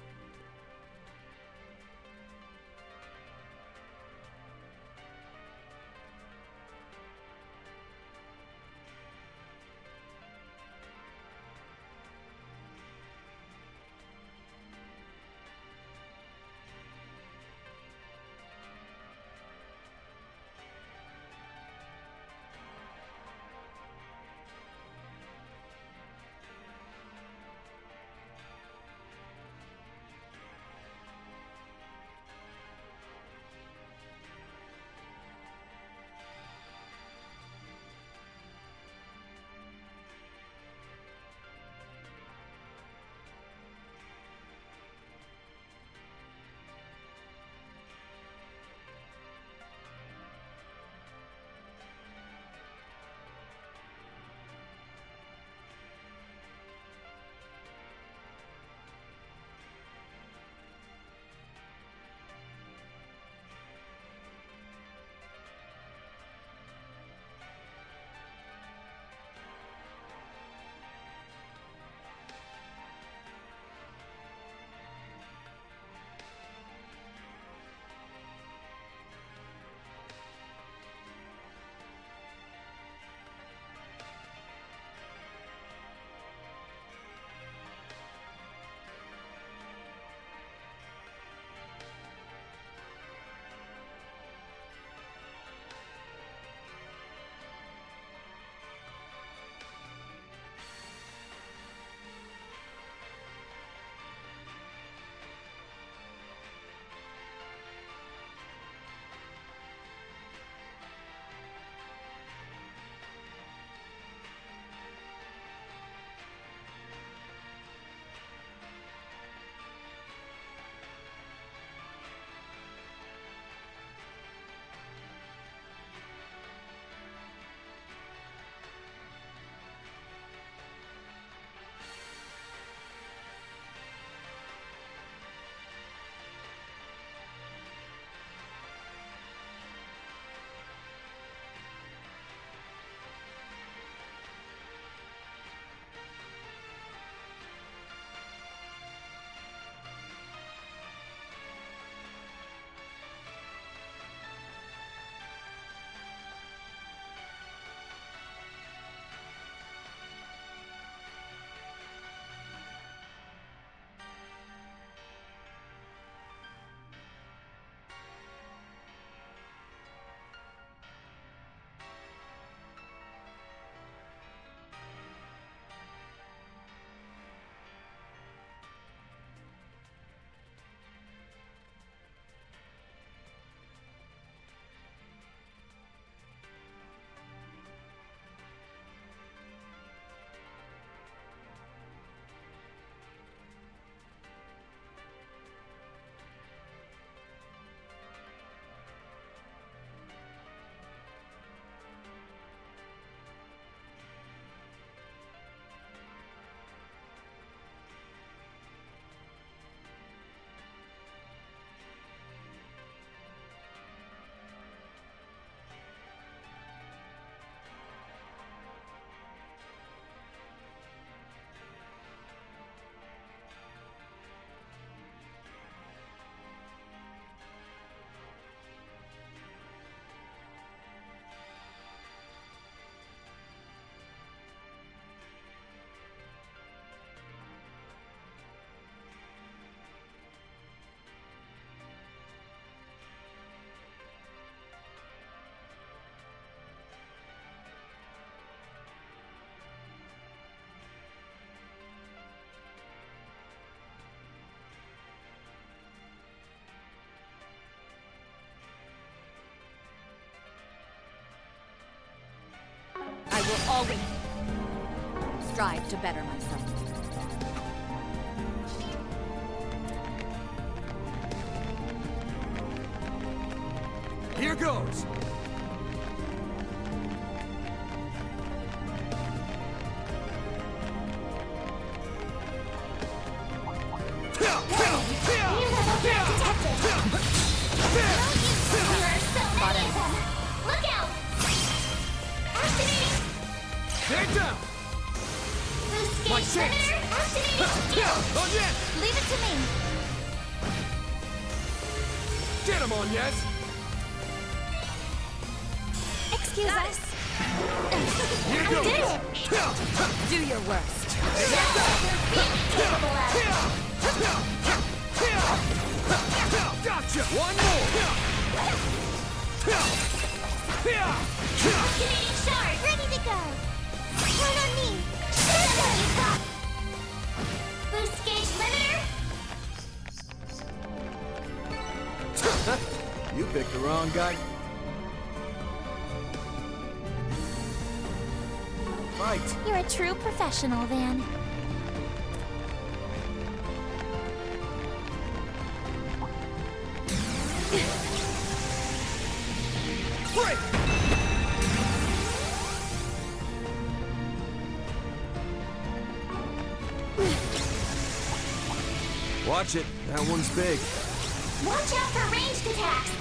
will always strive to better myself. Here goes! Look out! Activating! Take down! Boost My gauge chance! limiter activating! Oh, yes! Leave it to me! Get him on, yes! Excuse us. Here I goes! did it! Do your worst. Gotcha! One more! Activating shard! Ready to go! Count on me! Boost gauge limiter! You picked the wrong guy. Fight! You're a true professional, Van. Break! Watch it. That one's big. Watch out for ranged attacks!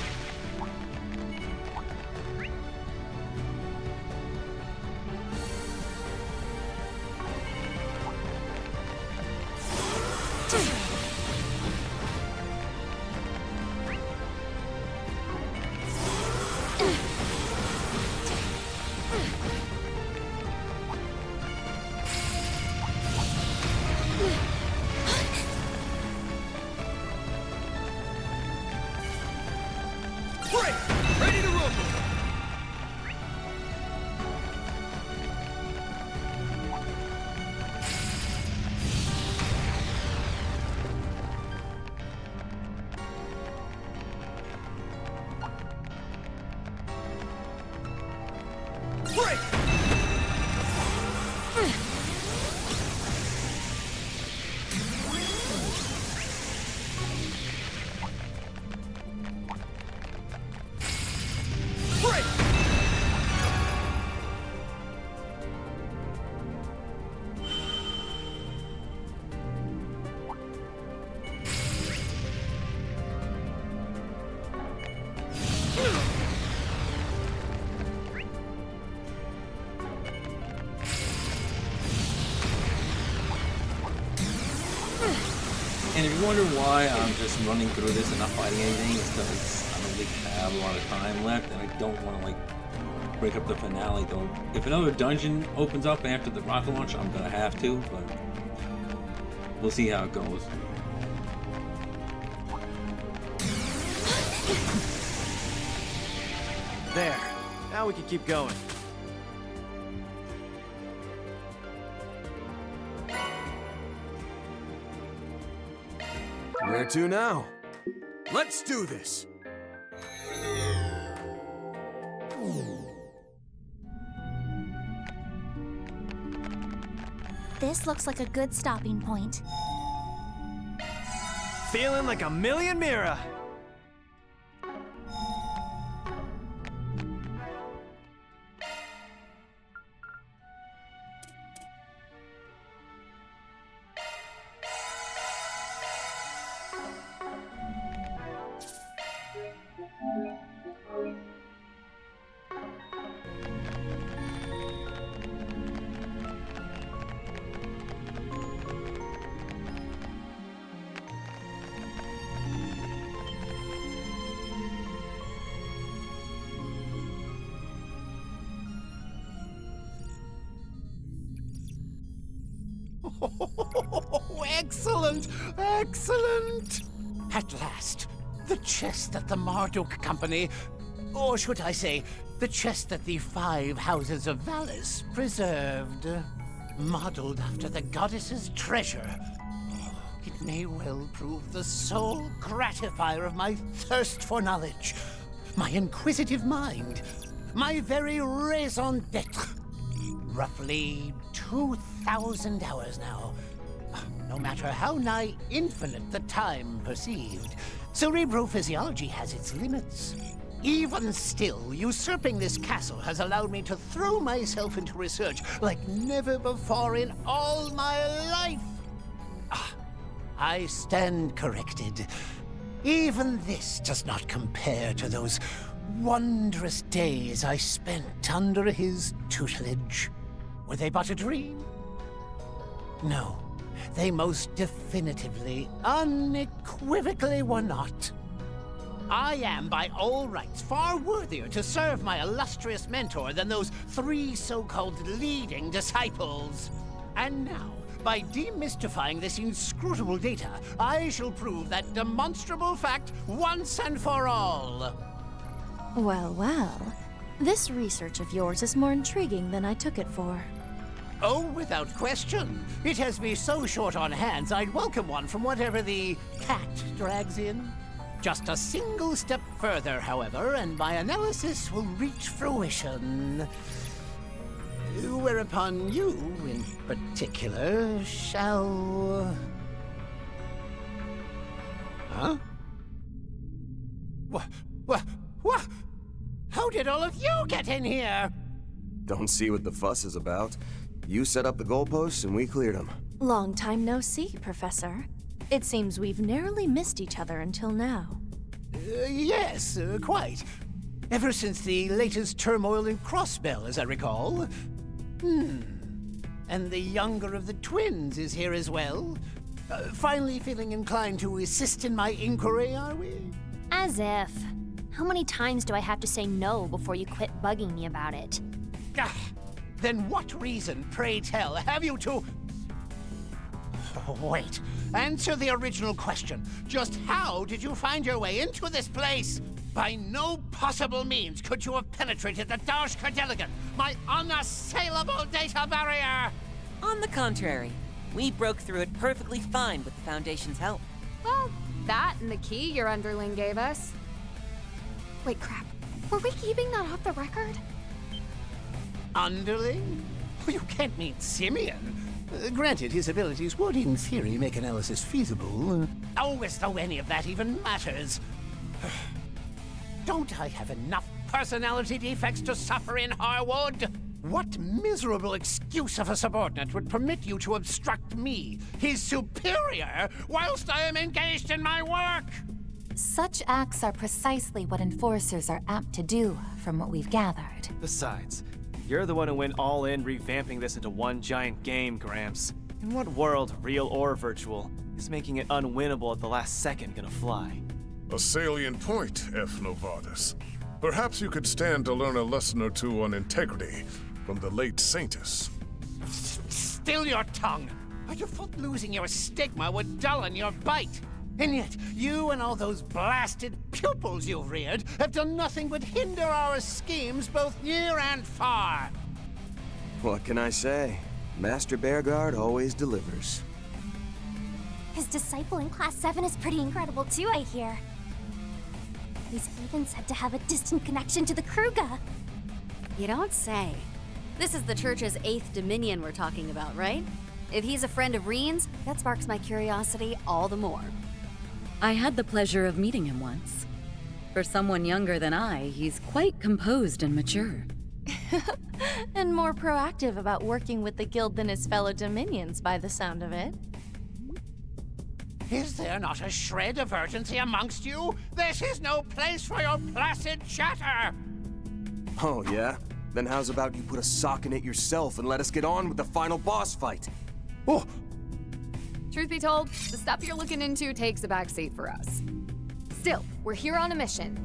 Break! Ready to rumble! Break! Break! And if you wonder why I'm just running through this and not fighting anything, it's because I don't really have a lot of time left, and I don't want to like break up the finale. Though, if another dungeon opens up after the rocket launch, I'm gonna have to, but we'll see how it goes. There. Now we can keep going. Where to now? Let's do this! This looks like a good stopping point. Feeling like a million Mira. Oh, excellent! Excellent! At last, the chest that the Marduk Company, or should I say, the chest that the 5 Houses of Valis preserved, modeled after the goddess's treasure. It may well prove the sole gratifier of my thirst for knowledge, my inquisitive mind, my very raison d'etre. roughly 2,000 hours now. No matter how nigh infinite the time perceived, cerebrophysiology has its limits. Even still, usurping this castle has allowed me to throw myself into research like never before in all my life. I stand corrected. Even this does not compare to those wondrous days I spent under his tutelage. Were they but a dream? No, they most definitively, unequivocally were not. I am, by all rights, far worthier to serve my illustrious mentor than those 3 so-called leading disciples. And now, by demystifying this inscrutable data, I shall prove that demonstrable fact once and for all. Well, well. This research of yours is more intriguing than I took it for. Oh, without question. It has me so short on hands, I'd welcome one from whatever the cat drags in. Just a single step further, however, and my analysis will reach fruition. Whereupon you, in particular, shall... Huh? What? How did all of you get in here? Don't see what the fuss is about. You set up the goalposts and we cleared them. Long time no see, Professor. It seems we've narrowly missed each other until now. Yes, quite. Ever since the latest turmoil in Crossbell, as I recall. And the younger of the twins is here as well. Finally feeling inclined to assist in my inquiry, are we? As if. How many times do I have to say no before you quit bugging me about it? Then what reason, pray tell, have you to... Wait. Answer the original question. Just how did you find your way into this place? By no possible means could you have penetrated the Darshka Delegate, my unassailable data barrier! On the contrary, we broke through it perfectly fine with the Foundation's help. Well, that and the key your underling gave us. Wait, crap. Were we keeping that off the record? Underling? You can't mean Simeon. Granted, his abilities would, in theory, make analysis feasible. Oh, as though any of that even matters. Don't I have enough personality defects to suffer in Harwood? What miserable excuse of a subordinate would permit you to obstruct me, his superior, whilst I am engaged in my work? Such acts are precisely what enforcers are apt to do, from what we've gathered. Besides, you're the one who went all in revamping this into one giant game, Gramps. In what world, real or virtual, is making it unwinnable at the last second gonna fly? A salient point, F. Novartis. Perhaps you could stand to learn a lesson or two on integrity from the late Saintus. Still your tongue! I'd have thought losing your stigma would dullin your bite. And yet, you and all those blasted pupils you've reared have done nothing but hinder our schemes both near and far. What can I say? Master Bearguard always delivers. His disciple in Class 7 is pretty incredible too, I hear. He's even said to have a distant connection to the Kruga. You don't say. This is the Church's 8th Dominion we're talking about, right? If he's a friend of Reen's, that sparks my curiosity all the more. I had the pleasure of meeting him once. For someone younger than I, he's quite composed and mature. And more proactive about working with the guild than his fellow Dominions, by the sound of it. Is there not a shred of urgency amongst you? This is no place for your placid chatter! Oh, yeah? Then how's about you put a sock in it yourself and let us get on with the final boss fight? Oh! Truth be told, the stuff you're looking into takes a backseat for us. Still, we're here on a mission.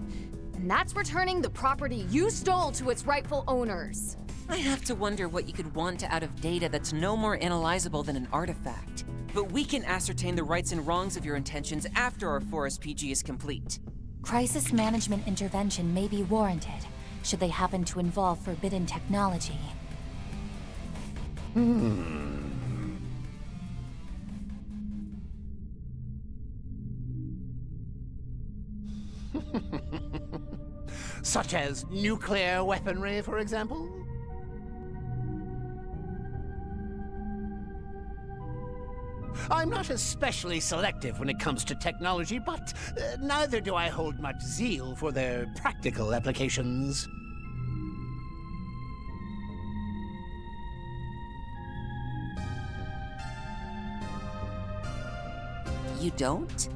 And that's returning the property you stole to its rightful owners. I have to wonder what you could want out of data that's no more analyzable than an artifact. But we can ascertain the rights and wrongs of your intentions after our Forest PG is complete. Crisis management intervention may be warranted, should they happen to involve forbidden technology. Such as nuclear weaponry, for example? I'm not especially selective when it comes to technology, but neither do I hold much zeal for their practical applications. You don't?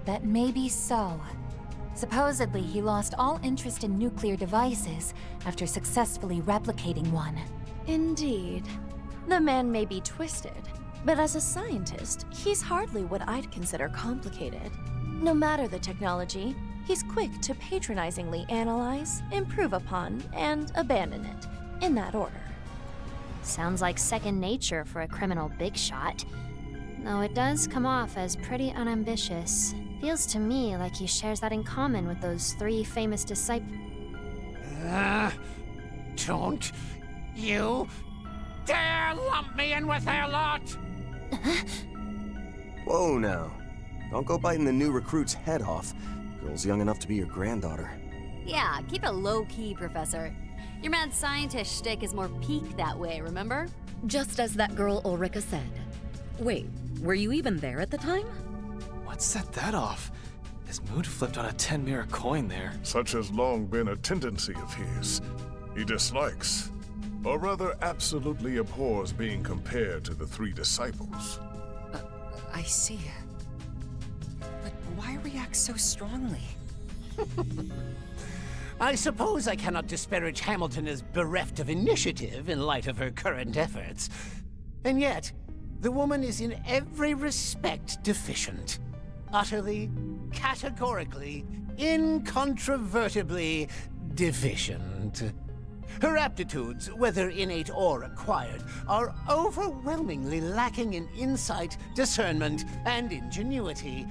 That may be so. Supposedly, he lost all interest in nuclear devices after successfully replicating one. Indeed. The man may be twisted, but as a scientist, he's hardly what I'd consider complicated. No matter the technology, he's quick to patronizingly analyze, improve upon, and abandon it, in that order. Sounds like second nature for a criminal big shot. Though it does come off as pretty unambitious. Feels to me like he shares that in common with those 3 famous disciples. Don't you dare lump me in with their lot! Whoa now. Don't go biting the new recruit's head off. Girl's young enough to be your granddaughter. Yeah, keep it low-key, Professor. Your mad scientist shtick is more peak that way, remember? Just as that girl Ulrika said. Wait, were you even there at the time? What set that off? His mood flipped on a 10-mirror coin there. Such has long been a tendency of his. He dislikes, or rather absolutely abhors being compared to the 3 disciples. I see. But why react so strongly? I suppose I cannot disparage Hamilton as bereft of initiative in light of her current efforts. And yet, the woman is in every respect deficient. Utterly, categorically, incontrovertibly deficient. Her aptitudes, whether innate or acquired, are overwhelmingly lacking in insight, discernment, and ingenuity.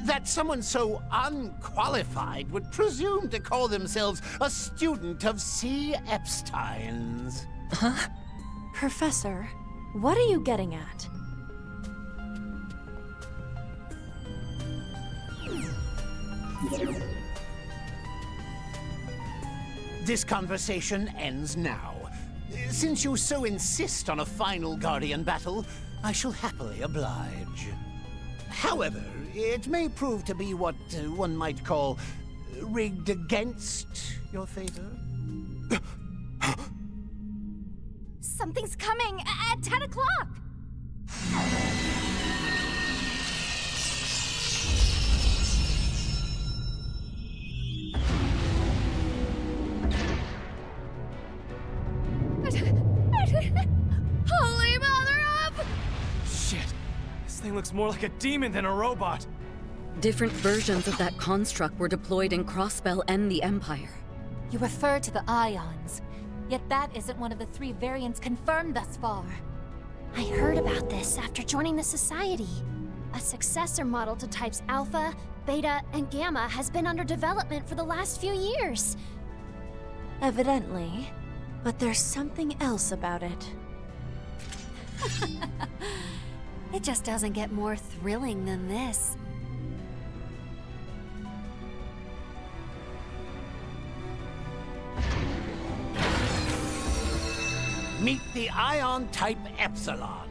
That someone so unqualified would presume to call themselves a student of C. Epstein's. Huh? Professor, what are you getting at? This conversation ends now. Since you so insist on a final Guardian battle, I shall happily oblige. However, it may prove to be what one might call rigged against your favor. Something's coming at 10 o'clock! Holy mother of... Shit. This thing looks more like a demon than a robot. Different versions of that construct were deployed in Crossbell and the Empire. You refer to the Ions, yet that isn't one of the 3 variants confirmed thus far. I heard about this after joining the Society. A successor model to types Alpha, Beta, and Gamma has been under development for the last few years. Evidently. But there's something else about it. It just doesn't get more thrilling than this. Meet the Ion Type Epsilon,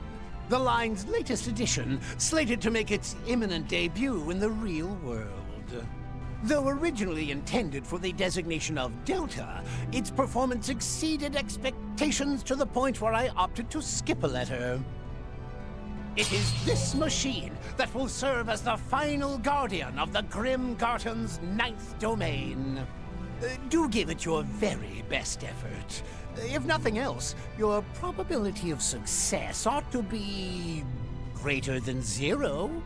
the line's latest edition, slated to make its imminent debut in the real world. Though originally intended for the designation of Delta, its performance exceeded expectations to the point where I opted to skip a letter. It is this machine that will serve as the final guardian of the Grim Garton's 9th domain. Do give it your very best effort. If nothing else, your probability of success ought to be greater than 0.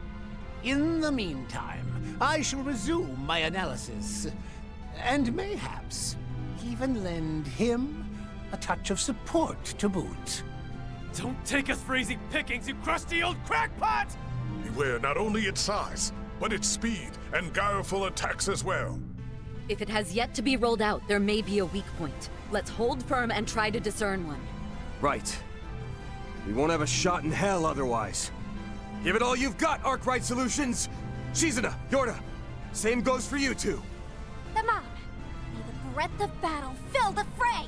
In the meantime, I shall resume my analysis, and mayhaps even lend him a touch of support to boot. Don't take us for easy pickings, you crusty old crackpot! Beware not only its size, but its speed and guileful attacks as well. If it has yet to be rolled out, there may be a weak point. Let's hold firm and try to discern one. Right. We won't have a shot in hell otherwise. Give it all you've got, Arkwright Solutions! Shizuna, Yorda, same goes for you two. Come on! May the breath of battle fill the fray!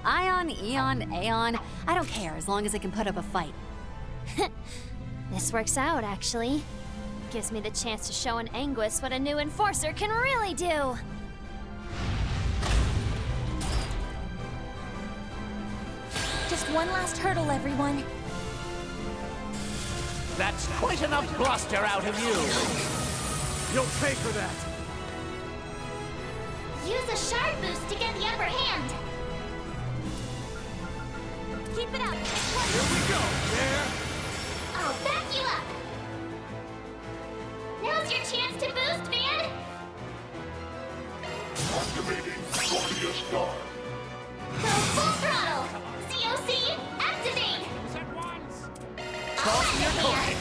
Ion, Eon, Aeon, I don't care as long as it can put up a fight. This works out, actually. Gives me the chance to show an Anguis what a new enforcer can really do. Just one last hurdle, everyone. That's quite enough bluster out of you. You'll pay for that. Use a shard boost to get the upper hand. Keep it up. Here we go. There. I'll back you up. Now's your chance to boost, Van. Activating Guardia's Guard. Go full throttle. COC, activate. I'll back your hand.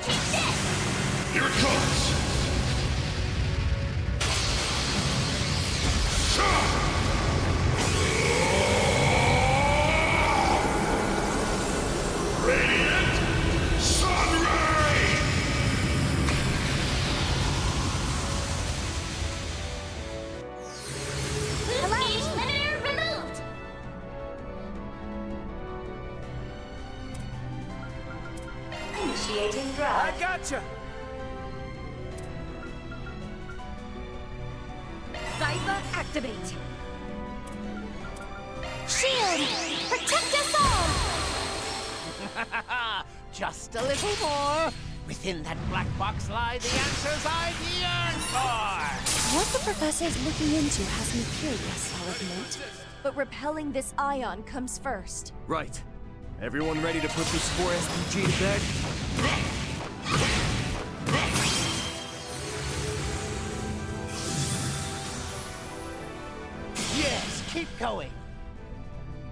Take this. Here it comes. Radiant Sunray! Boost gauge limiter removed. Initiating drive. I gotcha. Zypher, activate. Shield! Protect us all! Just a little more. Within that black box lie the answers I've yearned for. What the professor's looking into has me curious, I'll admit. But repelling this ion comes first. Right. Everyone ready to put this 4SPG to bed? Yes, keep going.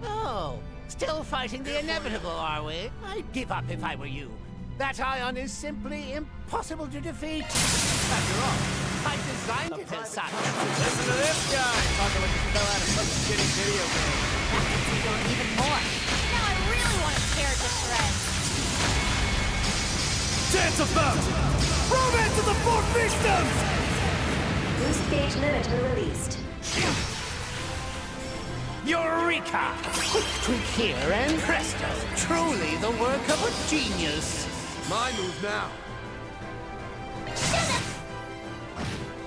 Oh, still fighting the inevitable, are we? I'd give up if I were you. That ion is simply impossible to defeat. After all, I designed it as such. Listen to this guy. Talking like he fell out of some shitty video game. That makes me go even more. Now I really want to tear it to shreds. Dance about! Romance of the Four Fiefdoms! Boost gauge limiter released. Eureka! Quick tweak here and presto! Truly the work of a genius. My move now.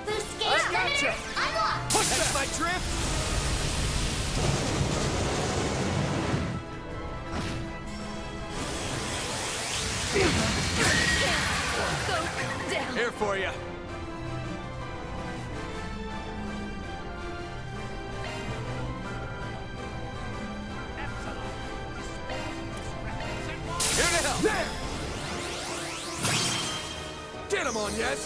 Boost gauge limiter unlocked. That's my drift! Go down. Here for you. Here to help. There. Get him on, yes?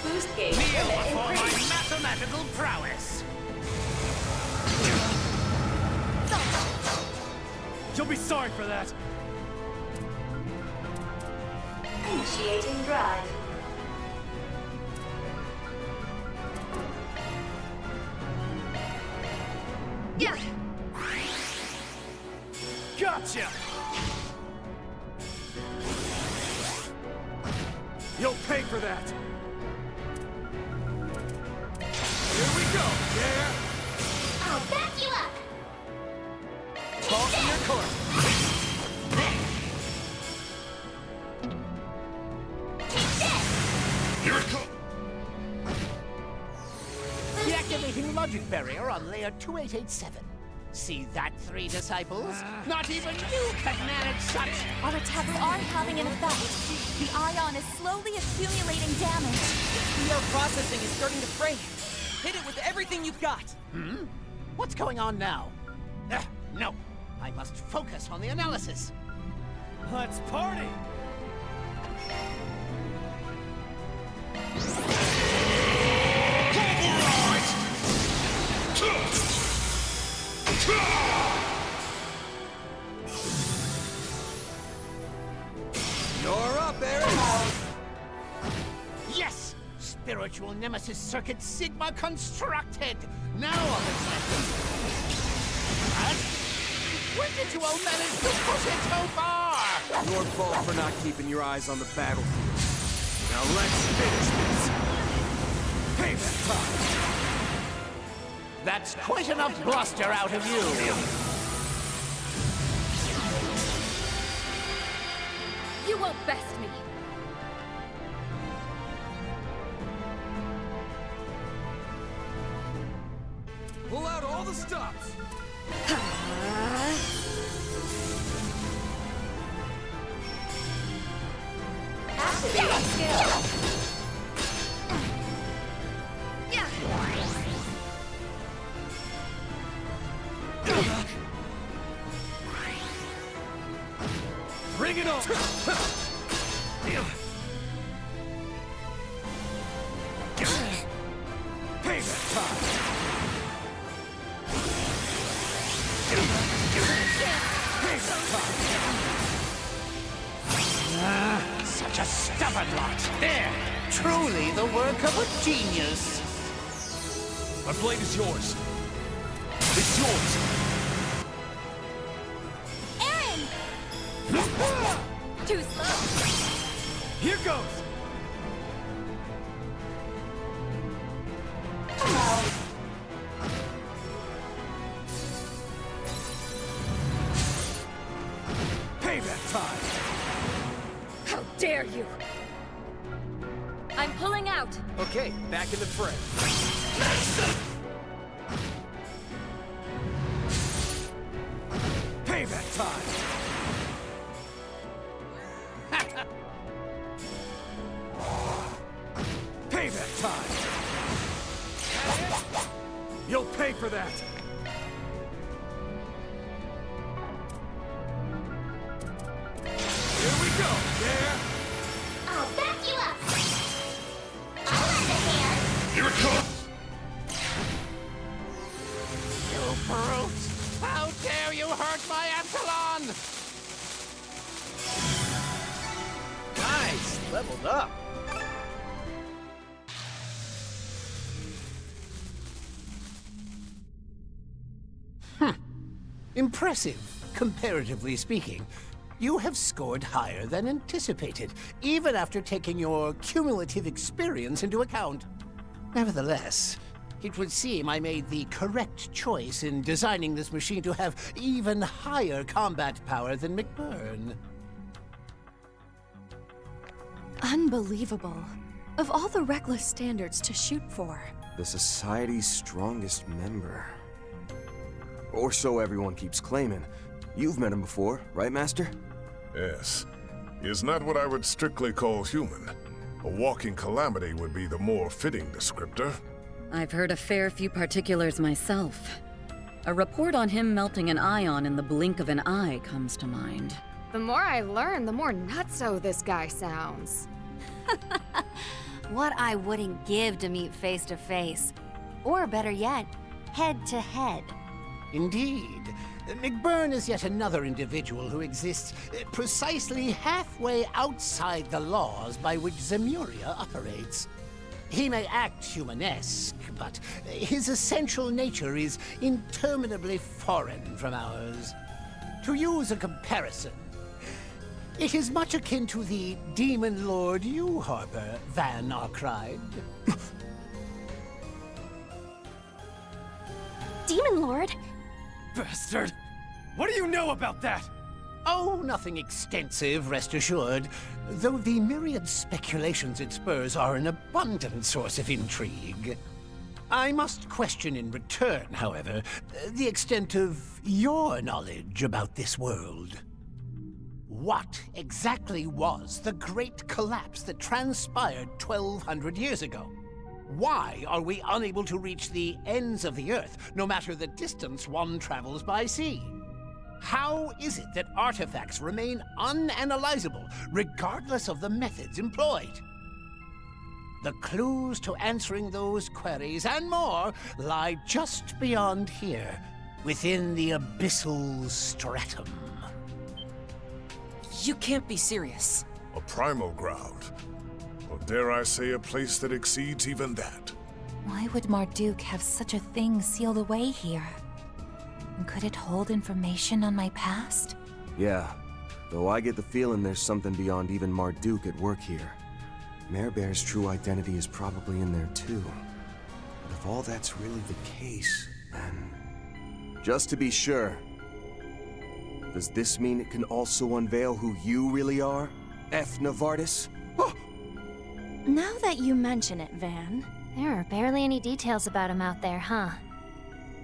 Boost gauge Kneel limit before my increased. mathematical prowess. You'll be sorry for that. Initiating drive. Yeah. Gotcha! You'll pay for that! Here we go, yeah? I'll back you up. Ball to your court! Here it comes. Deactivating logic barrier on layer 2887. See that, three disciples? Not even you can manage such. Our attacks are having an effect. The ion is slowly accumulating damage. VR processing is starting to frame. Hit it with everything you've got. Hmm? What's going on now? No. I must focus on the analysis. Let's party! You're up, Eric! Yes! Spiritual Nemesis Circuit Sigma constructed! Now all that's left. What? When did you all manage to push it so far? Your fault for not keeping your eyes on the battlefield. Now let's finish this. Payback time! That's quite enough bluster out of you! You won't best me. Pull out all the stops! Activating skill. Bring it on! Payback time! Such a stubborn lot! There! Truly the work of a genius! My blade is yours. It's yours! Too slow. Here goes! Payback time! How dare you! I'm pulling out. Okay, back in the fray. Payback time! Payback time! You'll pay for that! Here we go! There! I'll back you up! I'll lend a hand! Here it comes! You brutes! How dare you hurt my Epsilon! Nice! Leveled up! Impressive, comparatively speaking. You have scored higher than anticipated, even after taking your cumulative experience into account. Nevertheless, it would seem I made the correct choice in designing this machine to have even higher combat power than McBurn. Unbelievable. Of all the reckless standards to shoot for. The Society's strongest member. Or so everyone keeps claiming. You've met him before, right, Master? Yes. He is not what I would strictly call human. A walking calamity would be the more fitting descriptor. I've heard a fair few particulars myself. A report on him melting an ion in the blink of an eye comes to mind. The more I learn, the more nutso this guy sounds. What I wouldn't give to meet face to face. Or better yet, head to head. Indeed. McBurn is yet another individual who exists precisely halfway outside the laws by which Zemuria operates. He may act humanesque, but his essential nature is interminably foreign from ours. To use a comparison, it is much akin to the Demon Lord you harbor, Van Arkride. Demon Lord? Bastard! What do you know about that? Oh, nothing extensive, rest assured. Though the myriad speculations it spurs are an abundant source of intrigue. I must question in return, however, the extent of your knowledge about this world. What exactly was the great collapse that transpired 1,200 years ago? Why are we unable to reach the ends of the Earth, no matter the distance one travels by sea? How is it that artifacts remain unanalyzable, regardless of the methods employed? The clues to answering those queries and more lie just beyond here, within the abyssal stratum. You can't be serious. A primal ground. Or dare I say a place that exceeds even that. Why would Marduk have such a thing sealed away here? And could it hold information on my past? Yeah, though I get the feeling there's something beyond even Marduk at work here. Mare Bear's true identity is probably in there too. But if all that's really the case, then... Just to be sure, does this mean it can also unveil who you really are, F. Novartis? Now that you mention it, Van... There are barely any details about him out there, huh?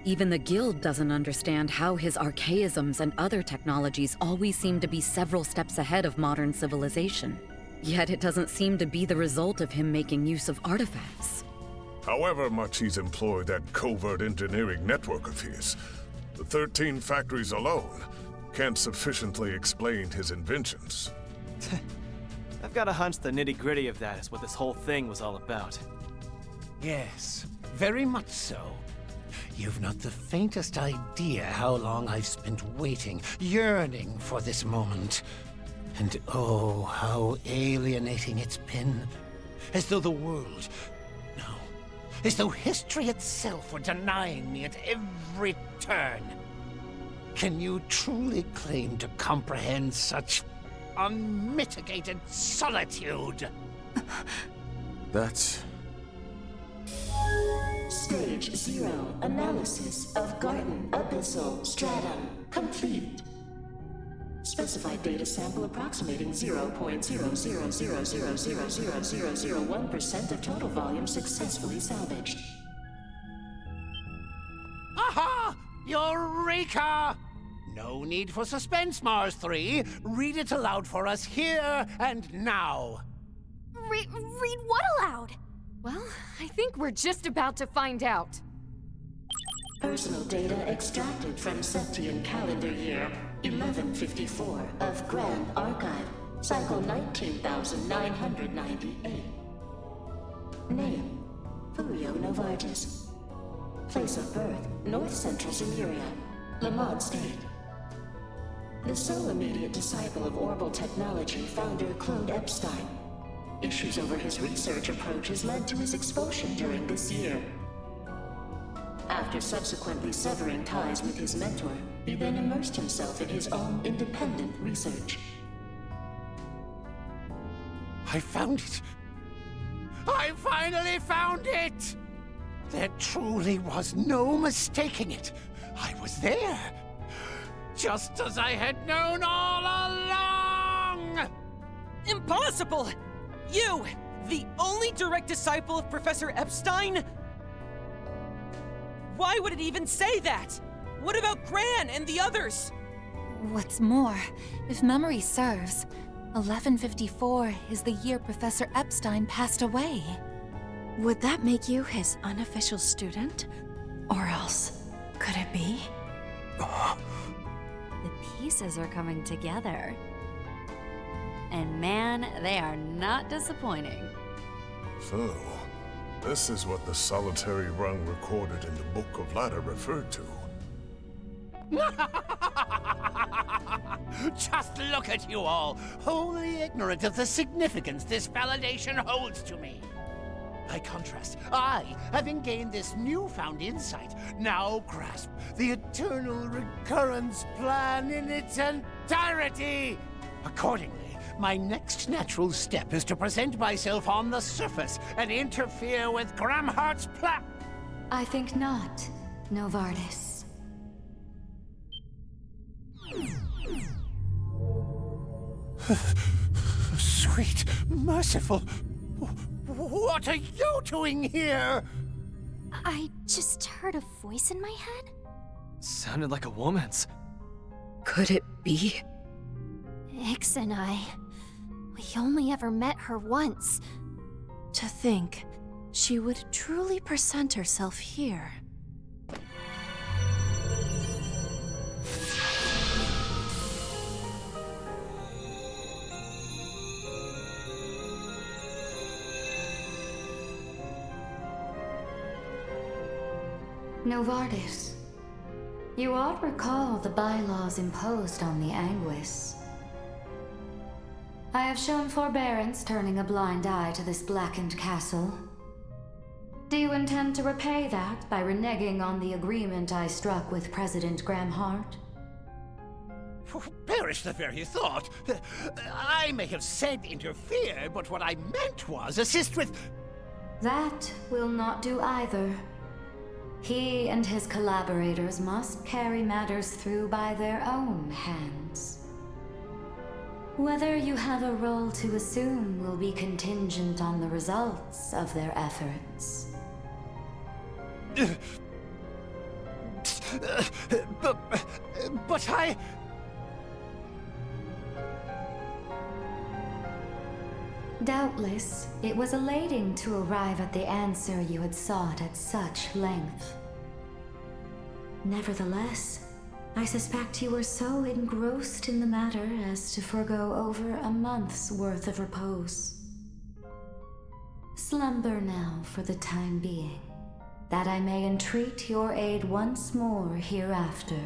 Even the Guild doesn't understand how his archaisms and other technologies always seem to be several steps ahead of modern civilization. Yet it doesn't seem to be the result of him making use of artifacts. However much he's employed that covert engineering network of his, the 13 factories alone can't sufficiently explain his inventions. I've got a hunch the nitty-gritty of that is what this whole thing was all about. Yes, very much so. You've not the faintest idea how long I've spent waiting, yearning for this moment. And oh, how alienating it's been. As though the world... No. As though history itself were denying me at every turn. Can you truly claim to comprehend such unmitigated solitude? That's... Stage 0 analysis of Garden Abyssal Stratum complete. Specified data sample approximating 0.0000000001% of total volume successfully salvaged. Aha! Eureka! No need for suspense, Mars 3. Read it aloud for us here and now. Read what aloud? Well, I think we're just about to find out. Personal data extracted from Septian calendar year 1154 of Grand Archive, cycle 19,998. Name, Furio Novartis. Place of birth, North Central Cimmeria, Lamont State. The sole immediate disciple of Orbital Technology founder Claude Epstein. Issues over his research approaches led to his expulsion during this year. After subsequently severing ties with his mentor, he then immersed himself in his own independent research. I found it! I finally found it! There truly was no mistaking it. I was there, just as I had known all along! Impossible! You, the only direct disciple of Professor Epstein? Why would it even say that? What about Gran and the others? What's more, if memory serves, 1154 is the year Professor Epstein passed away. Would that make you his unofficial student? Or else, could it be? The pieces are coming together. And man, they are not disappointing. So, this is what the solitary rung recorded in the Book of Ladder referred to. Just look at you all, wholly ignorant of the significance this validation holds to me. By contrast, I, having gained this newfound insight, now grasp the eternal recurrence plan in its entirety. Accordingly, my next natural step is to present myself on the surface and interfere with Gramhart's plan. I think not, Novartis. Sweet, merciful. What are you doing here? I just heard a voice in my head. Sounded like a woman's. Could it be? Ix and I... we only ever met her once. To think, she would truly present herself here. Novartis, you ought recall the bylaws imposed on the Anguis. I have shown forbearance turning a blind eye to this blackened castle. Do you intend to repay that by reneging on the agreement I struck with President Gramhart? Perish the very thought. I may have said interfere, but what I meant was assist with... That will not do either. He and his collaborators must carry matters through by their own hands. Whether you have a role to assume will be contingent on the results of their efforts. But I... Doubtless, it was elating to arrive at the answer you had sought at such length. Nevertheless, I suspect you were so engrossed in the matter as to forego over a month's worth of repose. Slumber now for the time being, that I may entreat your aid once more hereafter.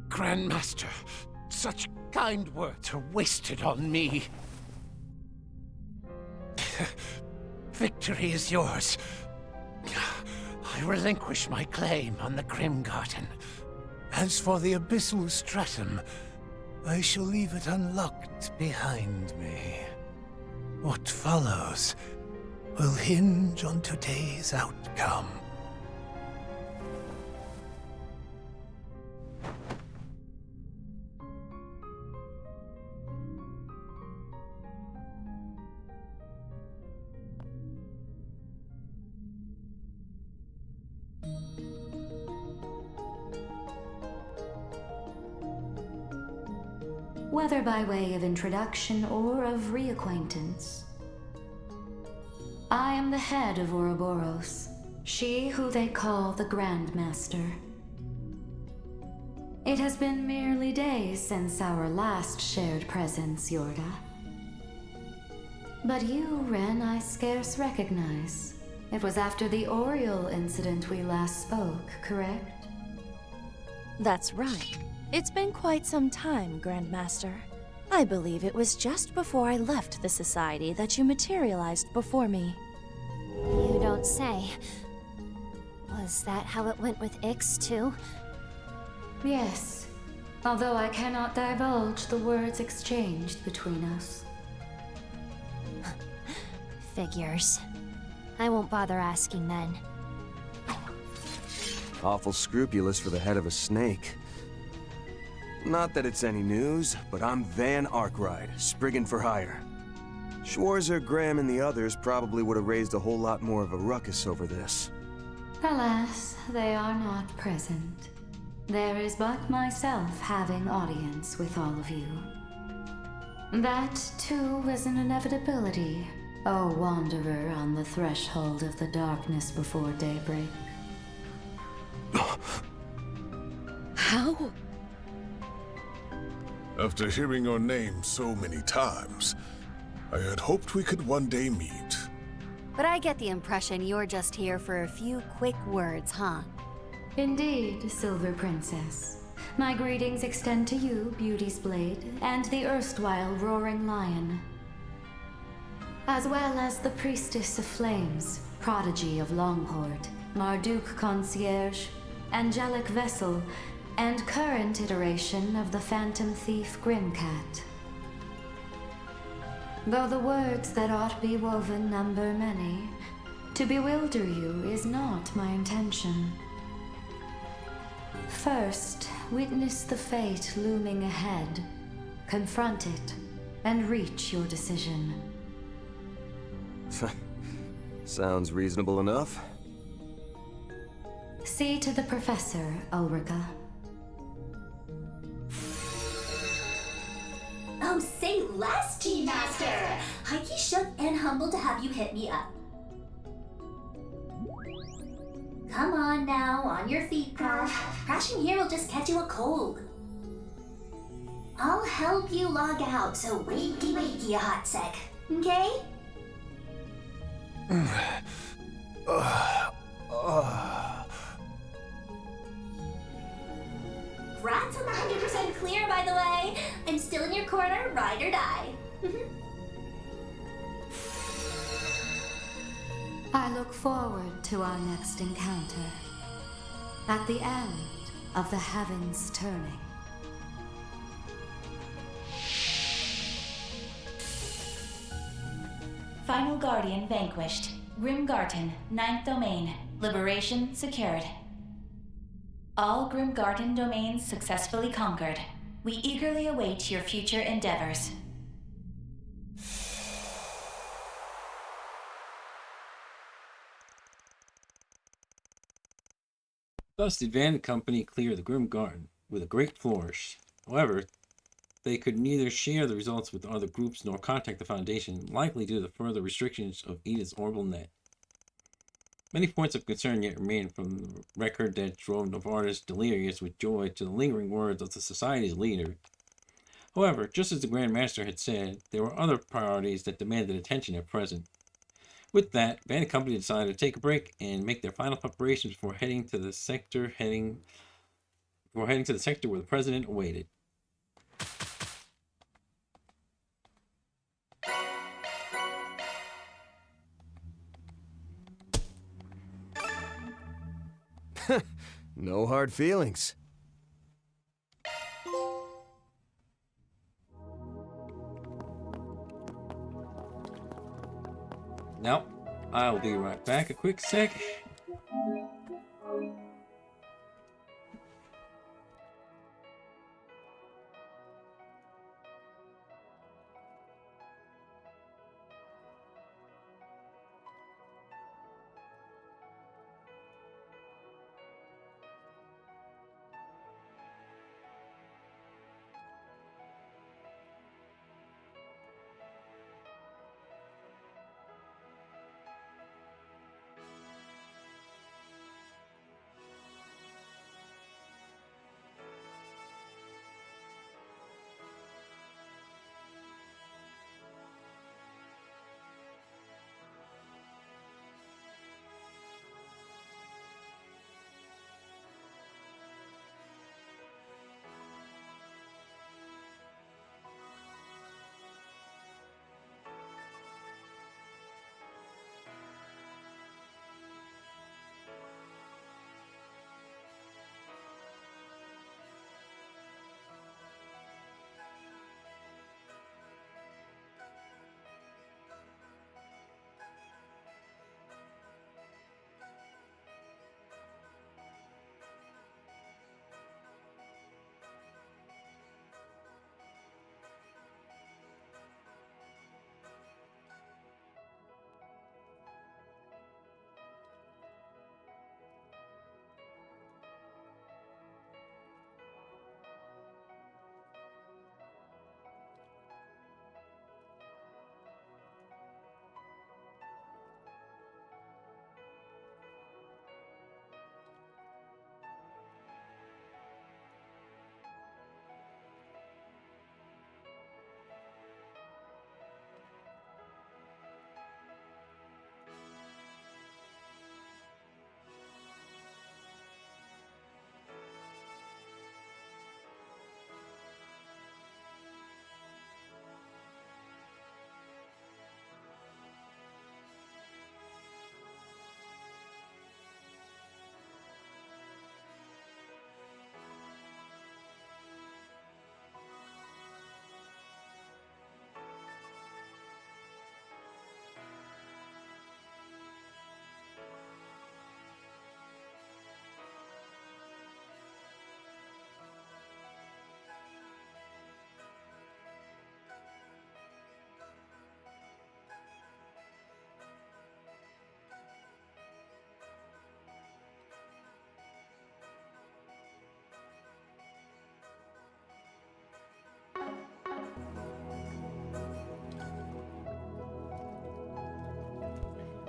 Grandmaster, such kind words are wasted on me. Victory is yours. I relinquish my claim on the Grimgarden. As for the Abyssal Stratum, I shall leave it unlocked behind me. What follows will hinge on today's outcome. Whether by way of introduction or of reacquaintance, I am the head of Ouroboros, she who they call the Grandmaster. It has been merely days since our last shared presence, Yorda. But you, Ren, I scarce recognize. It was after the Oriole incident we last spoke, correct? That's right. It's been quite some time, Grandmaster. I believe it was just before I left the Society that you materialized before me. You don't say. Was that how it went with Ix, too? Yes, although I cannot divulge the words exchanged between us. Figures. I won't bother asking then. Awful scrupulous for the head of a snake. Not that it's any news, but I'm Van Arkwright, Spriggan for hire. Schwarzer, Graham, and the others probably would have raised a whole lot more of a ruckus over this. Alas, they are not present. There is but myself having audience with all of you. That, too, is an inevitability, O wanderer on the threshold of the darkness before daybreak. How? After hearing your name so many times, I had hoped we could one day meet. But I get the impression you're just here for a few quick words, huh? Indeed, Silver Princess. My greetings extend to you, Beauty's Blade, and the erstwhile Roaring Lion. As well as the Priestess of Flames, Prodigy of Longhord, Marduk Concierge, Angelic Vessel, and current iteration of the Phantom Thief Grimcat. Though the words that ought be woven number many, to bewilder you is not my intention. First, witness the fate looming ahead, confront it, and reach your decision. Sounds reasonable enough. See to the Professor, Ulrika. Oh, say less, G-Master! Heike shook and humbled to have you hit me up. Come on now, on your feet, Prof. Crashing here will just catch you a cold. I'll help you log out, so wakey a hot sec, okay? Rat's 100% clear, by the way. I'm still in your corner, ride or die. I look forward to our next encounter. At the end of the heavens turning. Final Guardian vanquished. Grimgarten, 9th Domain. Liberation secured. All Grimgarten domains successfully conquered. We eagerly await your future endeavors. Thus did Van Company clear the Grim Garden with a great flourish. However, they could neither share the results with other groups nor contact the Foundation, likely due to the further restrictions of Edith's orbital net. Many points of concern yet remain, from the record that drove Novartis delirious with joy to the lingering words of the Society's leader. However, just as the Grand Master had said, there were other priorities that demanded attention at present. With that, Van Company decided to take a break and make their final preparations before heading to the sector where the President awaited. No hard feelings. Now, I'll be right back. A quick sec.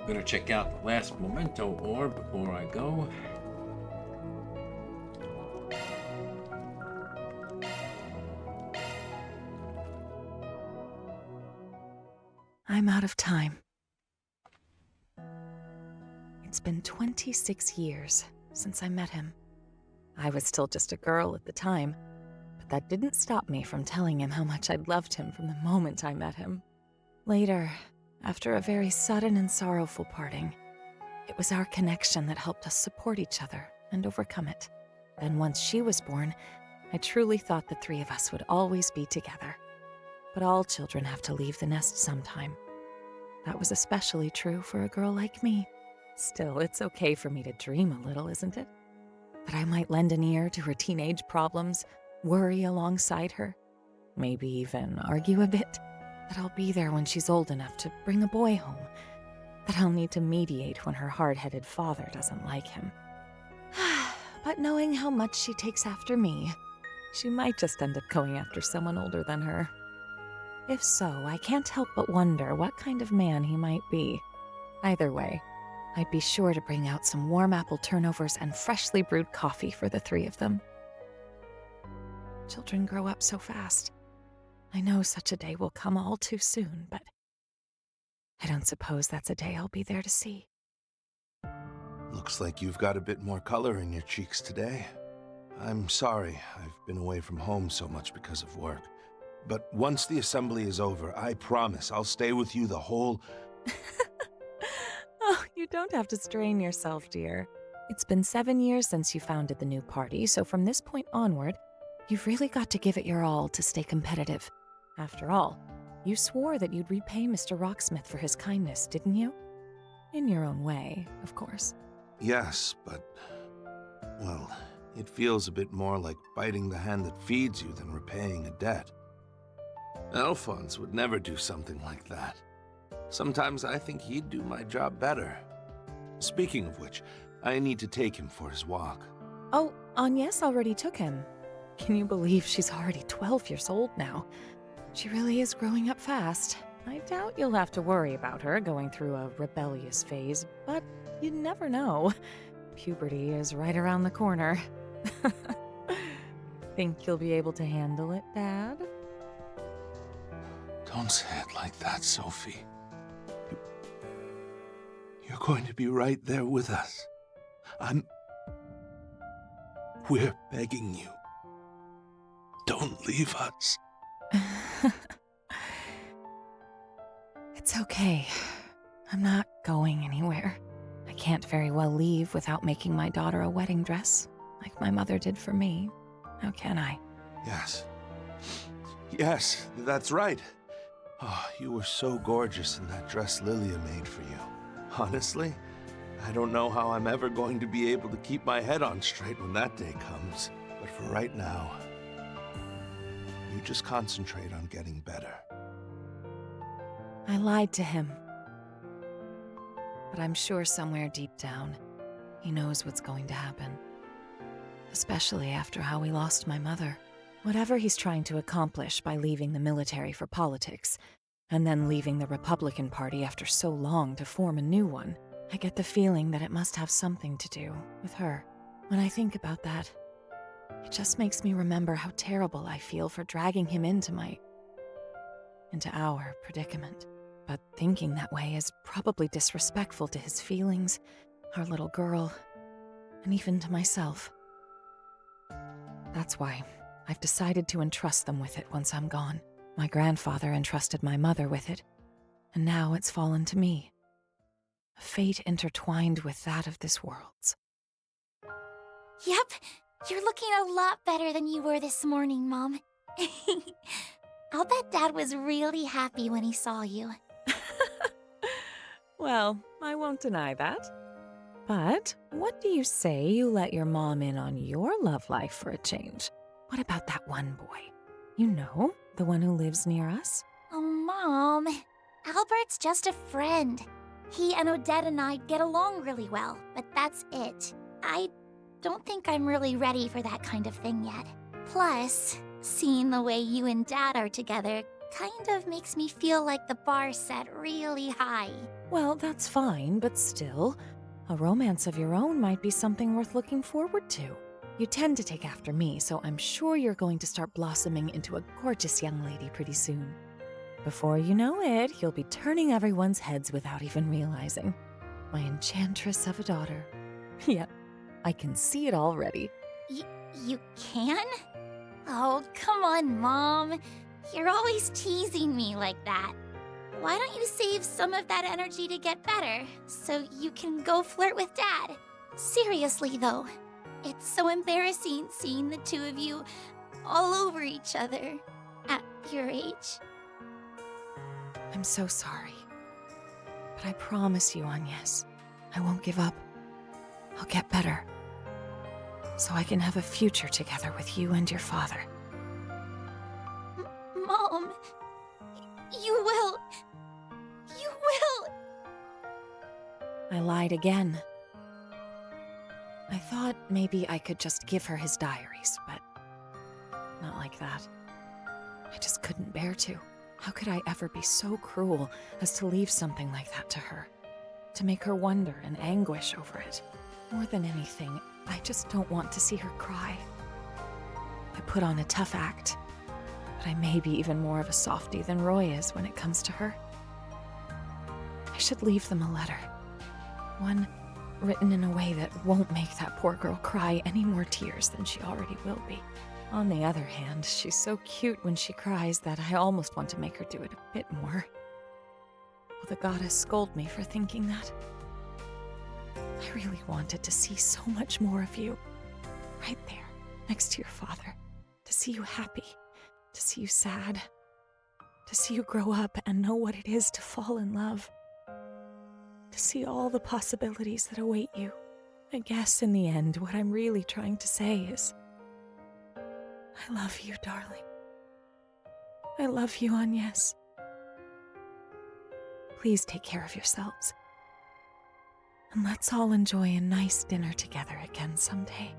Better check out the last memento orb before I go. I'm out of time. It's been 26 years since I met him. I was still just a girl at the time, but that didn't stop me from telling him how much I'd loved him from the moment I met him. Later, after a very sudden and sorrowful parting, it was our connection that helped us support each other and overcome it. Then once she was born, I truly thought the three of us would always be together. But all children have to leave the nest sometime. that was especially true for a girl like me. Still, it's okay for me to dream a little, isn't it? That I might lend an ear to her teenage problems, worry alongside her, maybe even argue a bit. That I'll be there when she's old enough to bring a boy home. That I'll need to mediate when her hard-headed father doesn't like him. But knowing how much she takes after me, she might just end up going after someone older than her. If so, I can't help but wonder what kind of man he might be. Either way, I'd be sure to bring out some warm apple turnovers and freshly brewed coffee for the three of them. Children grow up so fast. I know such a day will come all too soon, but I don't suppose that's a day I'll be there to see. Looks like you've got a bit more color in your cheeks today. I'm sorry I've been away from home so much because of work. But once the assembly is over, I promise I'll stay with you the whole... Oh, you don't have to strain yourself, dear. It's been 7 years since you founded the new party, so from this point onward, you've really got to give it your all to stay competitive. After all, you swore that you'd repay Mr. Rocksmith for his kindness, didn't you? In your own way, of course. Yes, but... well, it feels a bit more like biting the hand that feeds you than repaying a debt. Alphonse would never do something like that. Sometimes I think he'd do my job better. Speaking of which, I need to take him for his walk. Oh, Agnes already took him. Can you believe she's already 12 years old now? She really is growing up fast. I doubt you'll have to worry about her going through a rebellious phase, but you never know. Puberty is right around the corner. Think you'll be able to handle it, Dad? Don't say it like that, Sophie. You're going to be right there with us. We're begging you. Don't leave us. It's okay. I'm not going anywhere. I can't very well leave without making my daughter a wedding dress, like my mother did for me. How can I? Yes. Yes, that's right. Oh, you were so gorgeous in that dress Lilia made for you. Honestly, I don't know how I'm ever going to be able to keep my head on straight when that day comes. But for right now, you just concentrate on getting better. I lied to him. But I'm sure somewhere deep down, he knows what's going to happen. Especially after how we lost my mother. Whatever he's trying to accomplish by leaving the military for politics, and then leaving the Republican Party after so long to form a new one, I get the feeling that it must have something to do with her. When I think about that, it just makes me remember how terrible I feel for dragging him into our predicament. But thinking that way is probably disrespectful to his feelings, our little girl, and even to myself. That's why I've decided to entrust them with it once I'm gone. My grandfather entrusted my mother with it, and now it's fallen to me. A fate intertwined with that of this world's. Yep, you're looking a lot better than you were this morning, Mom. I'll bet Dad was really happy when he saw you. Well, I won't deny that. But what do you say you let your mom in on your love life for a change? What about that one boy? You know, the one who lives near us? Oh, Mom. Albert's just a friend. He and Odette and I get along really well, but that's it. I don't think I'm really ready for that kind of thing yet. Plus, seeing the way you and Dad are together kind of makes me feel like the bar's set really high. Well, that's fine, but still, a romance of your own might be something worth looking forward to. You tend to take after me, so I'm sure you're going to start blossoming into a gorgeous young lady pretty soon. Before you know it, you'll be turning everyone's heads without even realizing. My enchantress of a daughter. Yep, I can see it already. You can? Oh, come on, Mom. You're always teasing me like that. Why don't you save some of that energy to get better, so you can go flirt with Dad? Seriously, though. It's so embarrassing seeing the two of you all over each other at your age. I'm so sorry. But I promise you, Agnes, I won't give up. I'll get better. So I can have a future together with you and your father. Mom, you will. You will. I lied again. I thought maybe I could just give her his diaries, but not like that. I just couldn't bear to. How could I ever be so cruel as to leave something like that to her? To make her wonder and anguish over it. More than anything, I just don't want to see her cry. I put on a tough act, but I may be even more of a softie than Roy is when it comes to her. I should leave them a letter. One written in a way that won't make that poor girl cry any more tears than she already will be. On the other hand, she's so cute when she cries that I almost want to make her do it a bit more. Will the goddess scold me for thinking that? I really wanted to see so much more of you. Right there, next to your father. To see you happy. To see you sad. To see you grow up and know what it is to fall in love. To see all the possibilities that await you. I guess in the end, what I'm really trying to say is, I love you, darling. I love you, Agnes. Please take care of yourselves. And let's all enjoy a nice dinner together again someday.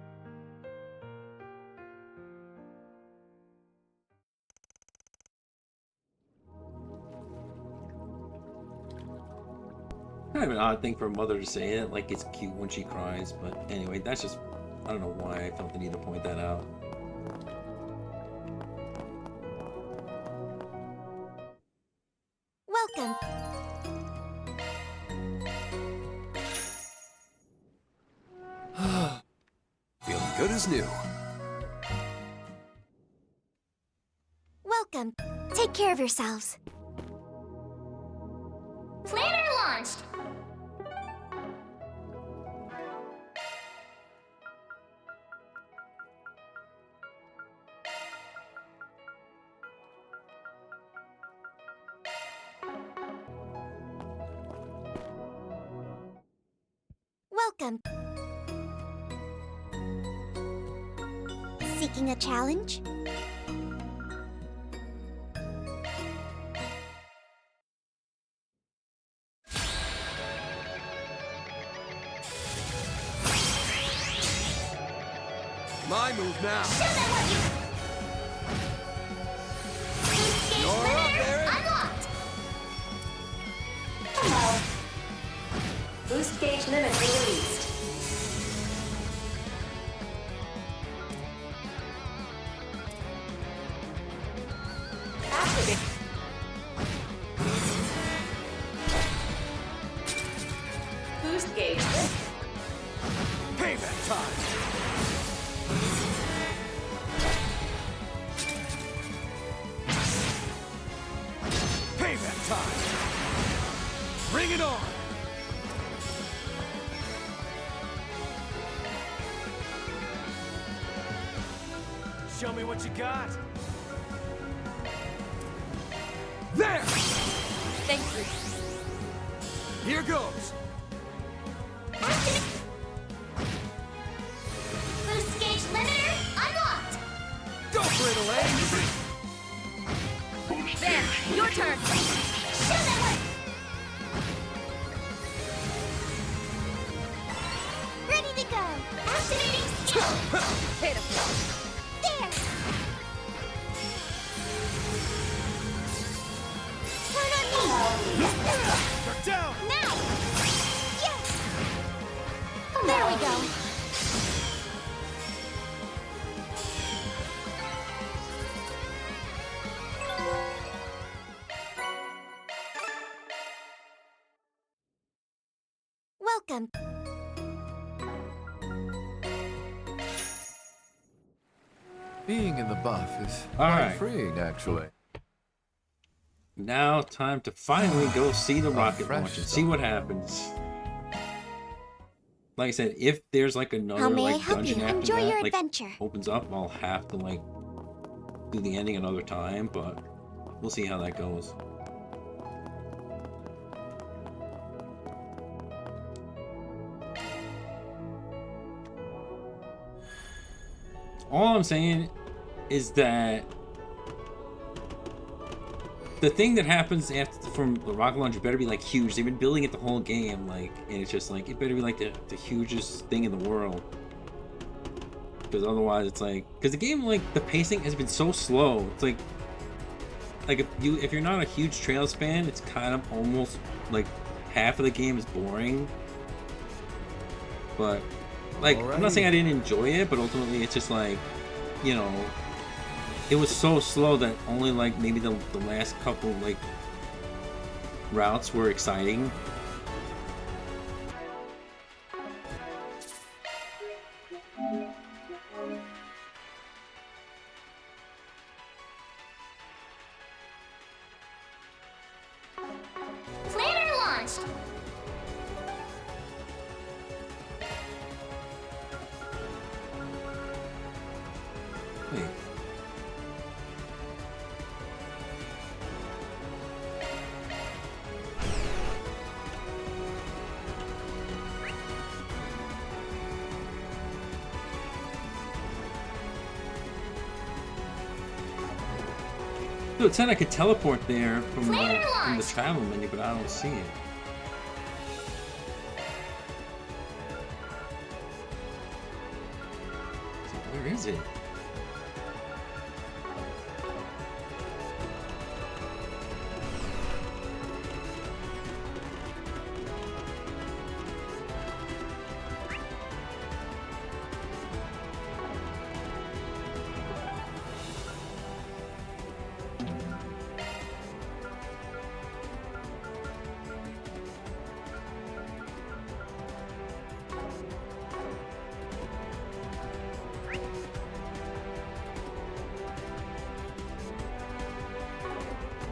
Kind of an odd thing for a mother to say it, like it's cute when she cries, but anyway, that's just, I don't know why I felt the need to point that out. Welcome. Feeling good as new. Welcome. Take care of yourselves. Planner launched! Welcome. Seeking a challenge? My move now. You're up, Aaron. Unlocked! Hello. Boost gauge limit released. Activate. Boost gauge limit. Payback time. Payback time. Bring it on. Show me what you got. There! Thank you. Here goes. Boost gauge limiter unlocked! Go for it, Elaine! There, your turn. Show that one! Ready to go. Activating skill! Hit him. There. Turn on me. They're down! Now. Yes. There we go. Welcome. Being in the buff is All quite right. freeing, actually. Now, time to finally go see the rocket fresh launch and see what happens. Like I said, if there's like another How may I like help dungeon you? after Enjoy that, your like adventure. opens up, I'll have to like do the ending another time, but we'll see how that goes. All I'm saying is that the thing that happens after from the rocket launcher better be like huge. They've been building it the whole game, like, and it's just like it better be like the hugest thing in the world. Because otherwise, it's like, because the game, like, the pacing has been so slow. It's like if you're not a huge Trails fan, it's kind of almost like half of the game is boring. But like, I'm not saying I didn't enjoy it, but ultimately, it's just like, you know, it was so slow that only like maybe the last couple like routes were exciting. Planner launched! Wait. Dude, it said I could teleport there from the travel menu, but I don't see it. So where is it?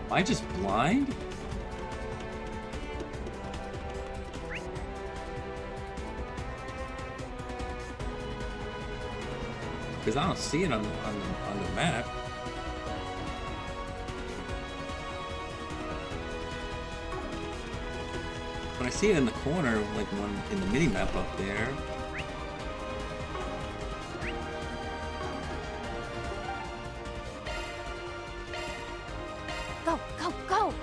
Am I just blind? Because I don't see it on the map. But I see it in the corner, like one in the mini map up there. Go, go, go!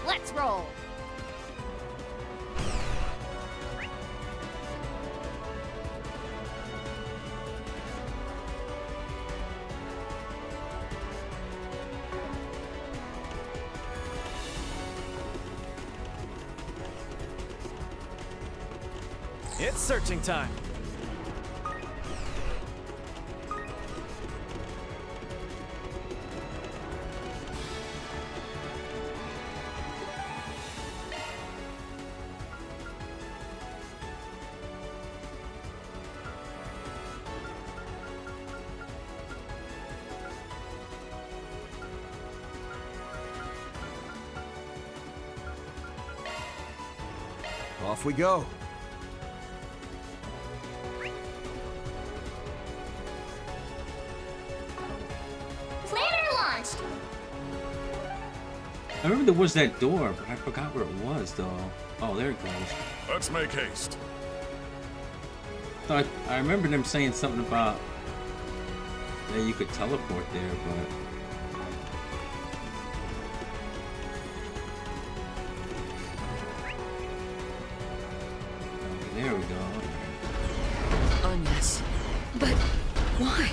Let's roll. It's searching time. Off we go. Planner launched! I remember there was that door, but I forgot where it was, though. Oh, there it goes. Let's make haste. I remember them saying something about that you could teleport there, but there we go. Oh, yes. But why?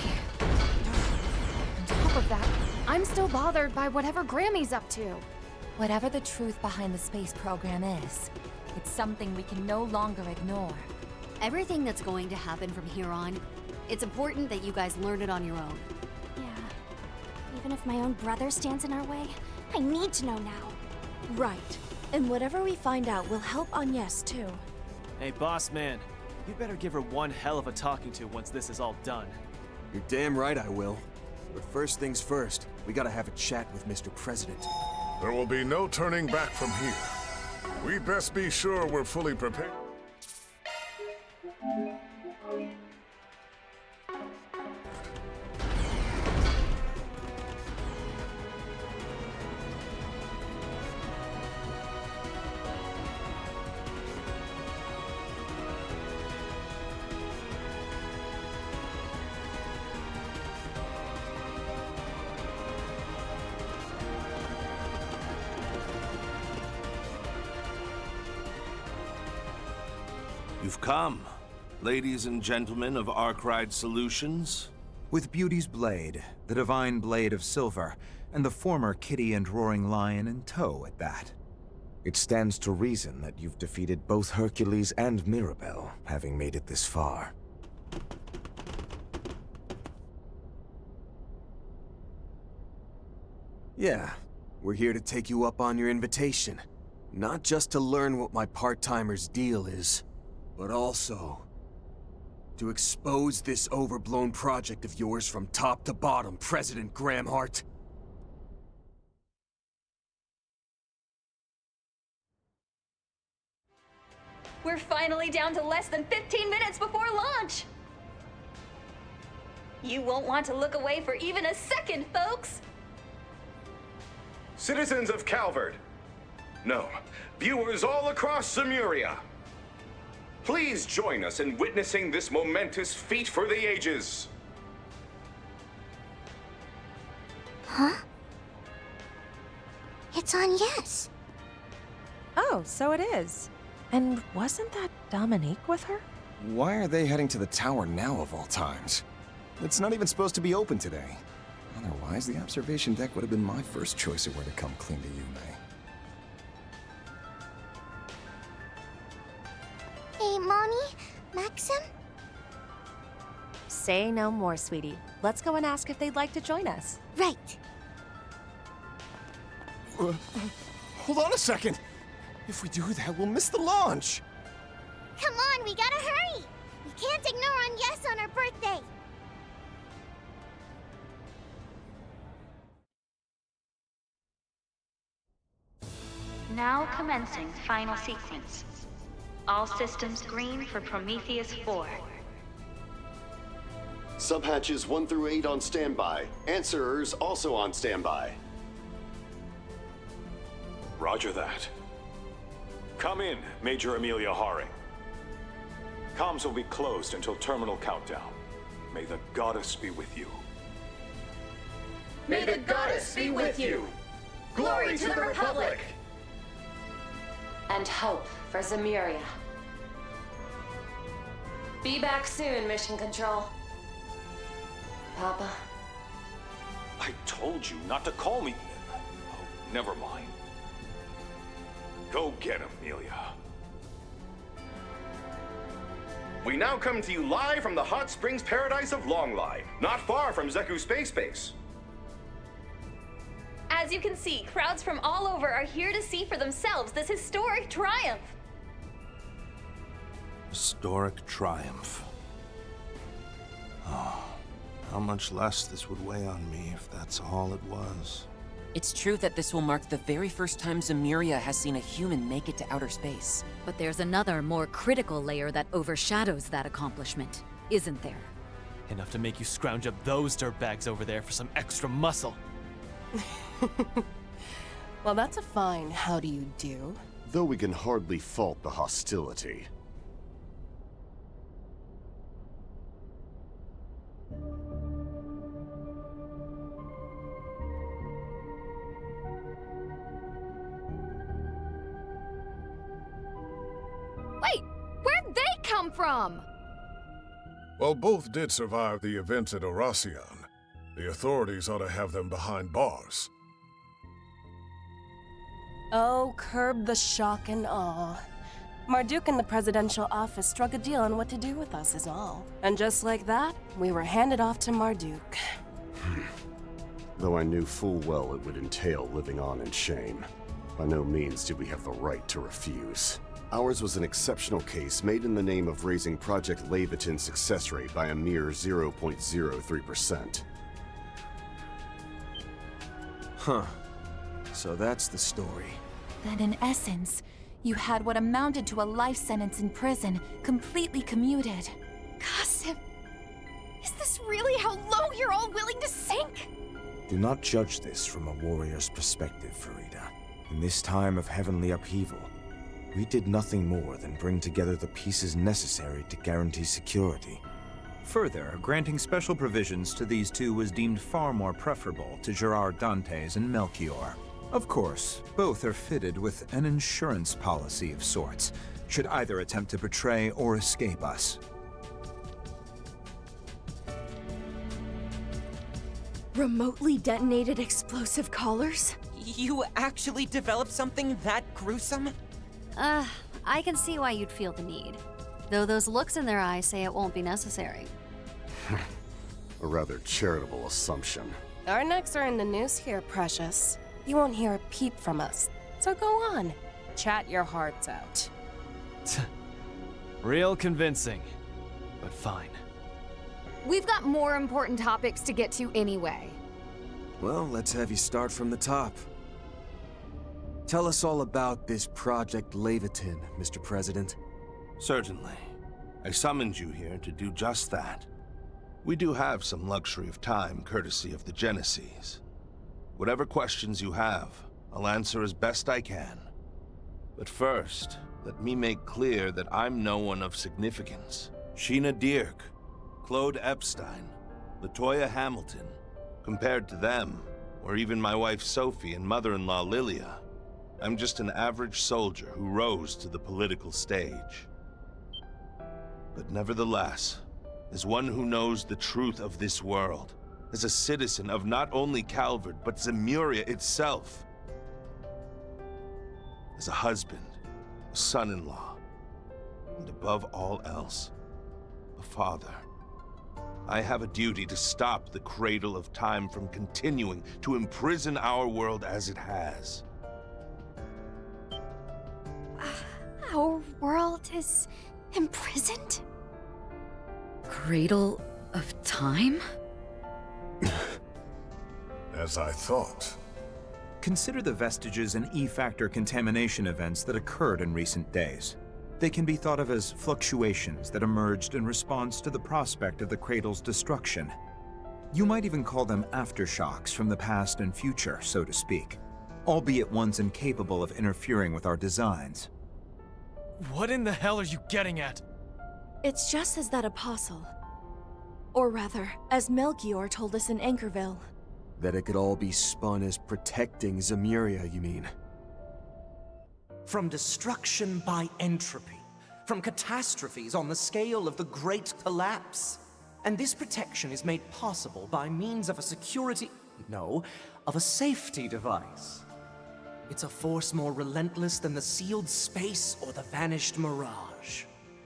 On top of that, I'm still bothered by whatever Grammy's up to. Whatever the truth behind the space program is, it's something we can no longer ignore. Everything that's going to happen from here on, it's important that you guys learn it on your own. Yeah. Even if my own brother stands in our way, I need to know now. Right. And whatever we find out will help Agnes too. Hey, boss man, you better give her one hell of a talking to once this is all done. You're damn right I will. But first things first, we gotta have a chat with Mr. President. There will be no turning back from here. We'd best be sure we're fully prepared. You've come, ladies and gentlemen of Arkwright Solutions. With Beauty's blade, the divine blade of silver, and the former Kitty and Roaring Lion in tow at that. It stands to reason that you've defeated both Hercules and Mirabel, having made it this far. Yeah, we're here to take you up on your invitation. Not just to learn what my part-timer's deal is, but also to expose this overblown project of yours from top to bottom, President Gramhart. We're finally down to less than 15 minutes before launch! You won't want to look away for even a second, folks! Citizens of Calvard. No, viewers all across Zemuria. Please join us in witnessing this momentous feat for the ages. Huh? It's on yes. Oh, so it is. And wasn't that Dominique with her? Why are they heading to the tower now of all times? It's not even supposed to be open today. Otherwise, the observation deck would have been my first choice of where to come clean to you, May. Hey, Mommy? Maxim? Say no more, sweetie. Let's go and ask if they'd like to join us. Right. Hold on a second! If we do that, we'll miss the launch! Come on, we gotta hurry! We can't ignore on yes on our birthday! Now commencing final sequence. All systems green for Prometheus 4. Subhatches 1 through 8 on standby. Answerers also on standby. Roger that. Come in, Major Amelia Haring. Comms will be closed until terminal countdown. May the goddess be with you. May the goddess be with you! Glory to the Republic! And hope for Zemuria. Be back soon, Mission Control. Papa? I told you not to call me. Oh, never mind. Go get him, Amelia. We now come to you live from the hot springs paradise of Longlide, not far from Zeku Space Base. As you can see, crowds from all over are here to see for themselves this historic triumph. Historic triumph. Oh, how much less this would weigh on me if that's all it was. It's true that this will mark the very first time Zemuria has seen a human make it to outer space. But there's another, more critical layer that overshadows that accomplishment, isn't there? Enough to make you scrounge up those dirtbags over there for some extra muscle. Well, that's a fine how do you do. Though we can hardly fault the hostility. Wait, where'd they come from? While both did survive the events at Oracion, the authorities ought to have them behind bars. Oh, curb the shock and awe. Marduk and the presidential office struck a deal on what to do with us is all. And just like that, we were handed off to Marduk. Though I knew full well it would entail living on in shame. By no means did we have the right to refuse. Ours was an exceptional case made in the name of raising Project Leviton's success rate by a mere 0.03%. Huh. So that's the story. That in essence, you had what amounted to a life sentence in prison, completely commuted. Qasim, is this really how low you're all willing to sink? Do not judge this from a warrior's perspective, Farida. In this time of heavenly upheaval, we did nothing more than bring together the pieces necessary to guarantee security. Further, granting special provisions to these two was deemed far more preferable to Gerard Dantes and Melchior. Of course, both are fitted with an insurance policy of sorts, should either attempt to betray or escape us. Remotely detonated explosive collars? You actually developed something that gruesome? I can see why you'd feel the need. Though those looks in their eyes say it won't be necessary. A rather charitable assumption. Our necks are in the noose here, Precious. You won't hear a peep from us. So go on. Chat your hearts out. Real convincing, but fine. We've got more important topics to get to anyway. Well, let's have you start from the top. Tell us all about this Project Leviathan, Mr. President. Certainly. I summoned you here to do just that. We do have some luxury of time, courtesy of the Genesees. Whatever questions you have, I'll answer as best I can. But first, let me make clear that I'm no one of significance. Sheena Dierk, Claude Epstein, Latoya Hamilton. Compared to them, or even my wife Sophie and mother-in-law Lilia, I'm just an average soldier who rose to the political stage. But nevertheless, as one who knows the truth of this world, as a citizen of not only Calvard, but Zemuria itself, as a husband, a son-in-law, and above all else, a father, I have a duty to stop the Cradle of Time from continuing to imprison our world as it has. Our world is imprisoned? Cradle of Time? As I thought. Consider the vestiges and E-factor contamination events that occurred in recent days. They can be thought of as fluctuations that emerged in response to the prospect of the Cradle's destruction. You might even call them aftershocks from the past and future, so to speak, albeit ones incapable of interfering with our designs. What in the hell are you getting at? It's just as that apostle. Or rather, as Melchior told us in Anchorville. That it could all be spun as protecting Zemuria, you mean? From destruction by entropy, from catastrophes on the scale of the Great Collapse. And this protection is made possible by means of of a safety device. It's a force more relentless than the sealed space or the vanished mirage.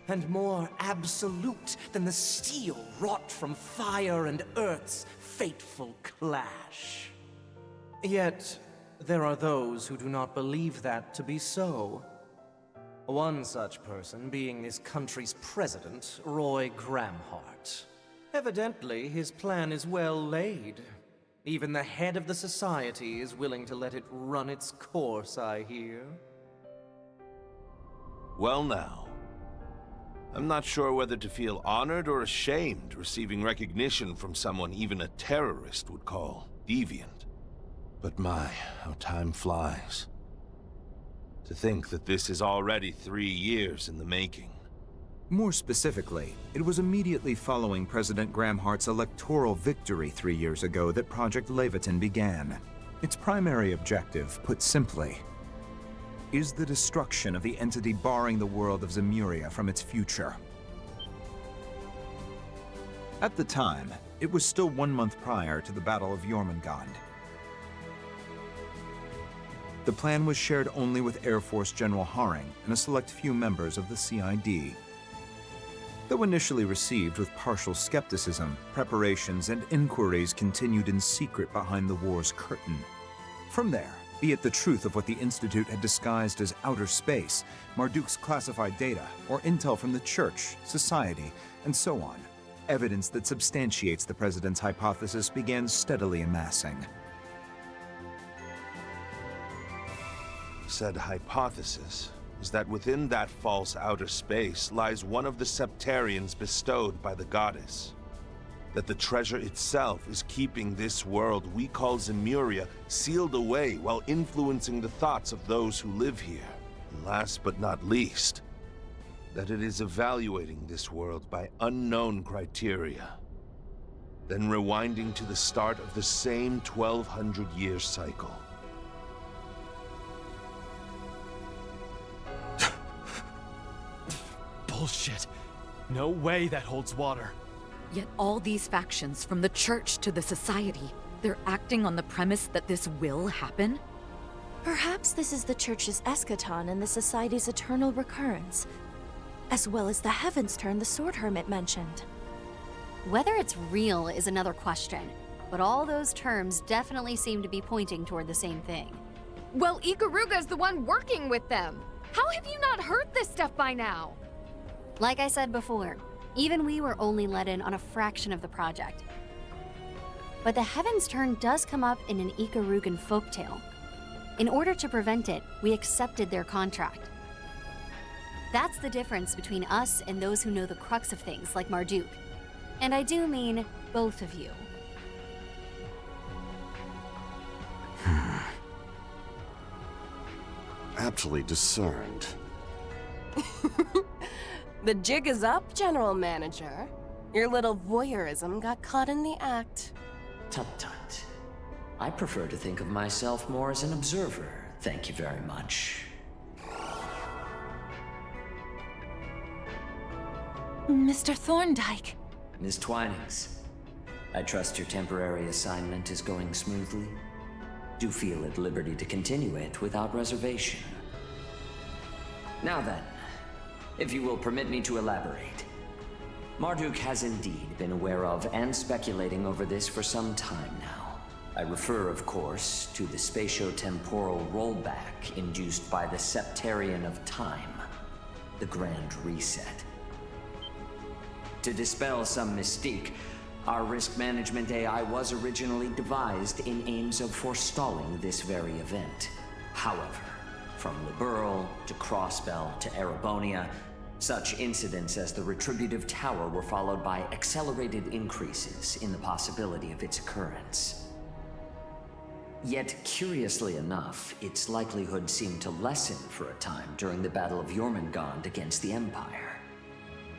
And more absolute than the steel wrought from fire and Earth's fateful clash. Yet, there are those who do not believe that to be so. One such person being this country's president, Roy Gramhart. Evidently, his plan is well laid. Even the head of the society is willing to let it run its course, I hear. Well now, I'm not sure whether to feel honored or ashamed receiving recognition from someone even a terrorist would call deviant. But my, how time flies. To think that this is already 3 years in the making. More specifically, it was immediately following President Gramhart's electoral victory 3 years ago that Project Leviathan began. Its primary objective, put simply, is the destruction of the entity barring the world of Zemuria from its future. At the time, it was still 1 month prior to the Battle of Jormungand. The plan was shared only with Air Force General Haring and a select few members of the CID. Though initially received with partial skepticism, preparations and inquiries continued in secret behind the war's curtain. From there, be it the truth of what the Institute had disguised as outer space, Marduk's classified data, or intel from the Church, society, and so on, evidence that substantiates the President's hypothesis began steadily amassing. Said hypothesis is that within that false outer space lies one of the septarians bestowed by the goddess. That the treasure itself is keeping this world we call Zemuria sealed away while influencing the thoughts of those who live here. And last but not least, that it is evaluating this world by unknown criteria, then rewinding to the start of the same 1200-year cycle. Bullshit. No way that holds water. Yet all these factions, from the church to the society, they're acting on the premise that this will happen? Perhaps this is the Church's eschaton and the Society's eternal recurrence, as well as the Heaven's Turn the Sword Hermit mentioned. Whether it's real is another question, but all those terms definitely seem to be pointing toward the same thing. Well, Ikaruga's the one working with them. How have you not heard this stuff by now? Like I said before, even we were only let in on a fraction of the project. But the Heaven's Turn does come up in an Ikarugan folktale. In order to prevent it, we accepted their contract. That's the difference between us and those who know the crux of things like Marduk. And I do mean both of you. Aptly discerned. The jig is up, General Manager. Your little voyeurism got caught in the act. Tut-tut. I prefer to think of myself more as an observer, thank you very much. Mr. Thorndyke. Ms. Twinings, I trust your temporary assignment is going smoothly. Do feel at liberty to continue it without reservation. Now then, if you will permit me to elaborate. Marduk has indeed been aware of and speculating over this for some time now. I refer, of course, to the spatio-temporal rollback induced by the Septarian of Time, the Grand Reset. To dispel some mystique, our risk management AI was originally devised in aims of forestalling this very event. However, from Liberl to Crossbell to Erebonia, such incidents as the Retributive Tower were followed by accelerated increases in the possibility of its occurrence. Yet, curiously enough, its likelihood seemed to lessen for a time during the Battle of Jormungand against the Empire.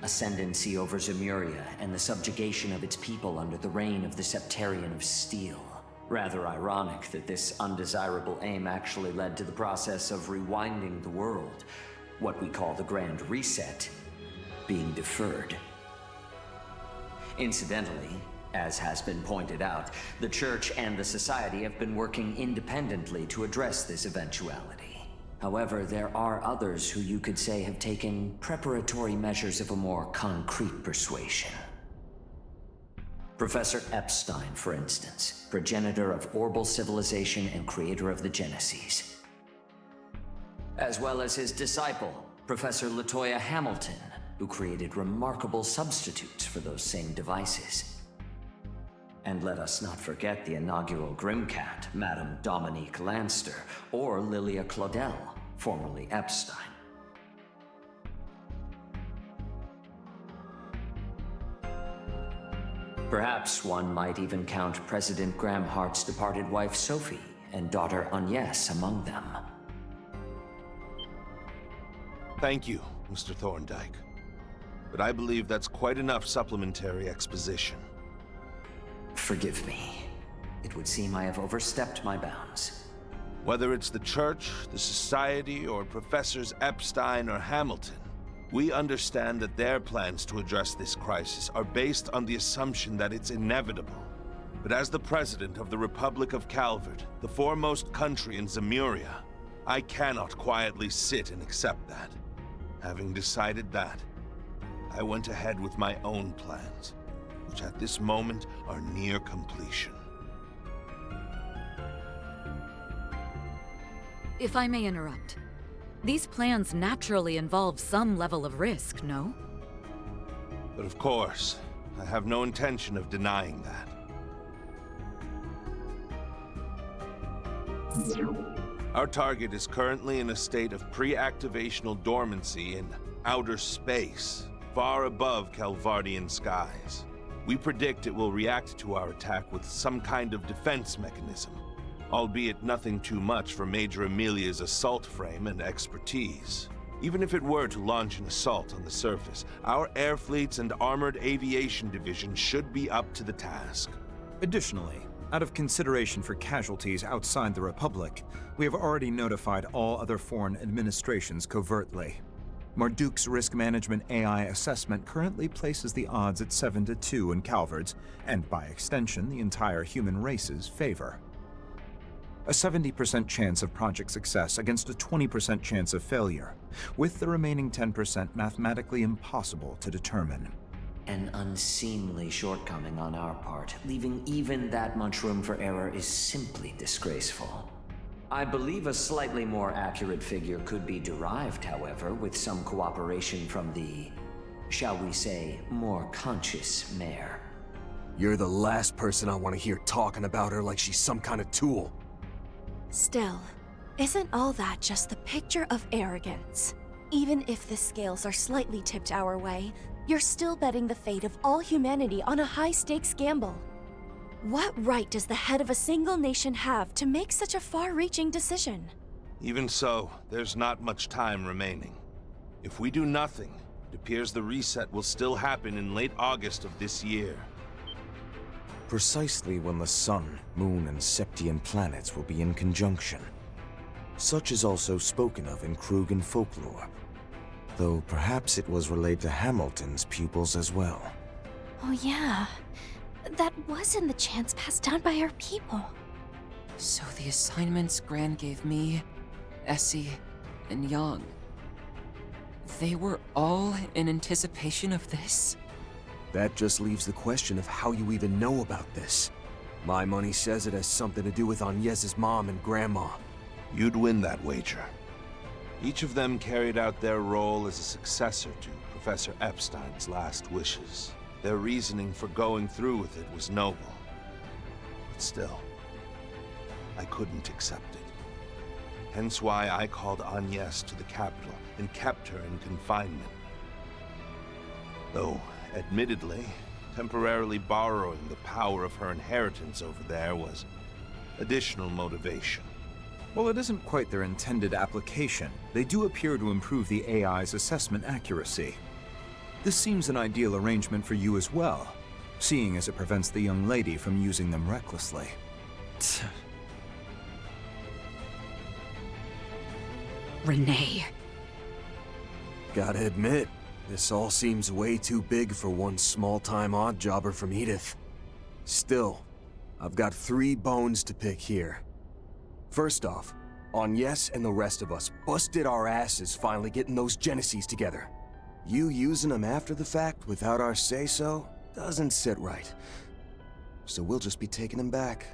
Ascendancy over Zemuria and the subjugation of its people under the reign of the Septarian of Steel. Rather ironic that this undesirable aim actually led to the process of rewinding the world, what we call the Grand Reset, being deferred. Incidentally, as has been pointed out, the Church and the Society have been working independently to address this eventuality. However, there are others who you could say have taken preparatory measures of a more concrete persuasion. Professor Epstein, for instance, progenitor of Orbal civilization and creator of the Genesis. As well as his disciple, Professor Latoya Hamilton, who created remarkable substitutes for those same devices. And let us not forget the inaugural Grimcat, Madame Dominique Lanster, or Lilia Claudel, formerly Epstein. Perhaps one might even count President Graham Hart's departed wife Sophie and daughter Agnes among them. Thank you, Mr. Thorndyke. But I believe that's quite enough supplementary exposition. Forgive me. It would seem I have overstepped my bounds. Whether it's the Church, the Society, or Professors Epstein or Hamilton, we understand that their plans to address this crisis are based on the assumption that it's inevitable. But as the President of the Republic of Calvert, the foremost country in Zemuria, I cannot quietly sit and accept that. Having decided that, I went ahead with my own plans, which at this moment are near completion. If I may interrupt, these plans naturally involve some level of risk, no? But of course, I have no intention of denying that. Our target is currently in a state of pre-activational dormancy in outer space, far above Calvardian skies. We predict it will react to our attack with some kind of defense mechanism, albeit nothing too much for Major Amelia's assault frame and expertise. Even if it were to launch an assault on the surface, our air fleets and armored aviation division should be up to the task. Additionally, out of consideration for casualties outside the Republic, we have already notified all other foreign administrations covertly. Marduk's risk management AI assessment currently places the odds at 7-2 in Calvard's, and by extension, the entire human race's favor. A 70% chance of project success against a 20% chance of failure, with the remaining 10% mathematically impossible to determine. An unseemly shortcoming on our part, leaving even that much room for error is simply disgraceful. I believe a slightly more accurate figure could be derived, however, with some cooperation from the, shall we say, more conscious mayor. You're the last person I want to hear talking about her like she's some kind of tool. Still, isn't all that just the picture of arrogance? Even if the scales are slightly tipped our way, you're still betting the fate of all humanity on a high-stakes gamble. What right does the head of a single nation have to make such a far-reaching decision? Even so, there's not much time remaining. If we do nothing, it appears the reset will still happen in late August of this year. Precisely when the sun, moon, and Septian planets will be in conjunction. Such is also spoken of in Krugan folklore, though perhaps it was relayed to Hamilton's pupils as well. Oh yeah, that was in the chants passed down by our people. So the assignments Gran gave me, Essie, and Yang, they were all in anticipation of this? That just leaves the question of how you even know about this. My money says it has something to do with Agnes's mom and grandma. You'd win that wager. Each of them carried out their role as a successor to Professor Epstein's last wishes. Their reasoning for going through with it was noble. But still, I couldn't accept it. Hence why I called Agnes to the capital and kept her in confinement. Though, admittedly, temporarily borrowing the power of her inheritance over there was additional motivation. While it isn't quite their intended application, they do appear to improve the AI's assessment accuracy. This seems an ideal arrangement for you as well, seeing as it prevents the young lady from using them recklessly. Renee. Gotta admit, this all seems way too big for one small-time odd jobber from Edith. Still, I've got 3 bones to pick here. First off, Agnes and the rest of us busted our asses finally getting those Genesis together. You using them after the fact without our say-so doesn't sit right. So we'll just be taking them back.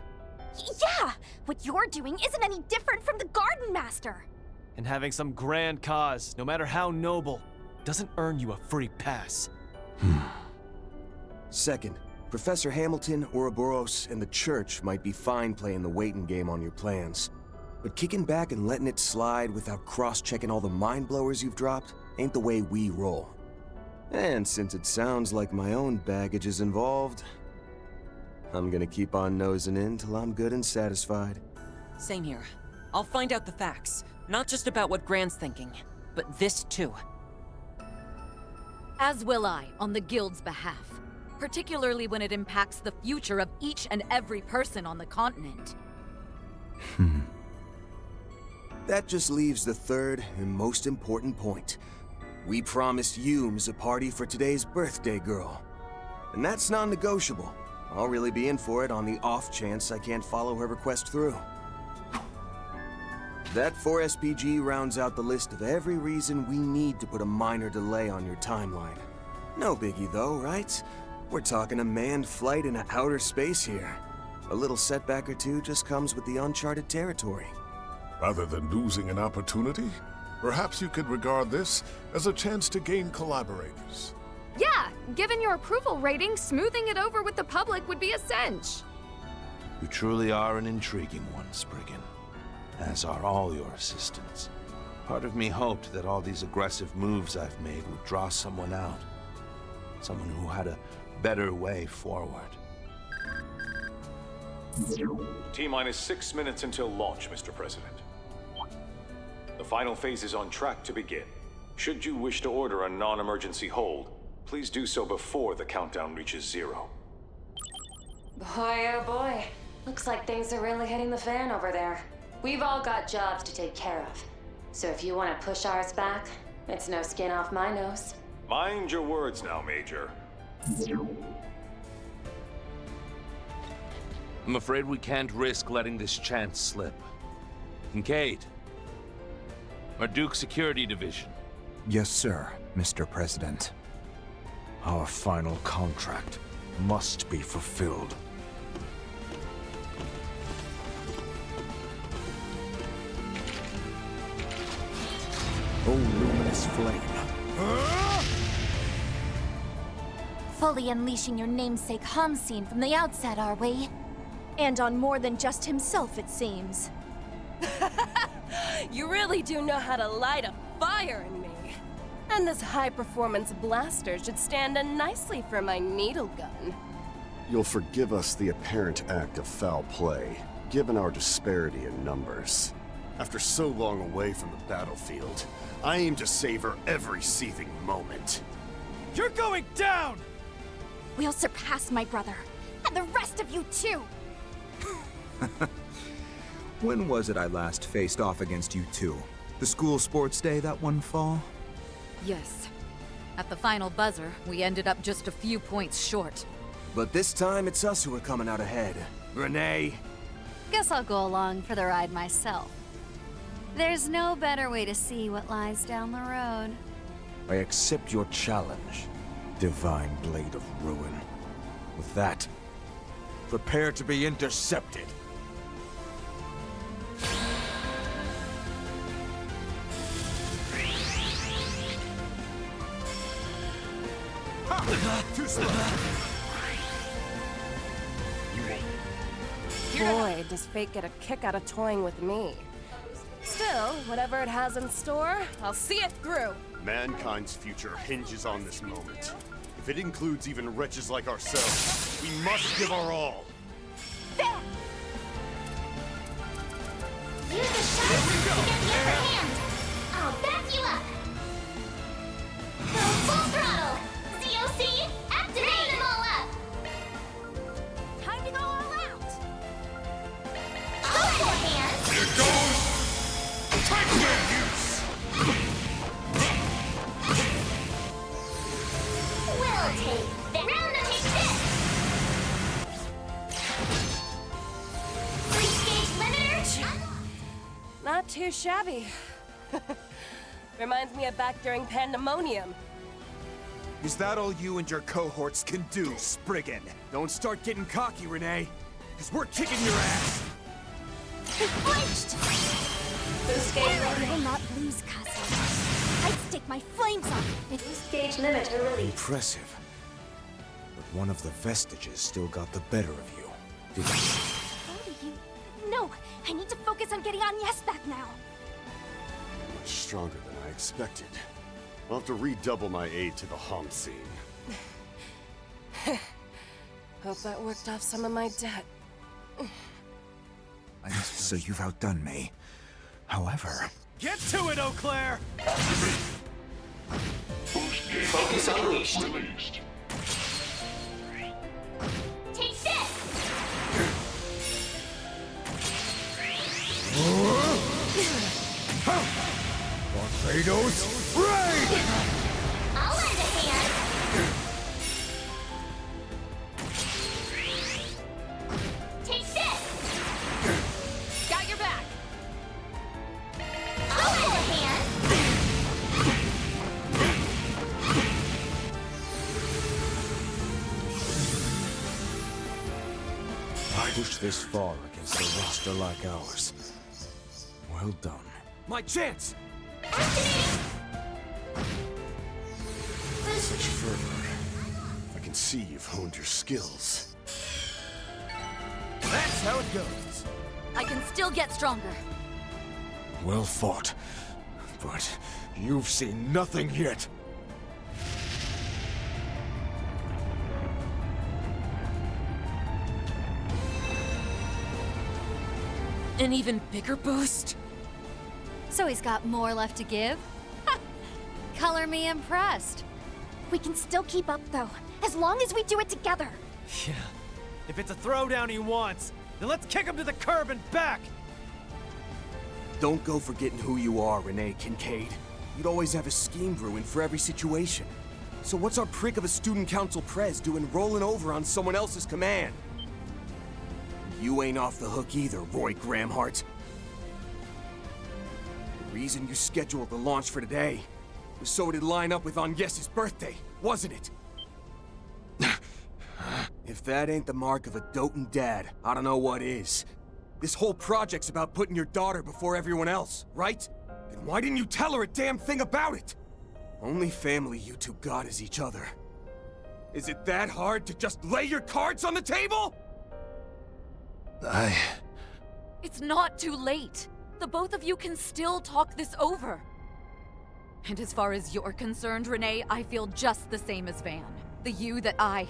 Yeah! What you're doing isn't any different from the Garden Master! And having some grand cause, no matter how noble, doesn't earn you a free pass. Second, Professor Hamilton, Ouroboros, and the Church might be fine playing the waiting game on your plans. But kicking back and letting it slide without cross-checking all the mind-blowers you've dropped ain't the way we roll. And since it sounds like my own baggage is involved, I'm gonna keep on nosing in till I'm good and satisfied. Same here. I'll find out the facts. Not just about what Gran's thinking, but this too. As will I, on the Guild's behalf. Particularly when it impacts the future of each and every person on the continent. That just leaves the third and most important point. We promised Humes a party for today's birthday girl. And that's non-negotiable. I'll really be in for it on the off chance I can't follow her request through. That 4SPG rounds out the list of every reason we need to put a minor delay on your timeline. No biggie though, right? We're talking a manned flight into outer space here. A little setback or two just comes with the uncharted territory. Rather than losing an opportunity, perhaps you could regard this as a chance to gain collaborators. Yeah, given your approval rating, smoothing it over with the public would be a cinch. You truly are an intriguing one, Spriggan. As are all your assistants. Part of me hoped that all these aggressive moves I've made would draw someone out. Someone who had a better way forward. T-minus 6 minutes until launch, Mr. President. The final phase is on track to begin. Should you wish to order a non-emergency hold, please do so before the countdown reaches 0. Boy, oh boy. Looks like things are really hitting the fan over there. We've all got jobs to take care of. So if you want to push ours back, It's no skin off my nose. Mind your words now, Major. I'm afraid we can't risk letting this chance slip. Kincaid. Marduk Security Division. Yes, sir, Mr. President. Our final contract must be fulfilled. O luminous flame. Fully unleashing your namesake Hamsin from the outset, are we? And on more than just himself, it seems. You really do know how to light a fire in me. And this high-performance blaster should stand in nicely for my needle gun. You'll forgive us the apparent act of foul play, given our disparity in numbers. After so long away from the battlefield, I aim to savor every seething moment. You're going down! We'll surpass my brother, and the rest of you too! When was it I last faced off against you two? The school sports day that one fall? Yes. At the final buzzer, we ended up just a few points short. But this time, it's us who are coming out ahead. Renee? Guess I'll go along for the ride myself. There's no better way to see what lies down the road. I accept your challenge, Divine Blade of Ruin. With that, prepare to be intercepted. Too slow. Boy, does fate get a kick out of toying with me. Still, whatever it has in store, I'll see it through. Mankind's future hinges on this moment. If it includes even wretches like ourselves, we must give our all. Use the shot to get the upper hand. I'll back you up. Go full throttle. ZOC, activate them all up. Time to go all out. Full hand. Here goes. Take their use. We'll take this. Round to take this. 3-stage limiter. Not too shabby. Reminds me of back during Pandemonium. Is that all you and your cohorts can do, Spriggan? Don't start getting cocky, Renee, because we're kicking your ass! He flinched! I will not lose, cousin. I'd stake my flames on it. Stage limiter released. Impressive. But one of the vestiges still got the better of you, didn't it? How do you... No, I need to focus on getting Agnes back now. Much stronger than I expected. I'll have to redouble my aid to the Hamsin. Hope that worked off some of my debt. So you've outdone me. However... Get to it, Eau Claire! Focus unleashed. Take this! Barbados, raid! I'll lend a hand. Take this! Got your back. I'll lend a hand. I push this far against a roster like ours. Well done. My chance! Such fervor. I can see you've honed your skills. That's how it goes. I can still get stronger. Well fought. But you've seen nothing yet. An even bigger boost? So he's got more left to give? Ha! Color me impressed. We can still keep up, though, as long as we do it together. Yeah. If it's a throwdown he wants, then let's kick him to the curb and back! Don't go forgetting who you are, Renee Kincaid. You'd always have a scheme brewing for every situation. So what's our prick of a student council prez doing rolling over on someone else's command? You ain't off the hook either, Roy Gramhart. The reason you scheduled the launch for today was so it'd line up with Agnes's birthday, wasn't it? If that ain't the mark of a doting dad, I don't know what is. This whole project's about putting your daughter before everyone else, right? Then why didn't you tell her a damn thing about it? Only family you two got is each other. Is it that hard to just lay your cards on the table? It's not too late. The both of you can still talk this over. And as far as you're concerned, Renee, I feel just the same as Van. The you that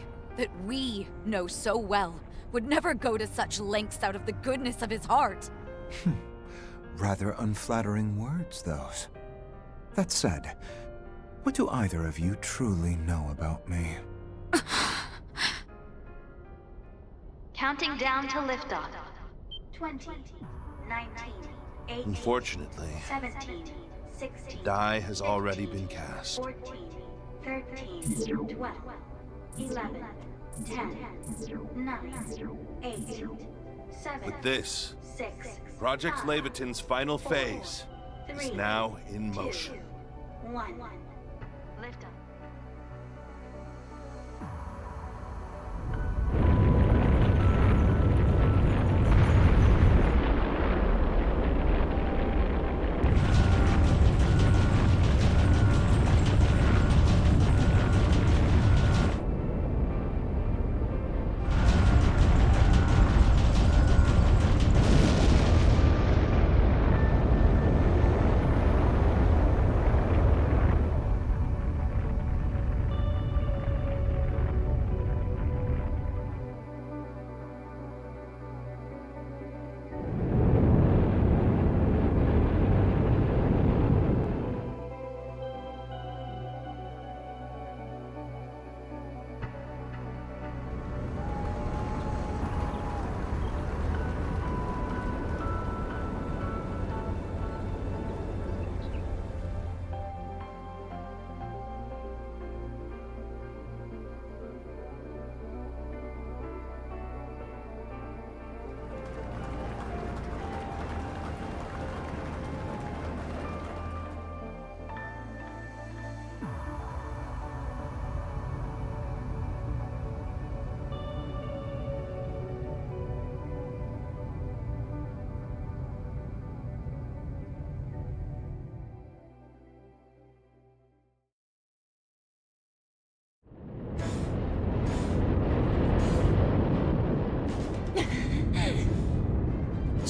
we know so well would never go to such lengths out of the goodness of his heart. Rather unflattering words, those. That said, what do either of you truly know about me? Counting down to liftoff. 20, 19, 18, Unfortunately, 17, 16, die has already been cast. 14, 13, 12, 11, 10, 9, 8, 7, With this, 6, Project 5, Leviton's final phase is 3, now in motion. 2, 1. Lift up.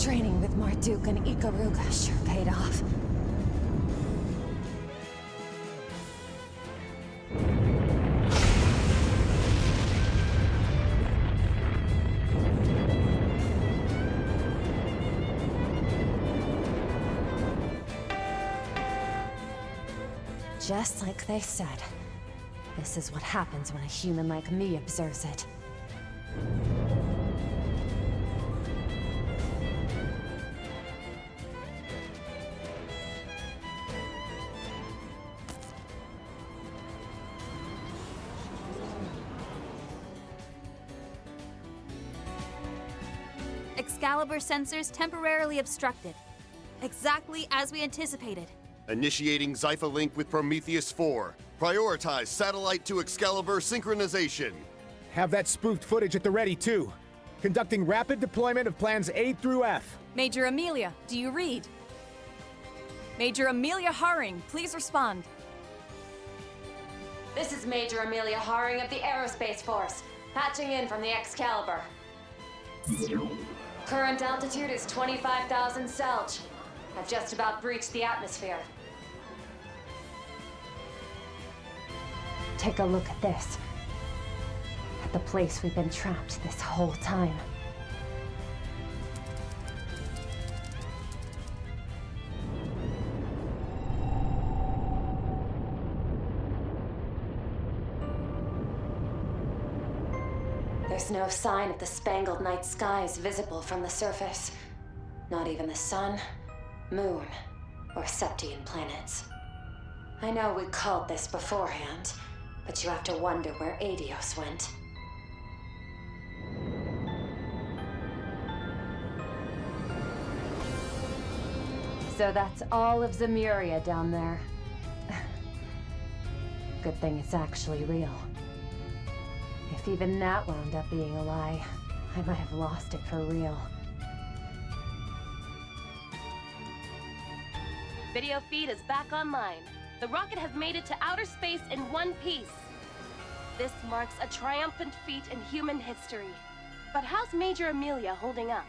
Training with Marduk and Ikaruga sure paid off. Just like they said, this is what happens when a human like me observes it. Excalibur sensors temporarily obstructed. Exactly as we anticipated. Initiating Zypha link with Prometheus 4. Prioritize satellite to Excalibur synchronization. Have that spoofed footage at the ready, too. Conducting rapid deployment of plans A through F. Major Amelia, do you read? Major Amelia Haring, please respond. This is Major Amelia Haring of the Aerospace Force, patching in from the Excalibur. Current altitude is 25,000 Selch. I've just about breached the atmosphere. Take a look at this. At the place we've been trapped this whole time. There's no sign of the spangled night skies visible from the surface. Not even the sun, moon, or Septian planets. I know we called this beforehand, but you have to wonder where Adios went. So that's all of Zemuria down there. Good thing it's actually real. If even that wound up being a lie, I might have lost it for real. Video feed is back online. The rocket has made it to outer space in one piece. This marks a triumphant feat in human history. But how's Major Amelia holding up?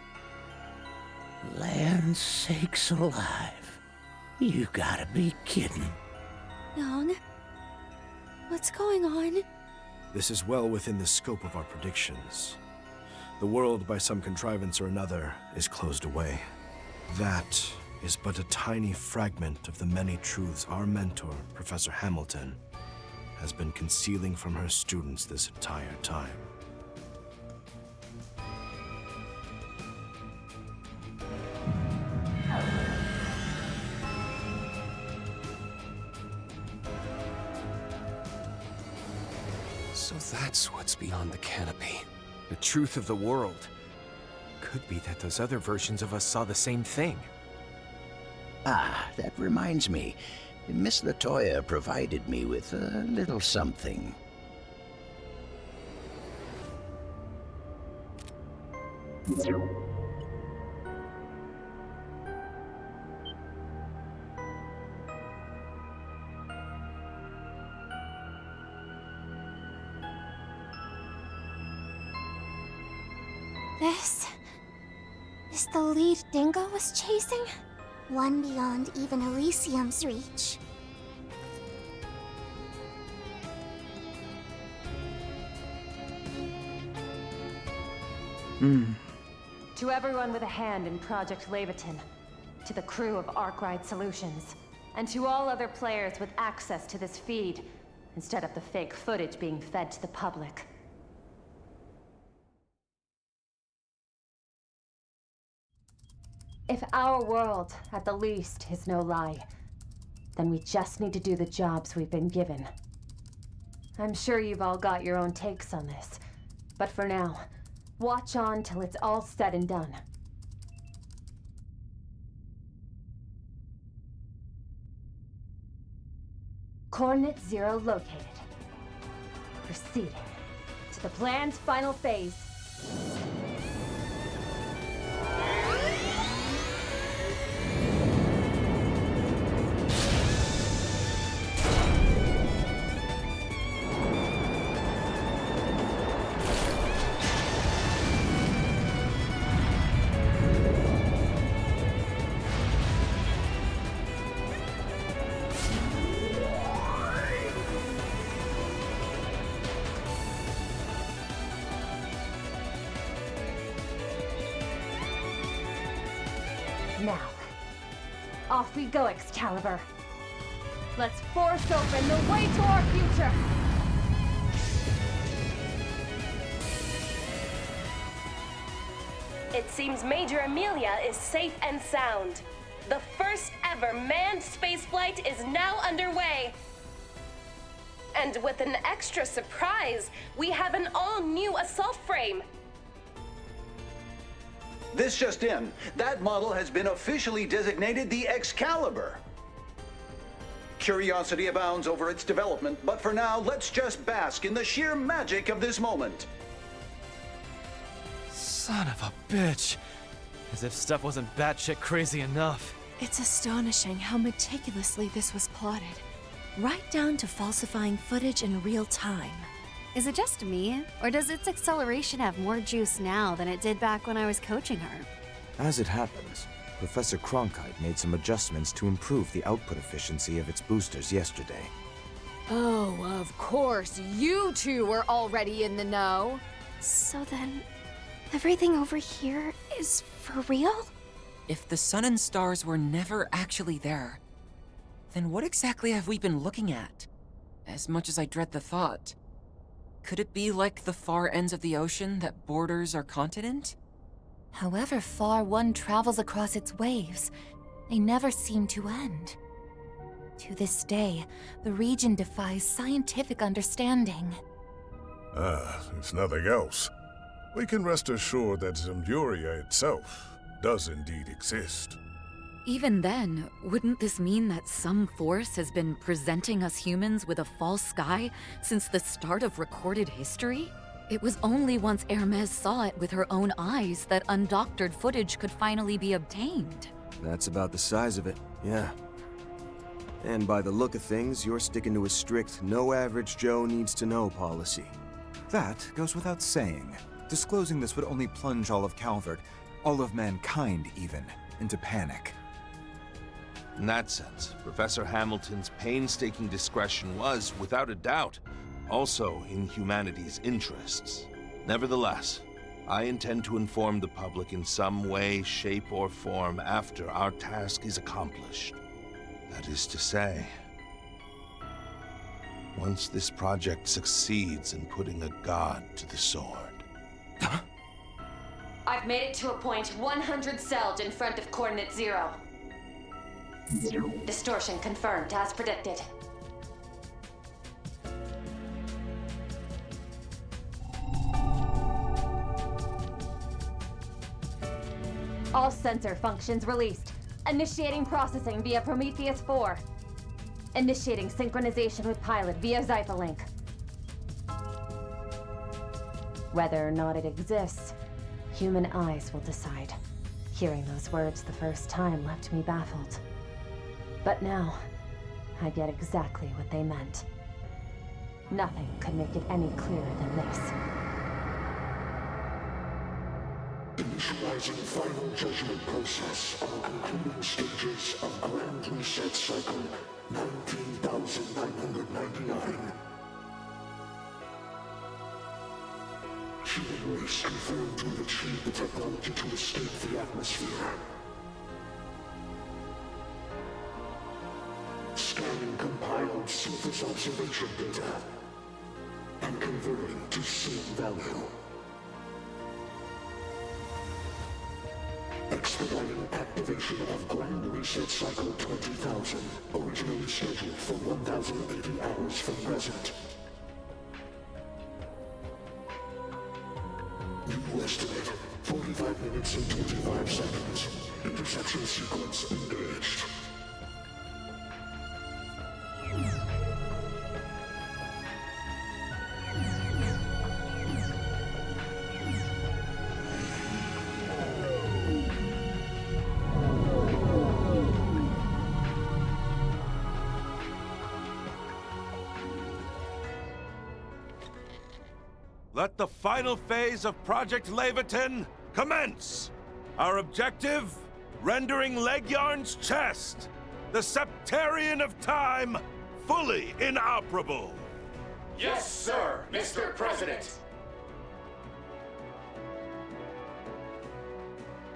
Land sakes alive. You gotta be kidding. Young? What's going on? This is well within the scope of our predictions. The world, by some contrivance or another, is closed away. That is but a tiny fragment of the many truths our mentor, Professor Hamilton, has been concealing from her students this entire time. So that's what's beyond the canopy. The truth of the world. Could be that those other versions of us saw the same thing. Ah, that reminds me. Miss Latoya provided me with a little something. This is the lead Dingo was chasing? One beyond even Elysium's reach. To everyone with a hand in Project Leviathan, to the crew of Arkwright Solutions, and to all other players with access to this feed, instead of the fake footage being fed to the public. If our world, at the least, is no lie, then we just need to do the jobs we've been given. I'm sure you've all got your own takes on this, but for now, watch on till it's all said and done. Coordinate 0 located. Proceeding to the plan's final phase. Now, off we go, Excalibur. Let's force open the way to our future! It seems Major Amelia is safe and sound. The first ever manned spaceflight is now underway. And with an extra surprise, we have an all-new assault frame. This just in. That model has been officially designated the Excalibur. Curiosity abounds over its development, but for now, let's just bask in the sheer magic of this moment. Son of a bitch. As if stuff wasn't batshit crazy enough. It's astonishing how meticulously this was plotted. Right down to falsifying footage in real time. Is it just me, or does its acceleration have more juice now than it did back when I was coaching her? As it happens, Professor Cronkite made some adjustments to improve the output efficiency of its boosters yesterday. Oh, of course, you two were already in the know. So then, everything over here is for real? If the sun and stars were never actually there, then what exactly have we been looking at? As much as I dread the thought, could it be like the far ends of the ocean that borders our continent? However far one travels across its waves, they never seem to end. To this day, the region defies scientific understanding. If nothing else, we can rest assured that Zemburia itself does indeed exist. Even then, wouldn't this mean that some force has been presenting us humans with a false sky since the start of recorded history? It was only once Hermes saw it with her own eyes that undoctored footage could finally be obtained. That's about the size of it, yeah. And by the look of things, you're sticking to a strict no average Joe needs to know policy. That goes without saying. Disclosing this would only plunge all of Calvert, all of mankind even, into panic. In that sense, Professor Hamilton's painstaking discretion was, without a doubt, also in humanity's interests. Nevertheless, I intend to inform the public in some way, shape, or form after our task is accomplished. That is to say, once this project succeeds in putting a god to the sword. I've made it to a point 100 Selge in front of Coordinate 0. Distortion confirmed, as predicted. All sensor functions released. Initiating processing via Prometheus 4. Initiating synchronization with pilot via Zyphalink. Whether or not it exists, human eyes will decide. Hearing those words the first time left me baffled. But now, I get exactly what they meant. Nothing could make it any clearer than this. Initializing final judgment process on concluding stages of Grand Reset Cycle 19,999. Human race confirmed to have achieved the technology to escape the atmosphere. Scanning compiled surface observation data and converting to scene value. Expediting activation of Grand Reset Cycle 20,000, originally scheduled for 1,080 hours from present. New estimate, 45 minutes and 25 seconds. Interception sequence engaged. Let the final phase of Project Leviathan commence! Our objective? Rendering Leguiarn's chest, the Septarian of Time, fully inoperable! Yes, sir, Mr. President!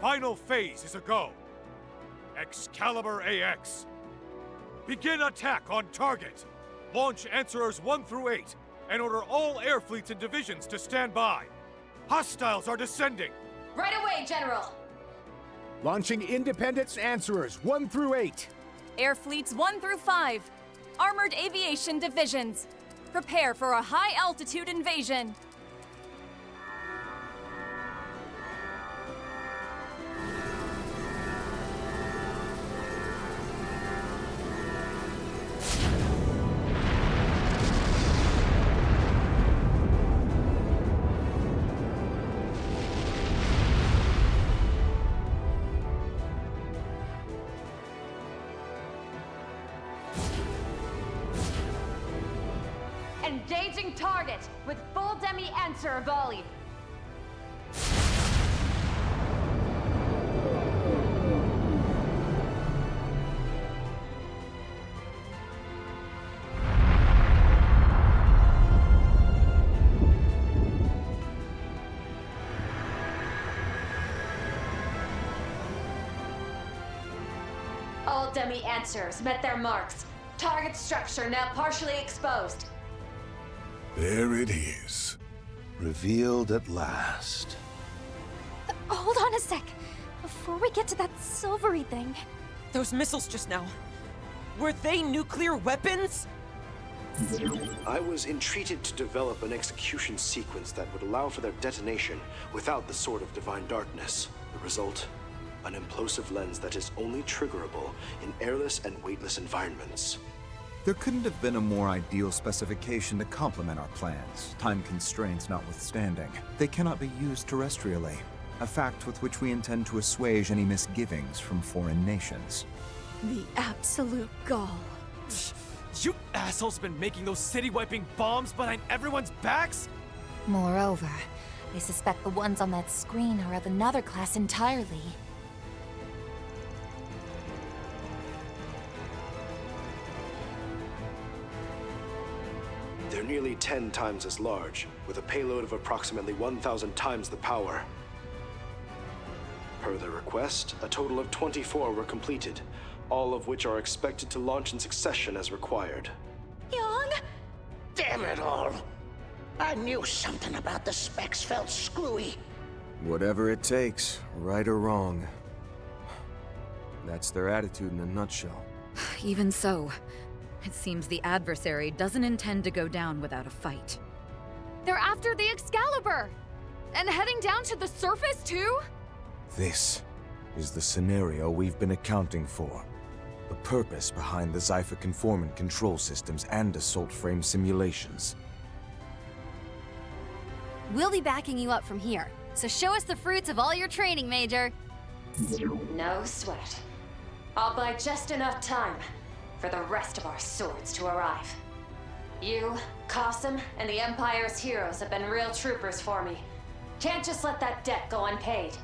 Final phase is a go. Excalibur AX. Begin attack on target. Launch Answerers 1 through 8. And order all air fleets and divisions to stand by. Hostiles are descending. Right away, General! Launching Independence Answerers 1 through 8. Air fleets 1 through 5. Armored aviation divisions. Prepare for a high-altitude invasion. Engaging target with full demi-answer volley. All demi-answers met their marks. Target structure now partially exposed. There it is. Revealed at last. Hold on a sec. Before we get to that silvery thing. Those missiles just now. Were they nuclear weapons? I was entreated to develop an execution sequence that would allow for their detonation without the Sword of Divine Darkness. The result? An implosive lens that is only triggerable in airless and weightless environments. There couldn't have been a more ideal specification to complement our plans, time constraints notwithstanding. They cannot be used terrestrially, a fact with which we intend to assuage any misgivings from foreign nations. The absolute gall. You assholes been making those city-wiping bombs behind everyone's backs? Moreover, I suspect the ones on that screen are of another class entirely. They're nearly 10 times as large, with a payload of approximately 1,000 times the power. Per their request, a total of 24 were completed, all of which are expected to launch in succession as required. Young? Damn it all! I knew something about the specs felt screwy. Whatever it takes, right or wrong. That's their attitude in a nutshell. Even so, it seems the adversary doesn't intend to go down without a fight. They're after the Excalibur! And heading down to the surface, too? This is the scenario we've been accounting for. The purpose behind the Zypher conformant control systems and assault frame simulations. We'll be backing you up from here, so show us the fruits of all your training, Major. No sweat. I'll buy just enough time for the rest of our swords to arrive. You, Qasim, and the Empire's heroes have been real troopers for me. Can't just let that debt go unpaid.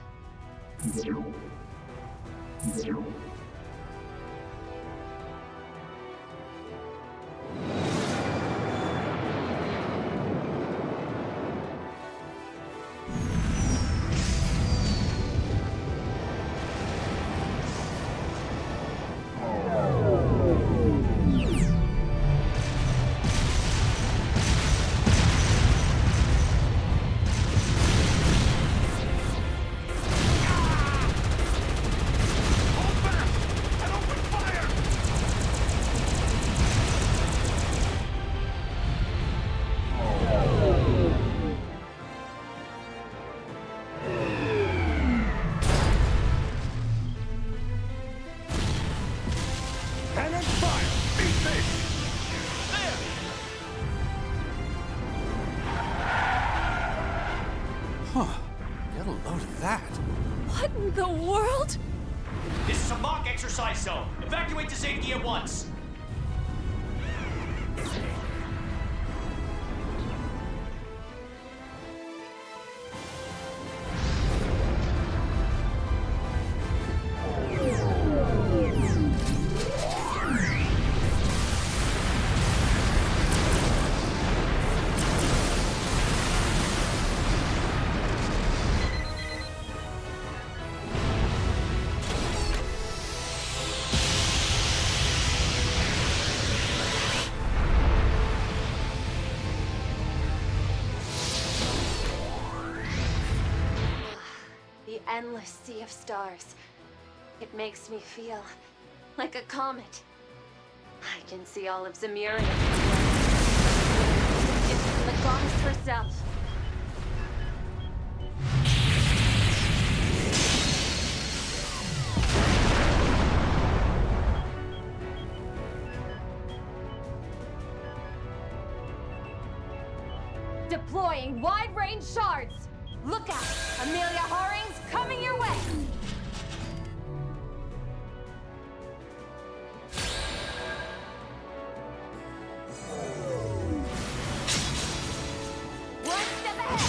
Get a load of that. What in the world? This is a mock exercise zone. Evacuate to safety at once. Endless sea of stars. It makes me feel like a comet. I can see all of Zemuria. It's the goddess herself. Deploying wide-range shards! Look out! Amelia Horing's coming your way! One step ahead!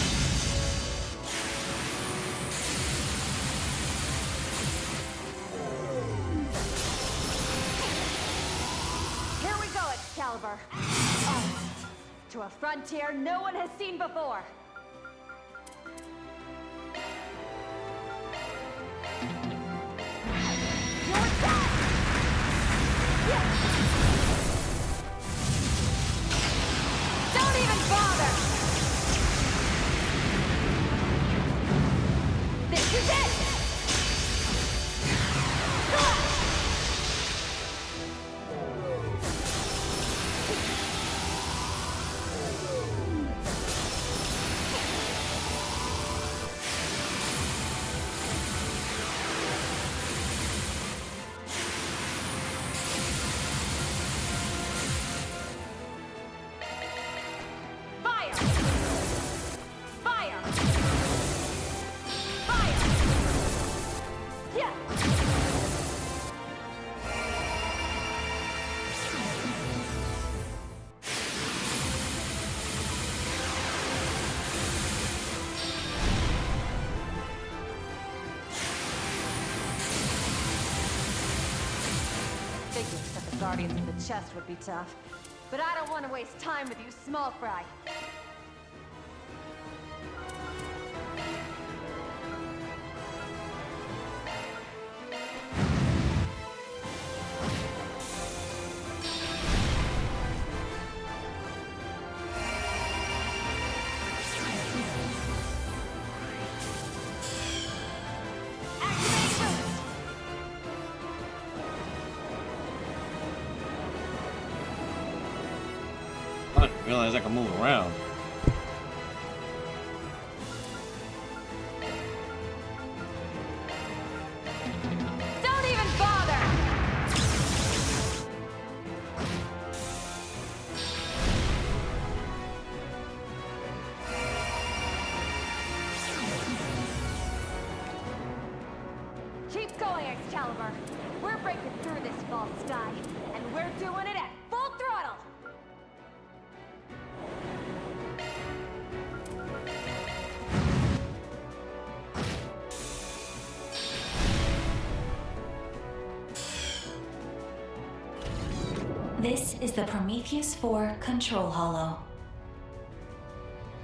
Here we go, Excalibur! To a frontier no one has seen before! Don't even bother! This is it! Guardians of the Chest would be tough. But I don't want to waste time with you, small fry. I didn't realize I could move around. Don't even bother! Keep going, Excalibur. We're breaking through this false sky, and we're doing it at full throttle! This is the Prometheus 4 Control Holo.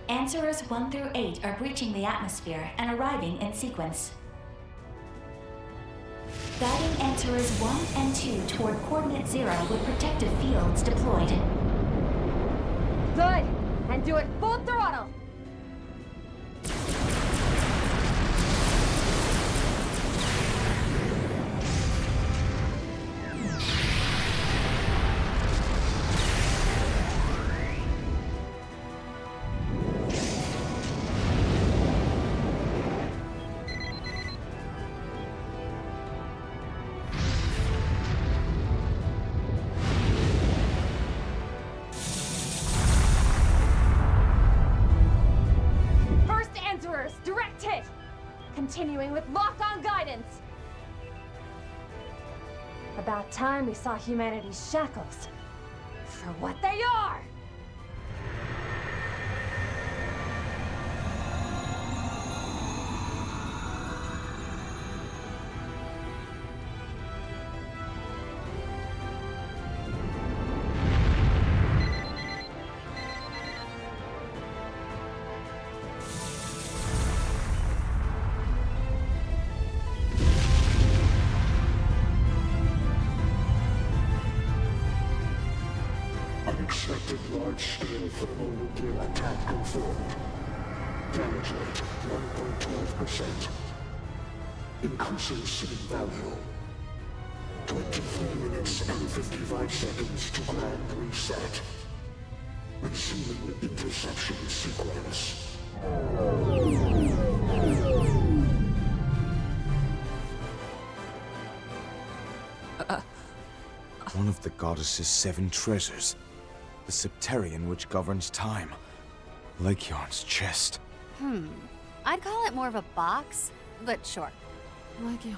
Answerers 1 through 8 are breaching the atmosphere and arriving in sequence. Guiding Answerers 1 and 2 toward Coordinate 0 with protective fields deployed. Good! And do it full throttle! Direct hit! Continuing with lock-on guidance! About time we saw humanity's shackles for what they are! Unexpected large-scale thermonuclear attack confirmed. Damage rate 1.12%. Increasing seed value. 23 minutes and 55 seconds to grand reset. Resuming interception sequence. One of the goddess's 7 treasures. The Septarian which governs time. Lycaon's chest. I'd call it more of a box, but sure. Lycaon.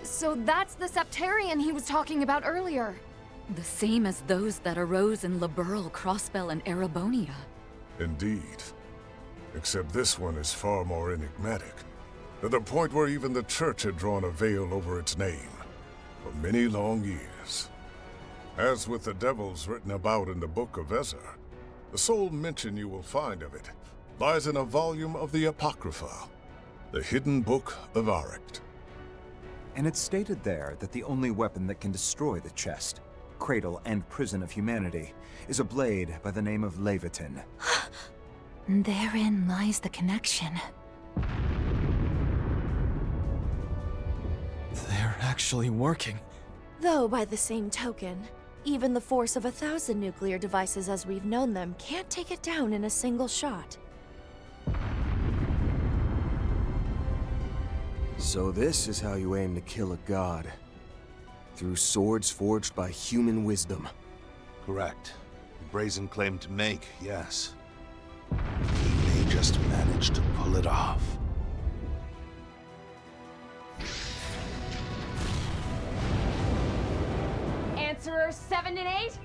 So that's the Septarian he was talking about earlier. The same as those that arose in Liberl, Crossbell, and Erebonia. Indeed. Except this one is far more enigmatic. To the point where even the Church had drawn a veil over its name. For many long years. As with the devils written about in the Book of Ezra, the sole mention you will find of it lies in a volume of the Apocrypha, the Hidden Book of Arict. And it's stated there that the only weapon that can destroy the chest, cradle, and prison of humanity is a blade by the name of Leviathan. Therein lies the connection. They're actually working. Though, by the same token, even the force of 1,000 nuclear devices as we've known them can't take it down in a single shot. So this is how you aim to kill a god. Through swords forged by human wisdom. Correct. A brazen claim to make, yes. He may just manage to pull it off. Answerers 7 and 8,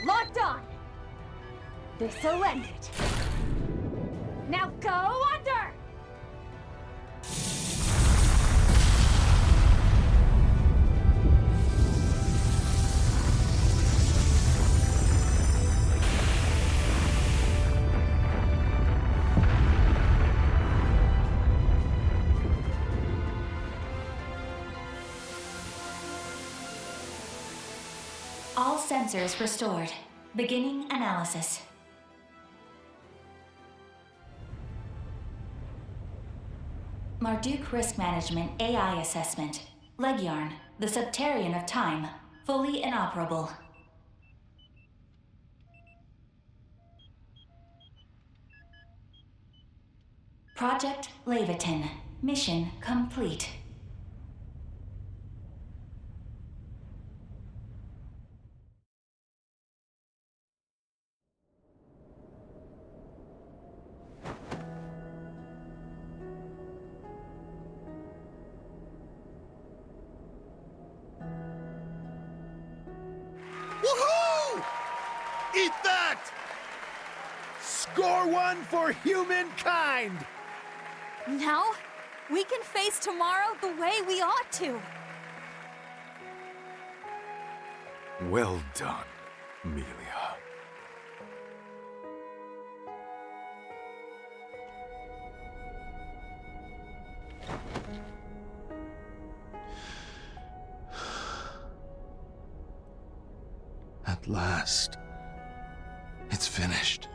locked on! This'll end it. Now go under! sensors restored. Beginning analysis. Marduk Risk Management AI Assessment. Leguiarn, the Septarian of Time, fully inoperable. Project Leviathan. Mission complete. Woohoo! Eat that! Score one for humankind! Now, we can face tomorrow the way we ought to. Well done, Amelia. At last, it's finished.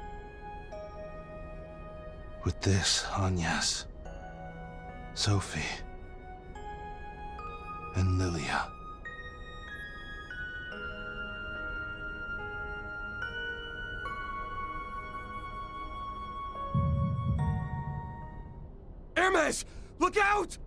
With this, Agnes, Sophie, and Lilia. Hermes! Look out!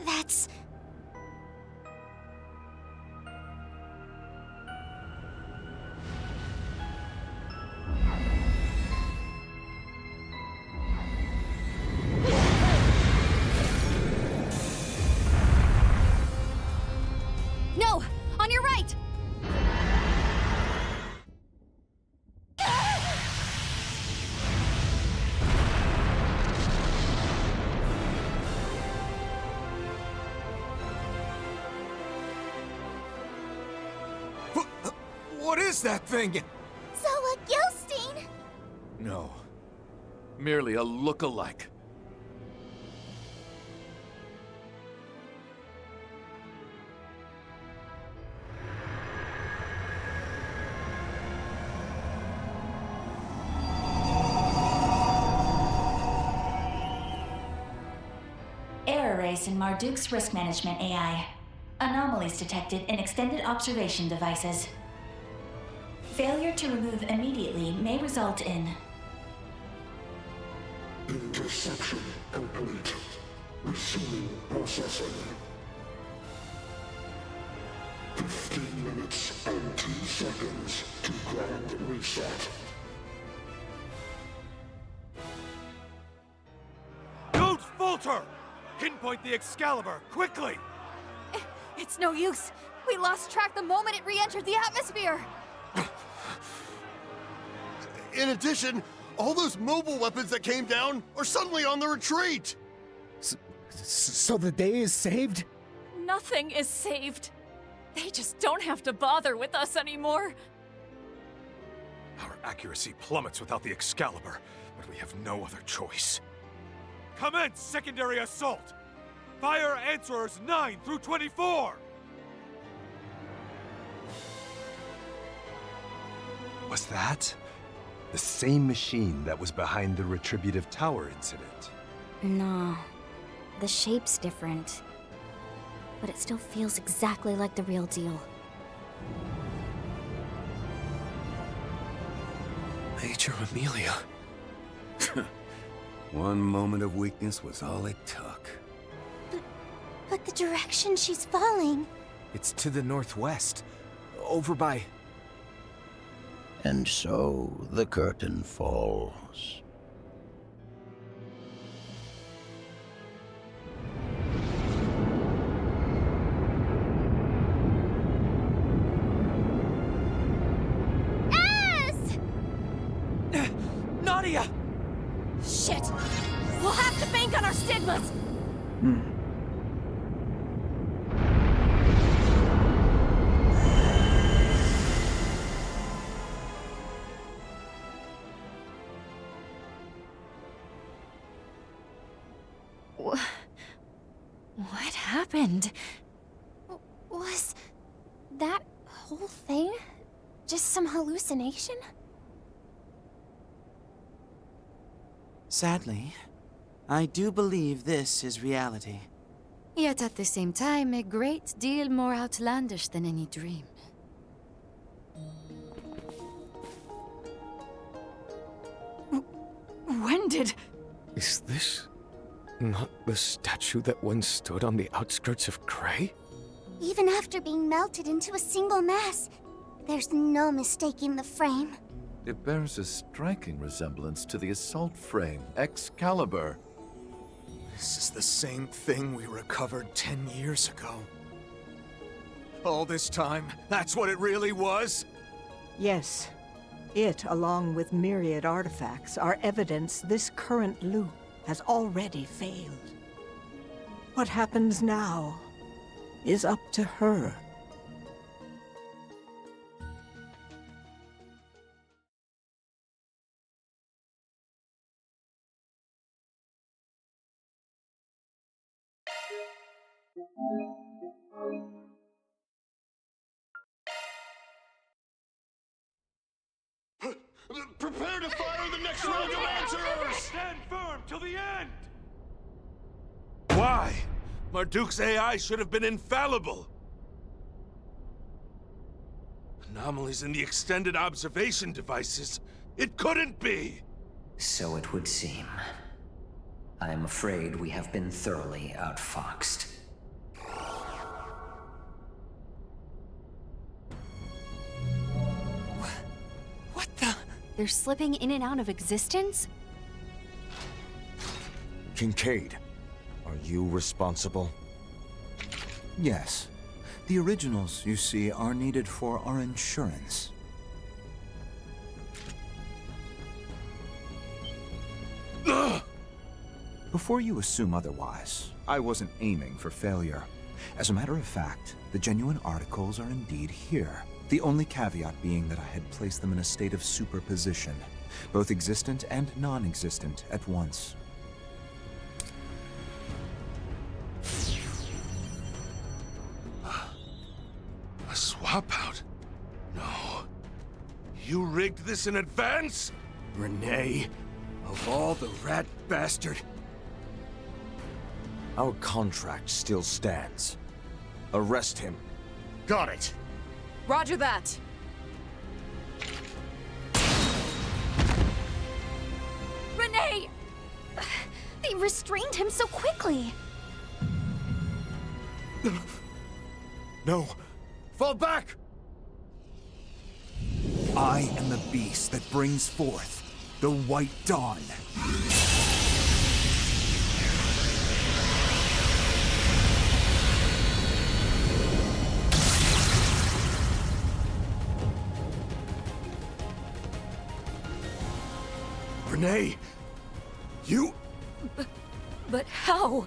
That's... No! On your right! What is that thing? Zoa Gilstein! No. Merely a look-alike. Error raised in Marduk's Risk Management AI. Anomalies detected in extended observation devices. Failure to remove immediately may result in Interception complete. Resuming processing. 15 minutes and 2 seconds to ground reset. Don't falter! Pinpoint the Excalibur, quickly! It's no use. We lost track the moment it re-entered the atmosphere. In addition, all those mobile weapons that came down are suddenly on the retreat! So the day is saved? Nothing is saved. They just don't have to bother with us anymore. Our accuracy plummets without the Excalibur, but we have no other choice. Commence secondary assault! Fire answerers 9 through 24! Was that the same machine that was behind the Retributive Tower incident? No. The shape's different. But it still feels exactly like the real deal. Major Amelia. One moment of weakness was all it took. But the direction she's falling... It's to the northwest. Over by... And so the curtain falls. Nadia! Shit! We'll have to bank on our stigmas! What happened? Was that whole thing just some hallucination? Sadly, I do believe this is reality. Yet at the same time, a great deal more outlandish than any dream. When did... Is this not the statue that once stood on the outskirts of Cray? Even after being melted into a single mass, there's no mistaking the frame. It bears a striking resemblance to the assault frame, Excalibur. This is the same thing we recovered 10 years ago. All this time, that's what it really was? Yes. It, along with myriad artifacts, are evidence this current loop has already failed. What happens now is up to her. Prepare to fire the next round of answers! Stand firm till the end! Why? Marduk's AI should have been infallible. Anomalies in the extended observation devices. It couldn't be! So it would seem. I am afraid we have been thoroughly outfoxed. They're slipping in and out of existence? Kincaid, are you responsible? Yes. The originals, you see, are needed for our insurance. Before you assume otherwise, I wasn't aiming for failure. As a matter of fact, the genuine articles are indeed here. The only caveat being that I had placed them in a state of superposition, both existent and non-existent at once. A swap out? No. You rigged this in advance? Renee, of all the rat bastard. Our contract still stands. Arrest him. Got it. Roger that. Renee! They restrained him so quickly. No. Fall back! I am the beast that brings forth the White Dawn. Renee! You... But how?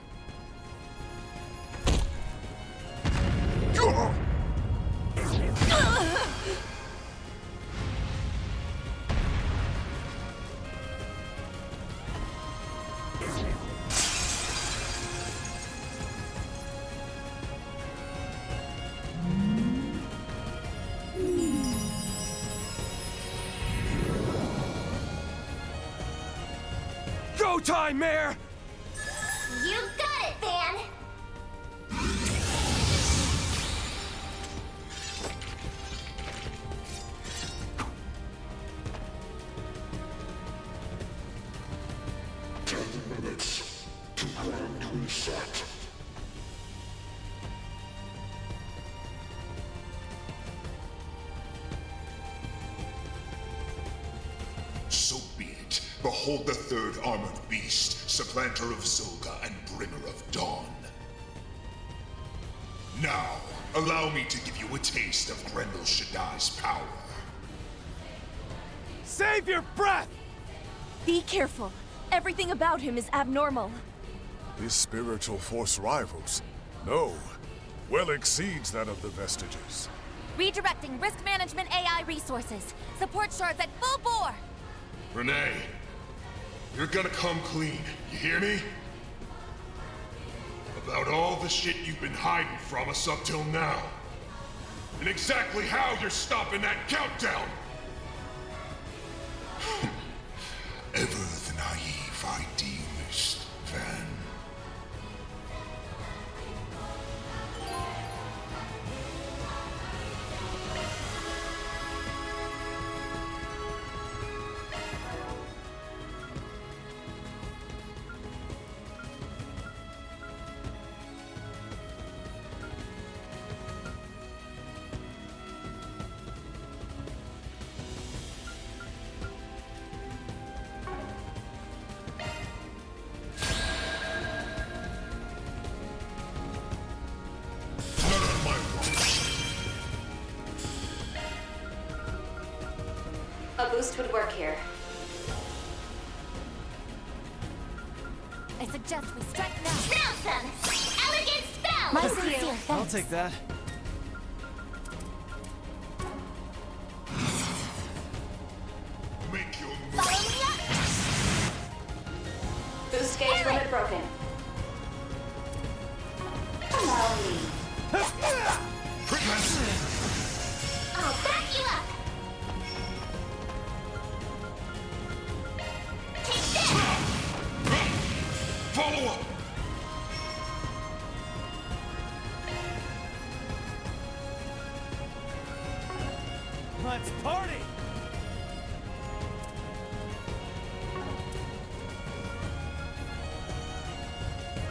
Go time, Mayor! You got it, Van! Minutes to grand reset. So be it. Behold the third armored beast, supplanter of Zolga and bringer of dawn. Now, allow me to give you a taste of Grendel Shaddai's power. Save your breath! Be careful. Everything about him is abnormal. His spiritual force rivals, no, well exceeds that of the Vestiges. Redirecting risk management AI resources. Support shards at full bore. Renee, you're gonna come clean, you hear me? About all the shit you've been hiding from us up till now. And exactly how you're stopping that countdown! Ever the naive idealist, Van. A boost would work here. I suggest we strike now. Pronounce them! Elegant spell! My sincere I'll thanks. take that. Make your Follow me up! Boost gauge limit broken. Allow me. I'll back you up! Take this! Follow up! Let's party!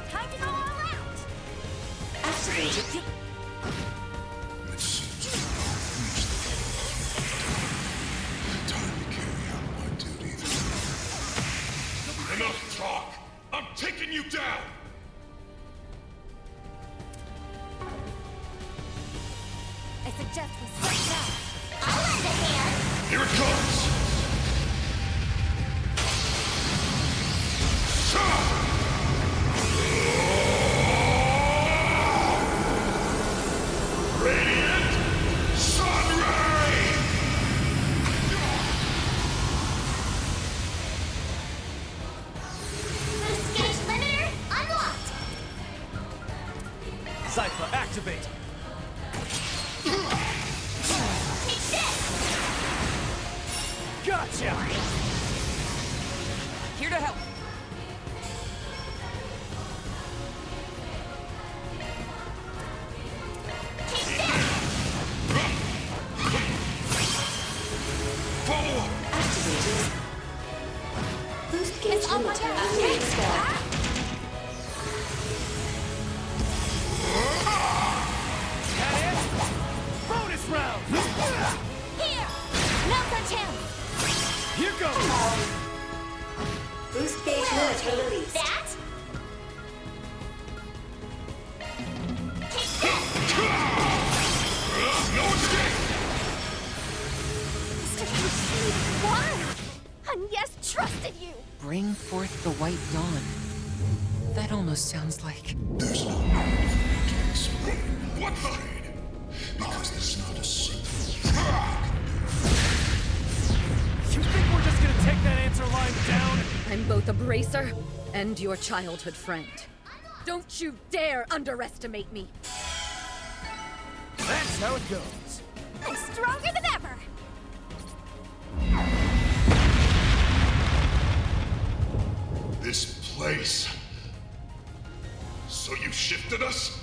Time to go all out! Activated. It seems to have reached the time to carry out my duty. Enough talk! I'm taking you down! I suggest we strike now. I'll lend a hand! Here it comes! Radiant Sunray! Boost gauge limiter unlocked! Cypher, activate! Take this! Gotcha! Here to help. Follow up! Activated. Boost gauge It's on my limit back. activated spell. That it? Bonus round! Here! Now's our chance! Here goes! Boost gauge limiter released. That? Take this! No escape! Why? And yes, trusted you. Bring forth the white dawn. That almost sounds like... There's no need for you to explain. What hide? Because there's not a single You think we're just gonna take that answer line down? I'm both a bracer and your childhood friend. Don't you dare underestimate me. That's how it goes. I'm stronger than ever! This place. So you shifted us?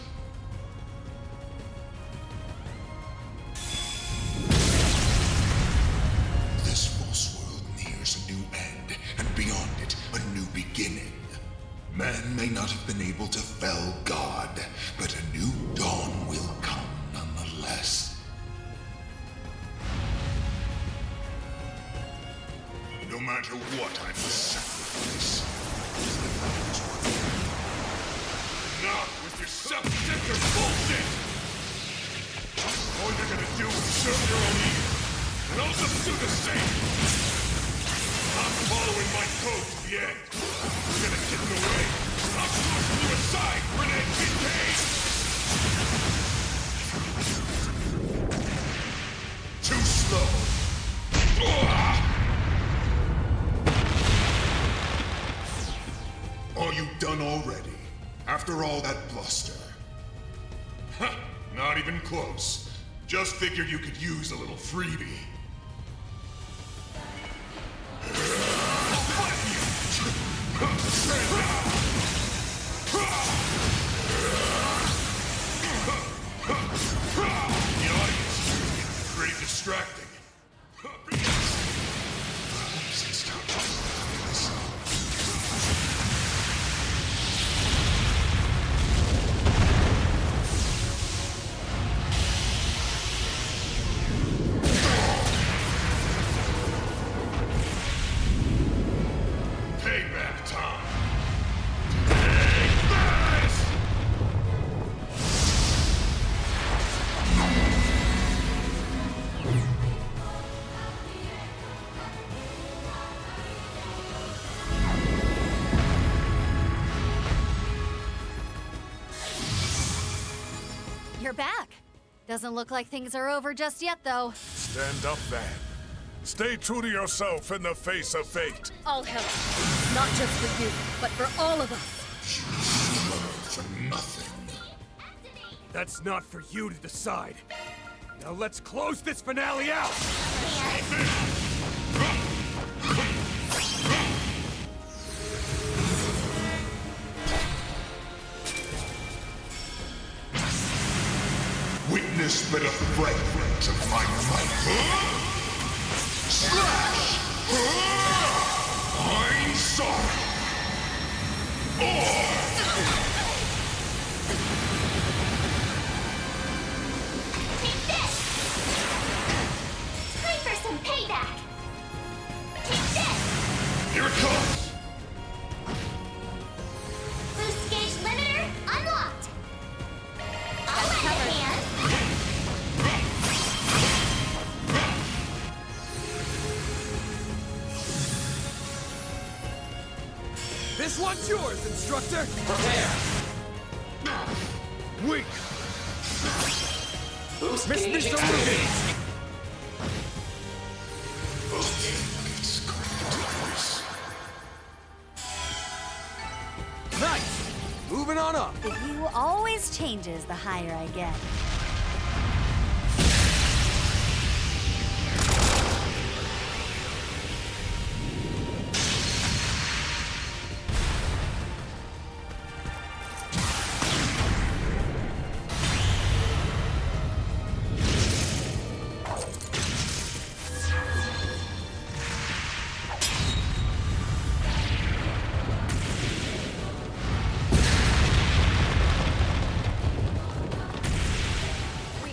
This false world nears a new end, and beyond it, a new beginning. Man may not have been able to fell God, but a new dawn will come nonetheless. No matter what I must sacrifice. Not with your self-centered bullshit! All you're gonna do is serve your own ego, and I'll just do the same! I'm following my code to the end. You're gonna get in the way, and I'll toss you aside, Renee Kincaid! Too slow! Are you done already? After all that bluster. Ha! Not even close. Just figured you could use a little freebie. The audience is pretty distracting. Payback time. Take this! You're back. Doesn't look like things are over just yet, though. Stand up, Van. Stay true to yourself in the face of fate. I'll help. Not just for you, but for all of us. For nothing. That's not for you to decide. Now let's close this finale out! Witness but a fragment of my might. Slash! I'm sorry. Take this! Time for some payback! Take this! Here it comes! Boost gauge limiter unlocked! I'll lend a hand! This one's yours, instructor! Prepare! Weak! Miss Mr. Ruby! Nice! Moving on up! The view always changes the higher I get.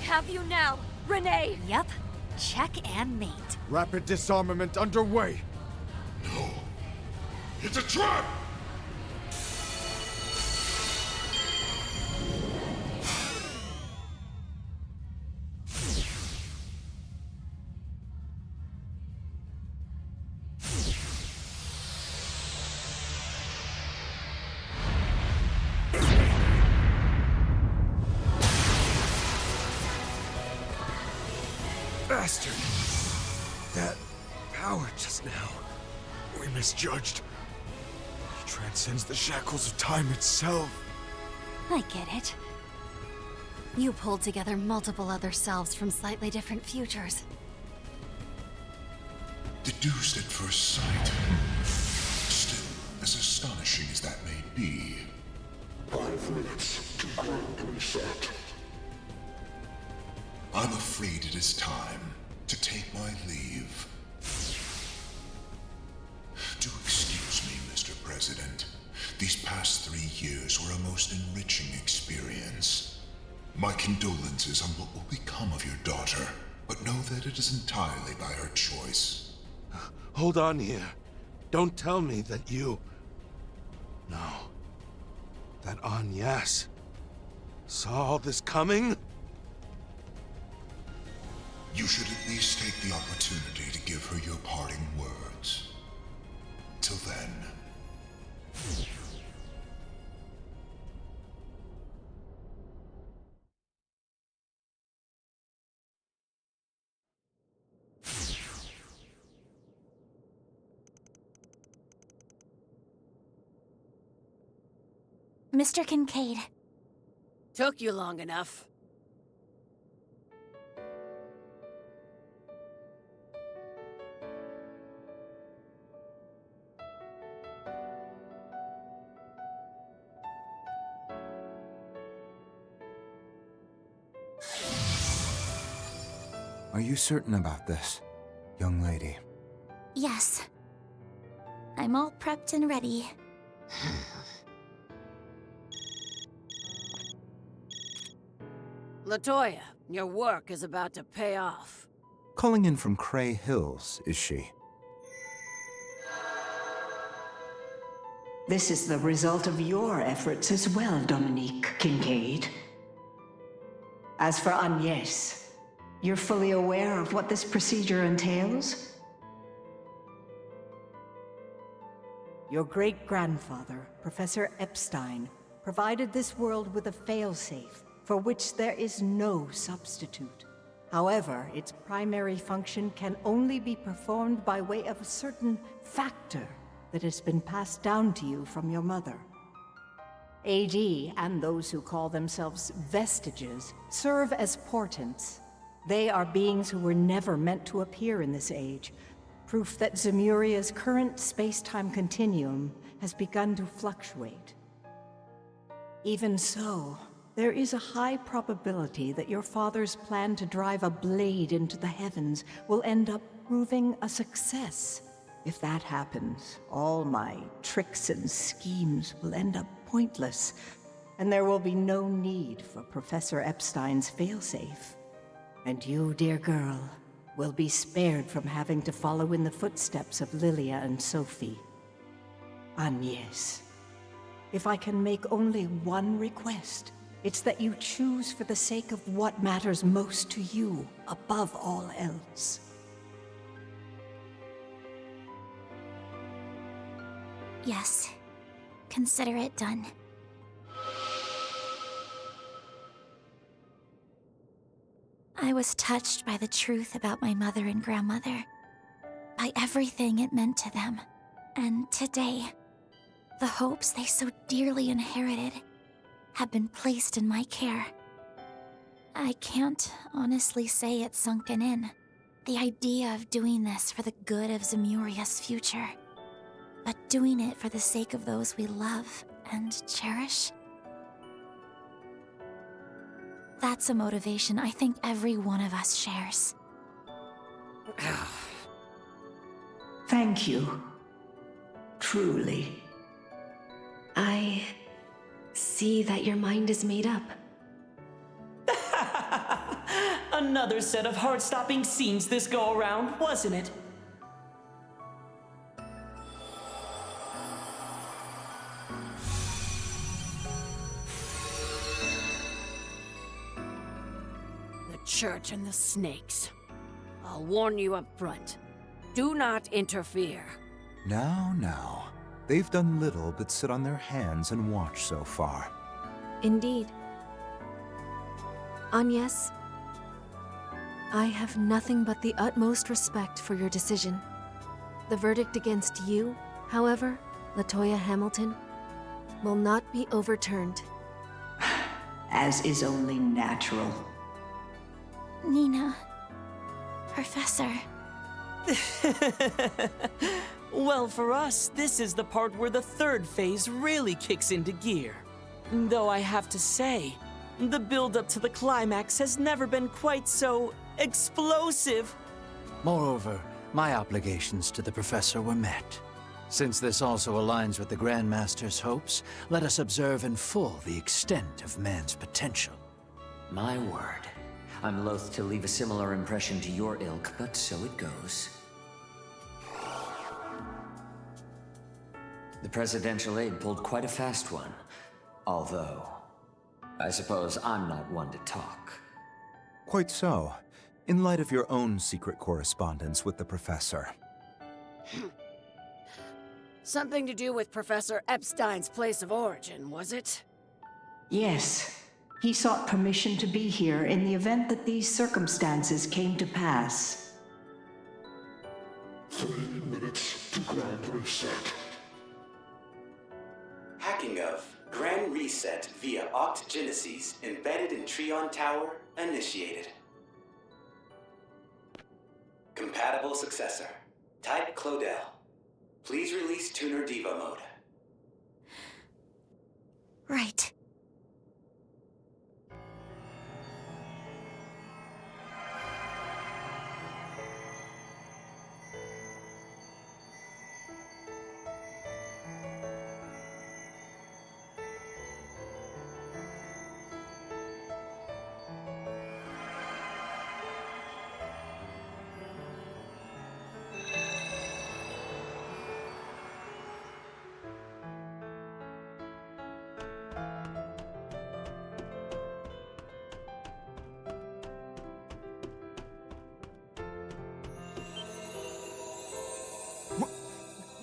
Have you now, Renee? Yep. Check and mate. Rapid disarmament underway! No. It's a trap! Bastard! That power just now. We misjudged. He transcends the shackles of time itself. I get it. You pulled together multiple other selves from slightly different futures. Deduced at first sight. Still, as astonishing as that may be. 5 minutes to ground reset. I'm afraid it is time to take my leave. Do excuse me, Mr. President. These past 3 years were a most enriching experience. My condolences on what will become of your daughter, but know that it is entirely by her choice. Hold on here. Don't tell me that you... No. That Agnes saw all this coming? You should at least take the opportunity to give her your parting words. Till then. Mr. Kincaid. Took you long enough. Are you certain about this, young lady? Yes. I'm all prepped and ready. Latoya, your work is about to pay off. Calling in from Cray Hills, is she? This is the result of your efforts as well, Dominique Kincaid. As for Agnes, you're fully aware of what this procedure entails? Your great-grandfather, Professor Epstein, provided this world with a failsafe for which there is no substitute. However, its primary function can only be performed by way of a certain factor that has been passed down to you from your mother. AD and those who call themselves vestiges serve as portents. They are beings who were never meant to appear in this age, proof that Zemuria's current space-time continuum has begun to fluctuate. Even so, there is a high probability that your father's plan to drive a blade into the heavens will end up proving a success. If that happens, all my tricks and schemes will end up pointless, and there will be no need for Professor Epstein's failsafe. And you, dear girl, will be spared from having to follow in the footsteps of Lilia and Sophie. Agnes, if I can make only one request, it's that you choose for the sake of what matters most to you, above all else. Yes. Consider it done. I was touched by the truth about my mother and grandmother, by everything it meant to them. And today, the hopes they so dearly inherited have been placed in my care. I can't honestly say it's sunken in. The idea of doing this for the good of Zemuria's future, but doing it for the sake of those we love and cherish. That's a motivation I think every one of us shares. Thank you. Truly. I see that your mind is made up. Another set of heart-stopping scenes this go-around, wasn't it? The Church and the Snakes. I'll warn you up front. Do not interfere. Now. They've done little but sit on their hands and watch so far. Indeed. Agnes, I have nothing but the utmost respect for your decision. The verdict against you, however, Latoya Hamilton, will not be overturned. As is only natural. Nina. Professor. Well, for us, this is the part where the third phase really kicks into gear. Though I have to say, the build-up to the climax has never been quite so explosive. Moreover, my obligations to the Professor were met. Since this also aligns with the Grandmaster's hopes, let us observe in full the extent of man's potential. My word. I'm loath to leave a similar impression to your ilk, but so it goes. The presidential aide pulled quite a fast one. Although, I suppose I'm not one to talk. Quite so. In light of your own secret correspondence with the Professor. Something to do with Professor Epstein's place of origin, was it? Yes. He sought permission to be here in the event that these circumstances came to pass. 3 minutes to grand reset. Hacking of Grand reset via Octogenesis embedded in Trion Tower initiated. Compatible successor. Type Claudel. Please release Tuner Diva mode. Right.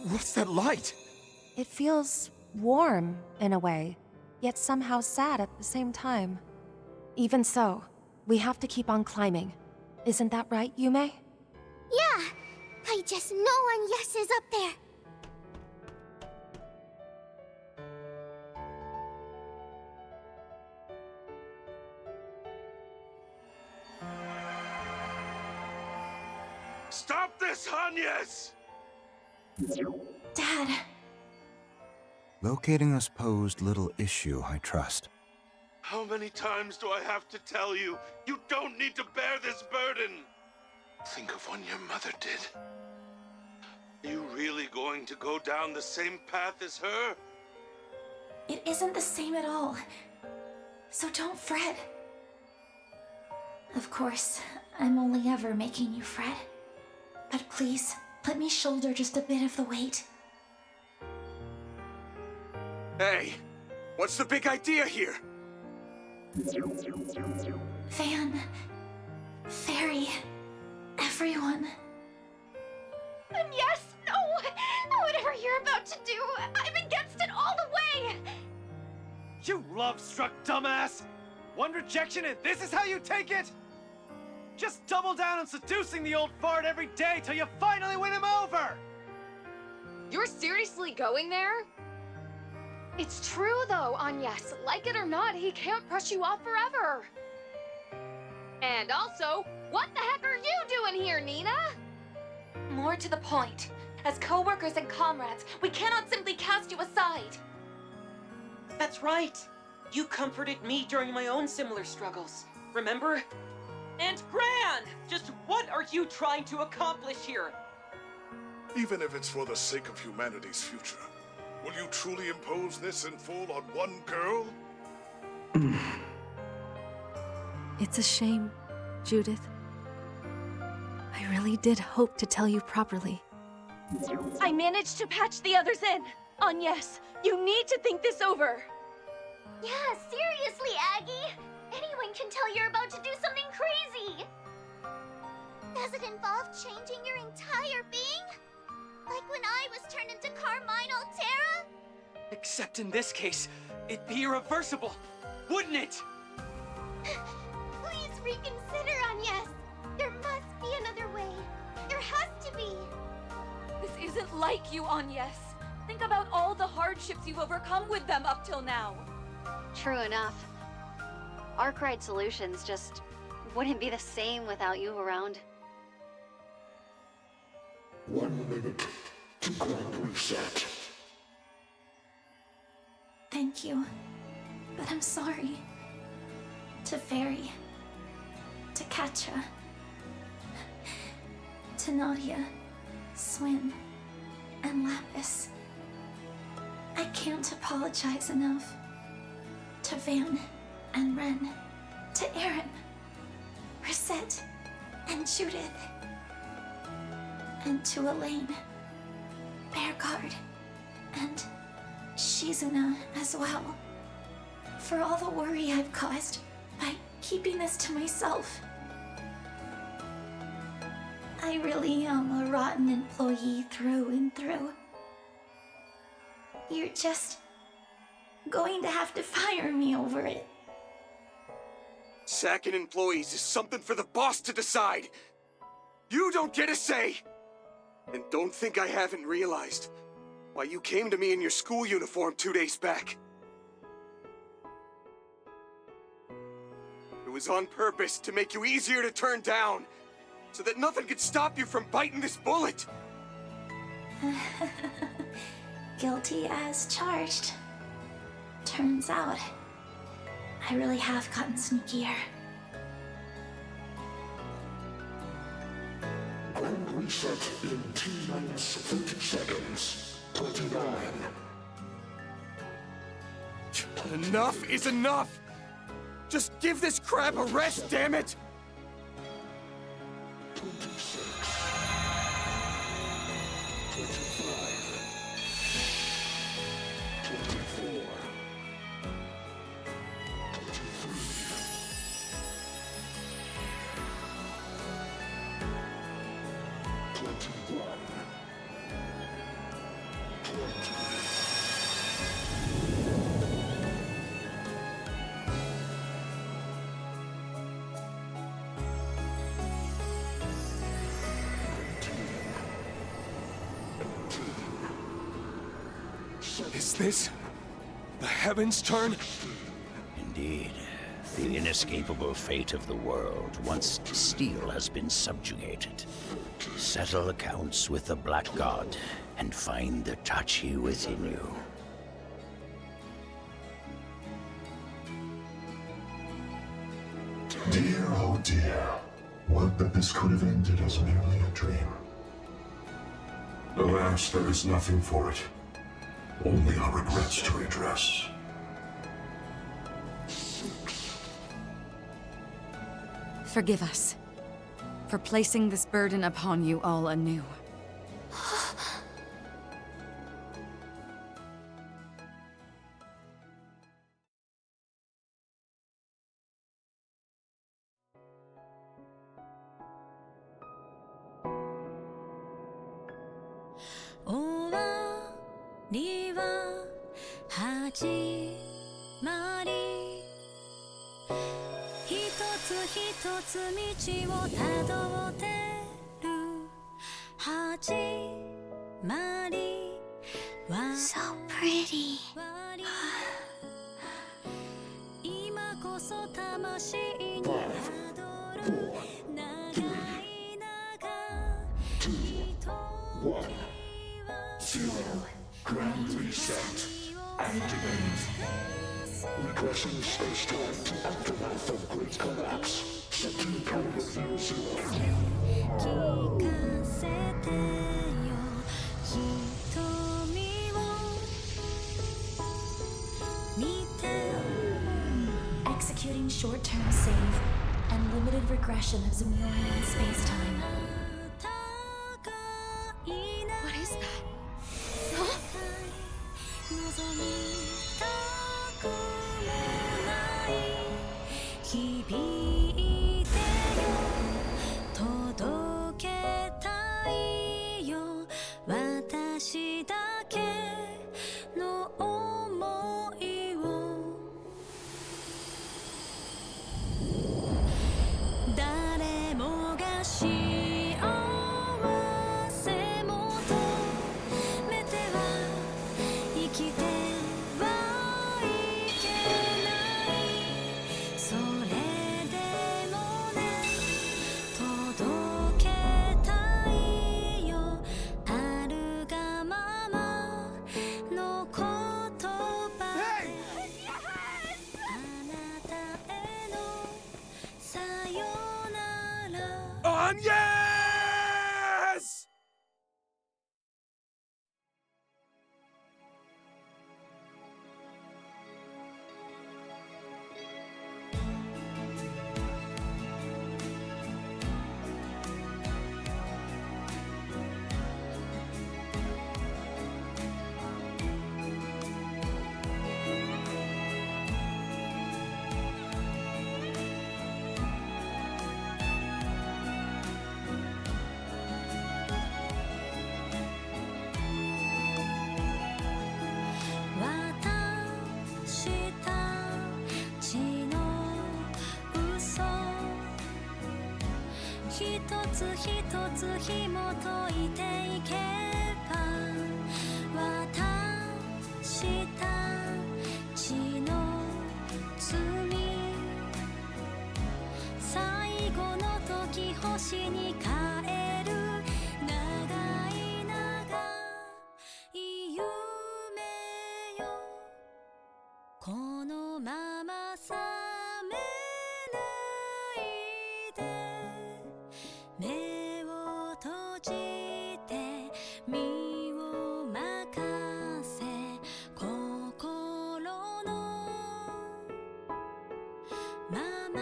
What's that light? It feels warm, in a way, yet somehow sad at the same time. Even so, we have to keep on climbing. Isn't that right, Yume? Yeah! I just know Agnes is up there! Stop this, Agnes! Dad. Locating us posed little issue, I trust. How many times do I have to tell you? You don't need to bear this burden! Think of when your mother did. Are you really going to go down the same path as her? It isn't the same at all. So don't fret. Of course, I'm only ever making you fret. But please, let me shoulder just a bit of the weight. Hey, what's the big idea here? Van, Fairy, everyone. And yes, no! Whatever you're about to do, I'm against it all the way! You love-struck dumbass! One rejection and this is how you take it? Just double down on seducing the old fart every day till you finally win him over! You're seriously going there? It's true though, Agnes. Like it or not, he can't brush you off forever. And also, what the heck are you doing here, Nina? More to the point, as co-workers and comrades, we cannot simply cast you aside. That's right. You comforted me during my own similar struggles, remember? And Gran! Just what are you trying to accomplish here? Even if it's for the sake of humanity's future, will you truly impose this in full on one girl? It's a shame, Judith. I really did hope to tell you properly. I managed to patch the others in. Agnes, you need to think this over. Yeah, seriously, Aggie. Anyone can tell you're about to do something crazy. Does it involve changing your entire being? Like when I was turned into Carmine Altera? Except in this case, it'd be irreversible, wouldn't it? Please reconsider, Agnes. There must be another way. There has to be. This isn't like you, Agnes. Think about all the hardships you've overcome with them up till now. True enough. Arkwright Solutions just wouldn't be the same without you around. 1 minute to grand reset. Thank you. But I'm sorry. To Fairy. To Katja. To Nadia. Swin. And Lapis. I can't apologize enough. To Van and Ren. To Aaron. Rosette. And Judith. And to Elaine. Bearguard. And Shizuna as well. For all the worry I've caused by keeping this to myself. I really am a rotten employee through and through. You're just going to have to fire me over it. Sacking employees is something for the boss to decide. You don't get a say. And don't think I haven't realized why you came to me in your school uniform 2 days back. was on purpose to make you easier to turn down, so that nothing could stop you from biting this bullet. Guilty as charged. Turns out, I really have gotten sneakier. Grand reset in T-minus 30 seconds. 29. Enough is enough! Just give this crap a rest, damn it! 26. 25. 24. 23. 21. 20. Is this the heavens' turn? Indeed. The inescapable fate of the world once steel has been subjugated. Settle accounts with the Black God and find the Tachi within you. Dear, oh dear. Would that this could have ended as merely a dream. Alas, there is nothing for it. Only our regrets to redress. Forgive us for placing this burden upon you all anew. So pretty. Grand reset. Activate. Regressing space-time to aftermath of Great Collapse. Set to power of Executing short-term save and limited regression of Zemurian space-time. What is that? Huh? Yes! 私に帰る長い長い夢よこのまま覚めないで目を閉じて身を任せ心のまま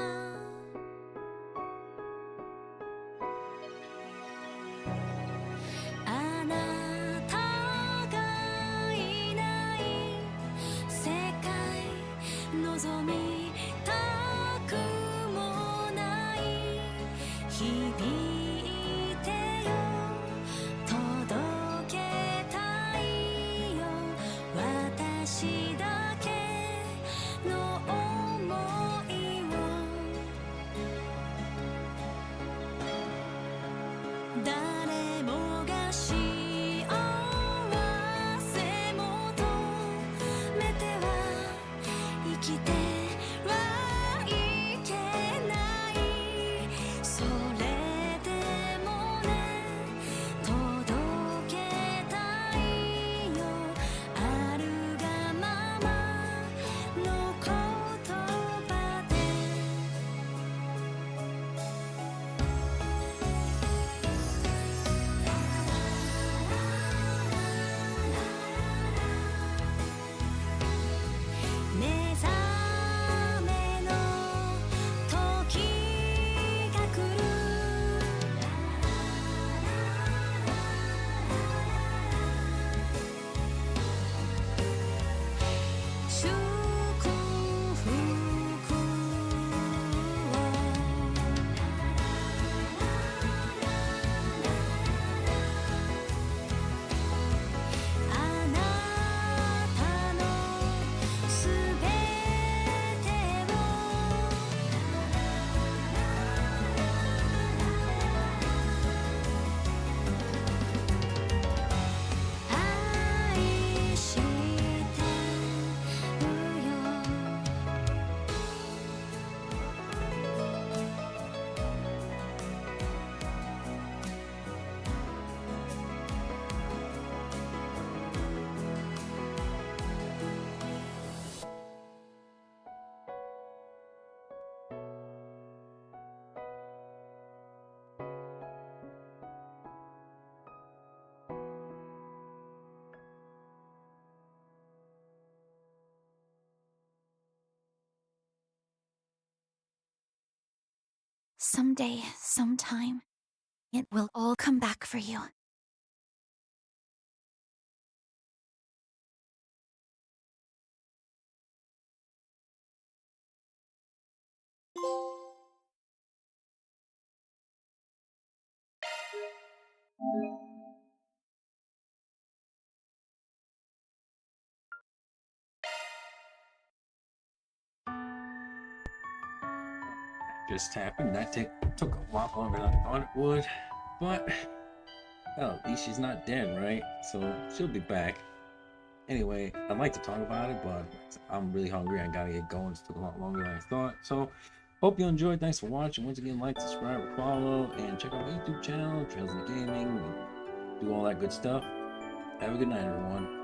あなたがいない世界望みたくもない響いてよ届けたいよ私だけの想いを誰もが幸せ求めては生きてはいけないそれでもね届けたいよあるがままの言葉で目覚めの時が来る祝福をあなたのすべてを愛してるよSomeday, sometime, it will all come back for you. Just happened. That took a lot longer than I thought it would, but well, at least she's not dead, right? So she'll be back. Anyway, I'd like to talk about it, but I'm really hungry. I gotta get going. It took a lot longer than I thought. So hope you enjoyed. Thanks for watching. Once again, like, subscribe, or follow, and check out my YouTube channel, Trails in the Gaming, and do all that good stuff. Have a good night, everyone.